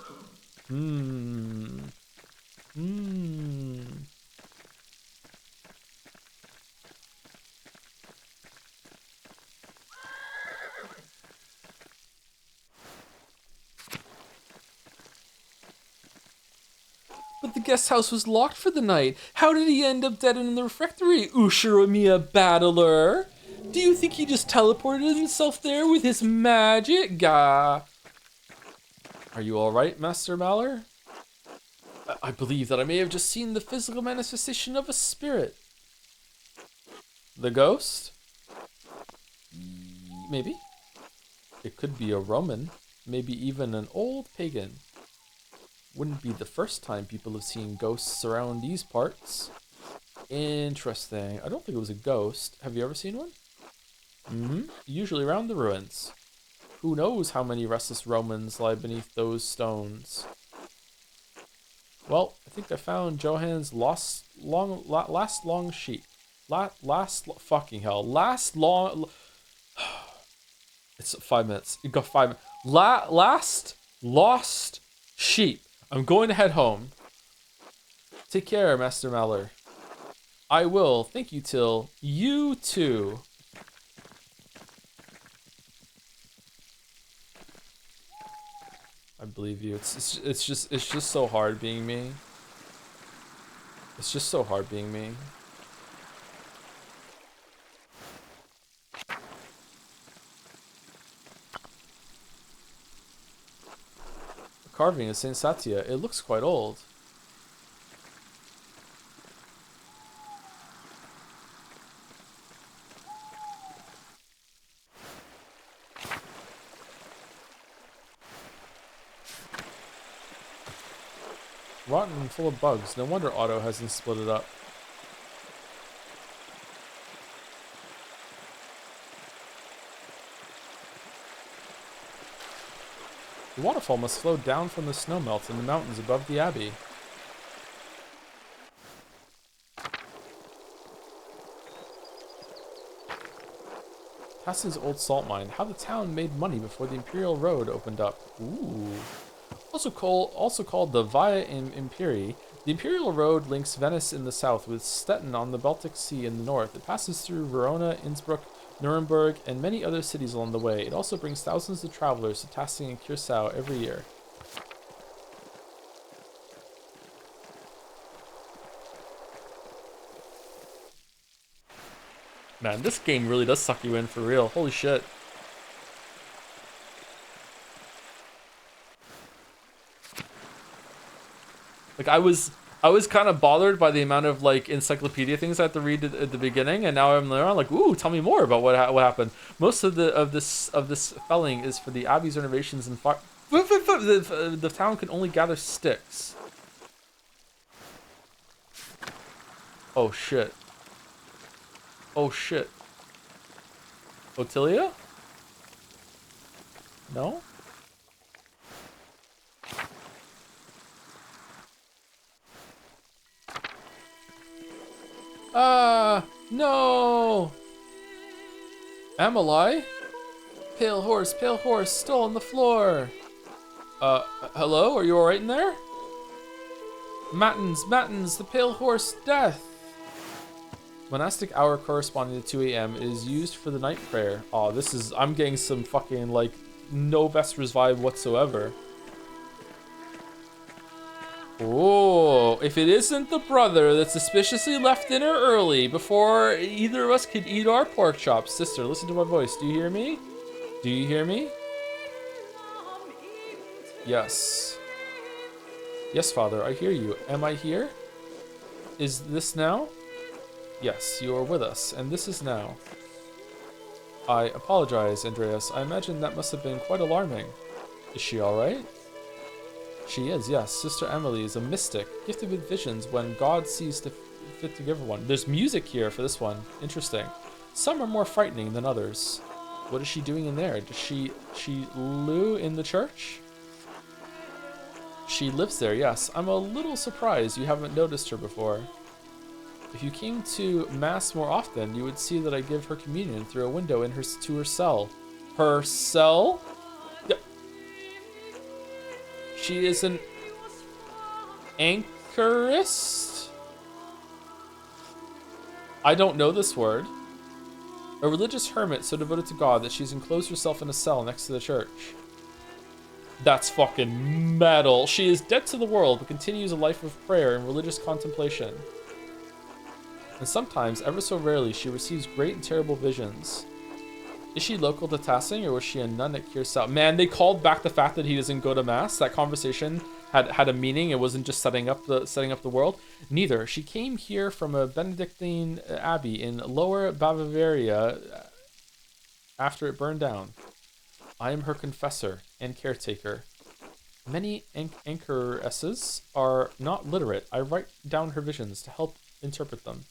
But the guest house was locked for the night. How did he end up dead in the refectory, Ushiromiya battler? Do you think he just teleported himself there with his magic? Gah. Are you alright, Master Malor? I believe that I may have just seen the physical manifestation of a spirit. The ghost? Maybe. It could be a Roman. Maybe even an old pagan. Wouldn't be the first time people have seen ghosts around these parts. Interesting. I don't think it was a ghost. Have you ever seen one? Usually around the ruins. Who knows how many restless Romans lie beneath those stones. Well, I think I found Johann's last long sheep. Fucking hell. It's 5 minutes. You got 5 minutes. Last lost sheep. I'm going to head home. Take care, Master Malor. I will. Thank you, Till. You too. I believe you. It's just so hard being me. It's just so hard being me. Carving of Saint Satya. It looks quite old. Rotten and full of bugs. No wonder Otto hasn't split it up. The waterfall must flow down from the snowmelt in the mountains above the abbey. Tassin's old salt mine. How the town made money before the Imperial Road opened up. Ooh. Also called the Via Imperii, the Imperial Road links Venice in the south with Stettin on the Baltic Sea in the north. It passes through Verona, Innsbruck, Nuremberg, and many other cities along the way. It also brings thousands of travelers to Tassin and Curacao every year. Man, this game really does suck you in for real. Holy shit. Like, I was kind of bothered by the amount of, like, encyclopedia things I had to read at the beginning, and now I'm like, ooh, tell me more about what happened. Most of this felling is for the abbey's renovations and fire. The town can only gather sticks. Oh shit. Oh shit. Ottilia? No? No! Amalai? Pale horse, still on the floor. Hello? Are you alright in there? Matins, the pale horse, death. Monastic hour corresponding to 2 a.m. is used for the night prayer. Oh, I'm getting some fucking, like, no Vespers vibe whatsoever. Oh, if it isn't the brother that suspiciously left dinner early before either of us could eat our pork chops. Sister, listen to my voice. Do you hear me? Do you hear me? Yes. Yes, Father, I hear you. Am I here? Is this now? Yes, you are with us, and this is now. I apologize, Andreas. I imagine that must have been quite alarming. Is she alright? She is, yes. Sister Emily is a mystic, gifted with visions when God sees fit to give her one. There's music here for this one. Interesting. Some are more frightening than others. What is she doing in there? Does she live in the church? She lives there, yes. I'm a little surprised you haven't noticed her before. If you came to Mass more often, you would see that I give her communion through a window to her cell. Her cell? Yep. She is an anchorist? I don't know this word. A religious hermit so devoted to God that she's enclosed herself in a cell next to the church. That's fucking metal. She is dead to the world, but continues a life of prayer and religious contemplation. And sometimes, ever so rarely, she receives great and terrible visions. Is she local to Tassing, or was she a nun at Kiersau? Man, they called back the fact that he doesn't go to Mass. That conversation had a meaning. It wasn't just setting up the world. Neither. She came here from a Benedictine abbey in Lower Bavaria after it burned down. I am her confessor and caretaker. Many anchoresses are not literate. I write down her visions to help interpret them.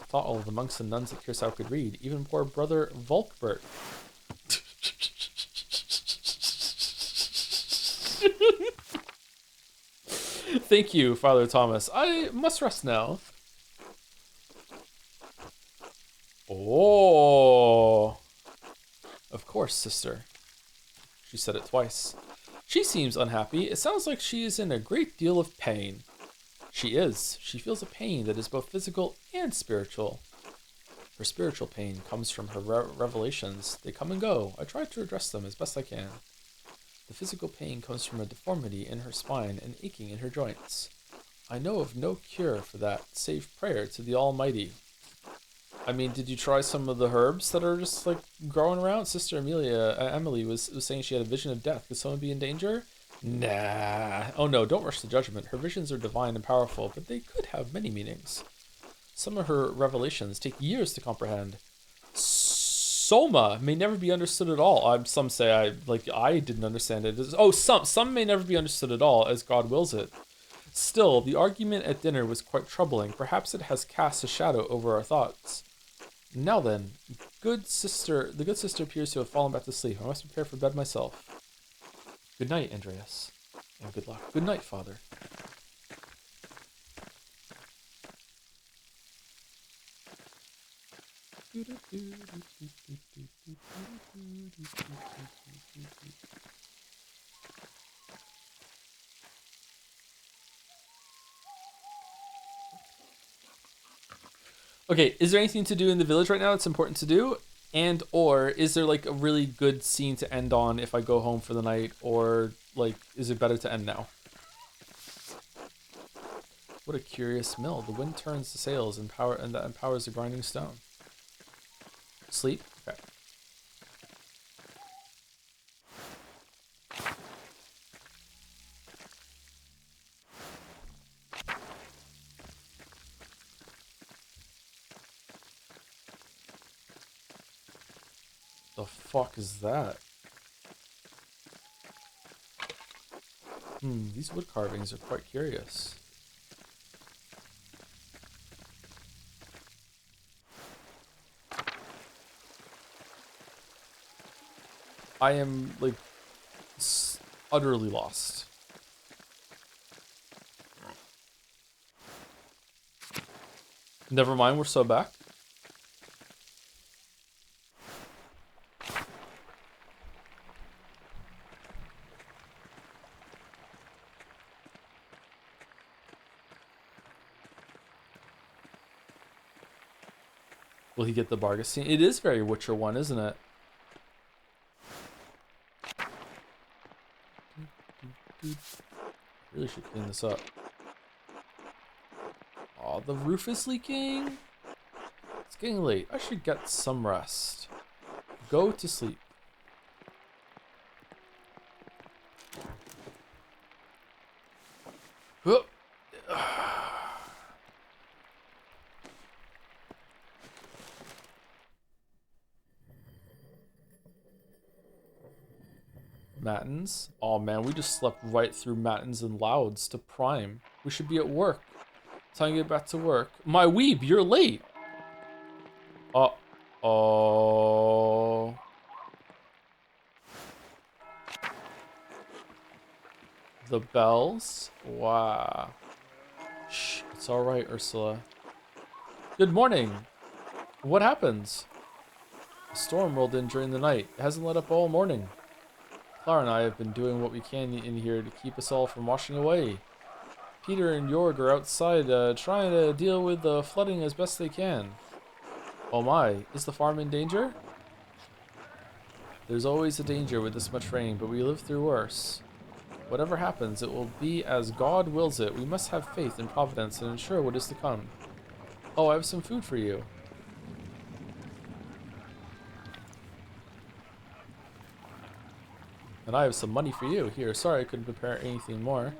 I thought all of the monks and nuns at Kiersau could read, even poor brother Volkbert. Thank you, Father Thomas. I must rest now. Oh. Of course, sister. She said it twice. She seems unhappy. It sounds like she is in a great deal of pain. She is. She feels a pain that is both physical and spiritual. Her spiritual pain comes from her revelations. They come and go. I try to address them as best I can. The physical pain comes from a deformity in her spine and aching in her joints. I know of no cure for that, save prayer to the Almighty. I mean, did you try some of the herbs that are just, like, growing around? Sister Emily was saying she had a vision of death. Could someone be in danger? Nah. Oh no, don't rush to judgment. Her visions are divine and powerful, but they could have many meanings. Some of her revelations take years to comprehend. Soma may never be understood at all. Some say I didn't understand it. Some may never be understood at all, as God wills it. Still, the argument at dinner was quite troubling. Perhaps it has cast a shadow over our thoughts. Now then, the good sister appears to have fallen back to sleep. I must prepare for bed myself. Good night, Andreas. And good luck. Good night, Father. Okay, is there anything to do in the village right now that's important to do? And or is there like a really good scene to end on if I go home for the night, or like is it better to end now? What a curious mill. The wind turns the sails and that empowers the grinding stone. Sleep? Okay. The fuck is that? These wood carvings are quite curious. I am, like, utterly lost. Never mind, we're so back. Will he get the Bargastine? It is very Witcher 1, isn't it? Really should clean this up. Oh, the roof is leaking. It's getting late. I should get some rest. Go to sleep. Huh. Matins? Oh man, we just slept right through Matins and Louds to Prime. We should be at work. Time to get back to work. My weeb, you're late. Uh-oh. The bells? Wow. Shh, it's alright, Ursula. Good morning. What happens? A storm rolled in during the night. It hasn't let up all morning. Clara and I have been doing what we can in here to keep us all from washing away. Peter and Jorg are outside trying to deal with the flooding as best they can. Oh my, is the farm in danger? There's always a danger with this much rain, but we live through worse. Whatever happens, it will be as God wills it. We must have faith in Providence and ensure what is to come. Oh, I have some food for you. And I have some money for you. Here, sorry I couldn't prepare anything more.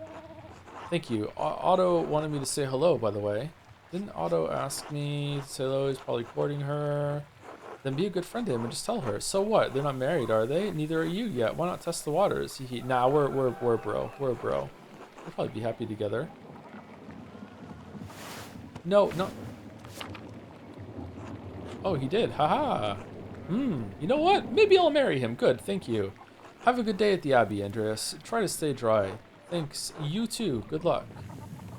Thank you. Otto wanted me to say hello, by the way. Didn't Otto ask me to say hello? He's probably courting her. Then be a good friend to him and just tell her. So what? They're not married, are they? Neither are you yet. Why not test the waters? Nah, we're bro. We're bro. We'll probably be happy together. No. Oh, he did. Haha. You know what? Maybe I'll marry him. Good. Thank you. Have a good day at the Abbey, Andreas. Try to stay dry. Thanks. You too. Good luck.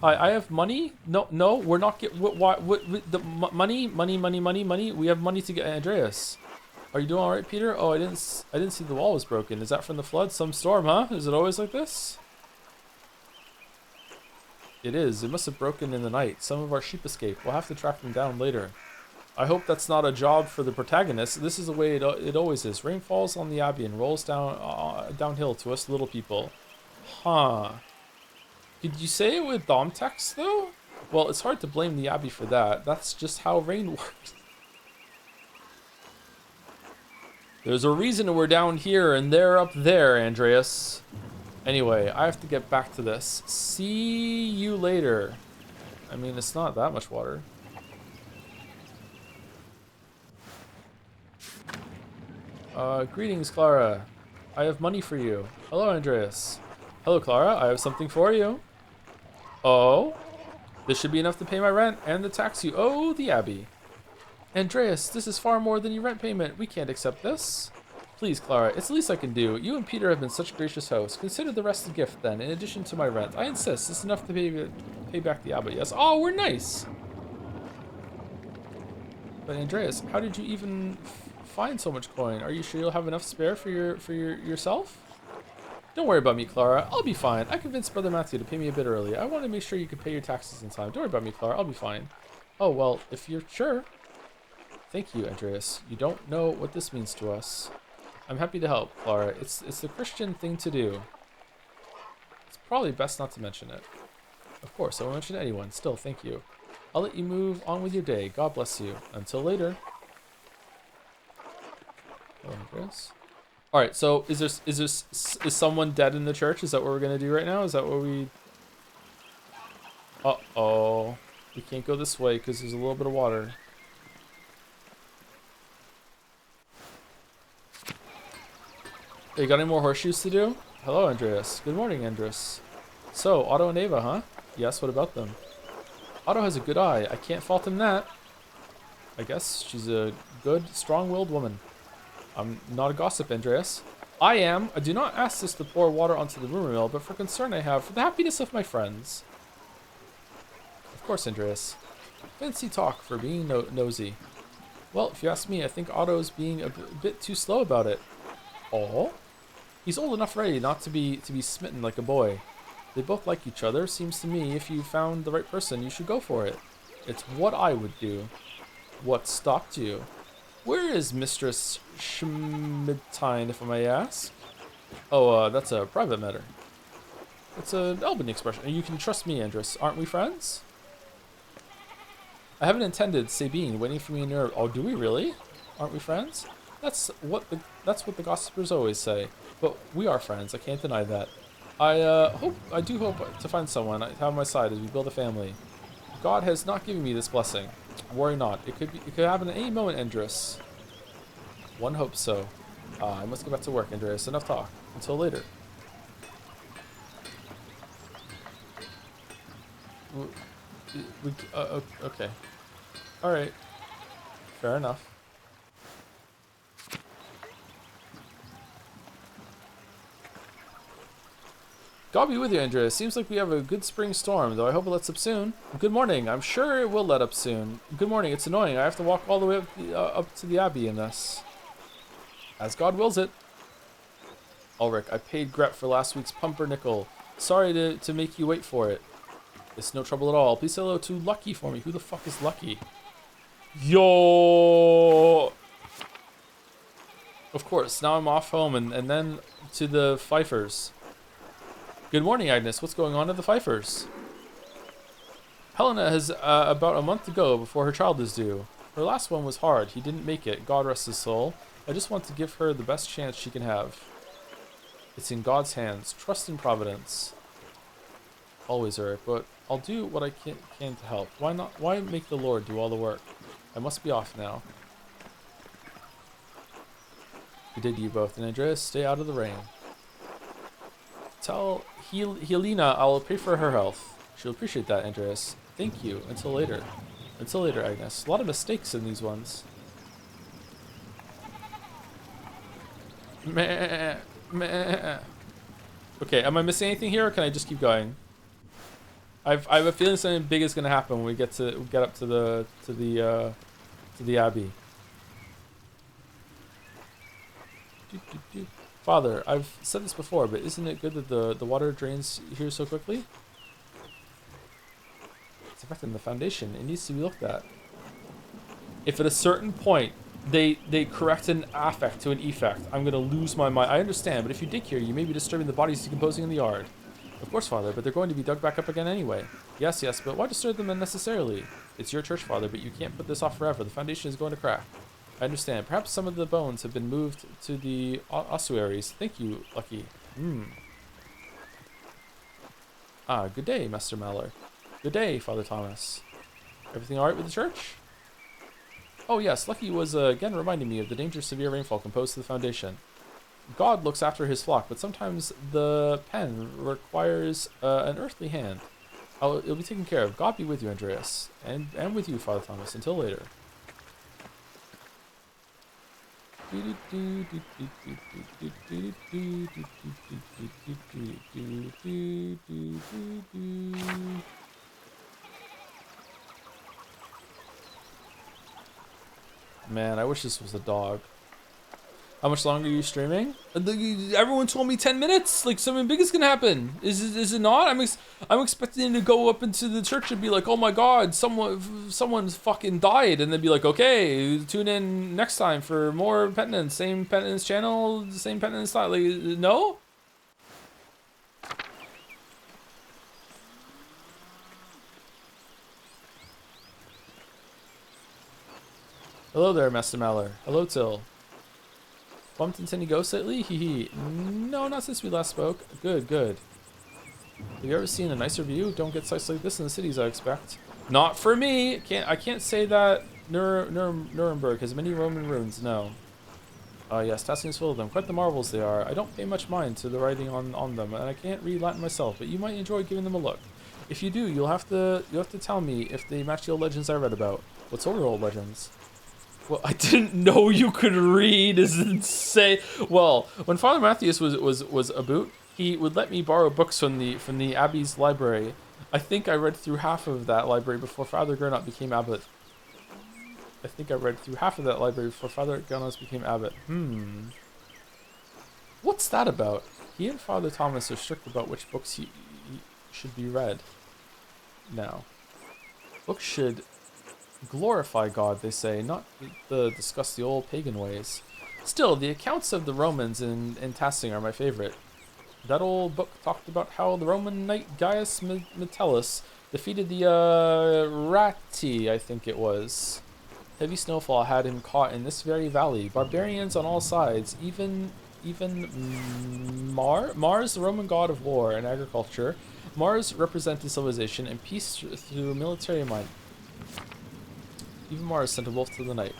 I have money. No, we're not get. What? The money. We have money to get. Andreas, are you doing all right, Peter? Oh, I didn't see the wall was broken. Is that from the flood? Some storm, huh? Is it always like this? It is. It must have broken in the night. Some of our sheep escaped. We'll have to track them down later. I hope that's not a job for the protagonist. This is the way it always is. Rain falls on the Abbey and rolls downhill to us little people. Huh. Did you say it with Dom text, though? Well, it's hard to blame the Abbey for that. That's just how rain works. There's a reason we're down here and they're up there, Andreas. Anyway, I have to get back to this. See you later. I mean, it's not that much water. Greetings, Clara. I have money for you. Hello, Andreas. Hello, Clara. I have something for you. Oh? This should be enough to pay my rent and the tax you owe the Abbey. Andreas, this is far more than your rent payment. We can't accept this. Please, Clara, it's the least I can do. You and Peter have been such gracious hosts. Consider the rest a gift, then, in addition to my rent. I insist. It's enough to pay back the Abbey. Yes. Oh, we're nice. But Andreas, how did you even find so much coin? Are you sure you'll have enough spare for yourself? Don't worry about me, Clara. I'll be fine. I convinced Brother Matthew to pay me a bit early. I want to make sure you can pay your taxes in time. Don't worry about me, Clara. I'll be fine. Oh, well, if you're sure. Thank you, Andreas. You don't know what this means to us. I'm happy to help, Clara. It's the Christian thing to do. It's probably best not to mention it. Of course, I won't mention anyone. Still, thank you. I'll let you move on with your day. God bless you. Until later. Hello, Andreas. All right, so is someone dead in the church? Is that what we're gonna do right now? Is that what we? Uh-oh, we can't go this way because there's a little bit of water. Hey, got any more horseshoes to do? Hello, Andreas. Good morning, Andreas. So, Otto and Ava, huh? Yes. What about them? Otto has a good eye. I can't fault him that. I guess she's a good, strong-willed woman. I'm not a gossip, Andreas. I am. I do not ask this to pour water onto the rumor mill, but for concern I have for the happiness of my friends. Of course, Andreas. Fancy talk for being nosy. Well, if you ask me, I think Otto's being a bit too slow about it. Oh? He's old enough already not to be smitten like a boy. They both like each other. Seems to me if you found the right person, you should go for it. It's what I would do. What stopped you? Where is Mistress Schmidtine, if I may ask? Oh, that's a private matter. It's an Albany expression. And you can trust me, Andrus. Aren't we friends? I haven't intended Sabine waiting for me in Europe. Oh, do we really? Aren't we friends? That's what the gossipers always say. But we are friends. I can't deny that. I do hope to find someone to have on my side as we build a family. God has not given me this blessing. Worry not. It could happen at any moment, Andrus. One hopes so. I must go back to work, Andreas. Enough talk. Until later. Okay. Alright. Fair enough. God be with you, Andreas. Seems like we have a good spring storm, though I hope it lets up soon. Good morning. I'm sure it will let up soon. Good morning. It's annoying. I have to walk all the way up to the Abbey in this. As God wills it. Ulrich, I paid Gret for last week's pumpernickel. Sorry to make you wait for it. It's no trouble at all. Please say hello to Lucky for me. Who the fuck is Lucky? Yo! Of course. Now I'm off home and then to the Pfeiffers. Good morning, Agnes. What's going on at the Pfeiffers? Helena has about a month to go before her child is due. Her last one was hard. He didn't make it. God rest his soul. I just want to give her the best chance she can have. It's in God's hands. Trust in Providence. Always, Eric, but I'll do what I can to help. Why not? Why make the Lord do all the work? I must be off now. Good day to you both, and Andreas, stay out of the rain. Tell Helena I'll pay for her health. She'll appreciate that, Andreas. Thank you. Until later. Until later, Agnes. A lot of mistakes in these ones. Meh, meh. Okay, am I missing anything here, or can I just keep going? I have a feeling something big is gonna happen when we get up to the Abbey. Father, I've said this before, but isn't it good that the water drains here so quickly? It's affecting the foundation. It needs to be looked at. If at a certain point they correct an affect to an effect, I'm gonna lose my mind. I understand, but if you dig here, you may be disturbing the bodies decomposing in the yard. Of course, Father, but they're going to be dug back up again anyway. Yes, but why disturb them unnecessarily? It's your church, Father, but you can't put this off forever. The foundation is going to crack. I understand. Perhaps some of the bones have been moved to the ossuaries. Thank you, Lucky. Ah, good day, Master Maller. Good day, Father Thomas. Everything alright with the church? Oh yes, Lucky was again reminding me of the dangerous severe rainfall composed to the foundation. God looks after his flock, but sometimes the pen requires an earthly hand. It'll be taken care of. God be with you, Andreas. And with you, Father Thomas. Until later. Man, I wish this was a dog. How much longer are you streaming? Everyone told me 10 minutes. Like something big is gonna happen. Is it not? I'm expecting to go up into the church and be like, oh my god, someone's fucking died, and then be like, okay, tune in next time for more penitence. Same penitence channel, same penitence style. Like, no. Hello there, Master Maller. Hello, Till. Bumped into any ghosts lately? Hee. No, not since we last spoke. Good. Have you ever seen a nicer view? Don't get sights like this in the cities, I expect. Not for me. I can't say that Nuremberg has many Roman ruins. No. Yes, Tassing is full of them. Quite the marvels they are. I don't pay much mind to the writing on them, and I can't read Latin myself, but you might enjoy giving them a look. If you do, you'll have to tell me if they match the old legends I read about. What sort of old legends? Well, I didn't know you could read. Is insane. Well, when Father Matthias was a boot, he would let me borrow books from the Abbey's library. I think I read through half of that library before Father Gernot became abbot. What's that about? He and Father Thomas are strict about which books he should be read. Now, books should Glorify God, they say, not discuss the old pagan ways. Still, the accounts of the Romans in Tassing are my favorite. That old book talked about how the Roman knight Gaius Metellus defeated the Rati, I think it was. Heavy snowfall had him caught in this very valley. Barbarians on all sides, even Mars, the Roman god of war and agriculture. Mars represented civilization and peace through military might. Even Mars sent a wolf to the night.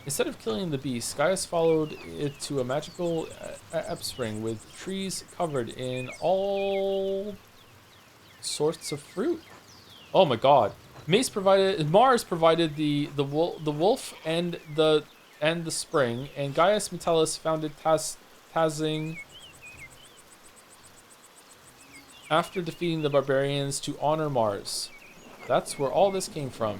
Instead of killing the beast, Gaius followed it to a magical upspring with trees covered in all sorts of fruit. Oh my god. Mars provided the wolf and the spring, and Gaius Metellus founded Tazing after defeating the barbarians to honor Mars. That's where all this came from.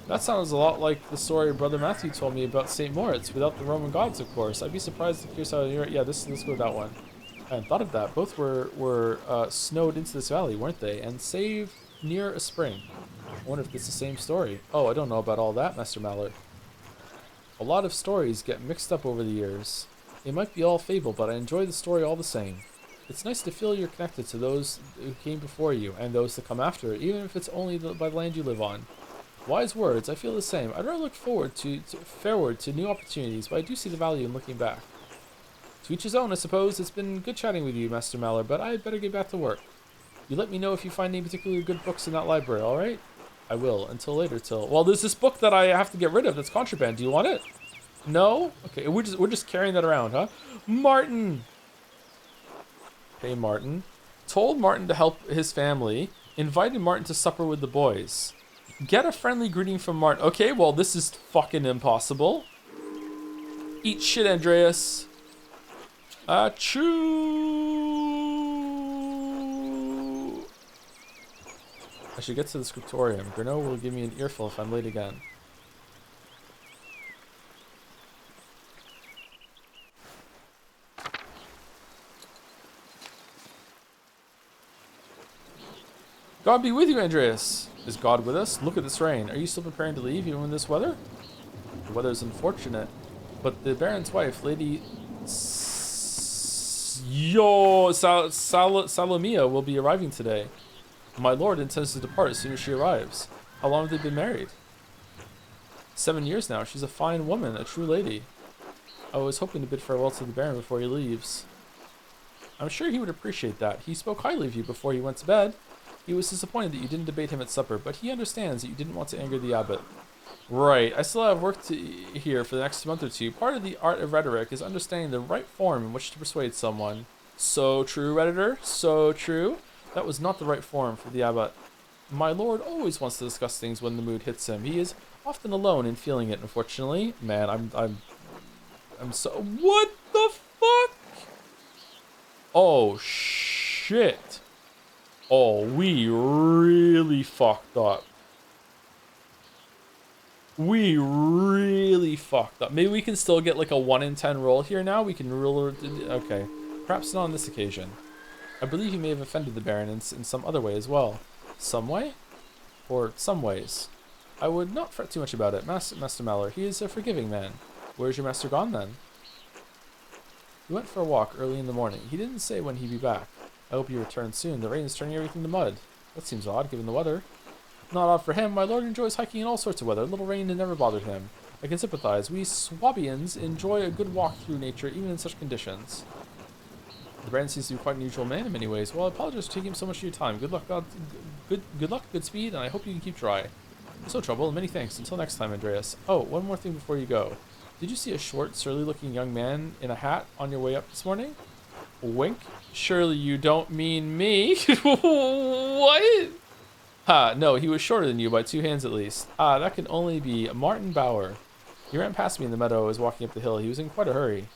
That sounds a lot like the story Brother Matthew told me about St. Moritz, without the Roman gods, of course. I'd be surprised if Curacao... Yeah, let's go with that one. I hadn't thought of that. Both were snowed into this valley, weren't they? And saved near a spring. I wonder if it's the same story. Oh, I don't know about all that, Master Mallard. A lot of stories get mixed up over the years. It might be all fable, but I enjoy the story all the same. It's nice to feel you're connected to those who came before you, and those to come after, even if it's only by the land you live on. Wise words, I feel the same. I'd rather look forward to new opportunities, but I do see the value in looking back. To each his own, I suppose. It's been good chatting with you, Master Mallard, but I'd better get back to work. You let me know if you find any particularly good books in that library, alright? I will. Until later, Till. Well, there's this book that I have to get rid of that's contraband. Do you want it? No? Okay, we're just carrying that around, huh? Martin! Hey, Martin. Told Martin to help his family. Invited Martin to supper with the boys. Get a friendly greeting from Martin. Okay, well, this is fucking impossible. Eat shit, Andreas. Achoo! I should get to the scriptorium. Grenot will give me an earful if I'm late again. God be with you, Andreas. Is God with us? Look at this rain. Are you still preparing to leave even in this weather? The weather's unfortunate, but the Baron's wife, Lady Salomia, will be arriving today. My lord intends to depart as soon as she arrives. How long have they been married? 7 years now. She's a fine woman, a true lady. I was hoping to bid farewell to the Baron before he leaves. I'm sure he would appreciate that. He spoke highly of you before he went to bed. He was disappointed that you didn't debate him at supper, but he understands that you didn't want to anger the abbot. Right, I still have work here for the next month or two. Part of the art of rhetoric is understanding the right form in which to persuade someone. So true, Redditor, so true. That was not the right form for the abbot. My lord always wants to discuss things when the mood hits him. He is often alone in feeling it, unfortunately. Man, I'm so... What the fuck? Oh, shit. Oh, we really fucked up. We really fucked up. Maybe we can still get like a 1 in 10 roll here now. We can roll... Okay. Perhaps not on this occasion. I believe he may have offended the Baron in some other way as well. Some way? Or some ways. I would not fret too much about it. Master Mallard, he is a forgiving man. Where's your master gone then? He went for a walk early in the morning. He didn't say when he'd be back. I hope he returns soon. The rain is turning everything to mud. That seems odd, given the weather. Not odd for him. My lord enjoys hiking in all sorts of weather. A little rain has never bothered him. I can sympathize. We Swabians enjoy a good walk through nature, even in such conditions. The Baron seems to be quite an unusual man in many ways. Well, I apologize for taking him so much of your time. Good luck, good luck, good speed, and I hope you can keep dry. So trouble, and many thanks. Until next time, Andreas. Oh, one more thing before you go. Did you see a short, surly-looking young man in a hat on your way up this morning? Wink. Surely you don't mean me. What? Ha, no, he was shorter than you by 2 hands at least. Ah, that can only be Martin Bauer. He ran past me in the meadow. I was walking up the hill. He was in quite a hurry.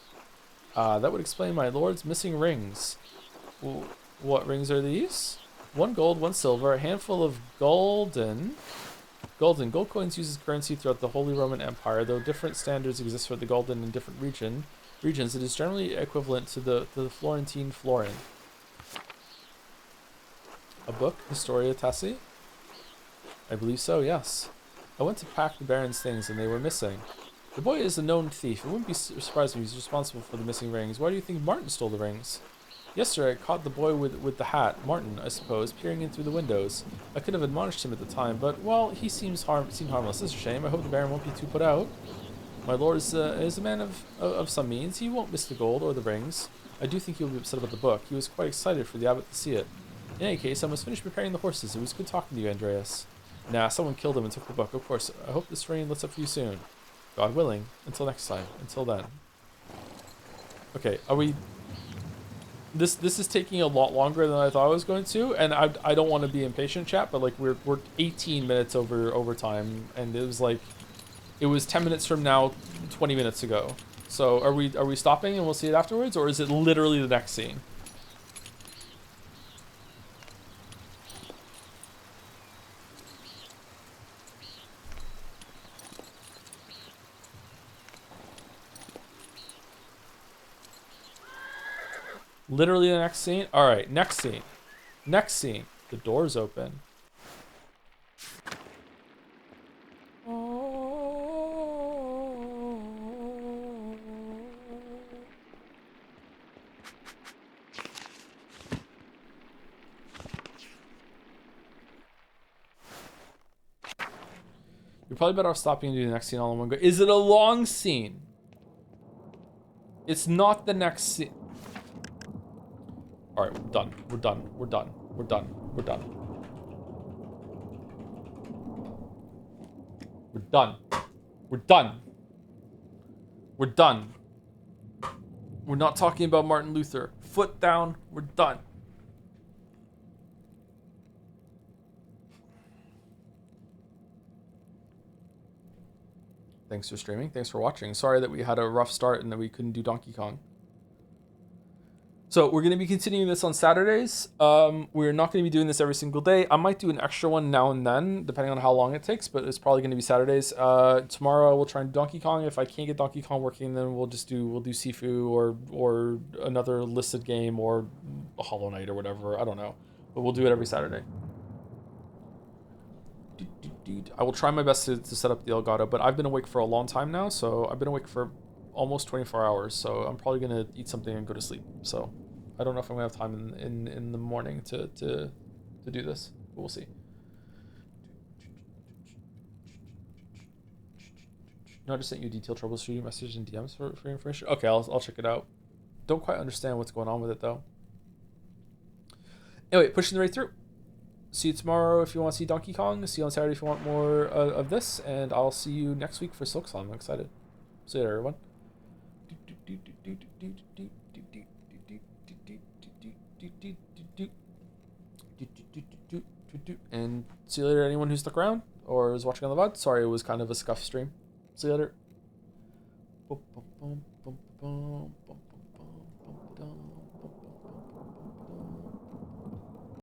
That would explain my lord's missing rings. What rings are these? 1 gold, 1 silver, a handful of golden. Gold coins used as currency throughout the Holy Roman Empire, though different standards exist for the golden in different regions. It is generally equivalent to the Florentine florin. A book, Historia Tassi. I believe so, yes. I went to pack the Baron's things and they were missing. The boy is a known thief. It wouldn't be surprised if he's responsible for the missing rings. Why do you think Martin stole the rings? Yesterday, I caught the boy with the hat, Martin, I suppose, peering in through the windows. I could have admonished him at the time, but, well, he seemed harmless. It's a shame. I hope the Baron won't be too put out. My lord is a man of some means. He won't miss the gold or the rings. I do think he will be upset about the book. He was quite excited for the abbot to see it. In any case, I must finish preparing the horses. It was good talking to you, Andreas. Nah, someone killed him and took the book. Of course, I hope this rain lets up for you soon. God willing. Until next time. Until then. Okay, are we... This is taking a lot longer than I thought it was going to, and I don't want to be impatient, chat, but like we're 18 minutes over time, and it was 10 minutes from now, 20 minutes ago. So are we stopping and we'll see it afterwards, or is it literally the next scene? Literally the next scene? Alright, next scene. Next scene. The door's open. You're probably better off stopping and doing the next scene all in one go. Is it a long scene? It's not the next scene. Alright, we're done. We're done. We're done. We're done. We're done. We're done. We're done. We're done. We're not talking about Martin Luther. Foot down. We're done. Thanks for streaming. Thanks for watching. Sorry that we had a rough start and that we couldn't do Donkey Kong. So we're going to be continuing this on Saturdays. We're not going to be doing this every single day. I might do an extra one now and then, depending on how long it takes, but it's probably going to be Saturdays. Tomorrow I will try and do Donkey Kong. If I can't get Donkey Kong working, then we'll do Sifu or another listed game or a Hollow Knight or whatever. I don't know, but we'll do it every Saturday. I will try my best to set up the Elgato, but I've been awake for a long time now, so I've been awake for almost 24 hours, so I'm probably going to eat something and go to sleep. So I don't know if I'm going to have time in the morning to do this, but we'll see. No, I just sent you a detailed troubleshooting message in DMs for information. Okay, I'll check it out. Don't quite understand what's going on with it, though. Anyway, pushing the way through. See you tomorrow if you want to see Donkey Kong. See you on Saturday if you want more of this. And I'll see you next week for Silk Song. I'm excited. See you later, everyone. And see you later, anyone who stuck around or is watching on the VOD. Sorry, it was kind of a scuff stream. See you later.